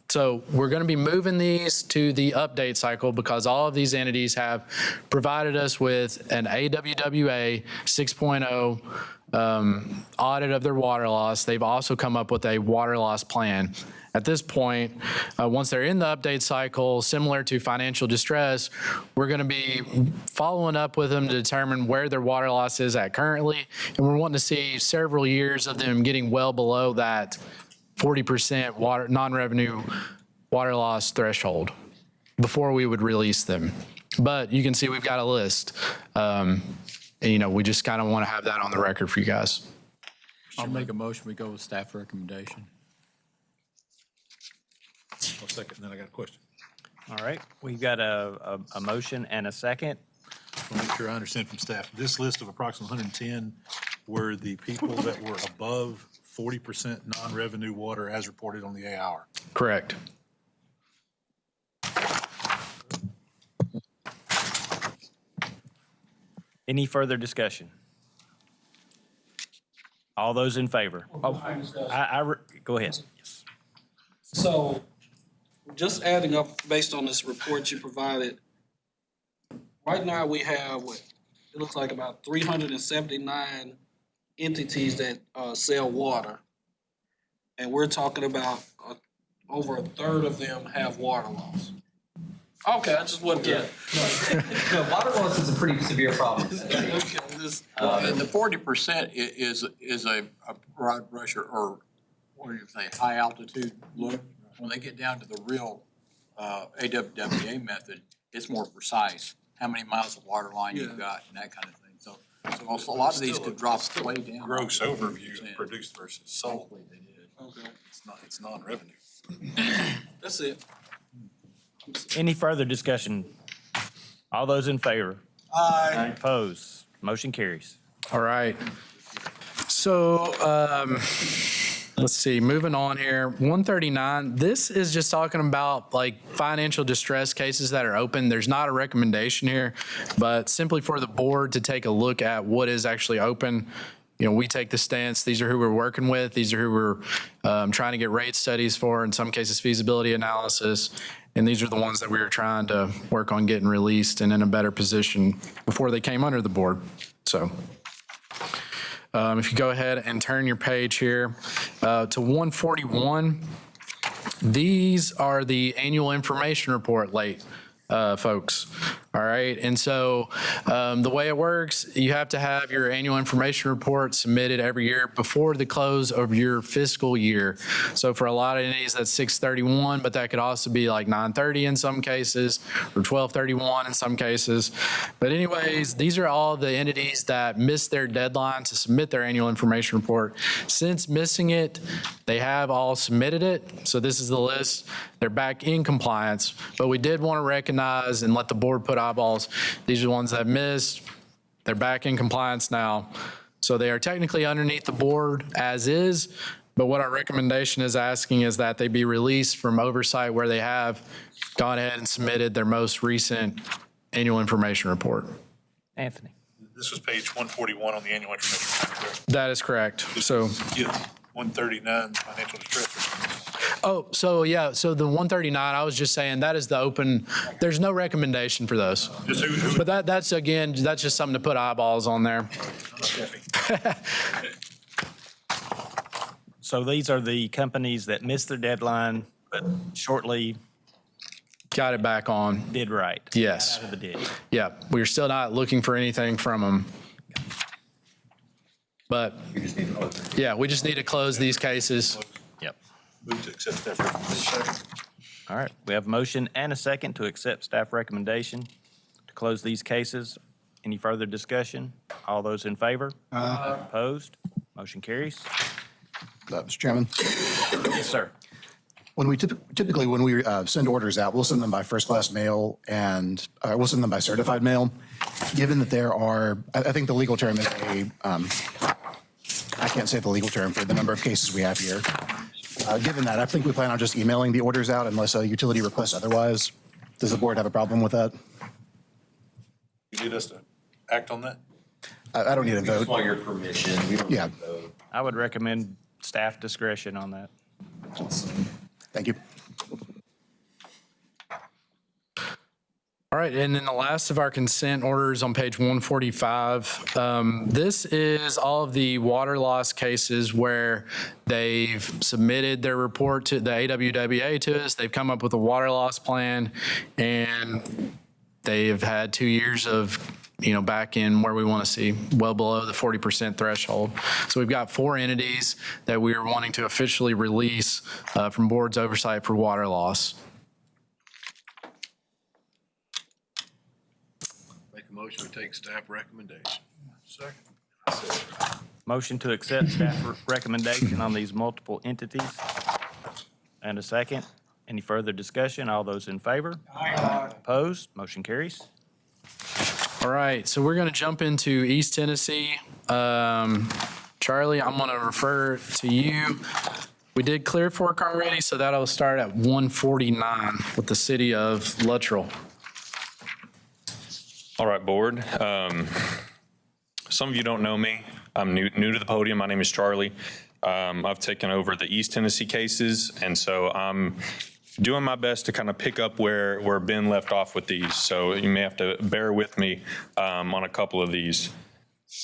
So we're going to be moving these to the update cycle because all of these entities have provided us with an AWWA 6.0 audit of their water loss. They've also come up with a water loss plan. At this point, once they're in the update cycle, similar to financial distress, we're going to be following up with them to determine where their water loss is at currently. And we're wanting to see several years of them getting well below that 40% water non-revenue water loss threshold before we would release them. But you can see we've got a list. And, you know, we just kind of want to have that on the record for you guys. I'll make a motion, we go with staff recommendation. I'll second, and then I got a question. All right, we've got a motion and a second. I'll make sure I understand from staff. This list of approximately 110 were the people that were above 40% non-revenue water as reported on the AR. Correct. Any further discussion? All those in favor? Oh, go ahead. So, just adding up based on this report you provided, right now we have what it looks like about 379 entities that sell water, and we're talking about over a third of them have water loss. Okay, I just wanted to. No, water loss is a pretty severe problem. And the 40% is a broad brush or what do you say, high altitude look. When they get down to the real AWWA method, it's more precise. How many miles of water line you've got and that kind of thing. So a lot of these could drop way down. Gross overview of produced versus sold. Okay. It's non-revenue. That's it. Any further discussion? All those in favor? Aye. Opposed? Motion carries. All right. So, let's see, moving on here, 139, this is just talking about like financial distress cases that are open. There's not a recommendation here, but simply for the board to take a look at what is actually open. You know, we take the stance, these are who we're working with, these are who we're trying to get rate studies for, in some cases feasibility analysis, and these are the ones that we were trying to work on getting released and in a better position before they came under the board. So. If you go ahead and turn your page here to 141, these are the annual information report folks. All right. And so the way it works, you have to have your annual information report submitted every year before the close of your fiscal year. So for a lot of entities, that's 6/31, but that could also be like 9/30 in some cases or 12/31 in some cases. But anyways, these are all the entities that missed their deadline to submit their annual information report. Since missing it, They have all submitted it, so this is the list. They're back in compliance, but we did want to recognize and let the board put eyeballs. These are the ones that missed. They're back in compliance now. So they are technically underneath the board as is, but what our recommendation is asking is that they be released from oversight where they have gone ahead and submitted their most recent annual information report. Anthony. This was page 141 on the annual information packet. That is correct. So, Yeah, 139 financial distress. oh, so yeah, so the 139, I was just saying that is the open, there's no recommendation for those. But that's again, that's just something to put eyeballs on there. So these are the companies that missed their deadline, but shortly Got it back on. did right. Yes. Got out of the ditch. Yeah, we're still not looking for anything from them. But, yeah, we just need to close these cases. Yep. Move to accept staff recommendation. All right, we have a motion and a second to accept staff recommendation to close these cases. Any further discussion? All those in favor? Opposed? Motion carries. Mr. Chairman, Yes, sir. when we typically, when we send orders out, we'll send them by first-class mail and we'll send them by certified mail. Given that there are, I think the legal term is I can't say the legal term for the number of cases we have here. Given that, I think we plan on just emailing the orders out unless a utility requests otherwise. Does the board have a problem with that? You need us to act on that? I don't need a We just vote. want your permission. We don't Yeah. need a vote. I would recommend staff discretion on that. Thank you. All right, and then the last of our consent orders on page 145. This is all of the water loss cases where they've submitted their report to the AWWA to us. They've come up with a water loss plan, and they've had 2 years of, back in where we want to see, well below the 40% threshold. So we've got 4 entities that we are wanting to officially release from board's oversight for water loss. Make a motion to take staff recommendation. Motion to accept staff recommendation on these multiple entities. And a second. Any further discussion? All those in favor? Opposed? Motion carries. All right, so we're going to jump into East Tennessee. Charlie, I'm going to refer to you. We did Clear Fork already, so that'll start at 149 with the city of Luttrell. All right, board. Some of you don't know me. I'm new to the podium. My name is Charlie. I've taken over the East Tennessee cases, and so I'm doing my best to kind of pick up where Ben left off with these. So you may have to bear with me on a couple of these.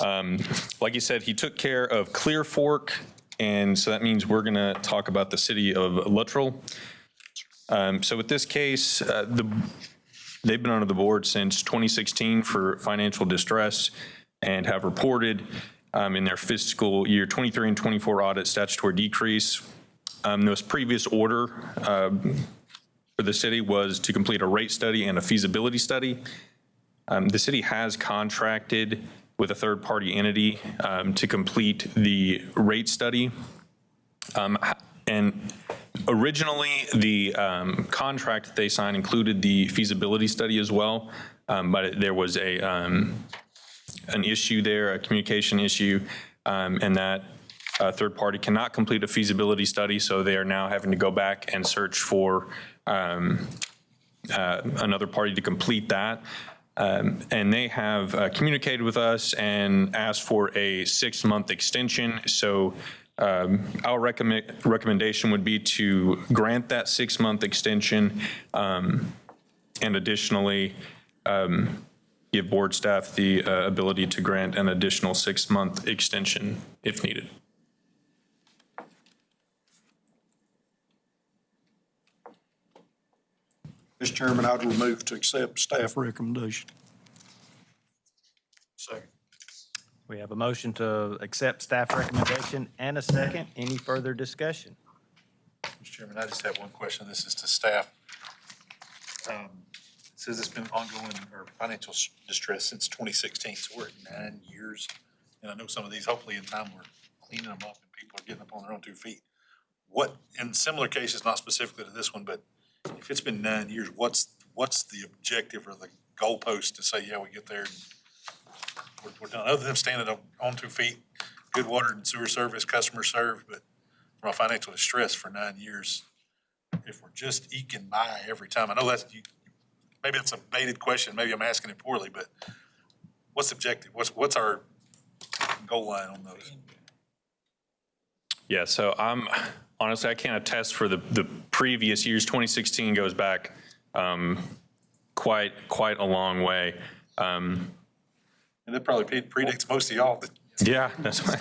Like you said, he took care of Clear Fork, and so that means we're going to talk about the city of Luttrell. So with this case, they've been under the board since 2016 for financial distress and have reported in their fiscal year 23 and 24 audit statutory decrease. This previous order for the city was to complete a rate study and a feasibility study. The city has contracted with a third-party entity to complete the rate study. And originally, the contract that they signed included the feasibility study as well, but there was an issue there, a communication issue, and that third party cannot complete a feasibility study, so they are now having to go back and search for another party to complete that. And they have communicated with us and asked for a 6-month extension. So our recommendation would be to grant that 6-month extension and additionally give board staff the ability to grant an additional 6-month extension if needed. Mr. Chairman, I would move to accept staff recommendation. Second. We have a motion to accept staff recommendation and a second. Any further discussion? Mr. Chairman, I just have one question. This is to staff. It says it's been ongoing or financial distress since 2016, so we're at 9 years. And I know some of these, hopefully in time, we're cleaning them up and people are getting up on their own 2 feet. what, in similar cases, not specifically to this one, but if it's been 9 years, what's the objective or the goalpost to say, yeah, we get there and we're done, other than standing on 2 feet, good water and sewer service, customer served, but from a financial distress for 9 years, if we're just eking by every time, I know maybe it's a baited question, maybe I'm asking it poorly, but what's the objective? What's our goal line on those? Yeah, so honestly, I can't attest for the previous years. 2016 goes back quite a long way. And that probably predates most of y'all. Yeah, that's right.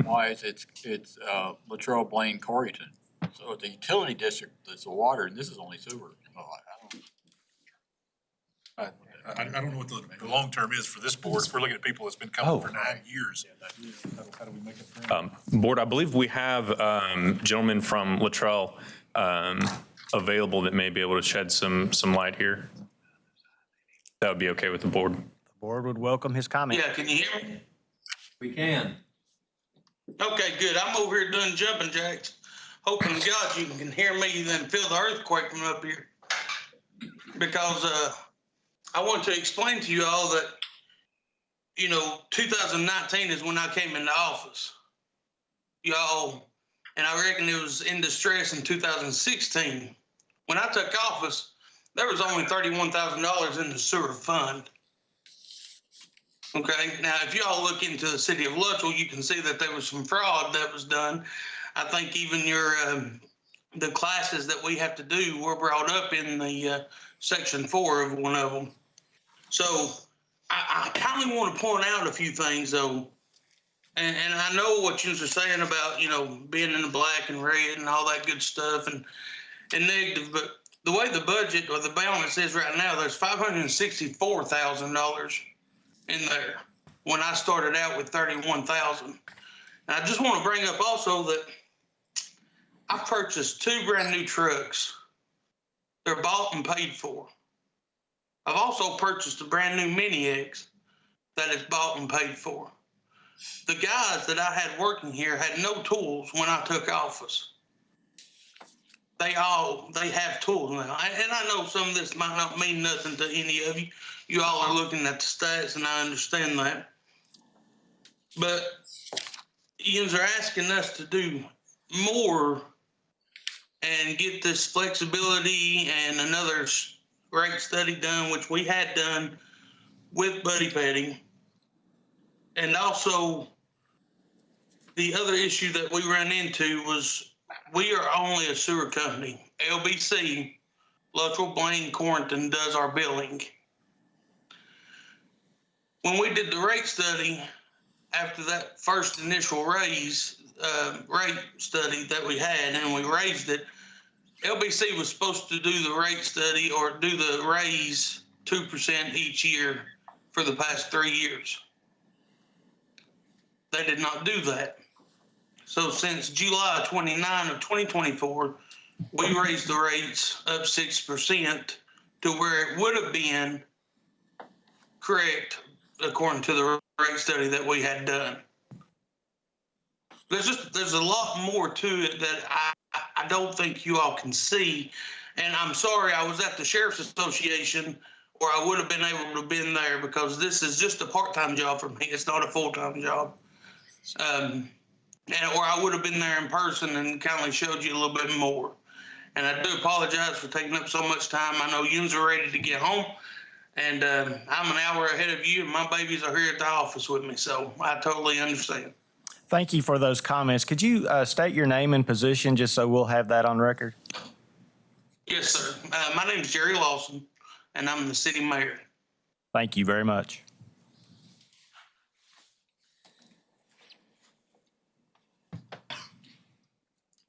Why it's Latrell, Blaine, Corrington. So the utility district, that's the water, and this is only sewer. I don't know what the long term is for this board. If we're looking at people that's been coming for 9 years. How do we make it? Board, I believe we have gentlemen from Latrell available that may be able to shed some light here. That would be okay with the board. The board would welcome his comment. Yeah, can you hear me? We can. Okay, good. I'm over here doing jumping jacks. Hoping to God you can hear me and then feel the earthquake from up here. Because I want to explain to you all that, 2019 is when I came into office. Y'all, and I reckon it was in distress in 2016. When I took office, there was only $31,000 in the sewer fund. Okay, now if y'all look into the city of Luttrell, you can see that there was some fraud that was done. I think even the classes that we have to do were brought up in the section 4 of one of them. So I kind of want to point out a few things though. And I know what you were saying about, being in the black and red and all that good stuff and negative, but the way the budget or the balance is right now, there's $564,000 in there when I started out with $31,000. And I just want to bring up also that I purchased 2 brand new trucks. They're bought and paid for. I've also purchased a brand new Mini X that is bought and paid for. The guys that I had working here had no tools when I took office. They have tools now. And I know some of this might not mean nothing to any of you. You all are looking at the stats, and I understand that. But you are asking us to do more and get this flexibility and another rate study done, which we had done with Buddy Petty. And also, the other issue that we ran into was we are only a sewer company. LBC, Luttrell, Blaine, Corrington, does our billing. When we did the rate study, after that first initial rate study that we had, and we raised it, LBC was supposed to do the rate study or do the raise 2% each year for the past 3 years. They did not do that. So since July 29 of 2024, we raised the rates up 6% to where it would have been correct according to the rate study that we had done. There's a lot more to it that I don't think you all can see. And I'm sorry, I was at the Sheriff's Association, or I would have been able to have been there, because this is just a part-time job for me. It's not a full-time job. Or I would have been there in person and kind of showed you a little bit more. And I do apologize for taking up so much time. I know yous are ready to get home, and I'm an hour ahead of you, and my babies are here at the office with me, so I totally understand. Thank you for those comments. Could you state your name and position just so we'll have that on record? Yes, sir. My name is Jerry Lawson, and I'm the city mayor. Thank you very much.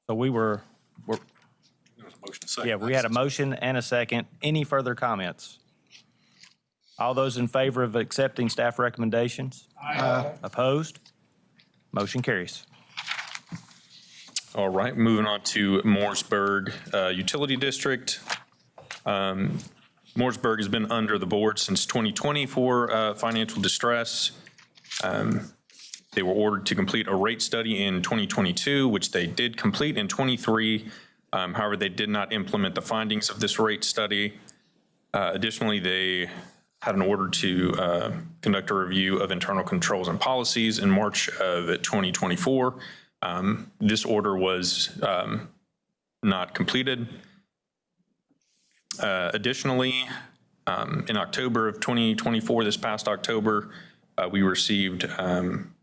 So There was a motion second. yeah, we had a motion and a second. Any further comments? All those in favor of accepting staff recommendations? Aye. Opposed? Motion carries. All right, moving on to Mooresburg Utility District. Mooresburg has been under the board since 2020 for financial distress. They were ordered to complete a rate study in 2022, which they did complete in 23. However, they did not implement the findings of this rate study. Additionally, they had an order to conduct a review of internal controls and policies in March of 2024. This order was not completed. Additionally, in October of 2024, this past October, we received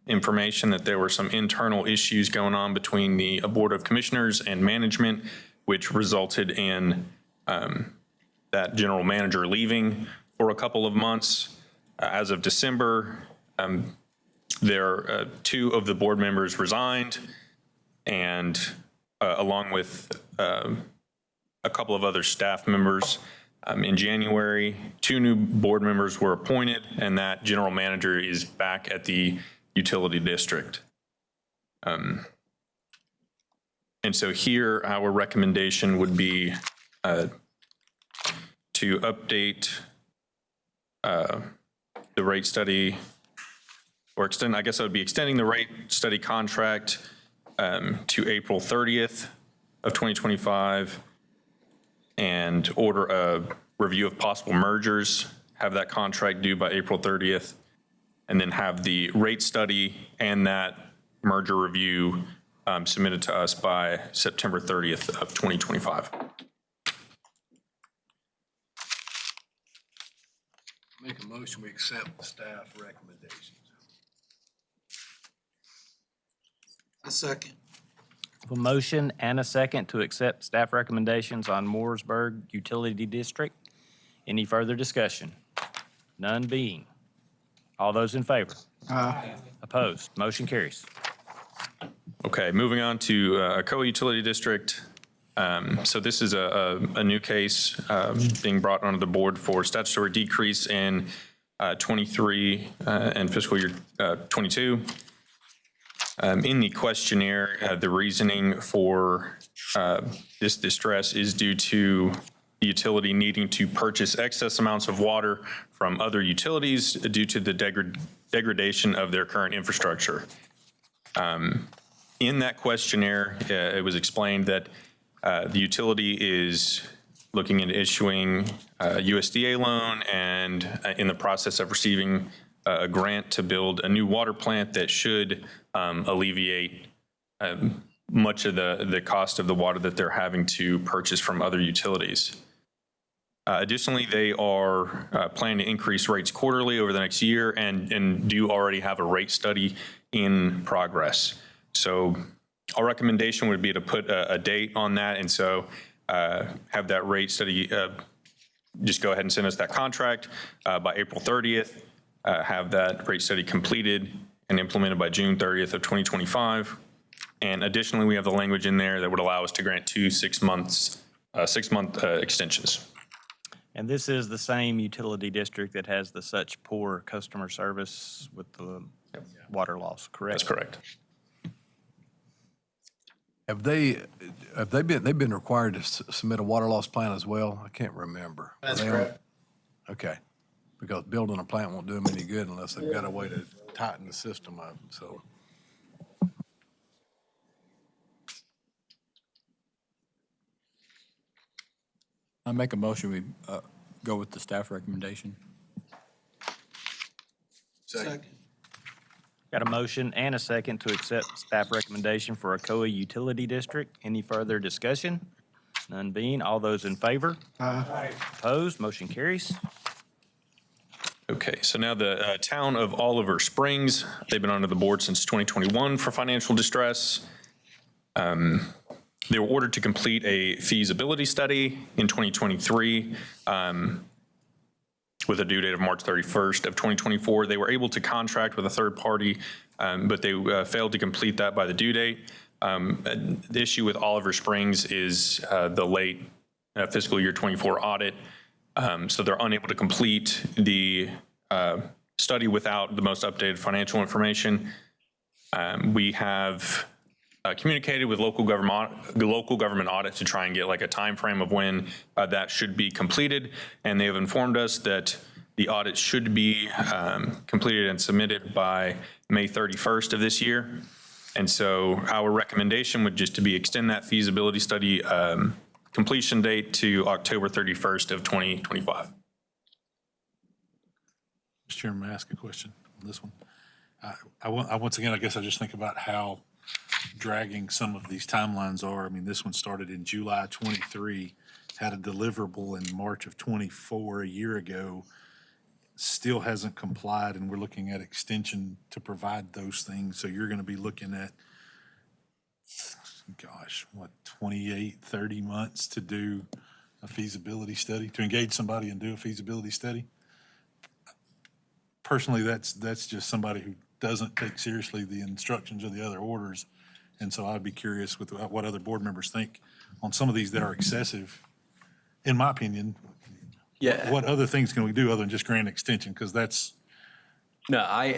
information that there were some internal issues going on between the Board of Commissioners and management, which resulted in that general manager leaving for a couple of months. As of December, two of the board members resigned, and along with a couple of other staff members. In January, 2 new board members were appointed, and that general manager is back at the utility district. And so here, our recommendation would be to update the rate study, or extend, I guess I would be extending the rate study contract to April 30th of 2025, and order a review of possible mergers, have that contract due by April 30th, and then have the rate study and that merger review submitted to us by September 30th of 2025. Make a motion, we accept the staff recommendations. A second. A motion and a second to accept staff recommendations on Mooresburg Utility District. Any further discussion? None being. All those in favor? Aye. Opposed? Motion carries. Okay, moving on to Ocoee Utility District. So this is a new case being brought onto the board for statutory decrease in 23 and fiscal year 22. In the questionnaire, the reasoning for this distress is due to the utility needing to purchase excess amounts of water from other utilities due to the degradation of their current infrastructure. In that questionnaire, it was explained that the utility is looking into issuing a USDA loan and in the process of receiving a grant to build a new water plant that should alleviate much of the cost of the water that they're having to purchase from other utilities. Additionally, they are planning to increase rates quarterly over the next year and do already have a rate study in progress. So our recommendation would be to put a date on that, and so have that rate study, just go ahead and send us that contract by April 30th, have that rate study completed and implemented by June 30th of 2025. And additionally, we have the language in there that would allow us to grant 2 6-month extensions. And this is the same utility district that has the such poor customer service with the water loss, correct? That's correct. Have they've been required to submit a water loss plan as well? I can't remember. That's correct. Okay, because building a plant won't do them any good unless they've got a way to tighten the system up, so. I make a motion, we go with the staff recommendation. Second. Got a motion and a second to accept staff recommendation for Ocoee Utility District. Any further discussion? None being. All those in favor? Aye. Opposed? Motion carries. Okay, so now the town of Oliver Springs, they've been under the board since 2021 for financial distress. They were ordered to complete a feasibility study in 2023 with a due date of March 31st of 2024. They were able to contract with a third party, but they failed to complete that by the due date. The issue with Oliver Springs is the late fiscal year 24 audit. So they're unable to complete the study without the most updated financial information. We have communicated with local government audit to try and get like a time frame of when that should be completed, and they have informed us that The audit should be completed and submitted by May 31st of this year. And so our recommendation would just to be extend that feasibility study completion date to October 31st of 2025. Mr. Chairman, may I ask a question on this one? Once again, I guess I just think about how dragging some of these timelines are. I mean, this one started in July 23, had a deliverable in March of 24 a year ago, still hasn't complied, and we're looking at extension to provide those things. So you're going to be looking at, gosh, what, 28, 30 months to do a feasibility study, to engage somebody and do a feasibility study? Personally, that's just somebody who doesn't take seriously the instructions of the other orders. And so I'd be curious with what other board members think on some of these that are excessive, in my opinion. Yeah. What other things can we do other than just grant extension? Because that's. No,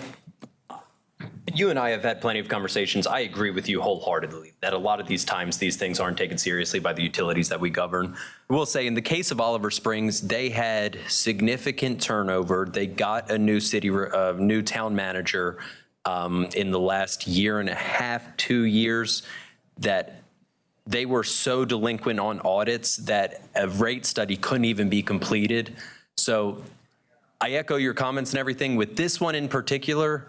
you and I have had plenty of conversations. I agree with you wholeheartedly that a lot of these times, these things aren't taken seriously by the utilities that we govern. I will say in the case of Oliver Springs, they had significant turnover. They got a new new town manager in the last year and a half, 2 years, that they were so delinquent on audits that a rate study couldn't even be completed. So I echo your comments and everything. With this one in particular,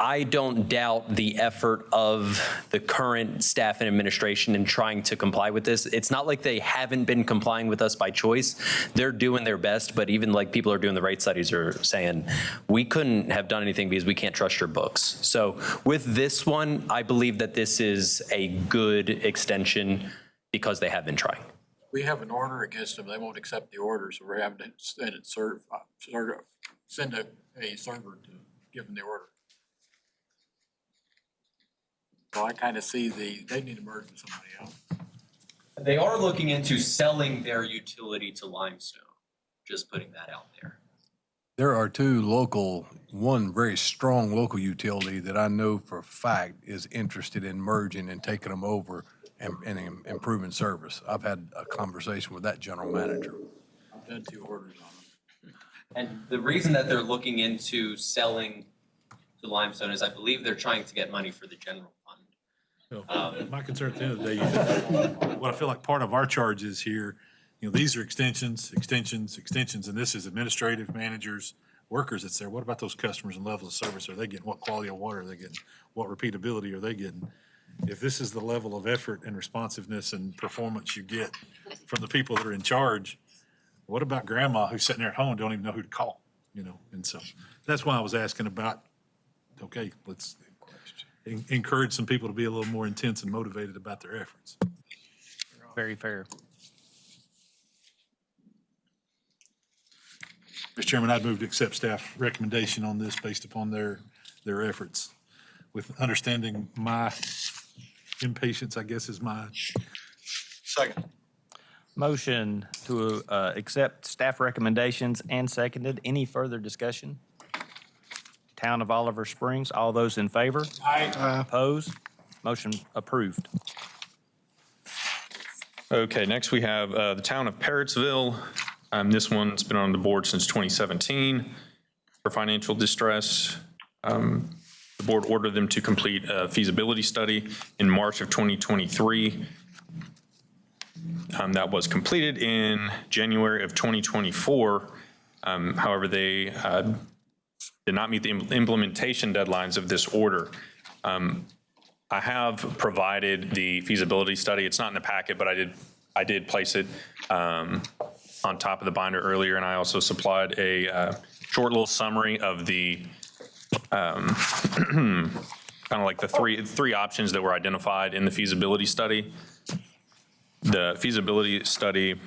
I don't doubt the effort of the current staff and administration in trying to comply with this. It's not like they haven't been complying with us by choice. They're doing their best, but even like people are doing the rate studies are saying, we couldn't have done anything because we can't trust your books. So with this one, I believe that this is a good extension because they have been trying. We have an order against them. They won't accept the order, so we're having to send a server to give them the order. So I kind of see they need to merge with somebody else. They are looking into selling their utility to Limestone, just putting that out there. There are one very strong local utility that I know for a fact is interested in merging and taking them over and improving service. I've had a conversation with that general manager. I've done 2 orders on them. And the reason that they're looking into selling to Limestone is I believe they're trying to get money for the general fund. My concern at the end of the day, what I feel like part of our charge is here, these are extensions, and this is administrative managers, workers that's there. What about those customers and levels of service? Are they getting, what quality of water are they getting? What repeatability are they getting? If this is the level of effort and responsiveness and performance you get from the people that are in charge, what about grandma who's sitting there at home and don't even know who to call? And so that's why I was asking about, okay, let's encourage some people to be a little more intense and motivated about their efforts. Very fair. Mr. Chairman, I'd move to accept staff recommendation on this based upon their efforts. With understanding my impatience, I guess, is my. Second. Motion to accept staff recommendations and seconded. Any further discussion? Town of Oliver Springs, all those in favor? Aye. Opposed? Motion approved. Okay, next we have the town of Parrotsville. This one's been on the board since 2017 for financial distress. The board ordered them to complete a feasibility study in March of 2023. That was completed in January of 2024. However, they did not meet the implementation deadlines of this order. I have provided the feasibility study. It's not in the packet, but I did place it on top of the binder earlier, and I also supplied a short little summary of the kind of like the three options that were identified in the feasibility study. The feasibility study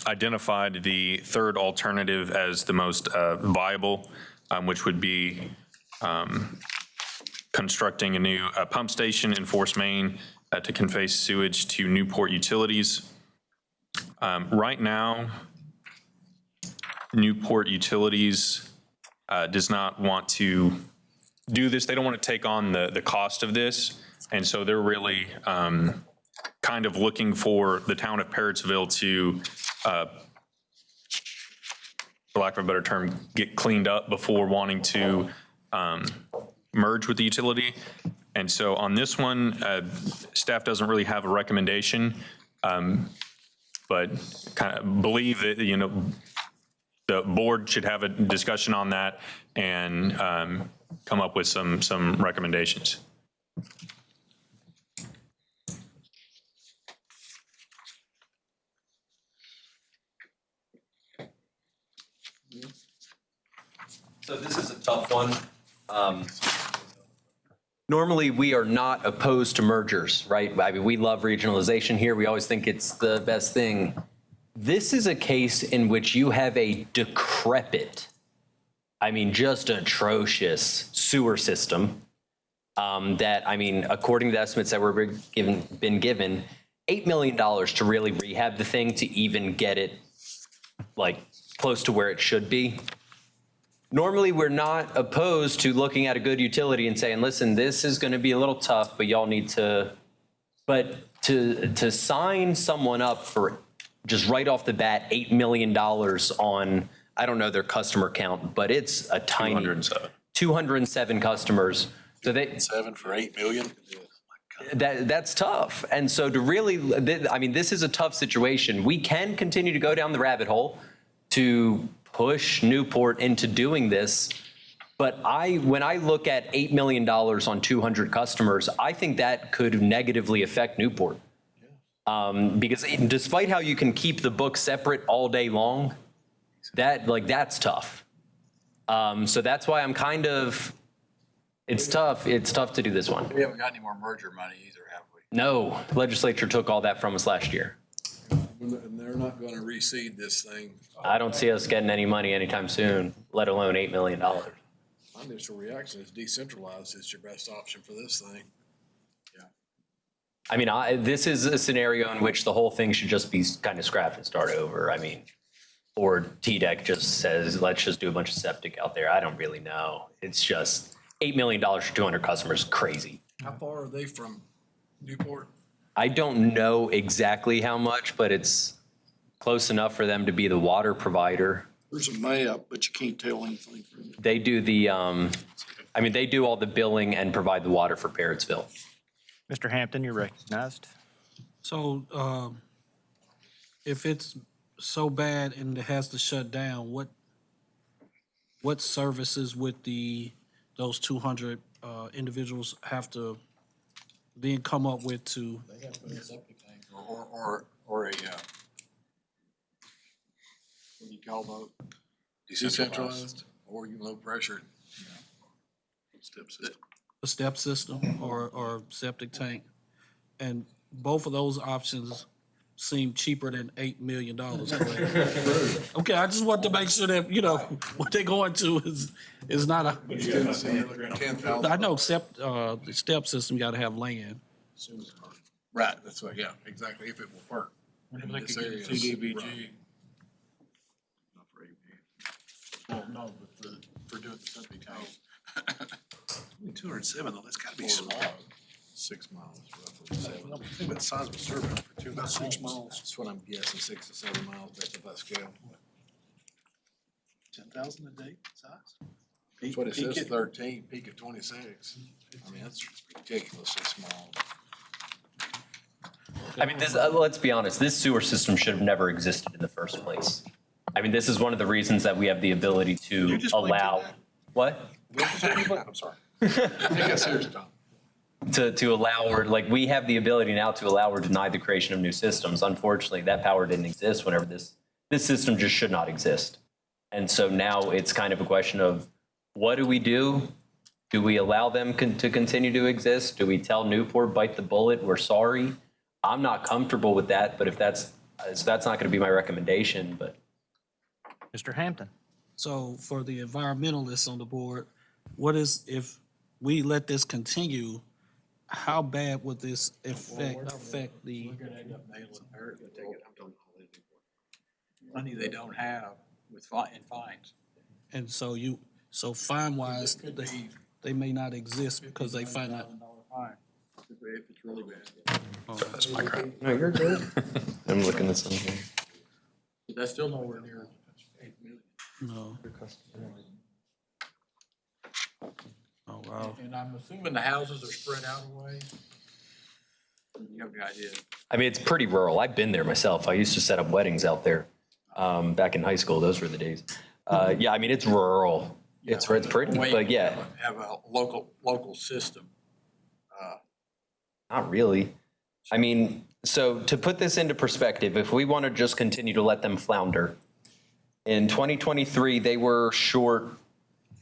identified the third alternative as the most viable, which would be constructing a new pump station in Force Main to convey sewage to Newport Utilities. Right now, Newport Utilities does not want to do this. They don't want to take on the cost of this. And so they're really kind of looking for the town of Parrotsville to for lack of a better term, get cleaned up before wanting to merge with the utility. And so on this one, staff doesn't really have a recommendation, but kind of believe that, the board should have a discussion on that and come up with some recommendations. So this is a tough one. Normally, we are not opposed to mergers, right? I mean, we love regionalization here. We always think it's the best thing. This is a case in which you have a decrepit, I mean, just atrocious sewer system that, I mean, according to the estimates that were been given, $8 million to really rehab the thing to even get it like close to where it should be. Normally, we're not opposed to looking at a good utility and saying, listen, this is going to be a little tough, but y'all need to, but to sign someone up for just right off the bat, $8 million on, I don't know their customer count, but it's a tiny 207 customers. So they 7 for 8 million. that's tough. And so to really, I mean, this is a tough situation. We can continue to go down the rabbit hole to push Newport into doing this. But when I look at $8 million on 200 customers, I think that could negatively affect Newport. Because despite how you can keep the book separate all day long, that's tough. So that's why I'm kind of, it's tough to do this one. We haven't got any more merger money either, have we? No, the legislature took all that from us last year. And they're not going to reseed this thing. I don't see us getting any money anytime soon, let alone $8 million. My initial reaction is decentralized is your best option for this thing. I mean, this is a scenario in which the whole thing should just be kind of scrapped and start over. I mean, or TDEC just says, let's just do a bunch of septic out there. I don't really know. It's just $8 million for 200 customers, crazy. How far are they from Newport? I don't know exactly how much, but it's close enough for them to be the water provider. There's a map, but you can't tell anything from it. They do the, I mean, they do all the billing and provide the water for Parrotsville. Mr. Hampton, you're recognized. So, if it's so bad and it has to shut down, what services would those 200 individuals have to then come up with to? They have to put a septic tank or a, what do you call those? Decentralized or low pressure. Step system. A step system or septic tank? And both of those options seem cheaper than $8 million. Correct? Okay, I just want to make sure that, what they're going to is not a. I know, the step system, you got to have land. Right, that's what, yeah, exactly, if it will work. In this area, CDBG. Well, no, but for doing the septic tank. 207 though, that's gotta be small. 6 miles roughly. Think about the size of a survey for 2 miles. 6 miles. That's what I'm guessing, 6 to 7 miles, that's if I scale. 10,000 a day size? That's what it Peak says, it. 13, peak of 26. I mean, that's ridiculously small. I mean, let's be honest, this sewer system should have never existed in the first place. I mean, this is one of the reasons that we have the ability to allow, what? I'm sorry. I think that's serious, Tom. To allow, or we have the ability now to allow or deny the creation of new systems. Unfortunately, that power didn't exist whenever this system just should not exist. And so now it's kind of a question of, what do we do? Do we allow them to continue to exist? Do we tell Newport, bite the bullet, we're sorry? I'm not comfortable with that, but if that's not going to be my recommendation, but. Mr. Hampton. So for the environmentalists on the board, if we let this continue, how bad would this affect the? We're gonna end up nailing Parrot and take it up to money they don't have in fines. And so fine wise, they may not exist because they find out. Fine. If it's really bad. That's my crap. No, you're good. I'm looking at something. But that's still nowhere near 8 million. No. Oh, wow. And I'm assuming the houses are spread out away? You have any idea? I mean, it's pretty rural. I've been there myself. I used to set up weddings out there back in high school. Those were the days. Yeah, I mean, it's rural. It's pretty, but yeah. Have a local system. Not really. I mean, so to put this into perspective, if we want to just continue to let them flounder, in 2023, they were short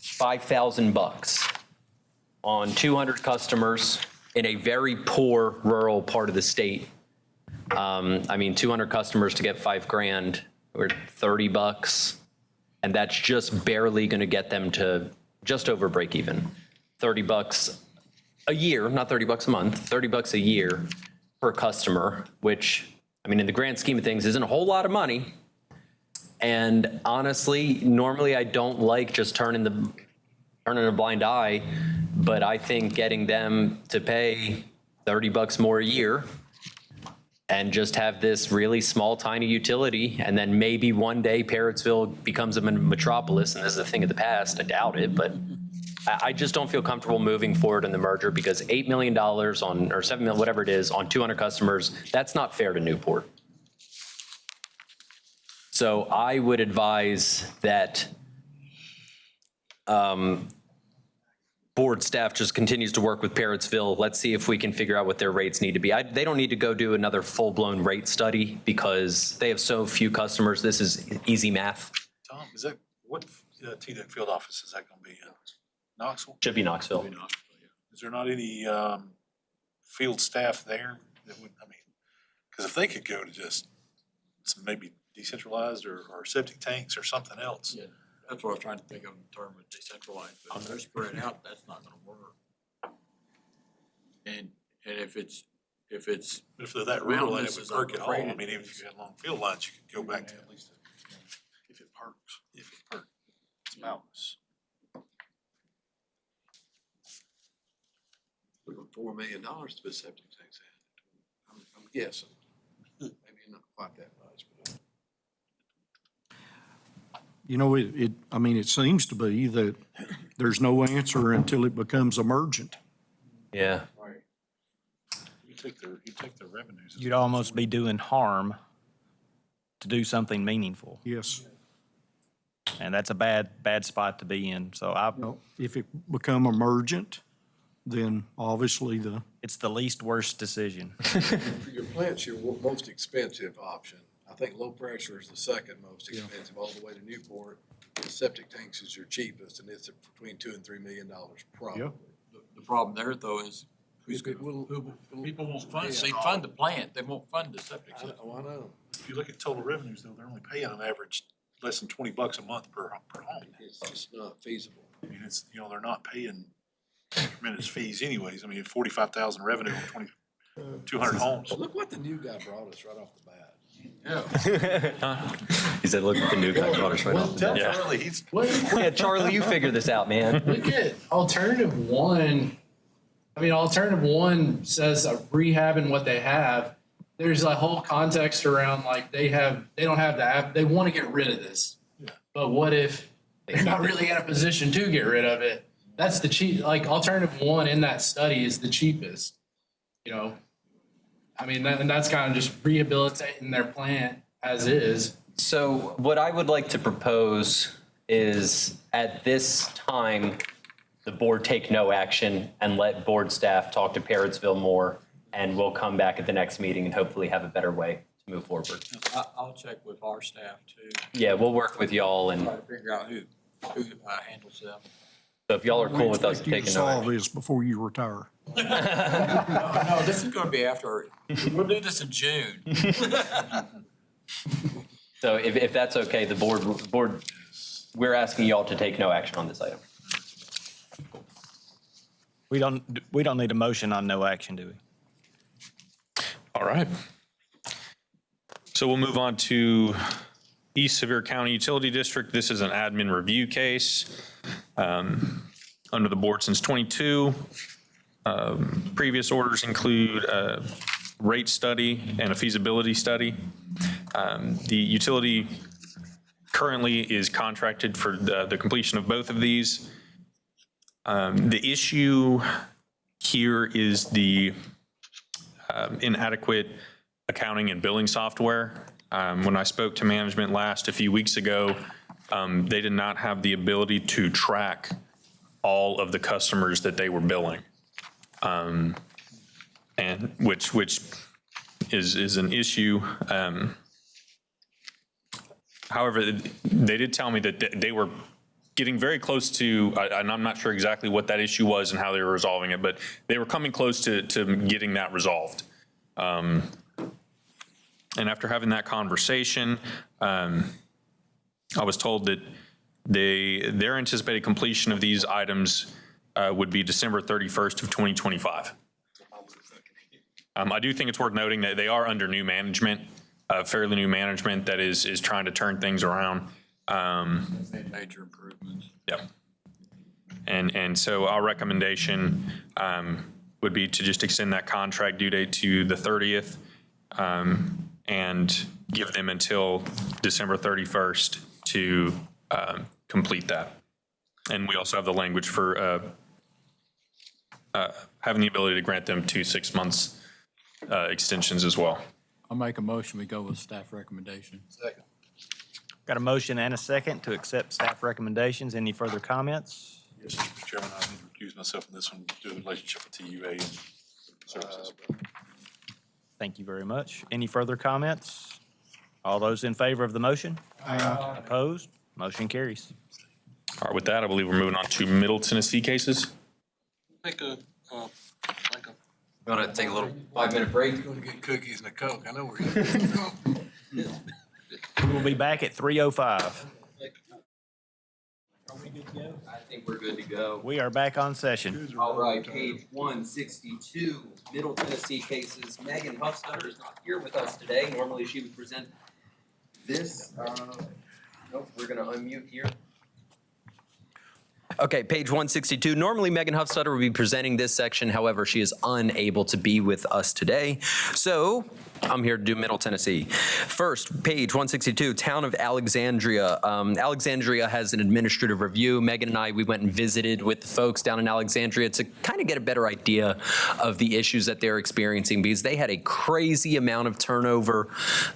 $5,000 on 200 customers in a very poor rural part of the state. I mean, 200 customers to get $5,000 or $30, and that's just barely going to get them to just over break even. $30 a year, not $30 a month, $30 a year per customer, which, I mean, in the grand scheme of things, isn't a whole lot of money. And honestly, normally I don't like just turning a blind eye, but I think getting them to pay $30 more a year and just have this really small, tiny utility, and then maybe one day Parrottsville becomes a metropolis, and this is a thing of the past. I doubt it, but I just don't feel comfortable moving forward in the merger because $8 million or $7 million, whatever it is, on 200 customers, that's not fair to Newport. So I would advise that board staff just continues to work with Parrottsville. Let's see if we can figure out what their rates need to be. They don't need to go do another full-blown rate study because they have so few customers. This is easy math. Tom, is that, what TDEC field office is that going to be in? Knoxville? Should be Knoxville. Is there not any field staff there that would, I mean, because if they could go to just some maybe decentralized or septic tanks or something else. Yeah, that's what I was trying to think of in terms of decentralized, but if they're spread out, that's not gonna work. And if it's. But if they're that rural and it would perk at all, I mean, even if you had long field lines, you could go back to at least, if it perks, it's mountainous. $4 million to put septic tanks in. I'm guessing. Maybe not quite that much, but. You know, I mean, it seems to be that there's no answer until it becomes emergent. Yeah. Right. You take their revenues. You'd almost be doing harm to do something meaningful. Yes. And that's a bad spot to be in. So if it become emergent, then obviously it's the least worst decision. For your plants, your most expensive option. I think low pressure is the second most expensive all the way to Newport. The septic tanks is your cheapest, and it's between $2 and $3 million probably. Yep. The problem there though is people won't fund, they fund the plant, they won't fund the septic system. Oh, I know. If you look at total revenues though, they're only paying on average less than $20 a month per home. It's not feasible. I mean, it's, you know, they're not paying tremendous fees anyways. I mean, 45,000 revenue on 200 homes. Look what the new guy brought us right off the bat. He said, look at the new guy brought us right off the bat. Charlie, he's. Yeah, Charlie, you figure this out, man. Look at alternative one. I mean, alternative one says rehabbing what they have. There's a whole context around like they don't have the app. They want to get rid of this. Yeah. But what if they're not really in a position to get rid of it? That's the cheap, like alternative one in that study is the cheapest, you know? I mean, and that's kind of just rehabilitating their plant as is. So what I would like to propose is at this time, the board take no action and let board staff talk to Parrottsville more, and we'll come back at the next meeting and hopefully have a better way to move forward. I'll check with our staff too. Yeah, we'll work with y'all, and Try to figure out who handles them. so if y'all are cool with us We expect you to taking no solve action. this before you retire. No, this is gonna be after, we'll do this in June. So if that's okay, the board, we're asking y'all to take no action on this item. We don't need a motion on no action, do we? All right. So we'll move on to East Sevier County Utility District. This is an admin review case under the board since '22. Previous orders include a rate study and a feasibility study. The utility currently is contracted for the completion of both of these. The issue here is the inadequate accounting and billing software. When I spoke to management last a few weeks ago, they did not have the ability to track all of the customers that they were billing, and which is an issue. However, they did tell me that they were getting very close to, and I'm not sure exactly what that issue was and how they were resolving it, but they were coming close to getting that resolved. And after having that conversation, I was told that their anticipated completion of these items would be December 31st of 2025. I do think it's worth noting that they are under new management, fairly new management that is trying to turn things around. Major improvements. Yep. And so our recommendation would be to just extend that contract due date to the 30th and give them until December 31st to complete that. And we also have the language for having the ability to grant them 2 6-month extensions as well. I'll make a motion, we go with staff recommendation. Second. Got a motion and a second to accept staff recommendations. Any further comments? Yes, Mr. Chairman, I need to recuse myself from this one due to the relationship with TUA and services. Thank you very much. Any further comments? All those in favor of the motion? Opposed? Motion carries. All right, with that, I believe we're moving on to Middle Tennessee cases. Take a, You want to take a little 5-minute break? Going to get cookies and a Coke. I know where you're going. We will be back at 3:05. I think we're good to go. We are back on session. All right, page 162, Middle Tennessee cases. Megan Huffstutter is not here with us today. Normally she would present this. Nope, we're going to unmute here. Okay, page 162. Normally Megan Huffstutter would be presenting this section. However, she is unable to be with us today. So I'm here to do Middle Tennessee. First, page 162, Town of Alexandria. Alexandria has an administrative review. Megan and I, we went and visited with the folks down in Alexandria to kind of get a better idea of the issues that they're experiencing because they had a crazy amount of turnover.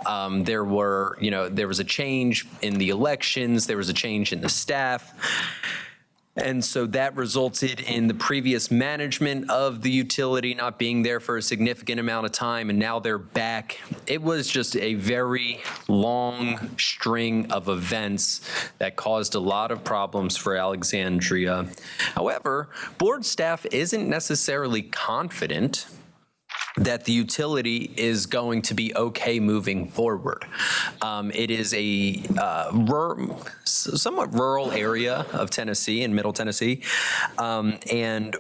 There was a change in the elections. There was a change in the staff. And so that resulted in the previous management of the utility not being there for a significant amount of time, and now they're back. It was just a very long string of events that caused a lot of problems for Alexandria. However, board staff isn't necessarily confident that the utility is going to be okay moving forward. It is a somewhat rural area of Tennessee, in Middle Tennessee, and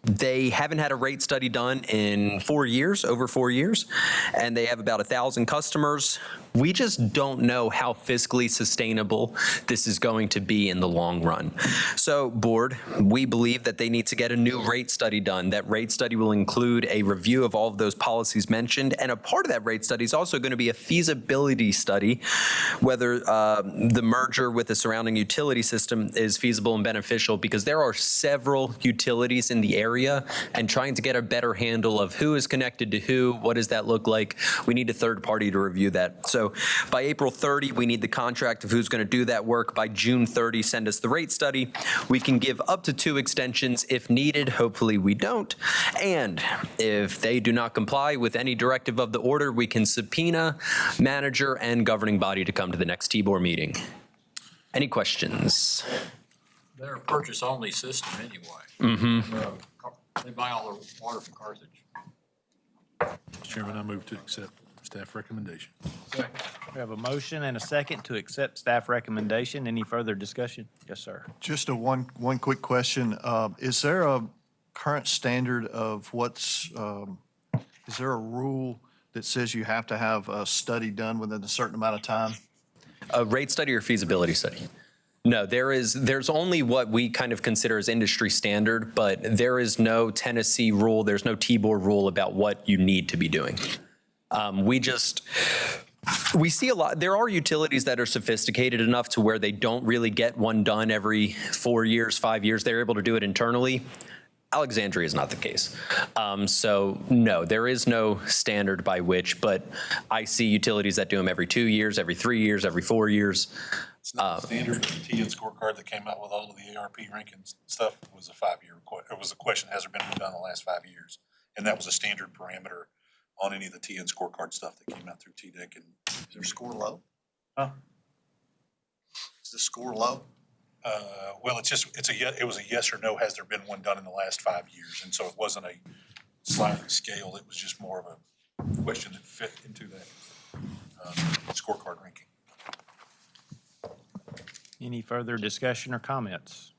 they haven't had a rate study done in 4 years, over 4 years, and they have about 1,000 customers. We just don't know how fiscally sustainable this is going to be in the long run. So, board, we believe that they need to get a new rate study done. That rate study will include a review of all of those policies mentioned, and a part of that rate study is also going to be a feasibility study, whether the merger with the surrounding utility system is feasible and beneficial, because there are several utilities in the area, and trying to get a better handle of who is connected to who, what does that look like? We need a third party to review that. So by April 30, we need the contract of who's going to do that work. By June 30, send us the rate study. We can give up to 2 extensions if needed. Hopefully we don't. And if they do not comply with any directive of the order, we can subpoena manager and governing body to come to the next T-Board meeting. Any questions? They're a purchase-only system anyway. Mm-hmm. They buy all their water from Carthage. Mr. Chairman, I move to accept staff recommendation. We have a motion and a second to accept staff recommendation. Any further discussion? Yes, sir. Just one quick question. Is there a current standard of is there a rule that says you have to have a study done within a certain amount of time? A rate study or feasibility study? No, there's only what we kind of consider as industry standard, but there is no Tennessee rule, there's no T-Board rule about what you need to be doing. We just We see a lot. There are utilities that are sophisticated enough to where they don't really get one done every 4 years, 5 years. They're able to do it internally. Alexandria is not the case. So no, there is no standard by which, but I see utilities that do them every 2 years, every 3 years, every 4 years. It's not standard. The TN scorecard that came out with all of the ARP rankings stuff was a 5-year, it was a question, has there been done in the last 5 years? And that was a standard parameter on any of the TN scorecard stuff that came out through TDEC. And Is their score low? Huh? Is the score low? Well, it was a yes or no, has there been one done in the last 5 years? And so it wasn't a sliding scale, it was just more of a question that fit into that scorecard ranking. Any further discussion or comments?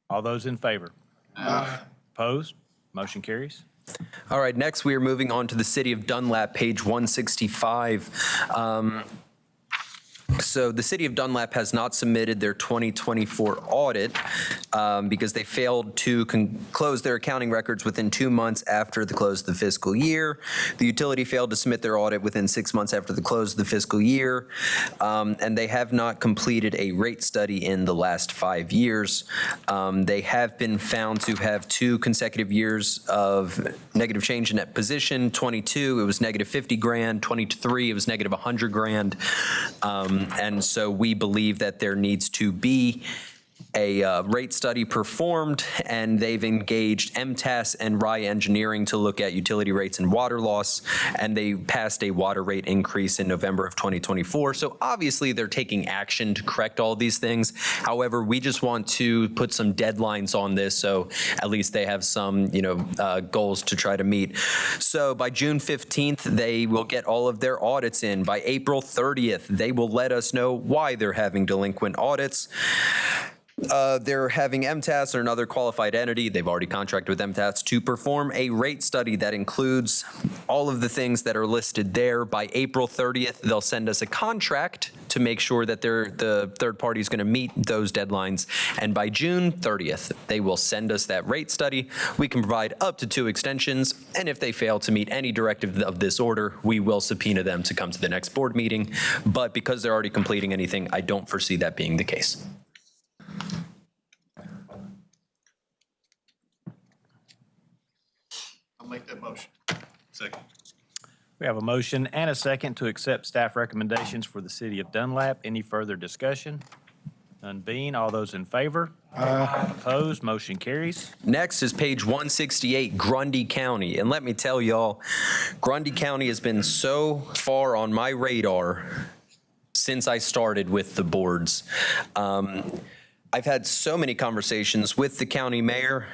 All those in favor? Opposed? Motion carries. All right, next we are moving on to the City of Dunlap, page 165. So the City of Dunlap has not submitted their 2024 audit because they failed to close their accounting records within 2 months after the close of the fiscal year. The utility failed to submit their audit within 6 months after the close of the fiscal year, and they have not completed a rate study in the last 5 years. They have been found to have 2 consecutive years of negative change in net position. 22, it was negative 50 grand. 23, it was negative 100 grand. And so we believe that there needs to be a rate study performed, and they've engaged MTAS and Rye Engineering to look at utility rates and water loss, and they passed a water rate increase in November of 2024. So obviously they're taking action to correct all these things. However, we just want to put some deadlines on this so at least they have some, goals to try to meet. So by June 15th, they will get all of their audits in. By April 30th, they will let us know why they're having delinquent audits. They're having MTAS or another qualified entity, they've already contracted with MTAS, to perform a rate study that includes all of the things that are listed there. By April 30th, they'll send us a contract to make sure that the third party is going to meet those deadlines. And by June 30th, they will send us that rate study. We can provide up to 2 extensions, and if they fail to meet any directive of this order, we will subpoena them to come to the next board meeting. But because they're already completing anything, I don't foresee that being the case. I'll make that motion. Second. We have a motion and a second to accept staff recommendations for the City of Dunlap. Any further discussion? None being, all those in favor? Opposed? Motion carries. Next is page 168, Grundy County. And let me tell y'all, Grundy County has been so far on my radar since I started with the boards. I've had so many conversations with the county mayor.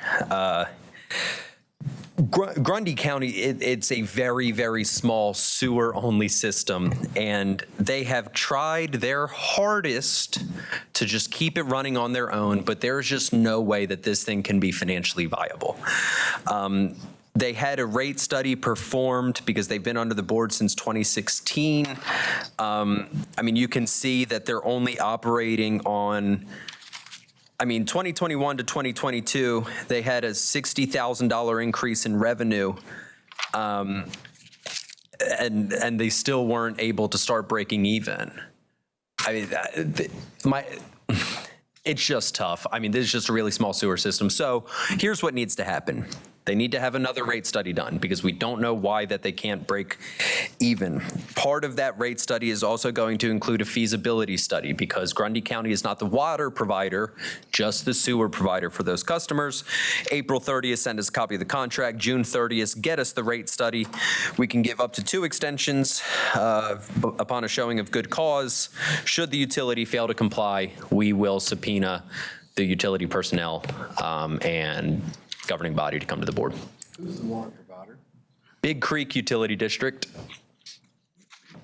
Grundy County, it's a very, very small sewer-only system, and they have tried their hardest to just keep it running on their own, but there's just no way that this thing can be financially viable. They had a rate study performed because they've been under the board since 2016. You can see that they're only operating on 2021 to 2022, they had a $60,000 increase in revenue, and they still weren't able to start breaking even. It's just tough. This is just a really small sewer system. So here's what needs to happen. They need to have another rate study done because we don't know why that they can't break even. Part of that rate study is also going to include a feasibility study because Grundy County is not the water provider, just the sewer provider for those customers. April 30th, send us a copy of the contract. June 30th, get us the rate study. We can give up to 2 extensions upon a showing of good cause. Should the utility fail to comply, we will subpoena the utility personnel and governing body to come to the board. Who's the water provider? Big Creek Utility District. Do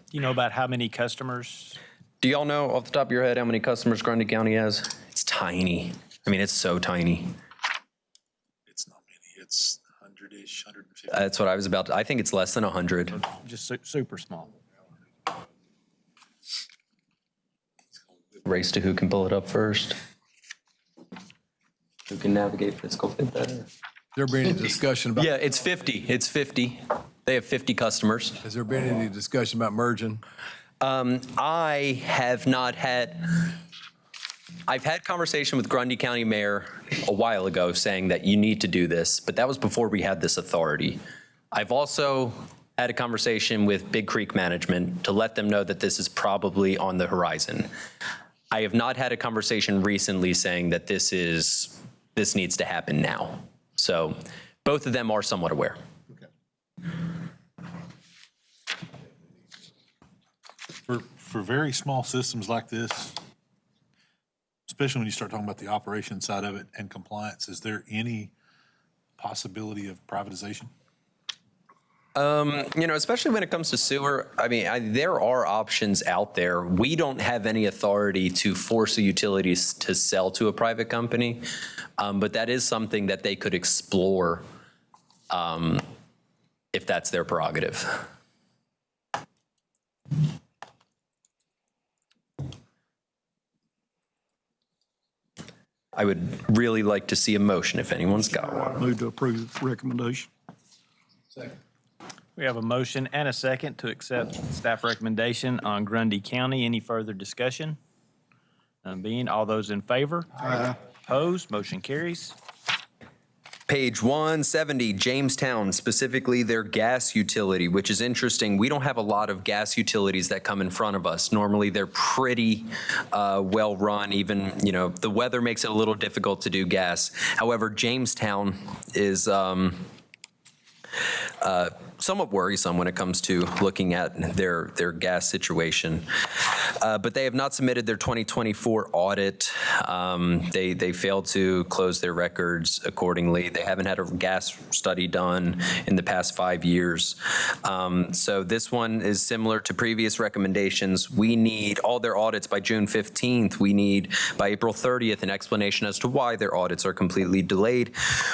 you know about how many customers? Do y'all know off the top of your head how many customers Grundy County has? It's tiny. It's so tiny. It's not many. It's 100-ish, 150. That's what I was about to, I think it's less than 100. Just super small. Race to who can pull it up first. Who can navigate fiscal fit better? there been any discussion about? Yeah, it's 50. It's 50. They have 50 customers. Has there been any discussion about merging? I have not had, I've had conversation with Grundy County Mayor a while ago saying that you need to do this, but that was before we had this authority. I've also had a conversation with Big Creek Management to let them know that this is probably on the horizon. I have not had a conversation recently saying that this needs to happen now. So both of them are somewhat aware. For very small systems like this, especially when you start talking about the operation side of it and compliance, is there any possibility of privatization? Especially when it comes to sewer, I mean, there are options out there. We don't have any authority to force the utilities to sell to a private company, but that is something that they could explore if that's their prerogative. I would really like to see a motion if anyone's got one. Move to approve the recommendation. Second. We have a motion and a second to accept staff recommendation on Grundy County. Any further discussion? None being, all those in favor? Aye. Opposed? Motion carries. Page 170, Jamestown, specifically their gas utility, which is interesting. We don't have a lot of gas utilities that come in front of us. Normally, they're pretty well run. Even, the weather makes it a little difficult to do gas. However, Jamestown is somewhat worrisome when it comes to looking at their gas situation. But they have not submitted their 2024 audit. They failed to close their records accordingly. They haven't had a gas study done in the past 5 years. So this one is similar to previous recommendations. We need all their audits by June 15th. We need by April 30th an explanation as to why their audits are completely delayed.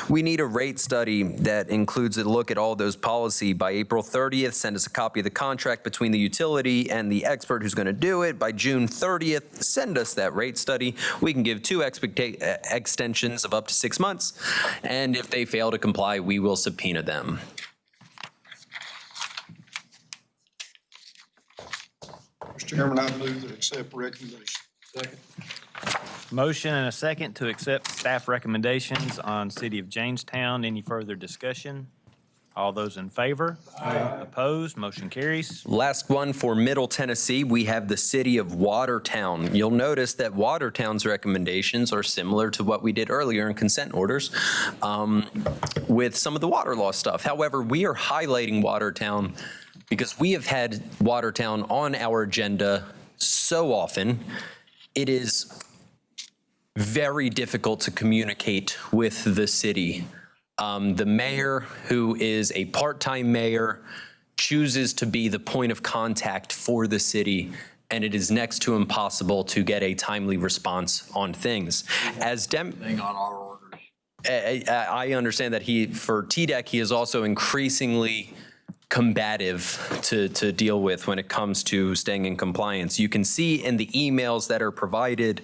We need a rate study that includes a look at all those policy by April 30th. Send us a copy of the contract between the utility and the expert who's going to do it. By June 30th, send us that rate study. We can give 2 extensions of up to 6 months. And if they fail to comply, we will subpoena them. Mr. Chairman, I move to accept recommendation. Second. Motion and a second to accept staff recommendations on City of Jamestown. Any further discussion? All those in favor? Aye. Opposed? Motion carries. Last one for Middle Tennessee, we have the City of Watertown. You'll notice that Watertown's recommendations are similar to what we did earlier in consent orders with some of the water law stuff. However, we are highlighting Watertown because we have had Watertown on our agenda so often. It is very difficult to communicate with the city. The mayor, who is a part-time mayor, chooses to be the point of contact for the city, and it is next to impossible to get a timely response on things. Thing on our orders. I understand that for TDEC, he is also increasingly combative to deal with when it comes to staying in compliance. You can see in the emails that are provided,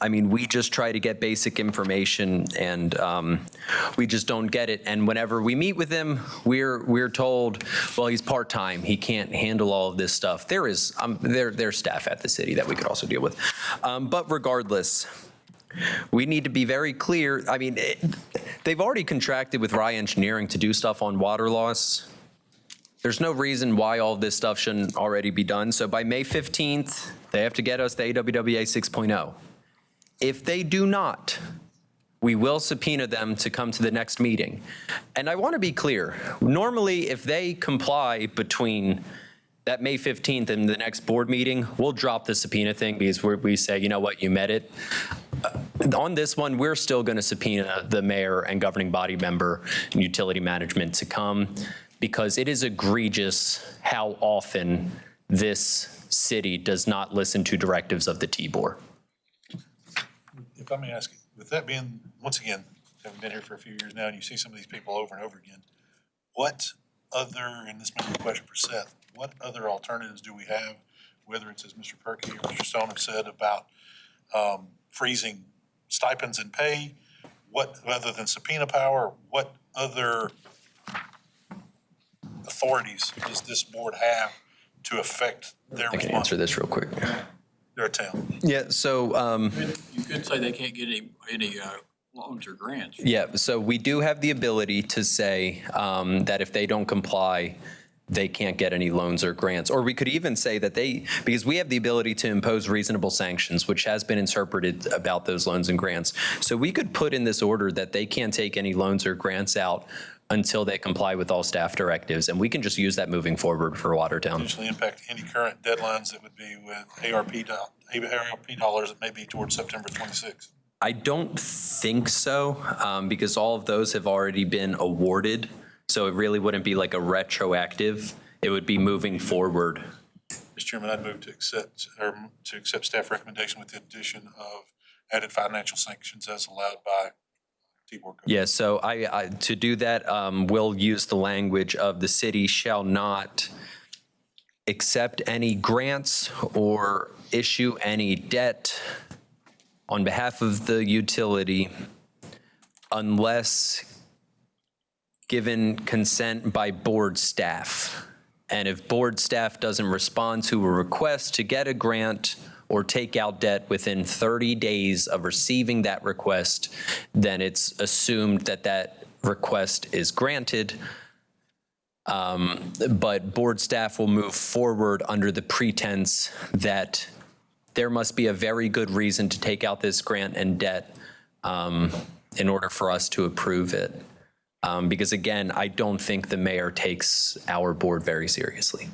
I mean, we just try to get basic information and we just don't get it. And whenever we meet with him, we're told, well, he's part-time. He can't handle all of this stuff. There's staff at the city that we could also deal with. But regardless, we need to be very clear. I mean, they've already contracted with Rye Engineering to do stuff on water loss. There's no reason why all of this stuff shouldn't already be done. So by May 15th, they have to get us the AWWA 6.0. If they do not, we will subpoena them to come to the next meeting. And I want to be clear. Normally, if they comply between that May 15th and the next board meeting, we'll drop the subpoena thing because we say, you know what, you met it. On this one, we're still going to subpoena the mayor and governing body member and utility management to come, because it is egregious how often this city does not listen to directives of the T-Board. If I may ask you, with that being, once again, having been here for a few years now, and you see some of these people over and over again, what other, and this may be a question for Seth, what other alternatives do we have, whether it's as Mr. Perkey or Mr. Stone have said about freezing stipends and pay, what, other than subpoena power, what other authorities does this board have to affect their I can answer responsibility? this real quick. They're a town. Yeah, so, You could say they can't get any loans or grants. yeah, so we do have the ability to say that if they don't comply, they can't get any loans or grants. Or we could even say that because we have the ability to impose reasonable sanctions, which has been interpreted about those loans and grants. So we could put in this order that they can't take any loans or grants out until they comply with all staff directives. And we can just use that moving forward for Watertown. Potentially impact any current deadlines that would be with ARP dollars that may be towards September 26th. I don't think so, because all of those have already been awarded. So it really wouldn't be like a retroactive. It would be moving forward. Mr. Chairman, I'd move to accept staff recommendation with the addition of added financial sanctions as allowed by T-Board code. Yeah, so I to do that, we'll use the language of the city shall not accept any grants or issue any debt on behalf of the utility unless given consent by board staff. And if board staff doesn't respond to a request to get a grant or take out debt within 30 days of receiving that request, then it's assumed that that request is granted. But board staff will move forward under the pretense that there must be a very good reason to take out this grant and debt in order for us to approve it. Because again, I don't think the mayor takes our board very seriously.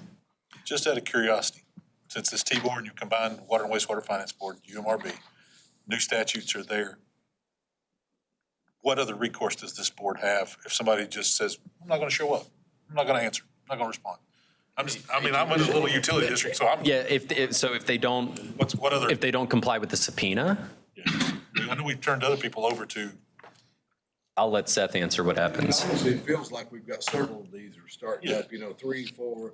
Just out of curiosity, since this T-Board and you combined Water and Wastewater Finance Board, UMRB, new statutes are there. What other recourse does this board have if somebody just says, I'm not going to show up, I'm not going to answer, I'm not going to respond? I'm in a little utility district, so I'm. Yeah, if they don't, what other? if they don't comply with the subpoena, I know we've turned other people over to. I'll let Seth answer what happens. Honestly, it feels like we've got several of these are starting up, 3, 4.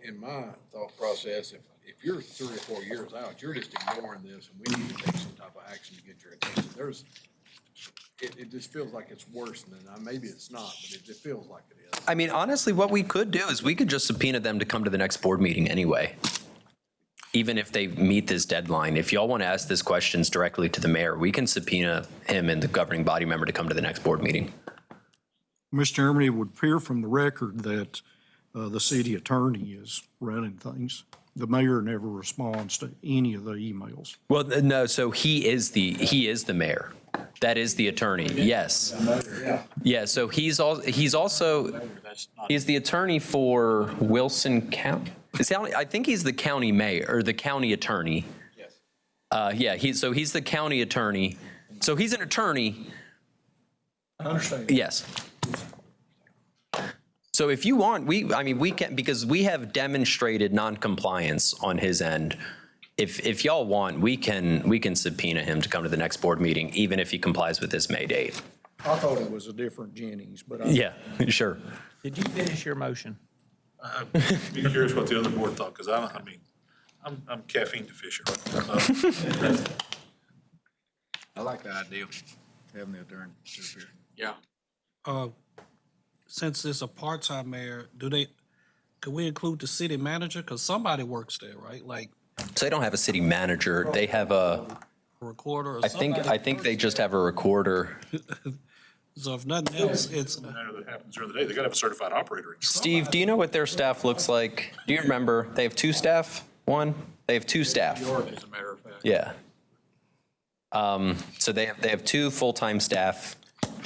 In my thought process, if you're 3 or 4 years out, you're just ignoring this and we need to take some type of action to get your attention. It just feels like it's worse than, maybe it's not, but it just feels like it is. I mean, honestly, what we could do is we could just subpoena them to come to the next board meeting anyway. Even if they meet this deadline, if y'all want to ask this questions directly to the mayor, we can subpoena him and the governing body member to come to the next board meeting. Mr. Chairman, it would appear from the record that the city attorney is running things. The mayor never responds to any of the emails. Well, no, so he is the mayor. That is the attorney, yes. Yeah, so he's the attorney for Wilson County. I think he's the county mayor, or the county attorney. Yeah, he's the county attorney. So he's an attorney. I understand. Yes. So if you want, we can, because we have demonstrated noncompliance on his end. If y'all want, we can subpoena him to come to the next board meeting, even if he complies with this May date. I thought it was a different Jennings, but. Yeah, sure. Did you finish your motion? I'd be curious what the other board thought, because I'm caffeine deficient. I like the idea, having the attorney disappear. Yeah. Since it's a part-time mayor, could we include the city manager? Because somebody works there, right? Like So they don't have a city manager. They have a recorder or I somebody? think they just have a recorder. So if nothing else, it's. Doesn't matter that happens during the day, they gotta have a certified operator. Steve, do you know what their staff looks like? Do you remember? They have 2 staff? 1? They have 2 staff. As a matter of fact. Yeah. So they have 2 full-time staff,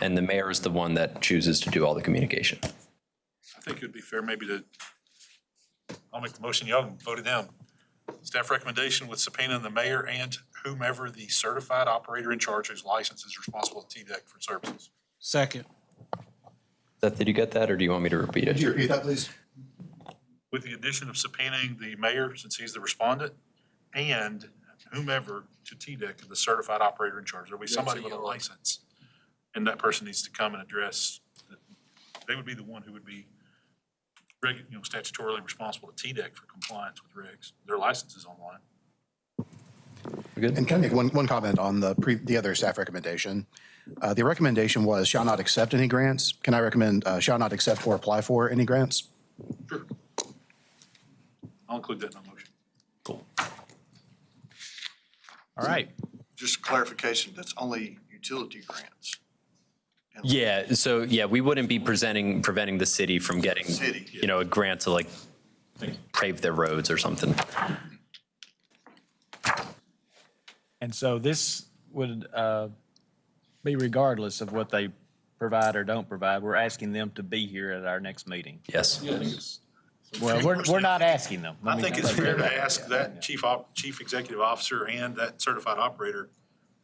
and the mayor is the one that chooses to do all the communication. I think it would be fair maybe I'll make the motion, y'all can vote it down. Staff recommendation with subpoenaing the mayor and whomever the certified operator in charge whose license is responsible to TDEC for services. Second. Seth, did you get that, or do you want me to repeat it? Could you repeat that, please? With the addition of subpoenaing the mayor, since he's the respondent, and whomever to TDEC, the certified operator in charge. There'll be somebody with a license, and that person needs to come and address, they would be the one who would be statutorily responsible to TDEC for compliance with regs. Their license is online. good. And can I make one comment on the other staff recommendation? The recommendation was shall not accept any grants. Can I recommend shall not accept or apply for any grants? Sure. I'll include that in my motion. Cool. All right. Just clarification, that's only utility grants. Yeah, so yeah, we wouldn't be preventing the city from getting, a grant to like pave their roads or something. And so this would be regardless of what they provide or don't provide. We're asking them to be here at our next meeting. Yes. Well, we're not asking them. I think it's fair to ask that chief executive officer and that certified operator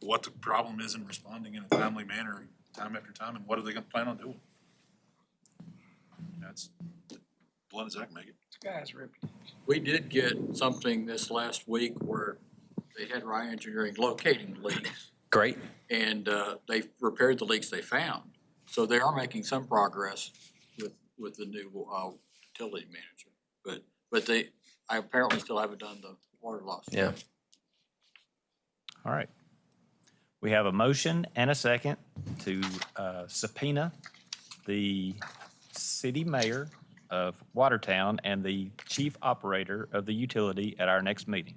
what the problem is in responding in a timely manner, time after time, and what are they going to plan on doing? That's blunt as I can make it. Guys, Rip. We did get something this last week where they had Ryan Engineering locating leaks. Great. And they repaired the leaks they found. So they are making some progress with the new utility manager. But I apparently still haven't done the water loss. Yeah. All right. We have a motion and a second to subpoena the city mayor of Watertown and the chief operator of the utility at our next meeting.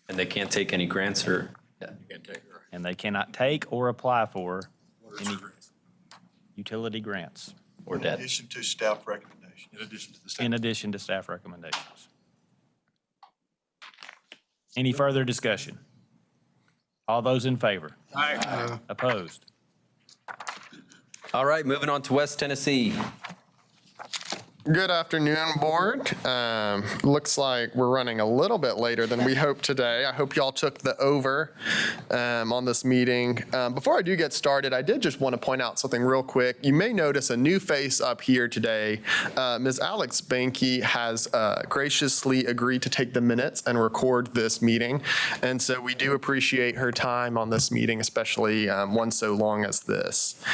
And they can't take any grants or? Yeah. And they cannot take or apply for any utility grants. Or debt. In addition to staff recommendations. In addition to staff recommendations. Any further discussion? All those in favor? Aye. Opposed? All right, moving on to West Tennessee. Good afternoon, board. Looks like we're running a little bit later than we hoped today. I hope y'all took the over on this meeting. Before I do get started, I did just want to point out something real quick. You may notice a new face up here today. Ms. Alex Banky has graciously agreed to take the minutes and record this meeting. And so we do appreciate her time on this meeting, especially one so long as this.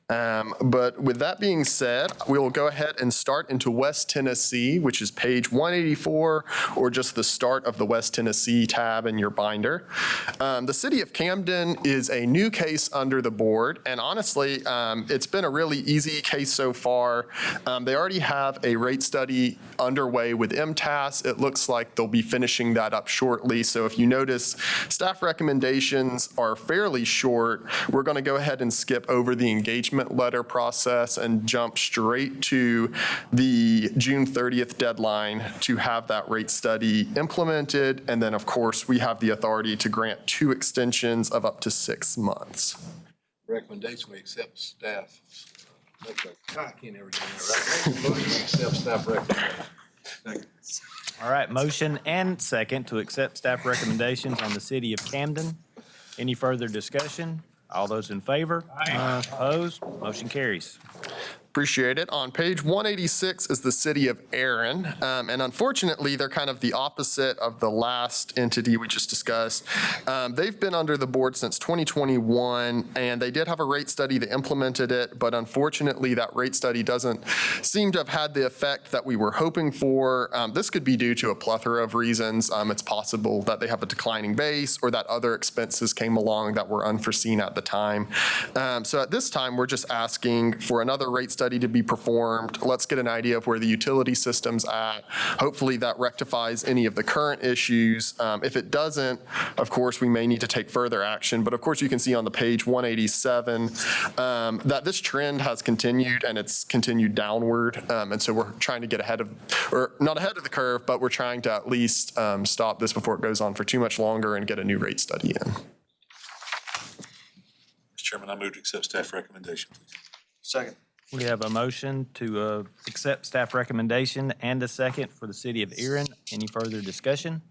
But with that being said, we will go ahead and start into West Tennessee, which is page 184, or just the start of the West Tennessee tab in your binder. The city of Camden is a new case under the board, and honestly, it's been a really easy case so far. They already have a rate study underway with MTAS. It looks like they'll be finishing that up shortly. So if you notice, staff recommendations are fairly short. We're going to go ahead and skip over the engagement letter process and jump straight to the June 30th deadline to have that rate study implemented. And then, of course, we have the authority to grant 2 extensions of up to 6 months. Recommendation, we accept staff. I can't ever do that, right? Motion, we accept staff recommendation. All right, motion and second to accept staff recommendations on the city of Camden. Any further discussion? All those in favor? Aye. Opposed? Motion carries. Appreciate it. On page 186 is the city of Erin. And unfortunately, they're kind of the opposite of the last entity we just discussed. They've been under the board since 2021, and they did have a rate study that implemented it, but unfortunately, that rate study doesn't seem to have had the effect that we were hoping for. This could be due to a plethora of reasons. It's possible that they have a declining base or that other expenses came along that were unforeseen at the time. So at this time, we're just asking for another rate study to be performed. Let's get an idea of where the utility system's at. Hopefully that rectifies any of the current issues. If it doesn't, of course, we may need to take further action. But of course, you can see on the page 187 that this trend has continued and it's continued downward. And so we're trying to get ahead of, or not ahead of the curve, but we're trying to at least stop this before it goes on for too much longer and get a new rate study in. Mr. Chairman, I move to accept staff recommendation, please. Second. We have a motion to accept staff recommendation and a second for the city of Erin. Any further discussion?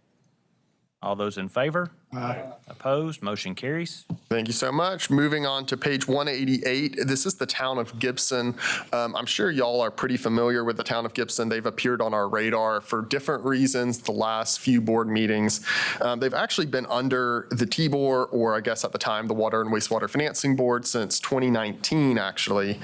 All those in favor? Aye. Opposed? Motion carries. Thank you so much. Moving on to page 188. This is the town of Gibson. I'm sure y'all are pretty familiar with the town of Gibson. They've appeared on our radar for different reasons the last few board meetings. They've actually been under the TBOR, or I guess at the time, the Water and Wastewater Financing Board since 2019, actually.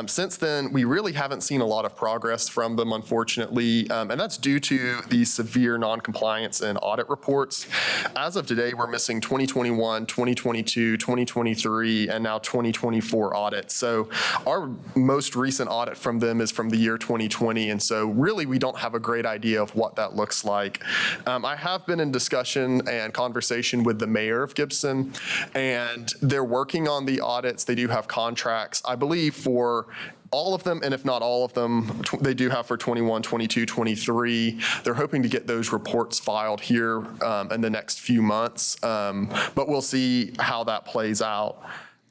Since then, we really haven't seen a lot of progress from them, unfortunately, and that's due to the severe noncompliance in audit reports. As of today, we're missing 2021, 2022, 2023, and now 2024 audits. So our most recent audit from them is from the year 2020. And so really, we don't have a great idea of what that looks like. I have been in discussion and conversation with the mayor of Gibson, and they're working on the audits. They do have contracts, I believe, for all of them, and if not all of them, they do have for 21, 22, 23. They're hoping to get those reports filed here in the next few months, but we'll see how that plays out.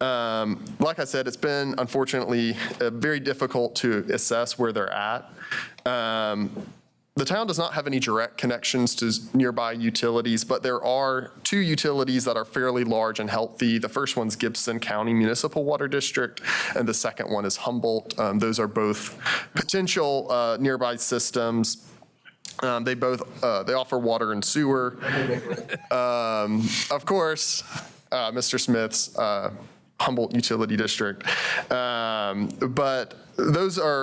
Like I said, it's been, unfortunately, very difficult to assess where they're at. The town does not have any direct connections to nearby utilities, but there are two utilities that are fairly large and healthy. The first one's Gibson County Municipal Water District, and the second one is Humboldt. Those are both potential nearby systems. They offer water and sewer. Of course, Mr. Smith's Humboldt Utility District. But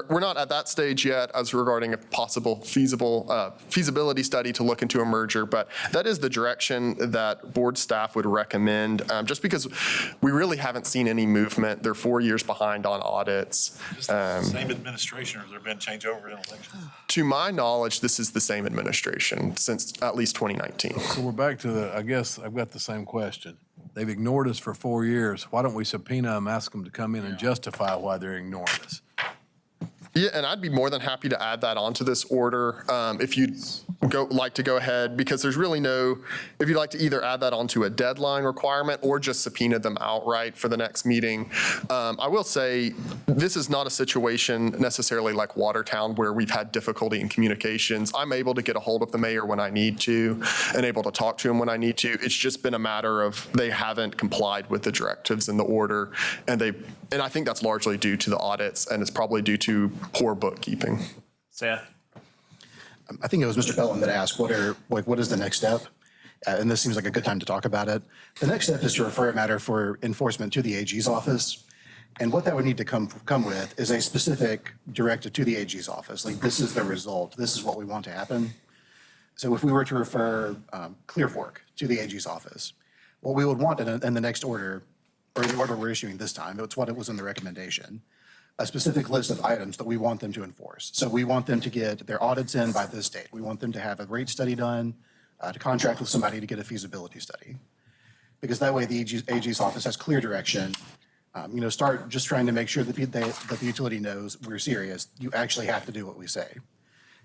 we're not at that stage yet as regarding a possible feasibility study to look into a merger, but that is the direction that board staff would recommend, just because we really haven't seen any movement. They're 4 years behind on audits. Same administration, or has there been changeover in election? To my knowledge, this is the same administration since at least 2019. So we're back to I guess I've got the same question. They've ignored us for 4 years. Why don't we subpoena them, ask them to come in and justify why they're ignoring us? Yeah, and I'd be more than happy to add that onto this order if you'd like to go ahead, because there's really if you'd like to either add that onto a deadline requirement or just subpoena them outright for the next meeting. I will say this is not a situation necessarily like Watertown where we've had difficulty in communications. I'm able to get a hold of the mayor when I need to and able to talk to him when I need to. It's just been a matter of they haven't complied with the directives in the order, and I think that's largely due to the audits, and it's probably due to poor bookkeeping. Seth? I think it was Mr. Bellin that asked, what is the next step? And this seems like a good time to talk about it. The next step is to refer a matter for enforcement to the AG's office. And what that would need to come with is a specific directive to the AG's office. Like, this is the result. This is what we want to happen. So if we were to refer Clear Fork to the AG's office, what we would want in the next order, or the order we're issuing this time, it's what it was in the recommendation, a specific list of items that we want them to enforce. So we want them to get their audits in by this date. We want them to have a rate study done, to contract with somebody to get a feasibility study. Because that way the AG's office has clear direction. Start just trying to make sure that the utility knows we're serious. You actually have to do what we say.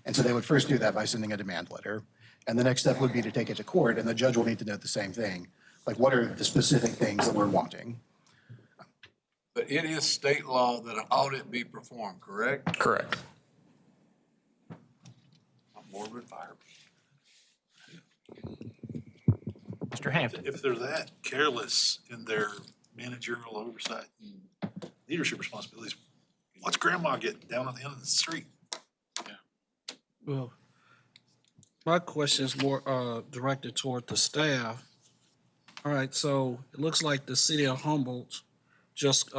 And so they would first do that by sending a demand letter. And the next step would be to take it to court, and the judge will need to know the same thing. Like, what are the specific things that we're wanting? But it is state law that an audit be performed, correct? Correct. I'm board with fire. Mr. Hampton? If they're that careless in their managerial oversight and leadership responsibilities, what's grandma getting down at the end of the street? Well, my question is more directed toward the staff. All right, so it looks like the city of Humboldt just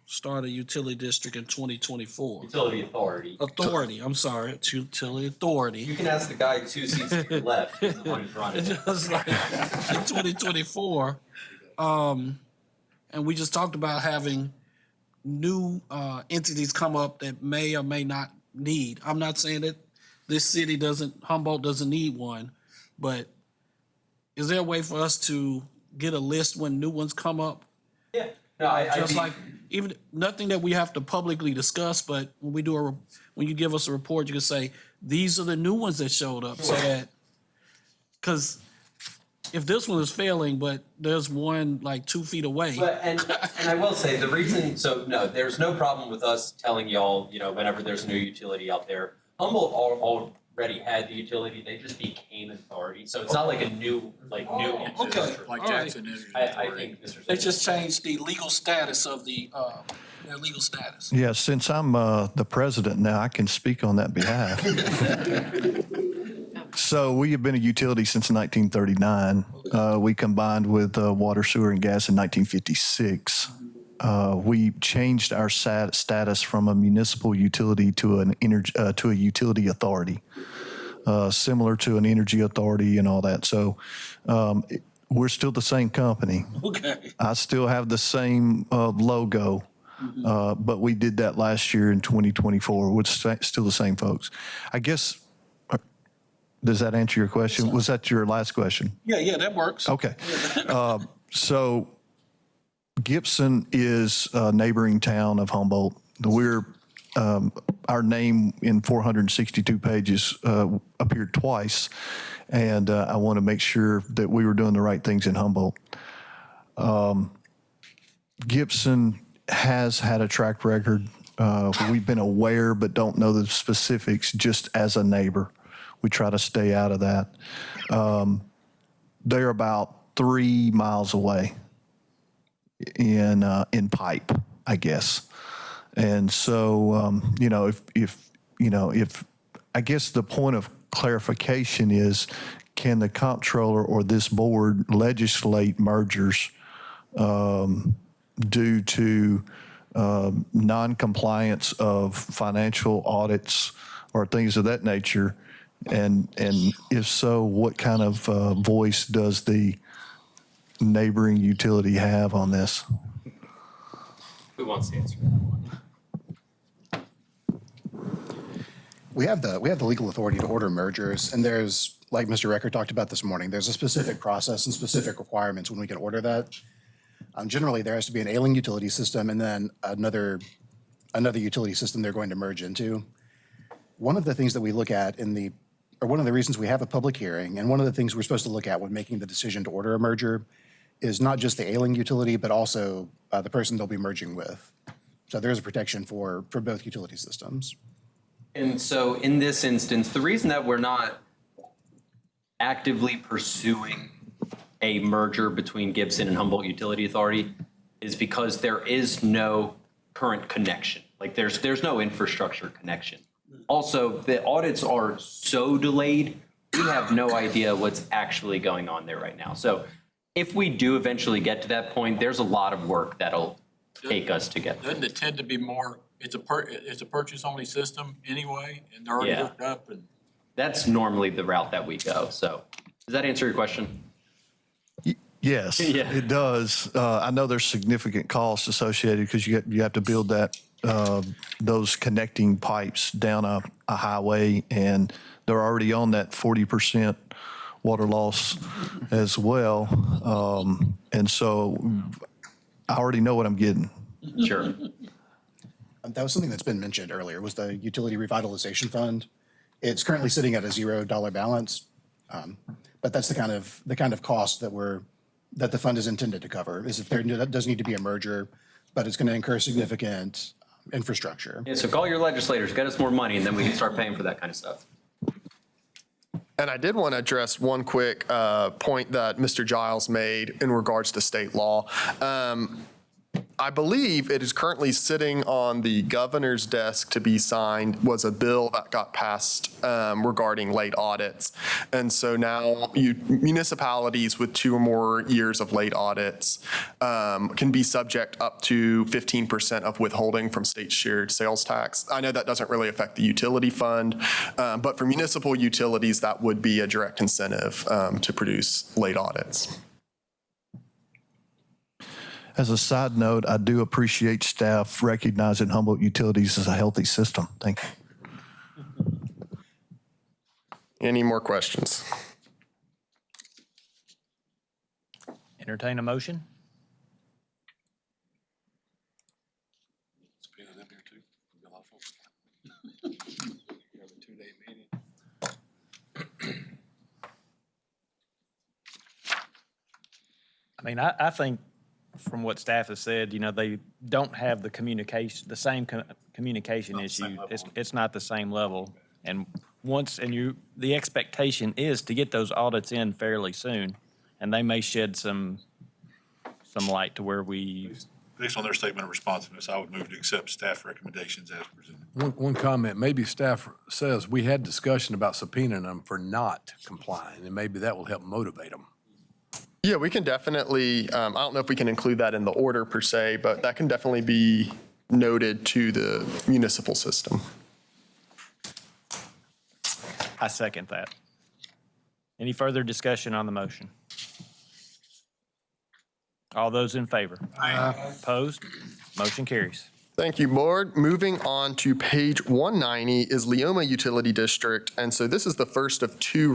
started a utility district in 2024. Utility authority. I'm sorry, it's utility authority. You can ask the guy 2 seats to your left. He's the one who's running. Just like in 2024, and we just talked about having new entities come up that may or may not need. I'm not saying that this city Humboldt doesn't need one, but is there a way for us to get a list when new ones come up? Yeah. No, Just like, even nothing that we have to publicly discuss, but when we do when you give us a report, you can say, these are the new ones that showed up. So that, because if this one is failing, but there's one like 2 feet away. But, and I will say the reason, so no, there's no problem with us telling y'all, whenever there's a new utility out there. Humboldt already had the utility, they just became authority. So it's not like a new infrastructure. Like Jackson is. I think Mr. They just changed the legal status of their legal status. Yeah, since I'm the president now, I can speak on that behalf. So we have been a utility since 1939. We combined with water, sewer, and gas in 1956. We changed our status from a municipal utility to a utility authority, similar to an energy authority and all that. So we're still the same company. Okay. I still have the same logo, but we did that last year in 2024 with still the same folks. I guess, does that answer your question? Was that your last question? Yeah, that works. Okay. So Gibson is a neighboring town of Humboldt. We're, our name in 462 pages appeared twice, and I want to make sure that we were doing the right things in Humboldt. Gibson has had a track record. We've been aware but don't know the specifics just as a neighbor. We try to stay out of that. They're about 3 miles away in pipe, I guess. And so, if I guess the point of clarification is, can the comptroller or this board legislate mergers due to non-compliance of financial audits or things of that nature? And if so, what kind of voice does the neighboring utility have on this? Who wants to answer that one? We have the legal authority to order mergers, and there's, like Mr. Recker talked about this morning, there's a specific process and specific requirements when we can order that. Generally, there has to be an ailing utility system and then another utility system they're going to merge into. One of the things that we look at one of the reasons we have a public hearing, and one of the things we're supposed to look at when making the decision to order a merger, is not just the ailing utility, but also the person they'll be merging with. So there's a protection for both utility systems. And so in this instance, the reason that we're not actively pursuing a merger between Gibson and Humboldt Utility Authority is because there is no current connection. Like there's no infrastructure connection. Also, the audits are so delayed, we have no idea what's actually going on there right now. So if we do eventually get to that point, there's a lot of work that'll take us to get there. Doesn't it tend to be more, it's a purchase-only system anyway, and they're already Yeah. hooked up? And That's normally the route that we go. So does that answer your question? Yes, Yeah. it does. I know there's significant costs associated because you have to build those connecting pipes down a highway, and they're already on that 40% water loss as well. And so I already know what I'm getting. Sure. That was something that's been mentioned earlier, was the Utility Revitalization Fund. It's currently sitting at a $0 balance, but that's the kind of cost that the fund is intended to cover. Is if there does need to be a merger, but it's going to incur significant infrastructure. Yeah, so call your legislators, get us more money, and then we can start paying for that kind of stuff. And I did want to address one quick point that Mr. Giles made in regards to state law. I believe it is currently sitting on the governor's desk to be signed, was a bill that got passed regarding late audits. And so now municipalities with 2 or more years of late audits can be subject up to 15% of withholding from state shared sales tax. I know that doesn't really affect the utility fund, but for municipal utilities, that would be a direct incentive to produce late audits. As a side note, I do appreciate staff recognizing Humboldt Utilities as a healthy system. Thank you. Any more questions? Entertain a motion? I mean, I think from what staff has said, they don't have the same communication issue. It's not the same level. And the expectation is to get those audits in fairly soon, and they may shed some light to where we. Based on their statement of responsiveness, I would move to accept staff recommendations as presented. One comment, maybe staff says we had discussion about subpoenaing them for not complying, and maybe that will help motivate them. Yeah, we can definitely, I don't know if we can include that in the order per se, but that can definitely be noted to the municipal system. I second that. Any further discussion on the motion? All those in favor? Opposed? Motion carries. Thank you, Board. Moving on to page 190 is Leoma Utility District. And so this is the first of two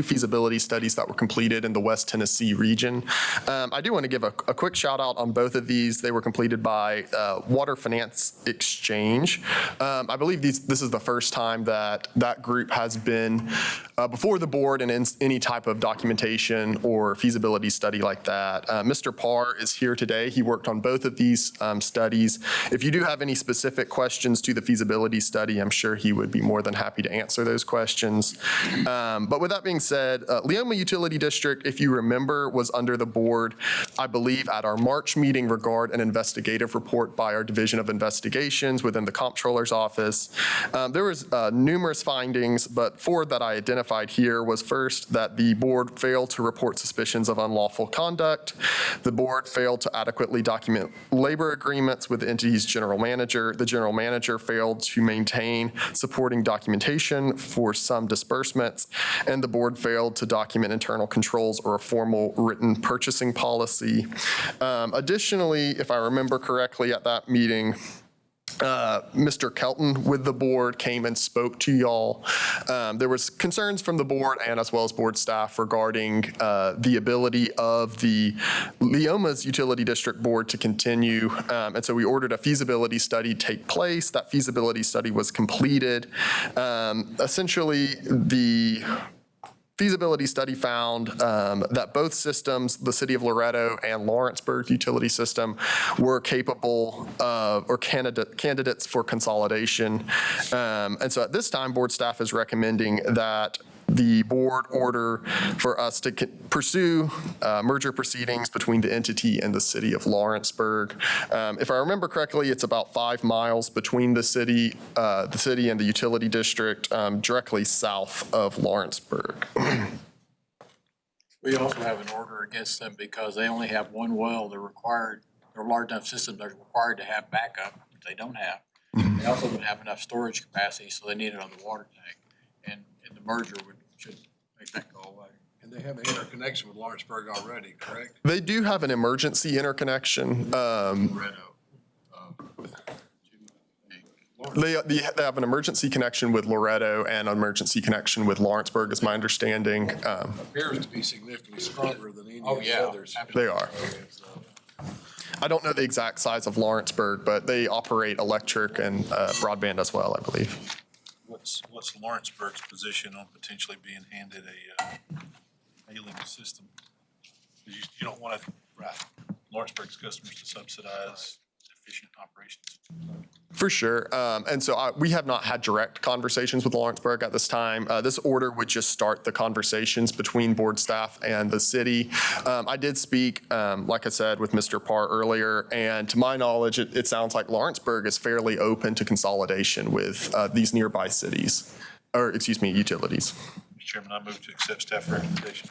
feasibility studies that were completed in the West Tennessee region. I do want to give a quick shout out on both of these. They were completed by Water Finance Exchange. I believe this is the first time that that group has been before the board and in any type of documentation or feasibility study like that. Mr. Parr is here today. He worked on both of these studies. If you do have any specific questions to the feasibility study, I'm sure he would be more than happy to answer those questions. But with that being said, Leoma Utility District, if you remember, was under the board, I believe, at our March meeting regarding an investigative report by our Division of Investigations within the Comptroller's Office. There was numerous findings, but four that I identified here was first that the board failed to report suspicions of unlawful conduct. The board failed to adequately document labor agreements with the entity's general manager. The general manager failed to maintain supporting documentation for some disbursements, and the board failed to document internal controls or a formal written purchasing policy. Additionally, if I remember correctly at that meeting, Mr. Kelton with the board came and spoke to y'all. There was concerns from the board and as well as board staff regarding the ability of the Leoma's Utility District Board to continue. And so we ordered a feasibility study take place. That feasibility study was completed. Essentially, the feasibility study found that both systems, the City of Loretto and Lawrenceburg utility system, were capable of or candidates for consolidation. And so at this time, board staff is recommending that the board order for us to pursue merger proceedings between the entity and the City of Lawrenceburg. If I remember correctly, it's about 5 miles between the city and the utility district, directly south of Lawrenceburg. We also have an order against them because they only have one well. They're a large enough system, they're required to have backup, which they don't have. They also don't have enough storage capacity, so they need another water tank. And the merger should make that go away. And they have an interconnection with Lawrenceburg already, correct? They do have an emergency interconnection. They have an emergency connection with Loretto and an emergency connection with Lawrenceburg, is my understanding. Appears to be significantly stronger than any Oh, of the yeah. others. They are. I don't know the exact size of Lawrenceburg, but they operate electric and broadband as well, I believe. What's Lawrenceburg's position on potentially being handed a mailing system? 'Cause you don't want to, Lawrenceburg's customers to subsidize efficient operations. For sure. And so we have not had direct conversations with Lawrenceburg at this time. This order would just start the conversations between board staff and the city. I did speak, like I said, with Mr. Parr earlier, and to my knowledge, it sounds like Lawrenceburg is fairly open to consolidation with these nearby cities, or excuse me, utilities. Mr. Chairman, I move to accept staff recommendation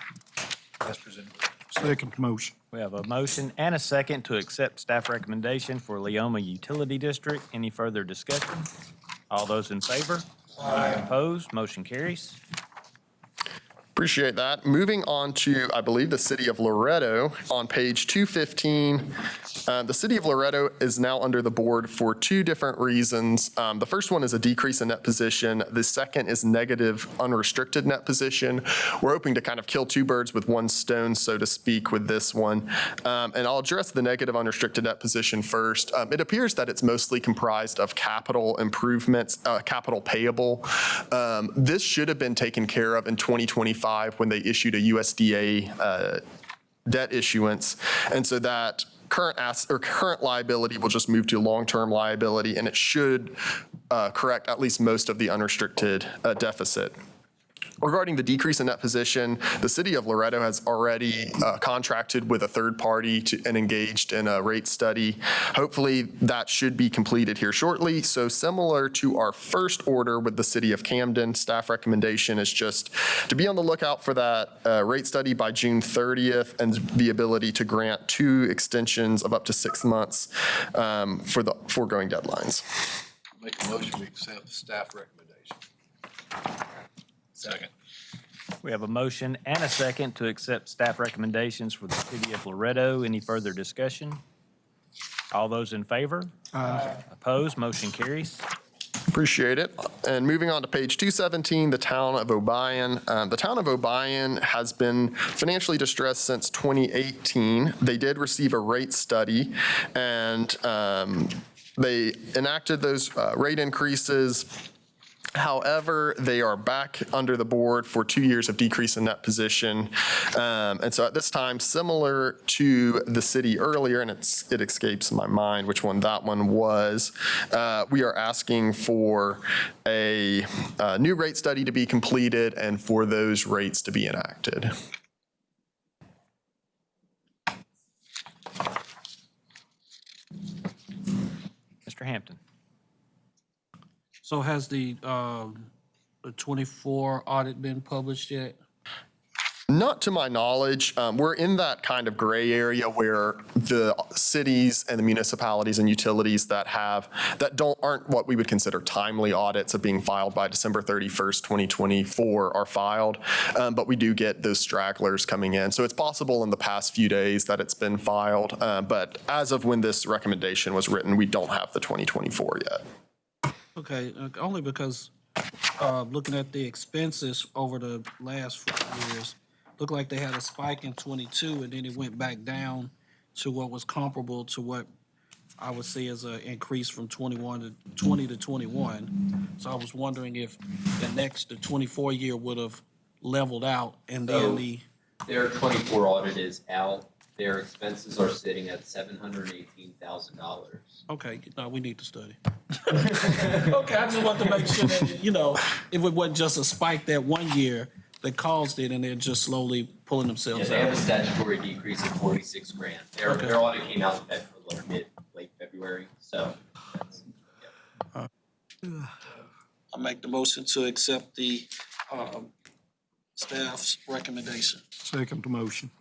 as presented. Second motion. We have a motion and a second to accept staff recommendation for Leoma Utility District. Any further discussion? All those in favor? Opposed? Motion carries. Appreciate that. Moving on to, I believe, the City of Loretto on page 215. The City of Loretto is now under the board for two different reasons. The first one is a decrease in net position. The second is negative unrestricted net position. We're hoping to kind of kill two birds with one stone, so to speak, with this one. And I'll address the negative unrestricted net position first. It appears that it's mostly comprised of capital improvements, capital payable. This should have been taken care of in 2025 when they issued a USDA debt issuance. And so that current liability will just move to long-term liability, and it should correct at least most of the unrestricted deficit. Regarding the decrease in net position, the City of Loretto has already contracted with a third party and engaged in a rate study. Hopefully that should be completed here shortly. So similar to our first order with the City of Camden, staff recommendation is just to be on the lookout for that rate study by June 30th and the ability to grant 2 extensions of up to 6 months for the foregoing deadlines. Make a motion to accept the staff recommendation. Second. We have a motion and a second to accept staff recommendations for the city of Loretto. Any further discussion? All those in favor? Opposed? Motion carries. Appreciate it. And moving on to page 217, the town of Obion. The town of Obion has been financially distressed since 2018. They did receive a rate study, and they enacted those rate increases. However, they are back under the board for 2 years of decrease in net position. And so at this time, similar to the city earlier, and it escapes my mind which one that one was, we are asking for a new rate study to be completed and for those rates to be enacted. Mr. Hampton. So has the 24 audit been published yet? Not to my knowledge. We're in that kind of gray area where the cities and the municipalities and utilities that aren't what we would consider timely audits of being filed by December 31st, 2024 are filed. But we do get those stragglers coming in. So it's possible in the past few days that it's been filed. But as of when this recommendation was written, we don't have the 2024 yet. Okay, only because looking at the expenses over the last 4 years, looked like they had a spike in 22 and then it went back down to what was comparable to what I would say is an increase from 20 to 21. So I was wondering if the 24 year would have leveled out and then Their 24 audit is out. Their expenses are sitting at $718,000. Okay, no, we need to study. Okay, I just want to make sure that, if it wasn't just a spike that 1 year that caused it and they're just slowly pulling themselves They have out. a statutory decrease of 46 grand. Their audit came out late February, so. I make the motion to accept the staff's recommendation. Second motion.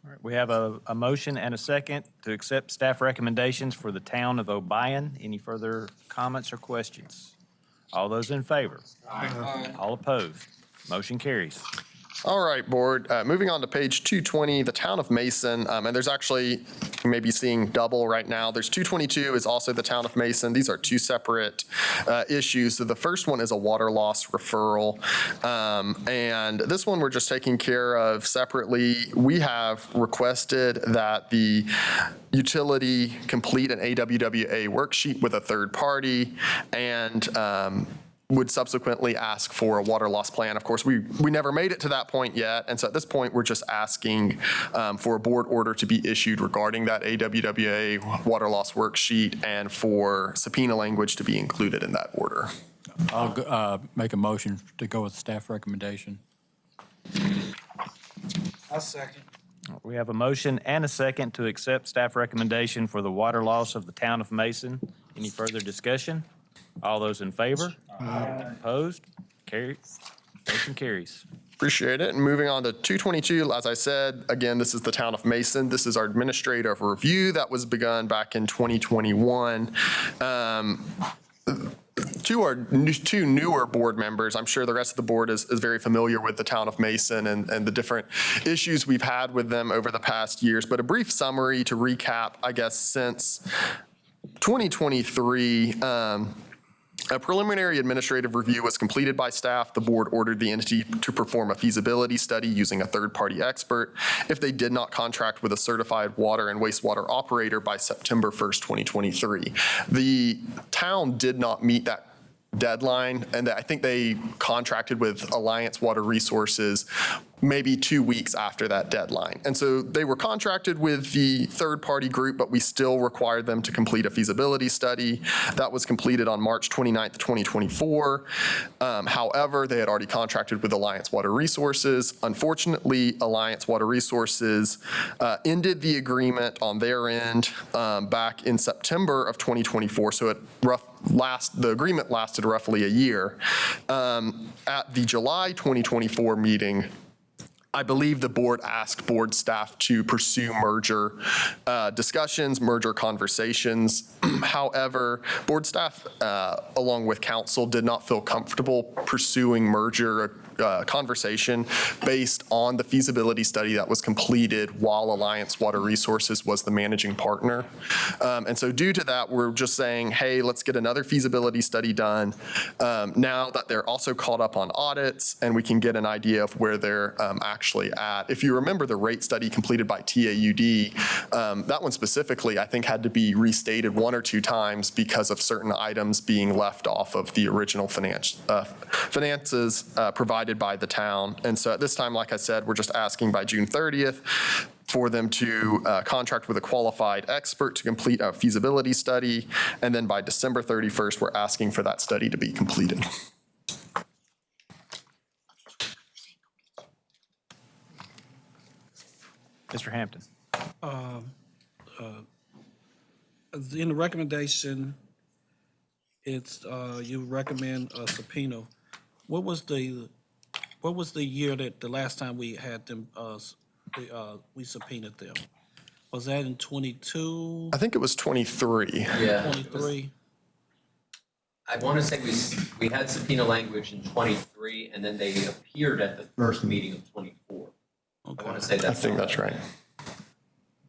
All right, we have a motion and a second to accept staff recommendations for the town of Obion. Any further comments or questions? All those in favor? Aye. All opposed? Motion carries. All right, board. Moving on to page 220, the town of Mason, and there's actually, you may be seeing double right now. There's 222 is also the town of Mason. These are two separate issues. So the first one is a water loss referral, and this one we're just taking care of separately. We have requested that the utility complete an AWWA worksheet with a third party and would subsequently ask for a water loss plan. Of course, we never made it to that point yet. And so at this point, we're just asking for a board order to be issued regarding that AWWA water loss worksheet and for subpoena language to be included in that order. I'll make a motion to go with staff recommendation. I second. We have a motion and a second to accept staff recommendation for the water loss of the town of Mason. Any further discussion? All those in favor? Opposed? Motion carries. Appreciate it. And moving on to 222, as I said, again, this is the town of Mason. This is our administrative review that was begun back in 2021. Two newer board members. I'm sure the rest of the board is very familiar with the town of Mason and the different issues we've had with them over the past years. But a brief summary to recap, I guess, since 2023, a preliminary administrative review was completed by staff. The board ordered the entity to perform a feasibility study using a third-party expert if they did not contract with a certified water and wastewater operator by September 1st, 2023. The town did not meet that deadline, and I think they contracted with Alliance Water Resources maybe 2 weeks after that deadline. And so they were contracted with the third-party group, but we still required them to complete a feasibility study. That was completed on March 29th, 2024. However, they had already contracted with Alliance Water Resources. Unfortunately, Alliance Water Resources ended the agreement on their end back in September of 2024. So the agreement lasted roughly a year. At the July 2024 meeting, I believe the board asked board staff to pursue merger discussions, merger conversations. However, board staff, along with council, did not feel comfortable pursuing merger conversation based on the feasibility study that was completed while Alliance Water Resources was the managing partner. And so due to that, we're just saying, hey, let's get another feasibility study done now that they're also caught up on audits and we can get an idea of where they're actually at. If you remember the rate study completed by TAUD, that one specifically, I think, had to be restated 1 or 2 times because of certain items being left off of the original finances provided by the town. And so at this time, like I said, we're just asking by June 30th for them to contract with a qualified expert to complete a feasibility study. And then by December 31st, we're asking for that study to be completed. Mr. Hampton. In the recommendation, it's, you recommend a subpoena. What was the year that the last time we had them, we subpoenaed them? Was that in 22? I think it was 23. Yeah. 23? I want to say we had subpoena language in 23, and then they appeared at the first meeting of 24. I want to say that's. I think that's right.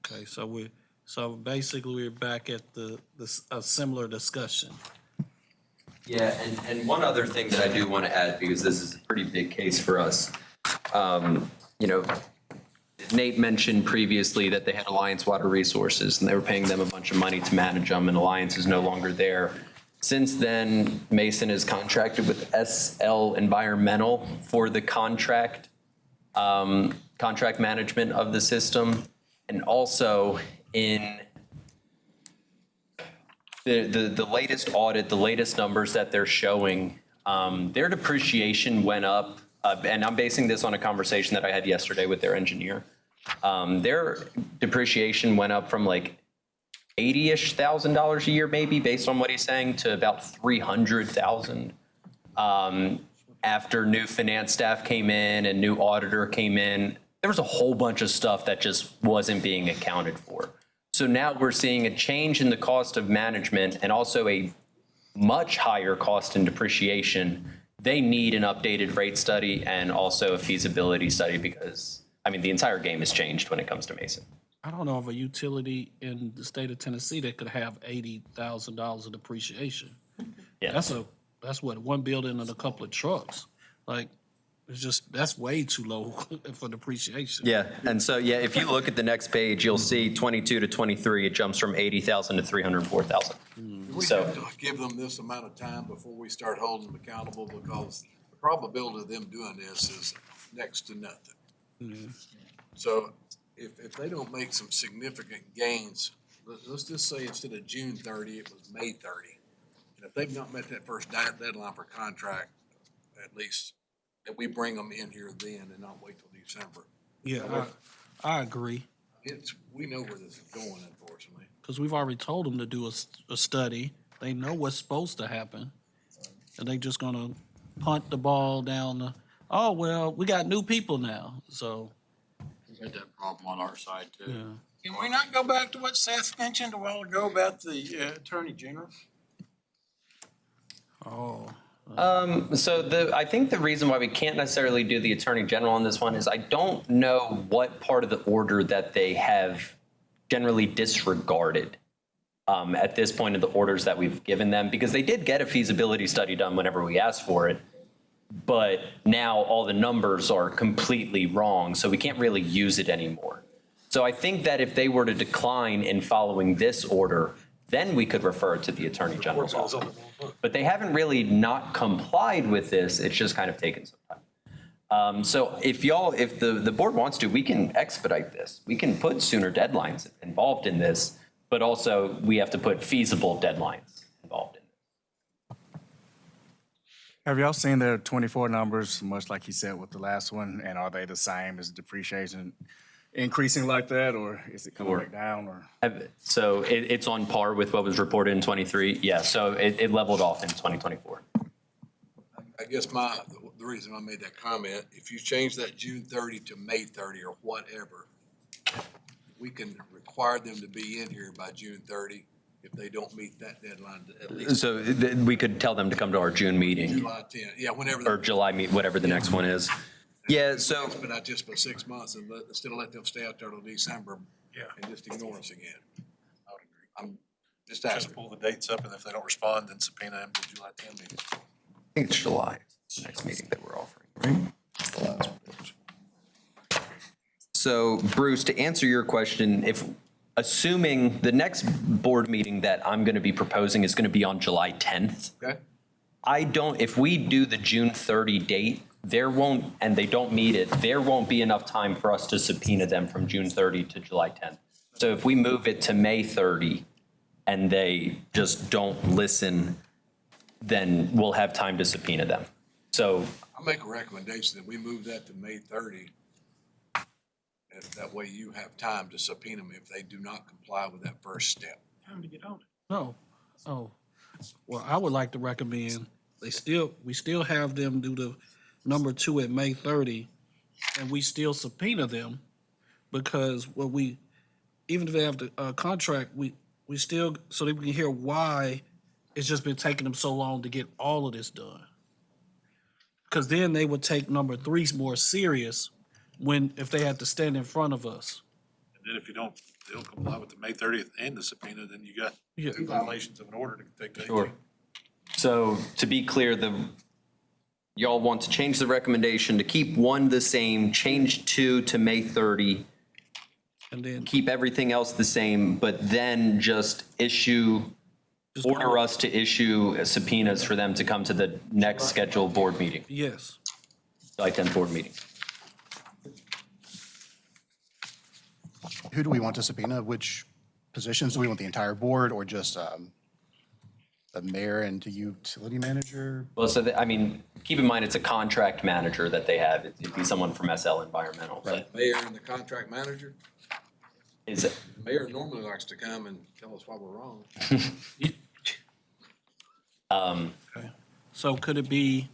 Okay, so basically we're back at a similar discussion. Yeah, and one other thing that I do want to add, because this is a pretty big case for us. You know, Nate mentioned previously that they had Alliance Water Resources and they were paying them a bunch of money to manage them, and Alliance is no longer there. Since then, Mason is contracted with SL Environmental for the contract management of the system. And also in the latest audit, the latest numbers that they're showing, their depreciation went up, and I'm basing this on a conversation that I had yesterday with their engineer. Their depreciation went up from like $80-ish thousand a year, maybe, based on what he's saying, to about $300,000 after new finance staff came in and new auditor came in. There was a whole bunch of stuff that just wasn't being accounted for. So now we're seeing a change in the cost of management and also a much higher cost in depreciation. They need an updated rate study and also a feasibility study because, I mean, the entire game has changed when it comes to Mason. I don't know of a utility in the state of Tennessee that could have $80,000 of depreciation. Yeah. That's what, one building and a couple of trucks. Like, it's just, that's way too low for depreciation. Yeah, and so, yeah, if you look at the next page, you'll see 22 to 23, it jumps from 80,000 to 304,000. We So- have to give them this amount of time before we start holding them accountable, because the probability of them doing this is next to nothing. So if they don't make some significant gains, let's just say instead of June 30, it was May 30. And if they've not met that first deadline for contract, at least that we bring them in here then and not wait till December. Yeah, I agree. We know where this is going, unfortunately. Because we've already told them to do a study. They know what's supposed to happen. And they just gonna punt the ball down oh, well, we got new people now, so. We had that problem on our side too. Yeah. Can we not go back to what Seth mentioned a while ago about the Attorney General? Oh. So I think the reason why we can't necessarily do the Attorney General on this one is I don't know what part of the order that they have generally disregarded at this point of the orders that we've given them, because they did get a feasibility study done whenever we asked for it. But now all the numbers are completely wrong, so we can't really use it anymore. So I think that if they were to decline in following this order, then we could refer it to the Attorney General's office. But they haven't really not complied with this, it's just kind of taken some time. So if the board wants to, we can expedite this. We can put sooner deadlines involved in this, but also we have to put feasible deadlines involved in it. Have y'all seen the 24 numbers, much like he said with the last one, and are they the same? Is depreciation increasing like that, or is it coming back down? Or So it's on par with what was reported in 23. Yeah, so it leveled off in 2024. I guess the reason I made that comment, if you change that June 30 to May 30 or whatever, we can require them to be in here by June 30. if they don't meet that deadline, at least So we could tell them to come to our June meeting July 10th. Yeah, whenever. or July meet, whatever the next one is. Yeah, so. But not just for 6 months and instead of let them stay out there till December. Yeah. And just ignore us again. I would agree. I'm just Just asking. pull the dates up, and if they don't respond, then subpoena them to July 10 meeting. I think it's July, next meeting that we're offering, right? So Bruce, to answer your question, assuming the next board meeting that I'm going to be proposing is going to be on July 10th, Okay. if we do the June 30 date, and they don't meet it, there won't be enough time for us to subpoena them from June 30 to July 10th. So if we move it to May 30 and they just don't listen, then we'll have time to subpoena them. So I'll make a recommendation that we move that to May 30. And that way you have time to subpoena them if they do not comply with that first step. Time to get on it. No. Oh, well, I would like to recommend, we still have them do the number 2 at May 30, and we still subpoena them, because even if they have the contract, we still, so that we can hear why it's just been taking them so long to get all of this done. Because then they would take number 3 more serious if they had to stand in front of us. And then if they don't comply with the May 30th and the subpoena, then you got Yeah. 2 violations of an order to take to AG. Sure. So to be clear, y'all want to change the recommendation to keep 1 the same, change 2 to May 30, And then keep everything else the same, but then just order us to issue subpoenas for them to come to the next scheduled board meeting, yes. July 10th board meeting. Who do we want to subpoena? Which positions? Do we want the entire board or just the mayor and the utility manager? Well, so, keep in mind, it's a contract manager that they have. It'd be someone from SL Environmental. But Mayor and the contract manager? is it, The mayor normally likes to come and tell us why we're wrong. So could it be,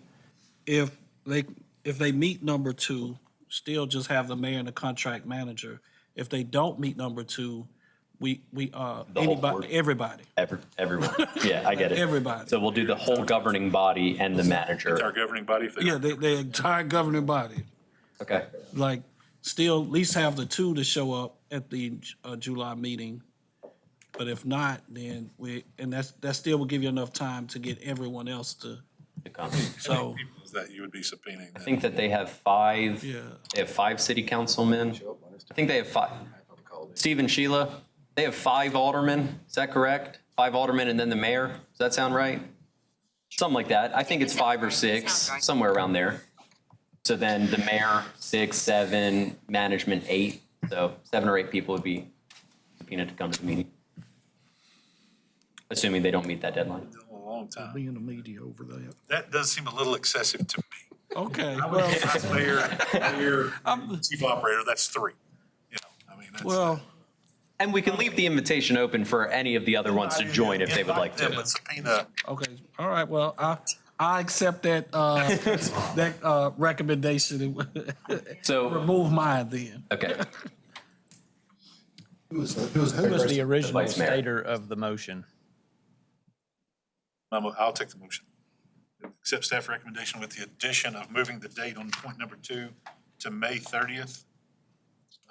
if they meet number 2, still just have the mayor and the contract manager? If they don't meet number 2, everybody. everyone. Yeah, I get it. Everybody. So we'll do the whole governing body and the manager. It's our governing body. If they Yeah, the entire governing body. Okay. Like, still at least have the 2 to show up at the July meeting. But if not, then that still will give you enough time to get everyone else to. So Is that you would be subpoenaing I them. think that they have 5. Yeah. They have 5 city councilmen. I think they have 5. Steve and Sheila, they have 5 aldermen. Is that correct? 5 aldermen and then the mayor. Does that sound right? Something like that. I think it's 5 or 6, somewhere around there. So then the mayor, 6, 7, management, 8. So 7 or 8 people would be subpoenaed to come to the meeting. Assuming they don't meet that deadline. A long time. Being the media over that. That does seem a little excessive to me. Okay, I would well, guess mayor, chief operator, that's 3. That's. well, And we can leave the invitation open for any of the other ones to join if they would like Invite them, to. but subpoena, okay, all right, well, I accept that, recommendation. So, Remove mine then. okay. Who was the Who was the original Vice Mayor. stater of the motion? I'll take the motion. Accept staff recommendation with the addition of moving the date on point number 2 to May 30th,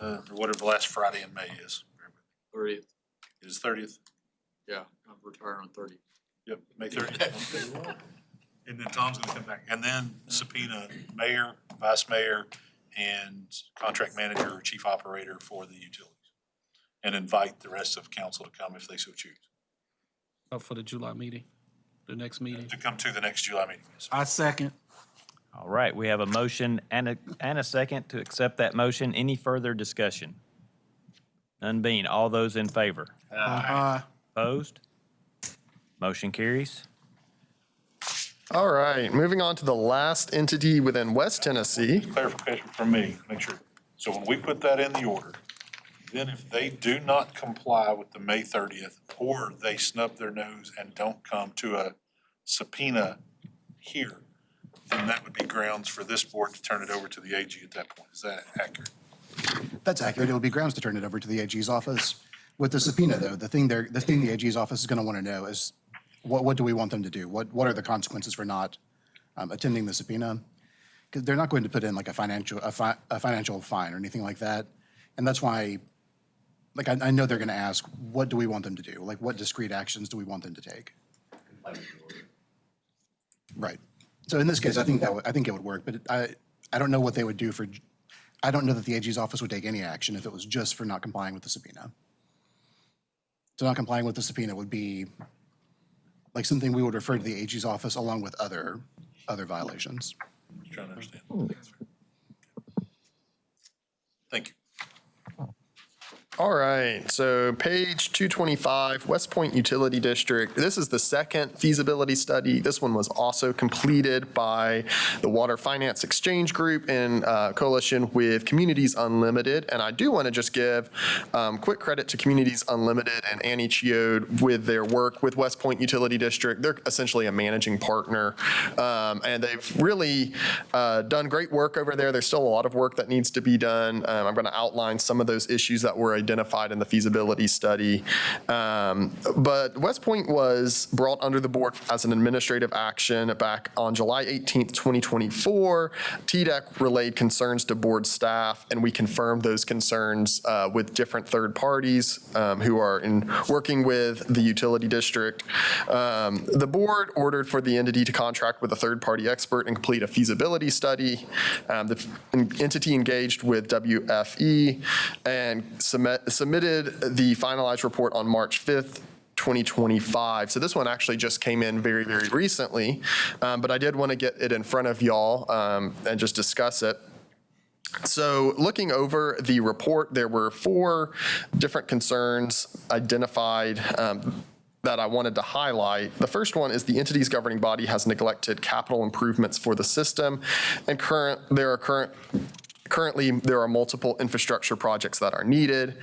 or whatever the last Friday in May is. 30th. It is 30th? Yeah, I'm retiring on 30th. Yep, May 30th. And then Tom's gonna come back, and then subpoena mayor, vice mayor, and contract manager or chief operator for the utilities. And invite the rest of council to come if they so choose, Up for the July meeting, the next meeting. to come to the next July meeting. Yes, sir. I second. All right, we have a motion and a second to accept that motion. Any further discussion? None being, all those in favor? Opposed? Motion carries. All right, moving on to the last entity within West Tennessee. Clarification from me, make sure. So when we put that in the order, then if they do not comply with the May 30th, or they snub their nose and don't come to a subpoena here, then that would be grounds for this board to turn it over to the AG at that point. Is that accurate? That's accurate. It would be grounds to turn it over to the AG's office. With the subpoena, though, the thing the AG's office is going to want to know is what do we want them to do? What are the consequences for not attending the subpoena? Because they're not going to put in like a financial fine or anything like that. And that's why, like, I know they're going to ask, what do we want them to do? Like, what discrete actions do we want them to take? Right. So in this case, I think it would work, but I don't know what they would do for, I don't know that the AG's office would take any action if it was just for not complying with the subpoena. So not complying with the subpoena would be like something we would refer to the AG's office along with other violations. Trying to understand. Thank you. All right, so page 225, West Point Utility District. This is the second feasibility study. This one was also completed by the Water Finance Exchange Group in coalition with Communities Unlimited. And I do want to just give quick credit to Communities Unlimited and Annie Chiode with their work with West Point Utility District. They're essentially a managing partner, and they've really done great work over there. There's still a lot of work that needs to be done. I'm going to outline some of those issues that were identified in the feasibility study. But West Point was brought under the board as an administrative action back on July 18th, 2024. TDEC relayed concerns to board staff, and we confirmed those concerns with different third parties who are working with the utility district. The board ordered for the entity to contract with a third-party expert and complete a feasibility study. The entity engaged with WFE and submitted the finalized report on March 5th, 2025. So this one actually just came in very, very recently, but I did want to get it in front of y'all and just discuss it. So looking over the report, there were 4 different concerns identified that I wanted to highlight. The first one is the entity's governing body has neglected capital improvements for the system, and Currently, there are multiple infrastructure projects that are needed.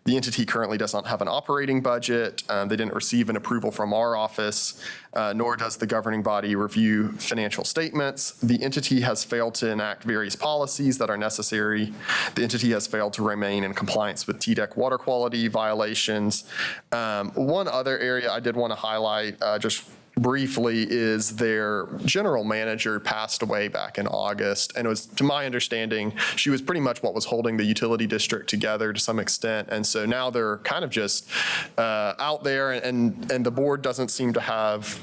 The entity currently does not have an operating budget. They didn't receive an approval from our office, nor does the governing body review financial statements. The entity has failed to enact various policies that are necessary. The entity has failed to remain in compliance with TDEC water quality violations. One other area I did want to highlight, just briefly, is their general manager passed away back in August, and it was, to my understanding, she was pretty much what was holding the utility district together to some extent, and so now they're kind of just out there, and the board doesn't seem to have.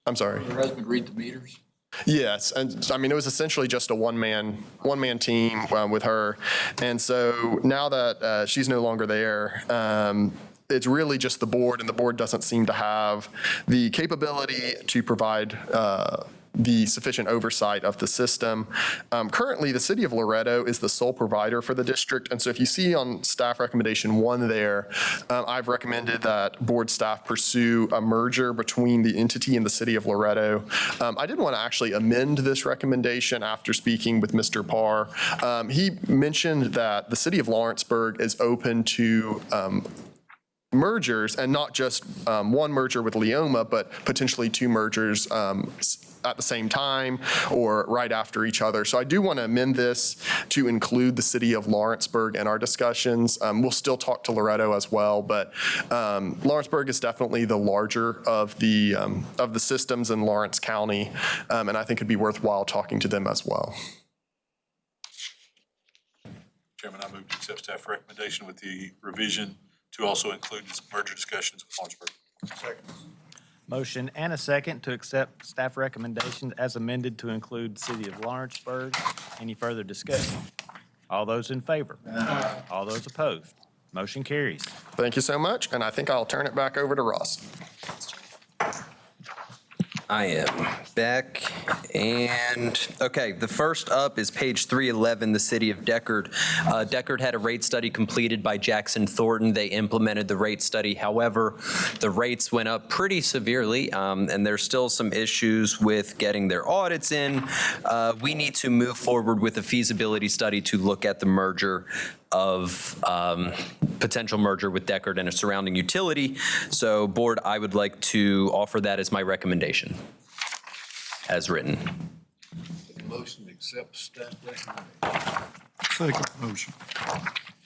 I'm sorry. Her husband read the meters? Yes, and I mean, it was essentially just a one-man team with her, and so now that she's no longer there, it's really just the board, and the board doesn't seem to have the capability to provide the sufficient oversight of the system. Currently, the city of Loretto is the sole provider for the district, and so if you see on staff recommendation 1 there, I've recommended that board staff pursue a merger between the entity and the city of Loretto. I did want to actually amend this recommendation after speaking with Mr. Parr. He mentioned that the city of Lawrenceburg is open to mergers, and not just one merger with Leoma, but potentially 2 mergers at the same time or right after each other. So I do want to amend this to include the city of Lawrenceburg in our discussions. We'll still talk to Loretto as well, but Lawrenceburg is definitely the larger of the systems in Lawrence County, and I think it'd be worthwhile talking to them as well. Chairman, I move to accept staff recommendation with the revision to also include merger discussions with Lawrenceburg. Second. Motion and a second to accept staff recommendations as amended to include City of Lawrenceburg. Any further discussion? All those in favor? All those opposed? Motion carries. Thank you so much, and I think I'll turn it back over to Ross. I am back, and okay, the first up is page 311, the city of Deckard. Deckard had a rate study completed by Jackson Thornton. They implemented the rate study. However, the rates went up pretty severely, and there's still some issues with getting their audits in. We need to move forward with a feasibility study to look at the merger of potential merger with Deckard and a surrounding utility. So board, I would like to offer that as my recommendation as written. Motion to accept staff recommendation. Second motion.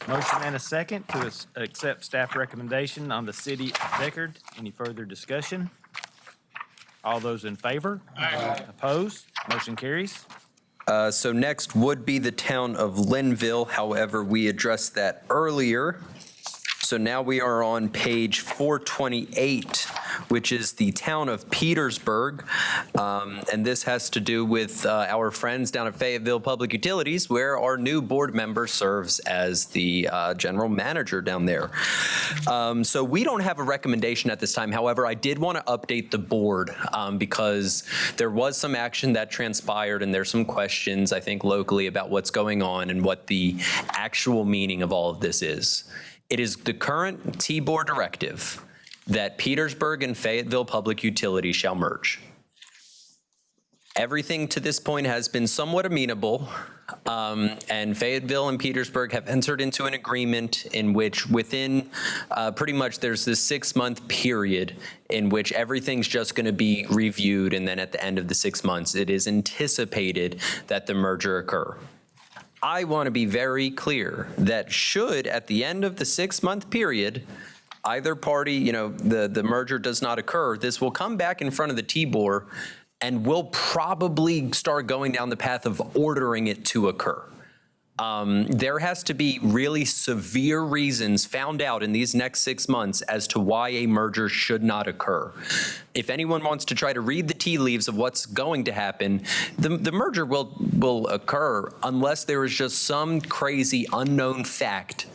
Motion and a second to accept staff recommendation on the city of Deckard. Any further discussion? All those in favor? Aye. Opposed? Motion carries. So next would be the town of Linville. However, we addressed that earlier. So now we are on page 428, which is the town of Petersburg. And this has to do with our friends down at Fayetteville Public Utilities, where our new board member serves as the general manager down there. So we don't have a recommendation at this time. However, I did want to update the board because there was some action that transpired and there's some questions, I think, locally about what's going on and what the actual meaning of all of this is. It is the current T-Board directive that Petersburg and Fayetteville Public Utilities shall merge. Everything to this point has been somewhat amenable, and Fayetteville and Petersburg have entered into an agreement in which within pretty much there's this 6-month period in which everything's just going to be reviewed, and then at the end of the 6 months, it is anticipated that the merger occur. I want to be very clear that should, at the end of the 6-month period, either party, the merger does not occur, this will come back in front of the T-Board and we'll probably start going down the path of ordering it to occur. There has to be really severe reasons found out in these next 6 months as to why a merger should not occur. If anyone wants to try to read the tea leaves of what's going to happen, the merger will occur unless there is just some crazy unknown fact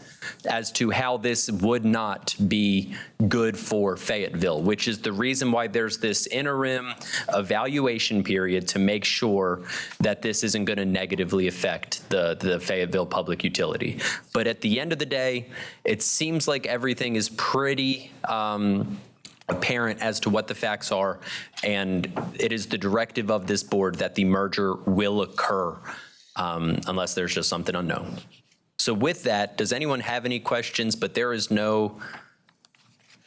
as to how this would not be good for Fayetteville, which is the reason why there's this interim evaluation period to make sure that this isn't going to negatively affect the Fayetteville Public Utility. But at the end of the day, it seems like everything is pretty apparent as to what the facts are, and it is the directive of this board that the merger will occur unless there's just something unknown. So with that, does anyone have any questions? But there is no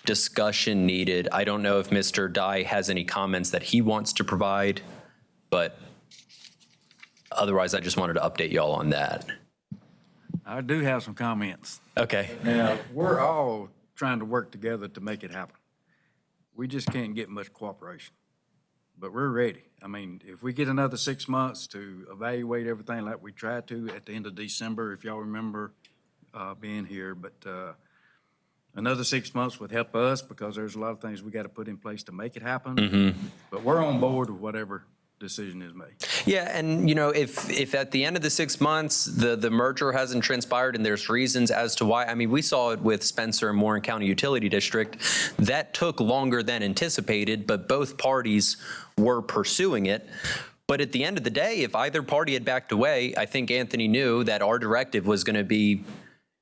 discussion needed. I don't know if Mr. Dye has any comments that he wants to provide, but otherwise I just wanted to update y'all on that. I do have some comments. Okay. Now, we're all trying to work together to make it happen. We just can't get much cooperation, but we're ready. I mean, if we get another 6 months to evaluate everything like we tried to at the end of December, if y'all remember being here, but another 6 months would help us because there's a lot of things we got to put in place to make it happen. Mm-hmm. But we're on board with whatever decision is made. Yeah, and if at the end of the 6 months the merger hasn't transpired and there's reasons as to why, I mean, we saw it with Spencer and Warren County Utility District. That took longer than anticipated, but both parties were pursuing it. But at the end of the day, if either party had backed away, I think Anthony knew that our directive was going to be,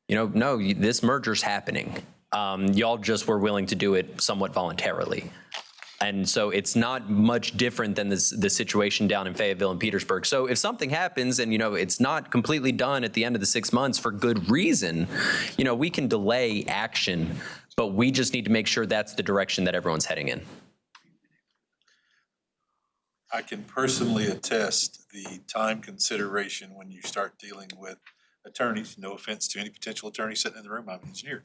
no, this merger's happening. Y'all just were willing to do it somewhat voluntarily. And so it's not much different than the situation down in Fayetteville and Petersburg. So if something happens and, it's not completely done at the end of the 6 months for good reason, we can delay action, but we just need to make sure that's the direction that everyone's heading in. I can personally attest the time consideration when you start dealing with attorneys. No offense to any potential attorney sitting in the room, I'm an engineer.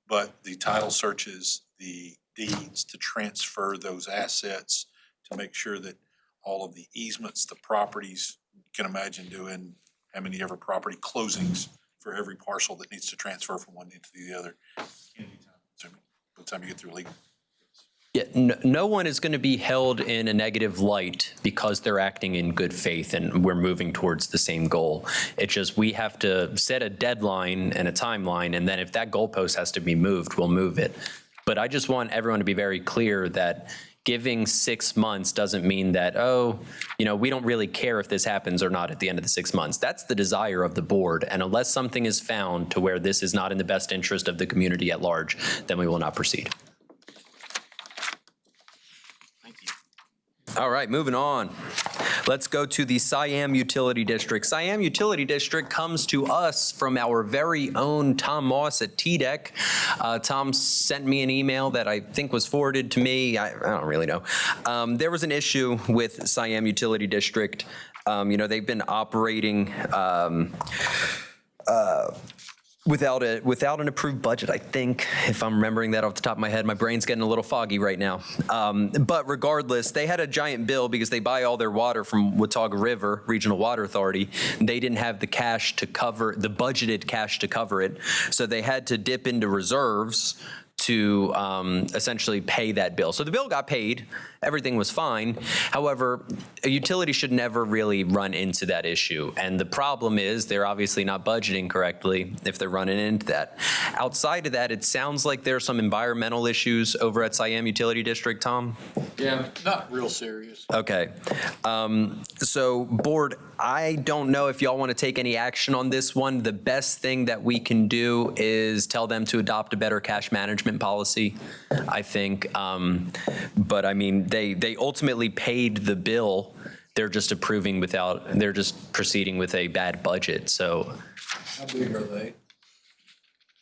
But the title searches, the deeds to transfer those assets, to make sure that all of the easements, the properties, you can imagine doing how many ever property closings for every parcel that needs to transfer from one into the other. By the time you get through legal. Yeah, no one is going to be held in a negative light because they're acting in good faith and we're moving towards the same goal. It's just we have to set a deadline and a timeline, and then if that goalpost has to be moved, we'll move it. But I just want everyone to be very clear that giving 6 months doesn't mean that, we don't really care if this happens or not at the end of the 6 months. That's the desire of the board. And unless something is found to where this is not in the best interest of the community at large, then we will not proceed. All right, moving on. Let's go to the Siam Utility District. Siam Utility District comes to us from our very own Tom Moss at TDEC. Tom sent me an email that I think was forwarded to me. I don't really know. There was an issue with Siam Utility District. They've been operating without an approved budget, I think, if I'm remembering that off the top of my head. My brain's getting a little foggy right now. But regardless, they had a giant bill because they buy all their water from Watauga River Regional Water Authority. They didn't have the cash to cover, the budgeted cash to cover it. So they had to dip into reserves to essentially pay that bill. So the bill got paid, everything was fine. However, a utility should never really run into that issue. And the problem is they're obviously not budgeting correctly if they're running into that. Outside of that, it sounds like there are some environmental issues over at Siam Utility District, Tom? Yeah, not real serious. Okay. So board, I don't know if y'all want to take any action on this one. The best thing that we can do is tell them to adopt a better cash management policy, I think. But I mean, they ultimately paid the bill. They're just they're just proceeding with a bad budget. So How big are they?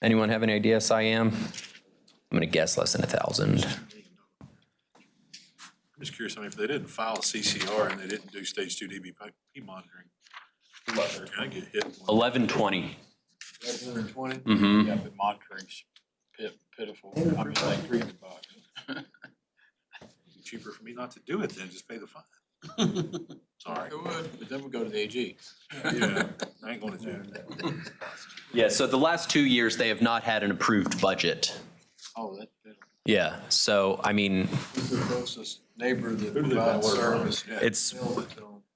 anyone have any idea, Siam? I'm going to guess less than 1,000. I'm just curious, I mean, if they didn't file a CCR and they didn't do stage 2 DBP monitoring, they're gonna get hit. 1120. 120? Mhm. Yeah, but monitoring's pitiful. I mean, like $300. Cheaper for me not to do it then, just pay the fine. Sorry. It would, but then we go to the AG. Yeah, I ain't gonna do that. Yeah, so the last 2 years, they have not had an approved budget. Oh, that's pitiful. Yeah, so I mean, Who's the closest neighbor that Who do they provides want to work on? service? Yeah. it's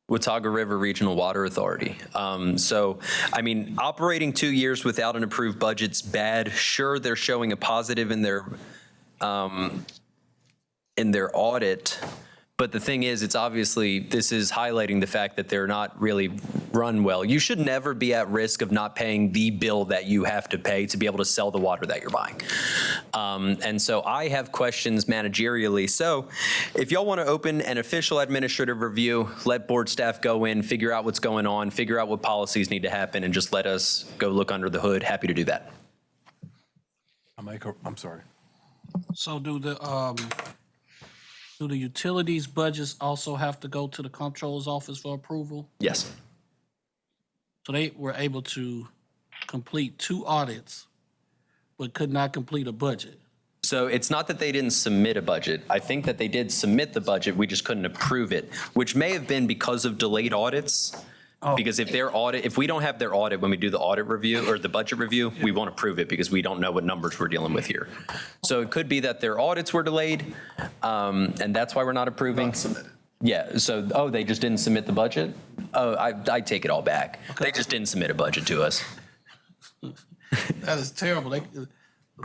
Watauga River Regional Water Authority. So, I mean, operating 2 years without an approved budget's bad. Sure, they're showing a positive in their audit. But the thing is, this is highlighting the fact that they're not really run well. You should never be at risk of not paying the bill that you have to pay to be able to sell the water that you're buying. And so I have questions managerially. So if y'all want to open an official administrative review, let board staff go in, figure out what's going on, figure out what policies need to happen, and just let us go look under the hood. Happy to do that. I'm sorry. So do the utilities budgets also have to go to the comptroller's office for approval? Yes. So they were able to complete 2 audits, but could not complete a budget. So it's not that they didn't submit a budget. I think that they did submit the budget, we just couldn't approve it, which may have been because of delayed audits. Because if we don't have their audit when we do the audit review or the budget review, we won't approve it because we don't know what numbers we're dealing with here. So it could be that their audits were delayed, and that's why we're not approving. Not submitted. Yeah, so, they just didn't submit the budget? Oh, I take it all back. They just didn't submit a budget to us. That is terrible. At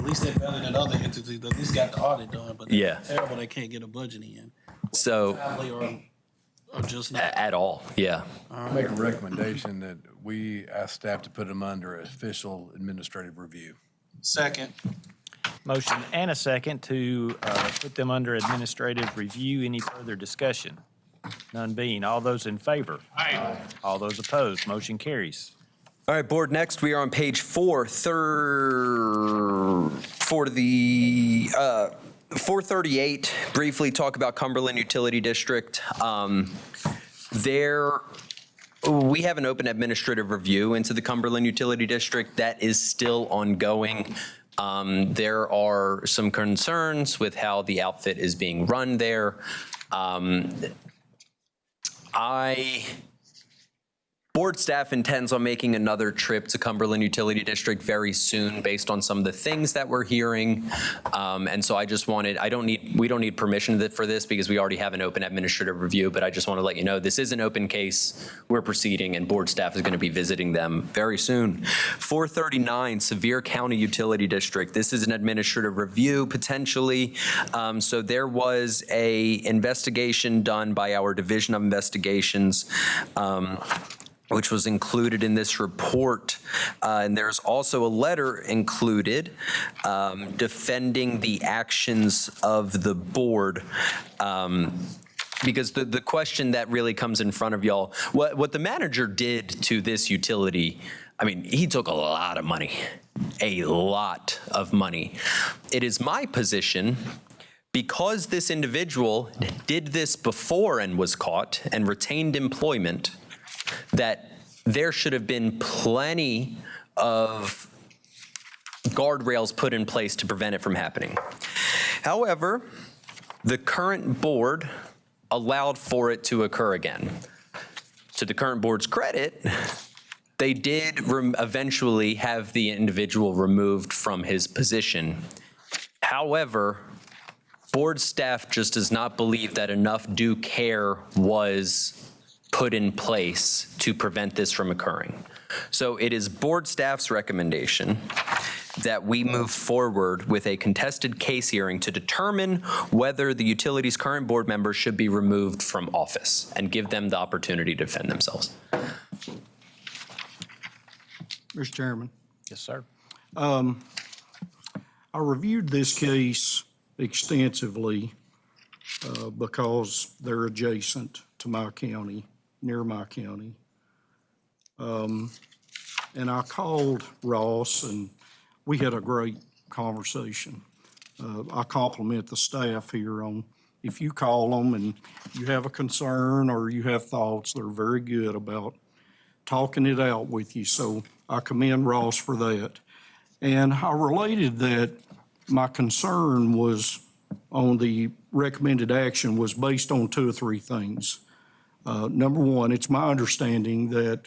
least they're better than other entities that at least got the audit done, but Yeah. it's terrible they can't get a budget in. So, Family or just not. at all, yeah. Make a recommendation that we ask staff to put them under official administrative review. Second. Motion and a second to put them under administrative review. Any further discussion? None being. All those in favor? Aye. All those opposed? Motion carries. All right, board, next we are on page 4, for the 438, briefly talk about Cumberland Utility District. We have an open administrative review into the Cumberland Utility District that is still ongoing. There are some concerns with how the outfit is being run there. Board staff intends on making another trip to Cumberland Utility District very soon based on some of the things that we're hearing. And so I just wanted, we don't need permission for this because we already have an open administrative review, but I just want to let you know this is an open case. We're proceeding and board staff is going to be visiting them very soon. 439, Sevier County Utility District. This is an administrative review potentially. So there was a investigation done by our Division of Investigations, which was included in this report. And there's also a letter included defending the actions of the board. Because the question that really comes in front of y'all, what the manager did to this utility, I mean, he took a lot of money, a lot of money. It is my position, because this individual did this before and was caught and retained employment, that there should have been plenty of guardrails put in place to prevent it from happening. However, the current board allowed for it to occur again. To the current board's credit, they did eventually have the individual removed from his position. However, board staff just does not believe that enough due care was put in place to prevent this from occurring. So it is board staff's recommendation that we move forward with a contested case hearing to determine whether the utility's current board members should be removed from office and give them the opportunity to defend themselves. Mr. Chairman. Yes, sir. I reviewed this case extensively because they're adjacent to my county, near my county. And I called Ross and we had a great conversation. I compliment the staff here on, if you call them and you have a concern or you have thoughts, they're very good about talking it out with you. So I commend Ross for that. And I related that my concern was on the recommended action was based on 2 or 3 things. Number one, it's my understanding that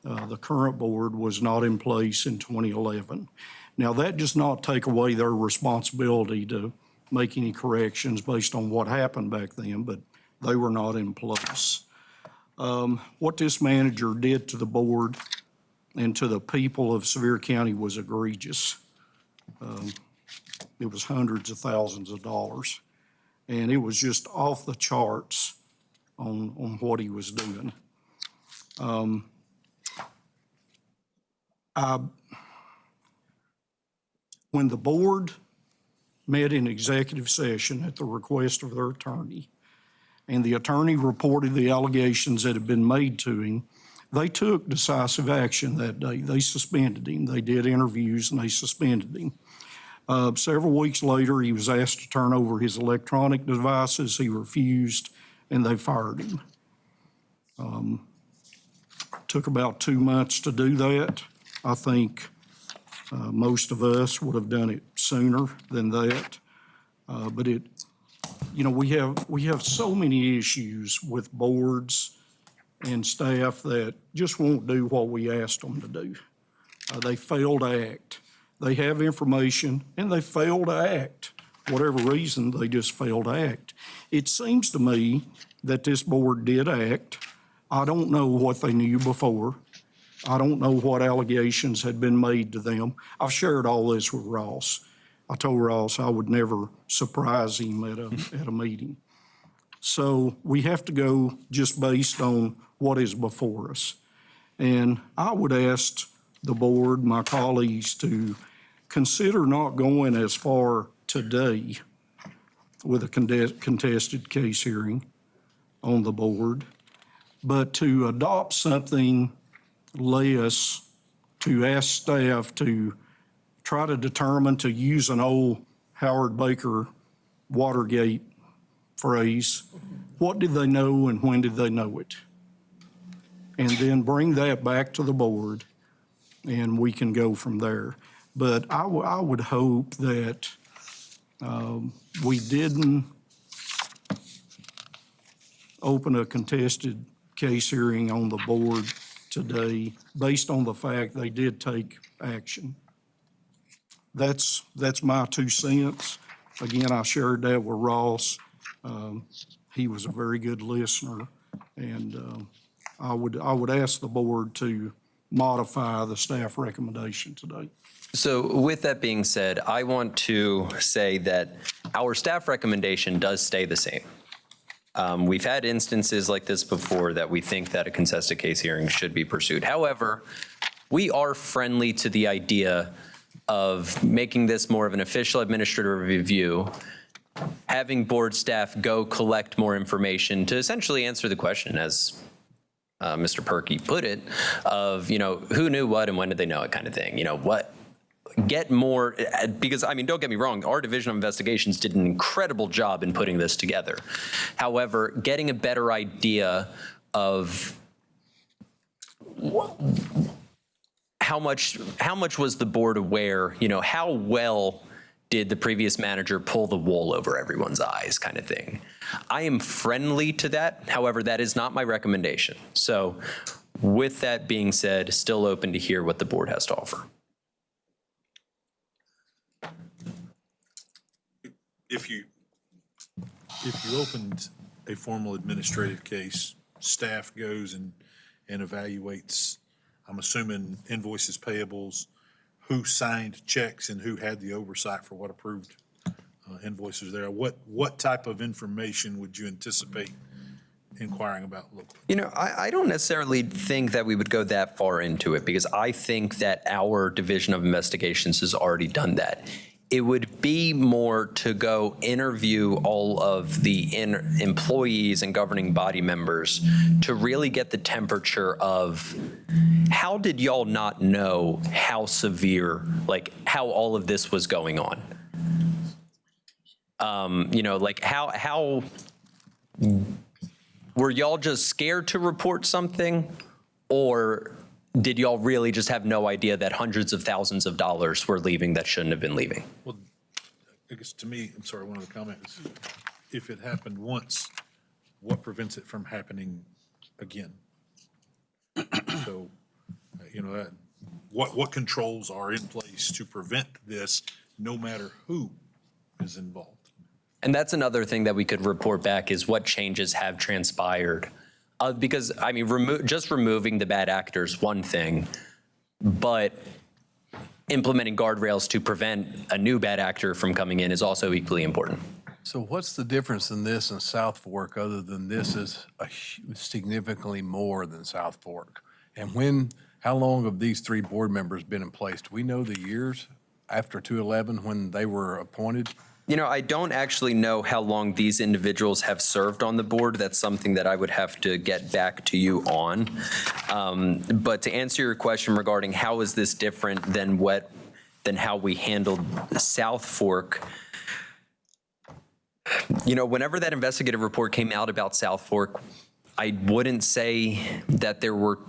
the current board was not in place in 2011. Now, that does not take away their responsibility to make any corrections based on what happened back then, but they were not in place. What this manager did to the board and to the people of Sevier County was egregious. It was hundreds of thousands of dollars, and it was just off the charts on what he was doing. When the board met in executive session at the request of their attorney, and the attorney reported the allegations that had been made to him, they took decisive action that day. They suspended him. They did interviews and they suspended him. Several weeks later, he was asked to turn over his electronic devices. He refused, and they fired him. Took about 2 months to do that. I think most of us would have done it sooner than that. But it, you know, we have so many issues with boards and staff that just won't do what we asked them to do. They fail to act. They have information and they fail to act. Whatever reason, they just fail to act. It seems to me that this board did act. I don't know what they knew before. I don't know what allegations had been made to them. I've shared all this with Ross. I told Ross I would never surprise him at a meeting. So we have to go just based on what is before us. And I would ask the board, my colleagues, to consider not going as far today with a contested case hearing on the board, but to adopt something less, to ask staff to try to determine, to use an old Howard Baker Watergate phrase, what did they know and when did they know it? And then bring that back to the board and we can go from there. But I would hope that we didn't open a contested case hearing on the board today based on the fact they did take action. That's my 2 cents. Again, I shared that with Ross. He was a very good listener, and I would ask the board to modify the staff recommendation today. So with that being said, I want to say that our staff recommendation does stay the same. We've had instances like this before that we think that a contested case hearing should be pursued. However, we are friendly to the idea of making this more of an official administrative review, having board staff go collect more information to essentially answer the question, as Mr. Perkey put it, of, you know, who knew what and when did they know it kind of thing. You know, what, get more, because, I mean, don't get me wrong, our Division of Investigations did an incredible job in putting this together. However, getting a better idea of how much was the board aware, how well did the previous manager pull the wool over everyone's eyes kind of thing? I am friendly to that. However, that is not my recommendation. So with that being said, still open to hear what the board has to offer. If you opened a formal administrative case, staff goes and evaluates, I'm assuming invoices, payables, who signed checks and who had the oversight for what approved invoices there. What type of information would you anticipate inquiring about locally? I don't necessarily think that we would go that far into it because I think that our Division of Investigations has already done that. It would be more to go interview all of the employees and governing body members to really get the temperature of how did y'all not know how severe, like how all of this was going on? Like how were y'all just scared to report something, or did y'all really just have no idea that hundreds of thousands of dollars were leaving that shouldn't have been leaving? Well, I guess to me, I'm sorry, one of the comments, if it happened once, what prevents it from happening again? So, what controls are in place to prevent this, no matter who is involved? And that's another thing that we could report back is what changes have transpired. Because, just removing the bad actors, one thing, but implementing guardrails to prevent a new bad actor from coming in is also equally important. So what's the difference in this and South Fork other than this is significantly more than South Fork? And how long have these three board members been in place? Do we know the years after 2011 when they were appointed? I don't actually know how long these individuals have served on the board. That's something that I would have to get back to you on. But to answer your question regarding how is this different than how we handled South Fork, whenever that investigative report came out about South Fork, I wouldn't say that there were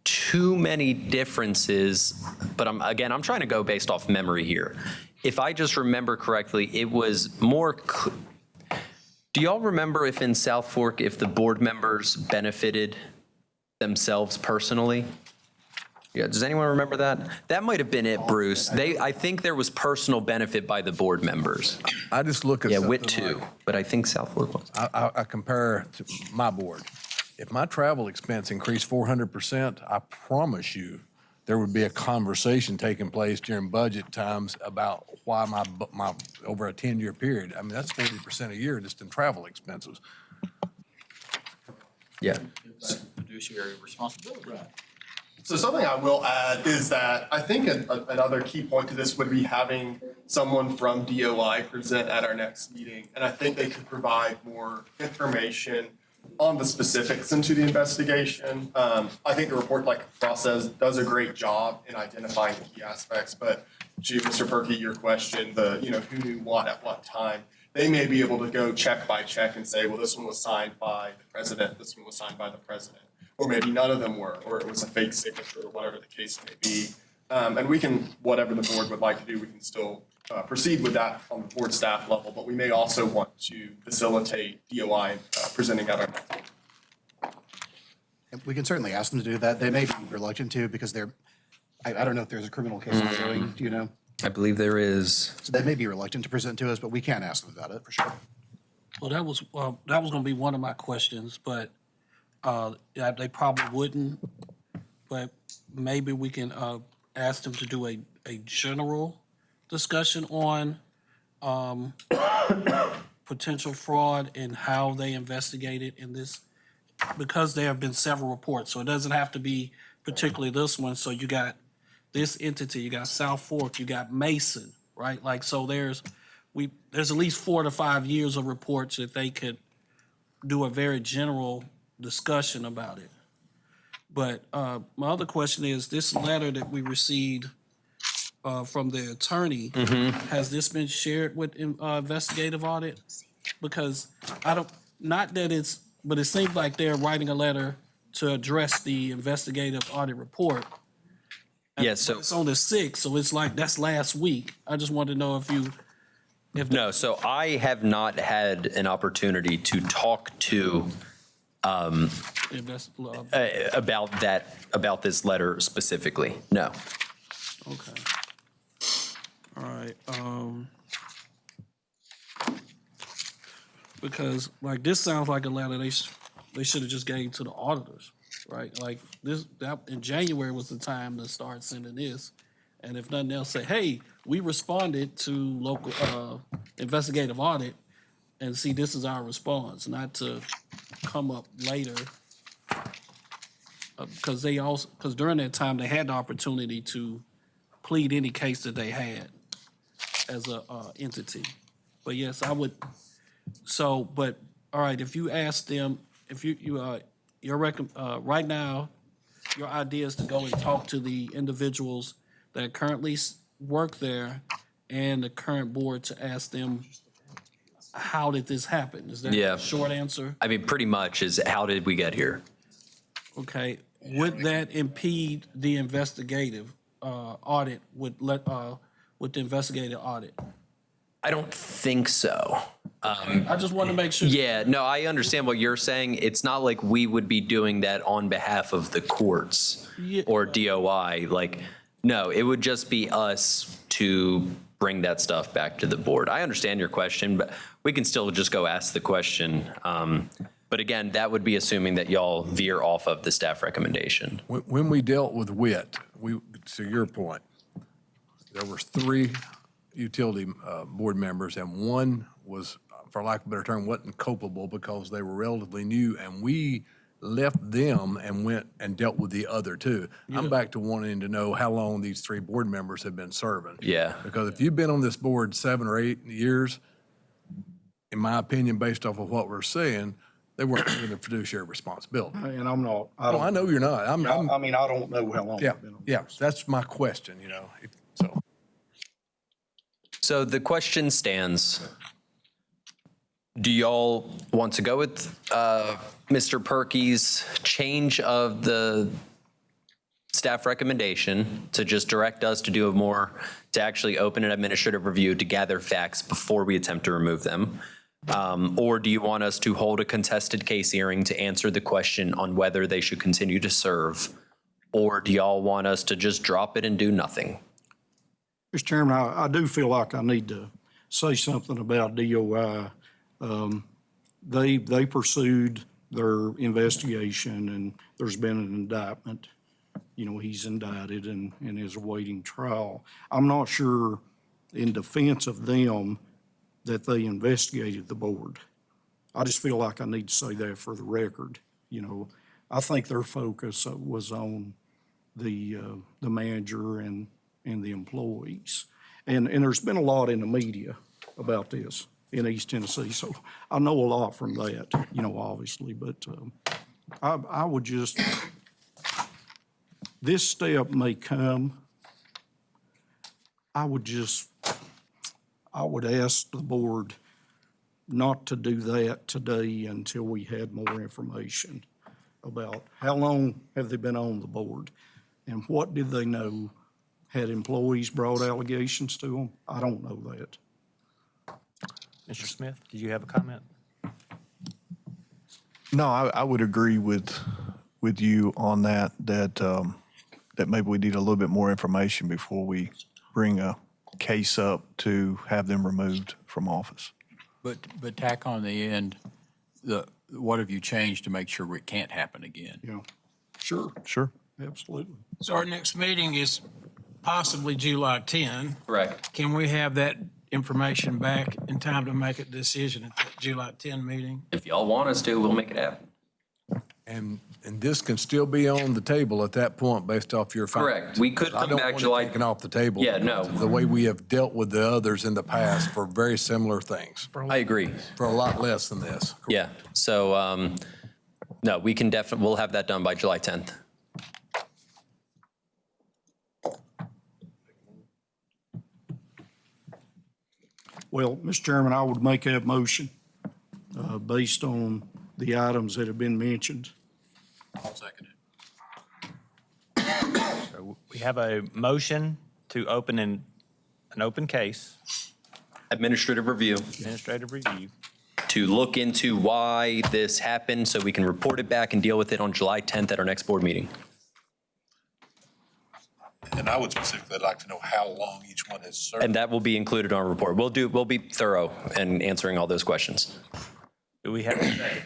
too many differences, but I'm trying to go based off memory here. If I just remember correctly, it was more. Do y'all remember if in South Fork, if the board members benefited themselves personally? Yeah, does anyone remember that? That might have been it, Bruce. I think there was personal benefit by the board members. I just look at WIT too, but I think South Fork was. I compare to my board. If my travel expense increased 400%, I promise you, there would be a conversation taking place during budget times about why my over a 10-year period. That's 40% a year just in travel expenses. Yeah. Fiduciary responsibility. Right. So something I will add is that I think another key point to this would be having someone from DOI present at our next meeting. And I think they could provide more information on the specifics into the investigation. I think the report, like Ross says, does a great job in identifying the key aspects. But to Mr. Perkey, your question, who knew what at what time, they may be able to go check by check and say, well, this one was signed by the president, this one was signed by the president. Or maybe none of them were, or it was a fake signature, or whatever the case may be. And we can, whatever the board would like to do, we can still proceed with that on the board staff level, but we may also want to facilitate DOI presenting at our next meeting. We can certainly ask them to do that. They may be reluctant to because I don't know if there's a criminal case ongoing, do you know? I believe there is. So they may be reluctant to present to us, but we can ask them about it for sure. Well, that was going to be one of my questions, but they probably wouldn't. But maybe we can ask them to do a general discussion on potential fraud and how they investigated in this, because there have been several reports. So it doesn't have to be particularly this one. So you got this entity, you got South Fork, you got Mason, right? Like, so there's at least 4 to 5 years of reports that they could do a very general discussion about it. But my other question is, this letter that we received from the attorney, has this been shared with investigative audit? Because but it seems like they're writing a letter to address the investigative audit report. Yeah, so. It's on the 6th, so it's like, that's last week. I just wanted to know if you, No, so I have not had an opportunity to talk to about this letter specifically. No. okay. All right, because like this sounds like a letter they should have just gave to the auditors, right? Like that in January was the time to start sending this. And if nothing else, say, hey, we responded to local investigative audit and see this is our response, not to come up later. Because during that time, they had the opportunity to plead any case that they had as a entity. But yes, I would, but, all right, if you ask them, if right now, your idea is to go and talk to the individuals that currently work there and the current board to ask them, how did this happen? Is that a short answer? I mean, pretty much is how did we get here? Okay, would that impede the investigative audit, with the investigative audit? I don't think so. I just want to make sure. Yeah, no, I understand what you're saying. It's not like we would be doing that on behalf of the courts or DOI. Like, no, it would just be us to bring that stuff back to the board. I understand your question, but we can still just go ask the question. But again, that would be assuming that y'all veer off of the staff recommendation. When we dealt with WIT, to your point, there were 3 utility board members, and one was, for lack of a better term, wasn't culpable because they were relatively new, and we left them and went and dealt with the other 2. I'm back to wanting to know how long these 3 board members have been serving. Yeah. Because if you've been on this board 7 or 8 years, in my opinion, based off of what we're saying, they weren't given a fiduciary responsibility. And I'm not. Oh, I know you're not. I mean, I don't know how long. Yeah, I've been on yeah, this. that's my question, so. So the question stands, do y'all want to go with Mr. Perky's change of the staff recommendation to just direct us to do to actually open an administrative review to gather facts before we attempt to remove them? Or do you want us to hold a contested case hearing to answer the question on whether they should continue to serve? Or do y'all want us to just drop it and do nothing? Mr. Chairman, I do feel like I need to say something about DOI. They pursued their investigation, and there's been an indictment. He's indicted and is awaiting trial. I'm not sure, in defense of them, that they investigated the board. I just feel like I need to say that for the record. I think their focus was on the manager and the employees. And there's been a lot in the media about this in East Tennessee, so I know a lot from that, obviously, but I would just, this step may come, I would ask the board not to do that today until we had more information about how long have they been on the board and what did they know. Had employees brought allegations to them? I don't know that. Mr. Smith, did you have a comment? No, I would agree with you on that maybe we need a little bit more information before we bring a case up to have them removed from office. But tack on the end, what have you changed to make sure it can't happen again? Yeah, sure, absolutely. So our next meeting is possibly July 10. Correct. Can we have that information back in time to make a decision at that July 10 meeting? If y'all want us to, we'll make it happen. And this can still be on the table at that point based off your findings. Correct. We could come back July. Taken off the table. Yeah, no. The way we have dealt with the others in the past for very similar things. I agree. For a lot less than this. Yeah, so, no, we can we'll have that done by July 10th. Well, Mr. Chairman, I would make that motion based on the items that have been mentioned I'll second it. So we have a motion to open an open case, Administrative review administrative review. to look into why this happened so we can report it back and deal with it on July 10th at our next board meeting. And I would specifically like to know how long each one has served. And that will be included on our report. We'll be thorough in answering all those questions. Do we have a second?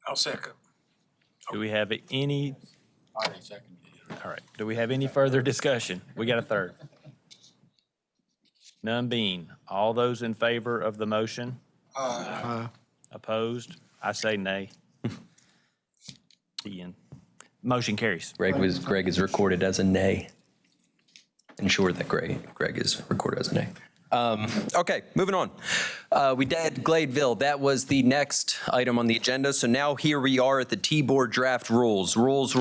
I'll second. Do we have any, Already seconded it. all right, do we have any further discussion? We got a third. None being, all those in favor of the motion? Opposed? I say nay. The end. Motion carries. Greg is recorded as a nay. Ensure that Greg is recorded as a nay. Okay, moving on. We did Gladeville. That was the next item on the agenda. So now here we are at the T-Board draft rules. Rules.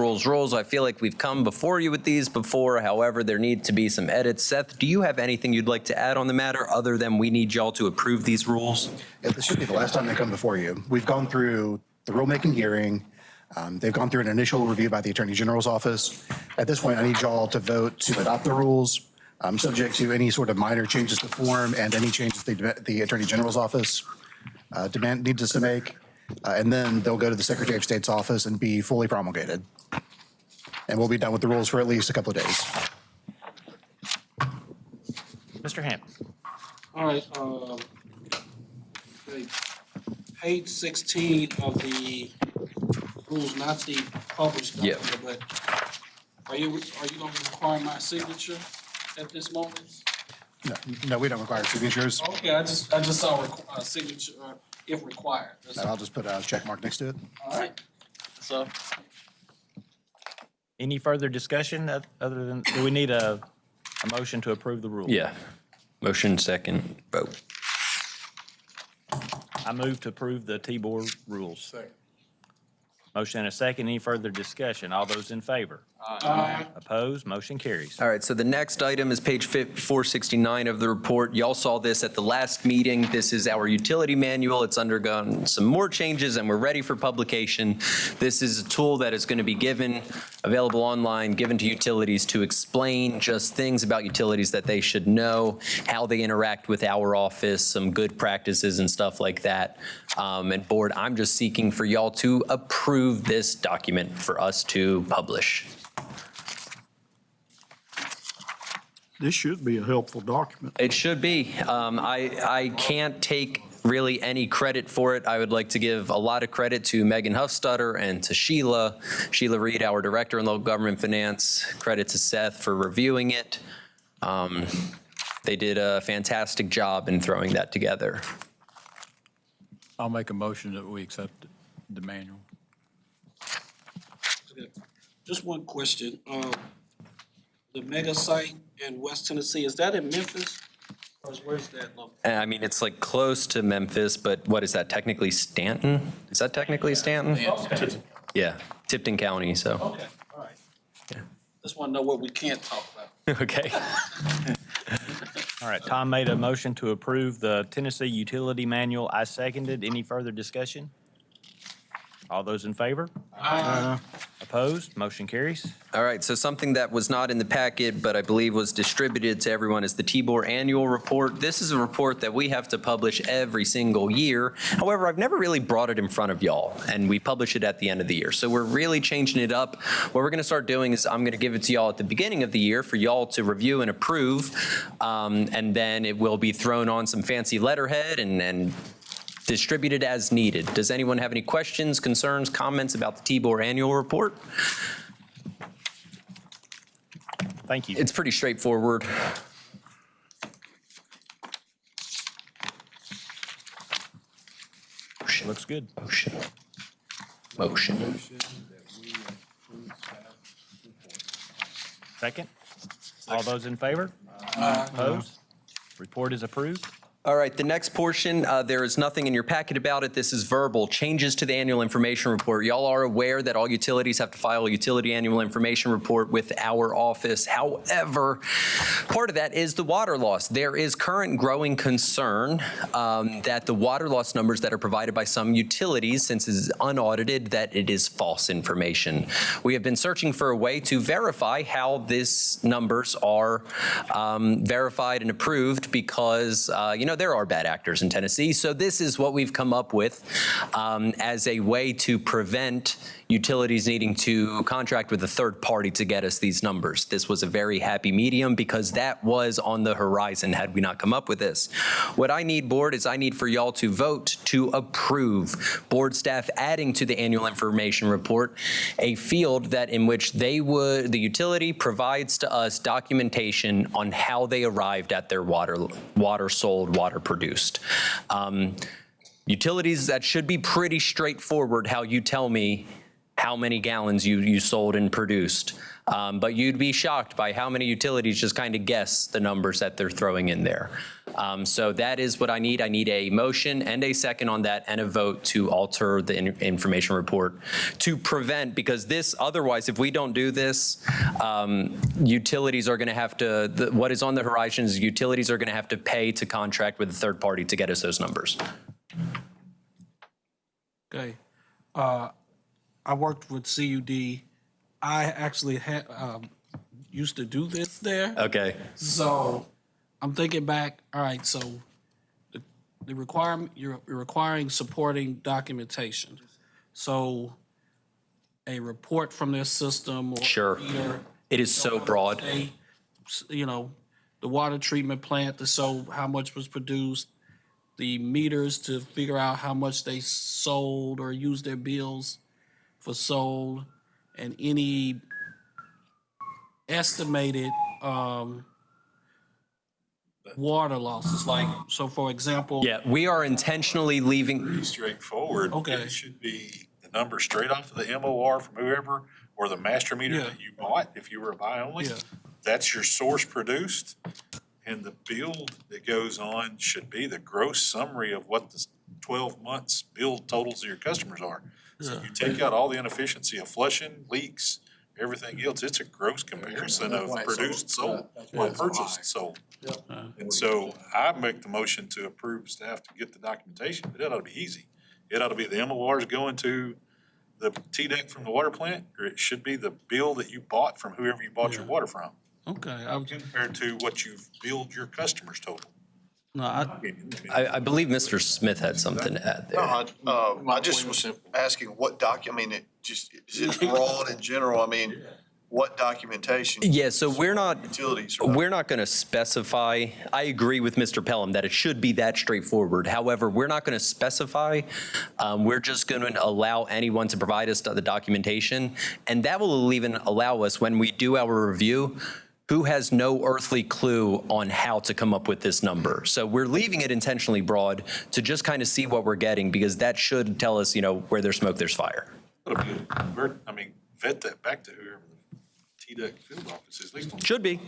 I feel like we've come before you with these before. However, there need to be some edits. Seth, do you have anything you'd like to add on the matter other than we need y'all to approve these rules? Yeah, this should be the last time they come before you. We've gone through the rulemaking hearing. They've gone through an initial review by the Attorney General's office. At this point, I need y'all to vote to adopt the rules, subject to any sort of minor changes to form and any changes the Attorney General's office needs us to make. And then they'll go to the Secretary of State's office and be fully promulgated. And we'll be done with the rules for at least a couple of days. Mr. Hampton. All right, okay. Page 16 of the rules, not the published Yeah. document, but are you gonna require my signature at this moment? No, we don't require signatures. Okay, I just saw a signature, if required. That's I'll just put a check mark next to it. all right. So, Any further discussion other than, do we need a motion to approve the rule? Yeah. Motion second, vote. I move to approve the T-Board rules. Second. Motion and a second. Any further discussion? All those in favor? Aye. Opposed? Motion carries. All right, so the next item is page 469 of the report. Y'all saw this at the last meeting. This is our utility manual. It's undergone some more changes and we're ready for publication. This is a tool that is going to be available online, given to utilities to explain just things about utilities that they should know, how they interact with our office, some good practices and stuff like that. And board, I'm just seeking for y'all to approve this document for us to publish. This should be a helpful document. It should be. I can't take really any credit for it. I would like to give a lot of credit to Megan Huffstutter and to Sheila Reed, our Director in Local Government Finance. Credit to Seth for reviewing it. They did a fantastic job in throwing that together. I'll make a motion that we accept the manual. just one question. The mega site in West Tennessee, is that in Memphis? Or where's that located? I mean, it's like close to Memphis, but what is that, technically Stanton? Is that technically Stanton? Yeah, Tipton County, so. Okay, all right. Just want to know what we can't talk about. Okay. All right, Tom made a motion to approve the Tennessee Utility Manual. I seconded. Any further discussion? All those in favor? Aye. Opposed? Motion carries. All right, so something that was not in the packet, but I believe was distributed to everyone is the T-Board Annual Report. This is a report that we have to publish every single year. However, I've never really brought it in front of y'all, and we publish it at the end of the year. So we're really changing it up. What we're going to start doing is I'm going to give it to y'all at the beginning of the year for y'all to review and approve, and then it will be thrown on some fancy letterhead and distributed as needed. Does anyone have any questions, concerns, comments about the T-Board Annual Report? Thank you. It's pretty straightforward. Looks good. Motion. Second. All those in favor? Opposed? Report is approved. All right, the next portion, there is nothing in your packet about it. This is verbal. Changes to the annual information report. Y'all are aware that all utilities have to file a utility annual information report with our office. However, part of that is the water loss. There is current growing concern that the water loss numbers that are provided by some utilities, since it is unaudited, that it is false information. We have been searching for a way to verify how these numbers are verified and approved because, there are bad actors in Tennessee. So this is what we've come up with as a way to prevent utilities needing to contract with a third party to get us these numbers. This was a very happy medium because that was on the horizon had we not come up with this. What I need, board, is I need for y'all to vote to approve board staff adding to the annual information report a field that in which the utility provides to us documentation on how they arrived at their water sold, water produced. Utilities, that should be pretty straightforward how you tell me how many gallons you sold and produced. But you'd be shocked by how many utilities just kind of guess the numbers that they're throwing in there. So that is what I need. I need a motion and a second on that and a vote to alter the information report to prevent, because this, otherwise, if we don't do this, utilities are going to have to, what is on the horizon is utilities are going to have to pay to contract with a third party to get us those numbers. Okay. I worked with CUD. I actually had used to do this there. Okay. So I'm thinking back. All right. So the requirement, you're requiring supporting documentation. So a report from their system. Or Sure. It is so broad. The water treatment plant to show how much was produced, the meters to figure out how much they sold or used their bills for sold, and any estimated water losses. Like, so for example. Yeah, we are intentionally leaving. Pretty straightforward. Okay. It should be the number straight off of the MOR from whoever, or the master meter that you bought, if you were a buy only. Yeah. That's your source produced. And the bill that goes on should be the gross summary of what the 12 months bill totals of your customers are. So you take out all the inefficiency of flushing, leaks, everything else. It's a gross comparison of produced sold or purchased sold. And so I make the motion to approve staff to get the documentation, but it ought to be easy. It ought to be the MORs going to the TDEC from the water plant, or it should be the bill that you bought from whoever you bought your water from. Okay. Compared to what you've billed your customers total. No, I believe Mr. Smith had something to add there. I just was asking what is it broad in general? I mean, what documentation? Yeah, so we're not Utilities. going to specify. I agree with Mr. Pelham that it should be that straightforward. However, we're not going to specify. We're just going to allow anyone to provide us the documentation, and that will even allow us, when we do our review, who has no earthly clue on how to come up with this number. So we're leaving it intentionally broad to just kind of see what we're getting, because that should tell us, where there's smoke, there's fire. Vet that back to whoever the TDEC field office is, at least on. Should be.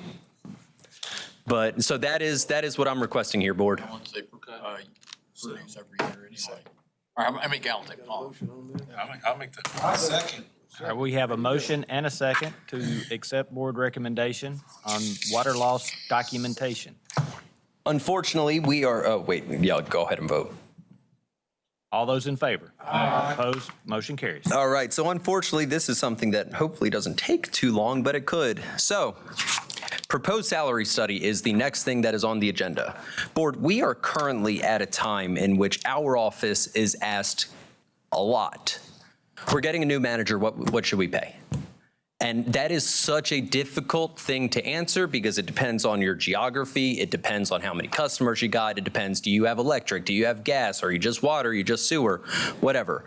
But, so that is what I'm requesting here, board. How many gallons they put? I'll make that. Second. All right, we have a motion and a second to accept board recommendation on water loss documentation. Unfortunately, we are, go ahead and vote. All those in favor? Aye. Opposed? Motion carries. All right, so unfortunately, this is something that hopefully doesn't take too long, but it could. So, proposed salary study is the next thing that is on the agenda. Board, we are currently at a time in which our office is asked a lot. We're getting a new manager, what should we pay? And that is such a difficult thing to answer because it depends on your geography. It depends on how many customers you got. It depends, do you have electric? Do you have gas? Are you just water? Are you just sewer? Whatever.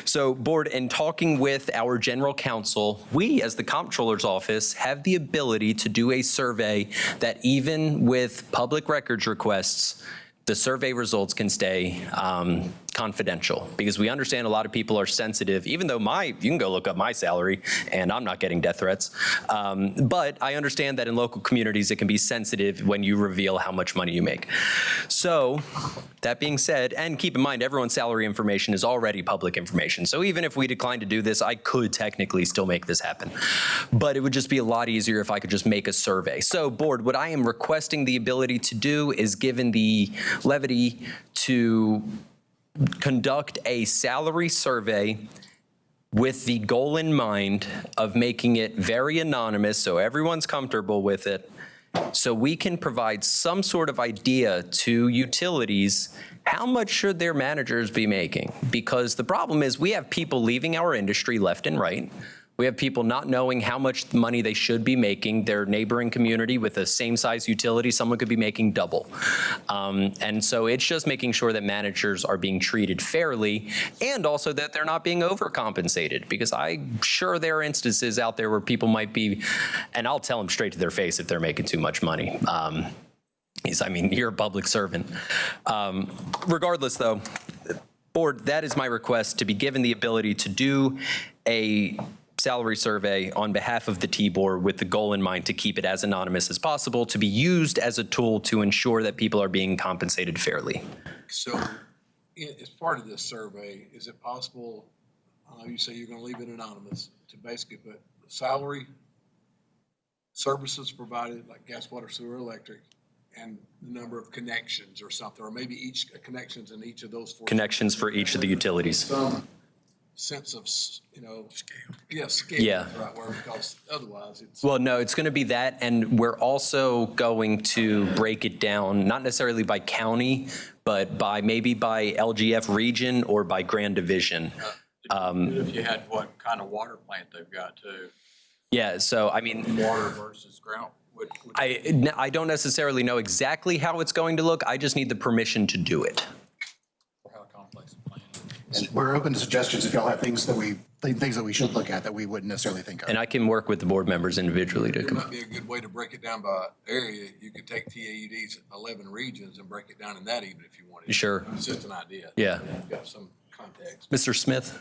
So, board, in talking with our general counsel, we as the comptroller's office have the ability to do a survey that even with public records requests, the survey results can stay confidential, because we understand a lot of people are sensitive, even though you can go look up my salary and I'm not getting death threats. But I understand that in local communities, it can be sensitive when you reveal how much money you make. So that being said, and keep in mind, everyone's salary information is already public information. So even if we decline to do this, I could technically still make this happen. But it would just be a lot easier if I could just make a survey. So board, what I am requesting the ability to do is, given the levity, to conduct a salary survey with the goal in mind of making it very anonymous so everyone's comfortable with it, so we can provide some sort of idea to utilities, how much should their managers be making? Because the problem is we have people leaving our industry left and right. We have people not knowing how much money they should be making. Their neighboring community with the same size utility, someone could be making double. And so it's just making sure that managers are being treated fairly, and also that they're not being overcompensated, because I'm sure there are instances out there where people might be, and I'll tell them straight to their face if they're making too much money. You're a public servant. Regardless though, board, that is my request, to be given the ability to do a salary survey on behalf of the T-Board with the goal in mind to keep it as anonymous as possible, to be used as a tool to ensure that people are being compensated fairly. So as part of this survey, is it possible, I know you say you're going to leave it anonymous, to basically put salary, services provided, like gas, water, sewer, electric, and the number of connections or something, or maybe each connections in each of those four. Connections for each of the utilities. Some sense of, scale. Yeah, scale. Yeah. Is the right word, because otherwise it's. Well, no, it's going to be that, and we're also going to break it down, not necessarily by county, but maybe by LGF region or by Grand Division. If you had what kind of water plant they've got too. Yeah, so Water versus ground. I don't necessarily know exactly how it's going to look. I just need the permission to do it. And we're open to suggestions if y'all have things that we should look at that we wouldn't necessarily think of. And I can work with the board members individually to It come. might be a good way to break it down by area. You could take TAUD's 11 regions and break it down in that even if you wanted. Sure. It's just an idea. Yeah. You've got some context. Mr. Smith?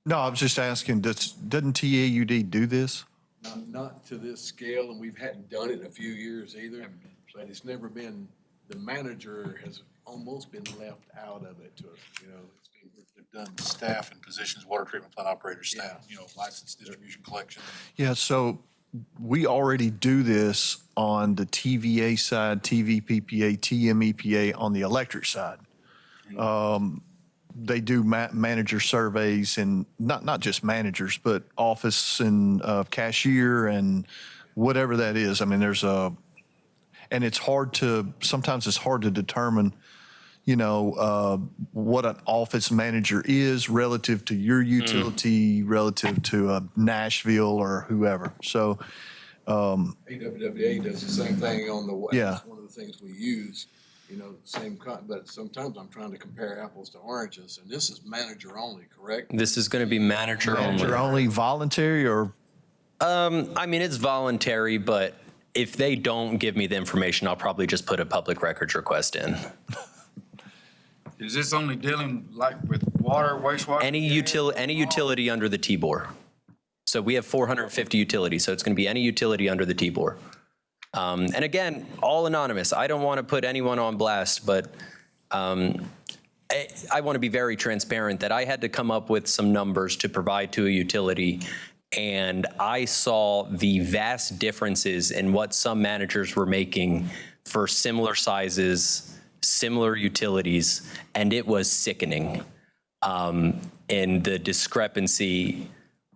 No, I was just asking, doesn't TAUD do this? Not to this scale, and we hadn't done it in a few years either. But it's never been, the manager has almost been left out of it to us, They've done staff and positions, water treatment plant operator staff, license, distribution, collection. Yeah, so we already do this on the TVA side, TVPPA, TMEPA on the electric side. They do manager surveys, and not just managers, but office and cashier and whatever that is. I mean, and it's sometimes it's hard to determine, what an office manager is relative to your utility, relative to Nashville or whoever. So, AWWA does the same thing on the, Yeah. that's one of the things we use, but sometimes I'm trying to compare apples to oranges, and this is manager only, correct? This is going to be manager only. manager only, voluntary, or? It's voluntary, but if they don't give me the information, I'll probably just put a public records request in. Is this only dealing like with water, wastewater? Any utility under the T-Board. So we have 450 utilities, so it's going to be any utility under the T-Board. And again, all anonymous. I don't want to put anyone on blast, but I want to be very transparent that I had to come up with some numbers to provide to a utility, and I saw the vast differences in what some managers were making for similar sizes, similar utilities, and it was sickening in the discrepancy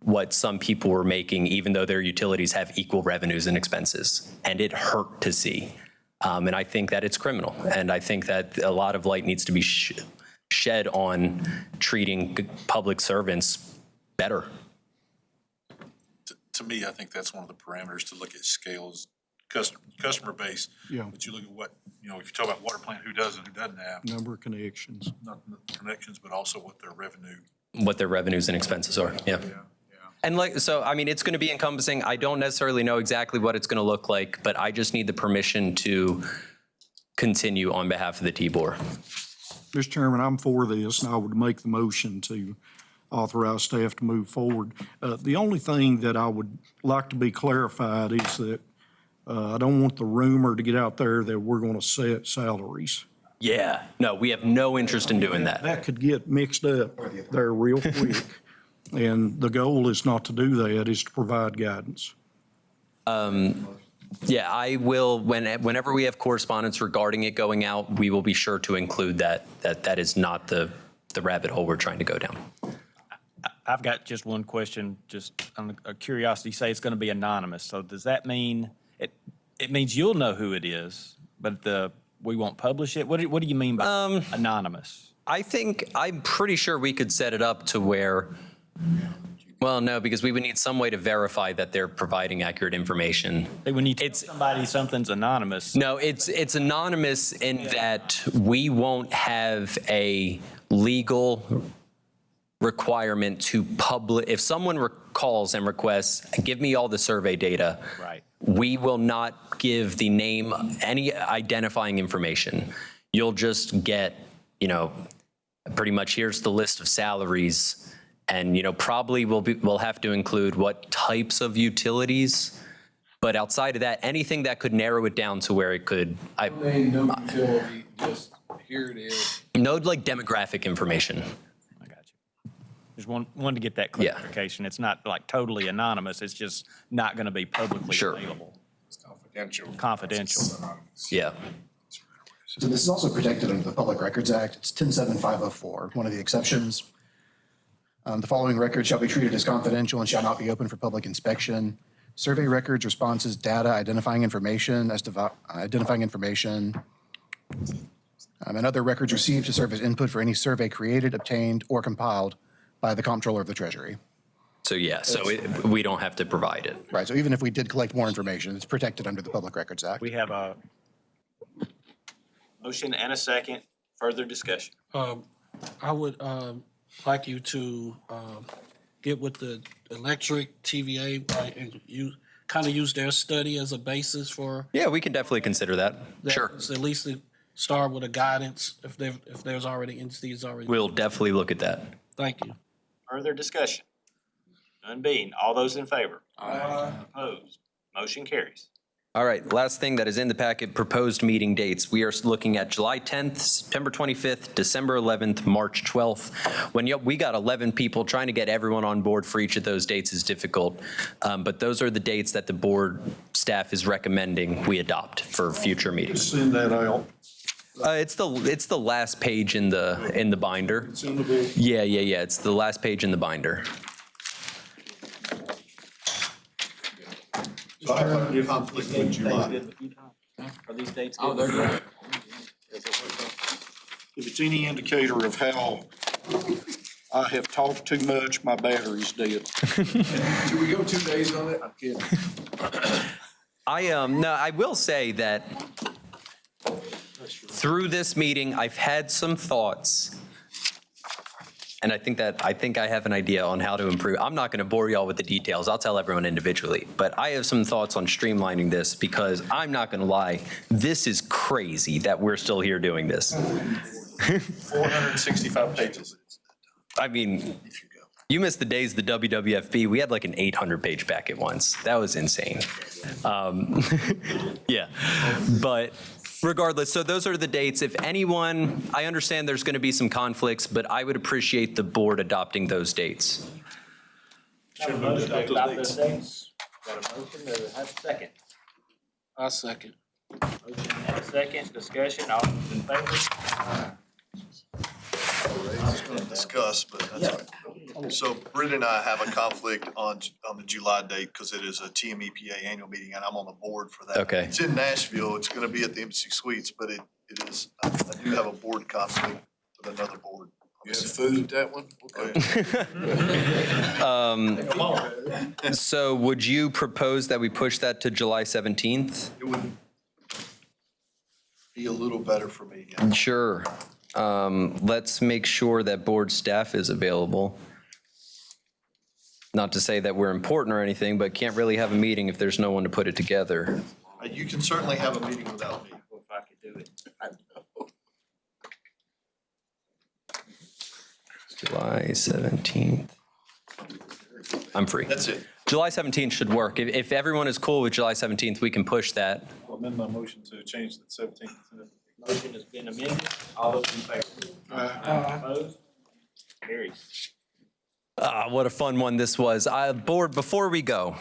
what some people were making, even though their utilities have equal revenues and expenses. And it hurt to see. And I think that it's criminal. And I think that a lot of light needs to be shed on treating public servants better. To me, I think that's one of the parameters to look at scales, customer base. Yeah. But you look at what, if you talk about water plant, who does and who doesn't have, Number of connections. not the connections, but also what their revenue. What their revenues and expenses are, yeah. And it's going to be encompassing. I don't necessarily know exactly what it's going to look like, but I just need the permission to continue on behalf of the T-Board. Mr. Chairman, I'm for this, and I would make the motion to authorize staff to move forward. The only thing that I would like to be clarified is that I don't want the rumor to get out there that we're going to set salaries. Yeah, no, we have no interest in doing that. That could get mixed up there real quick. And the goal is not to do that, is to provide guidance. Yeah, I will, whenever we have correspondence regarding it going out, we will be sure to include that is not the rabbit hole we're trying to go down. I've got just one question, just on a curiosity. Say it's going to be anonymous. So does that mean, it means you'll know who it is, but we won't publish it? What do you mean by anonymous? I'm pretty sure we could set it up to where, well, no, because we would need some way to verify that they're providing accurate information. When you tell somebody something's anonymous. No, it's anonymous in that we won't have a legal requirement to publish. If someone calls and requests, give me all the survey data. Right. We will not give the name, any identifying information. You'll just get, pretty much here's the list of salaries, and probably we'll have to include what types of utilities. But outside of that, anything that could narrow it down to where it could. No utility, just here it is. No demographic information. I got you. Just wanted to get that clarification. It's not like totally anonymous. It's just not going to be publicly available. It's confidential. Confidential. Yeah. So this is also protected under the Public Records Act. It's 107504, one of the exceptions. The following records shall be treated as confidential and shall not be open for public inspection. Survey records, responses, data, identifying information, and other records received to serve as input for any survey created, obtained, or compiled by the Comptroller of the Treasury. So we don't have to provide it. Right, so even if we did collect more information, it's protected under the Public Records Act. We have a motion and a second. Further discussion. I would like you to get with the electric TVA, right, and you kind of use their study as a basis for. Yeah, we can definitely consider that. Sure. So at least start with a guidance if there's already entities already. We'll definitely look at that. Thank you. Further discussion. None being, all those in favor? Aye. Opposed? Motion carries. All right, last thing that is in the packet, proposed meeting dates. We are looking at July 10th, September 25th, December 11th, March 12th. We got 11 people, trying to get everyone on board for each of those dates is difficult. But those are the dates that the board staff is recommending we adopt for future meetings. Send that out. It's the last page in the binder. It's in the book. Yeah. It's the last page in the binder. So I have a conflict with July. Are these dates? Oh, they're good. If it's any indicator of how I have talked too much, my battery's dead. Should we go 2 days on it? I'm kidding. I will say that through this meeting, I've had some thoughts. And I think I have an idea on how to improve. I'm not going to bore y'all with the details. I'll tell everyone individually. But I have some thoughts on streamlining this because I'm not going to lie, this is crazy that we're still here doing this. 465 pages. I mean, you missed the days of the WWFB. We had like an 800-page packet once. That was insane. Yeah, but regardless, so those are the dates. If anyone, I understand there's going to be some conflicts, but I would appreciate the board adopting those dates. Got a motion to adopt those dates. Got a motion to have a second. I'll second. Motion and a second. Discussion. All those in favor? I was going to discuss, but that's all right. So Britt and I have a conflict on the July date because it is a TMEPA annual meeting and I'm on the board for that. Okay. It's in Nashville. It's going to be at the Embassy Suites, but it is, I do have a board conflict with another board. You have food at that one? Okay. So would you propose that we push that to July 17th? It would be a little better for me. Yeah. Sure. Let's make sure that board staff is available. Not to say that we're important or anything, but can't really have a meeting if there's no one to put it together. You can certainly have a meeting without me. If I could do it. July 17th. I'm free. That's it. July 17th should work. If everyone is cool with July 17th, we can push that. I'll amend my motion to change the 17th. Motion has been amended. All those in favor? Opposed? Carries. What a fun one this was. Board, before we go,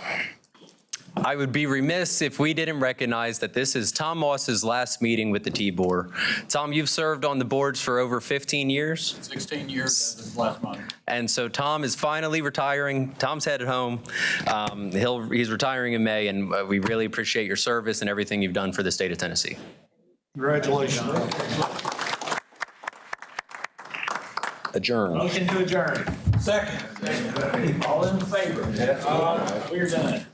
I would be remiss if we didn't recognize that this is Tom Moss's last meeting with the T-Board. Tom, you've served on the boards for over 15 years. 16 years as of last month. And so Tom is finally retiring. Tom's headed home. He's retiring in May, and we really appreciate your service and everything you've done for the state of Tennessee. Congratulations. Adjourn. Motion to adjourn. Second. All in favor? We're done.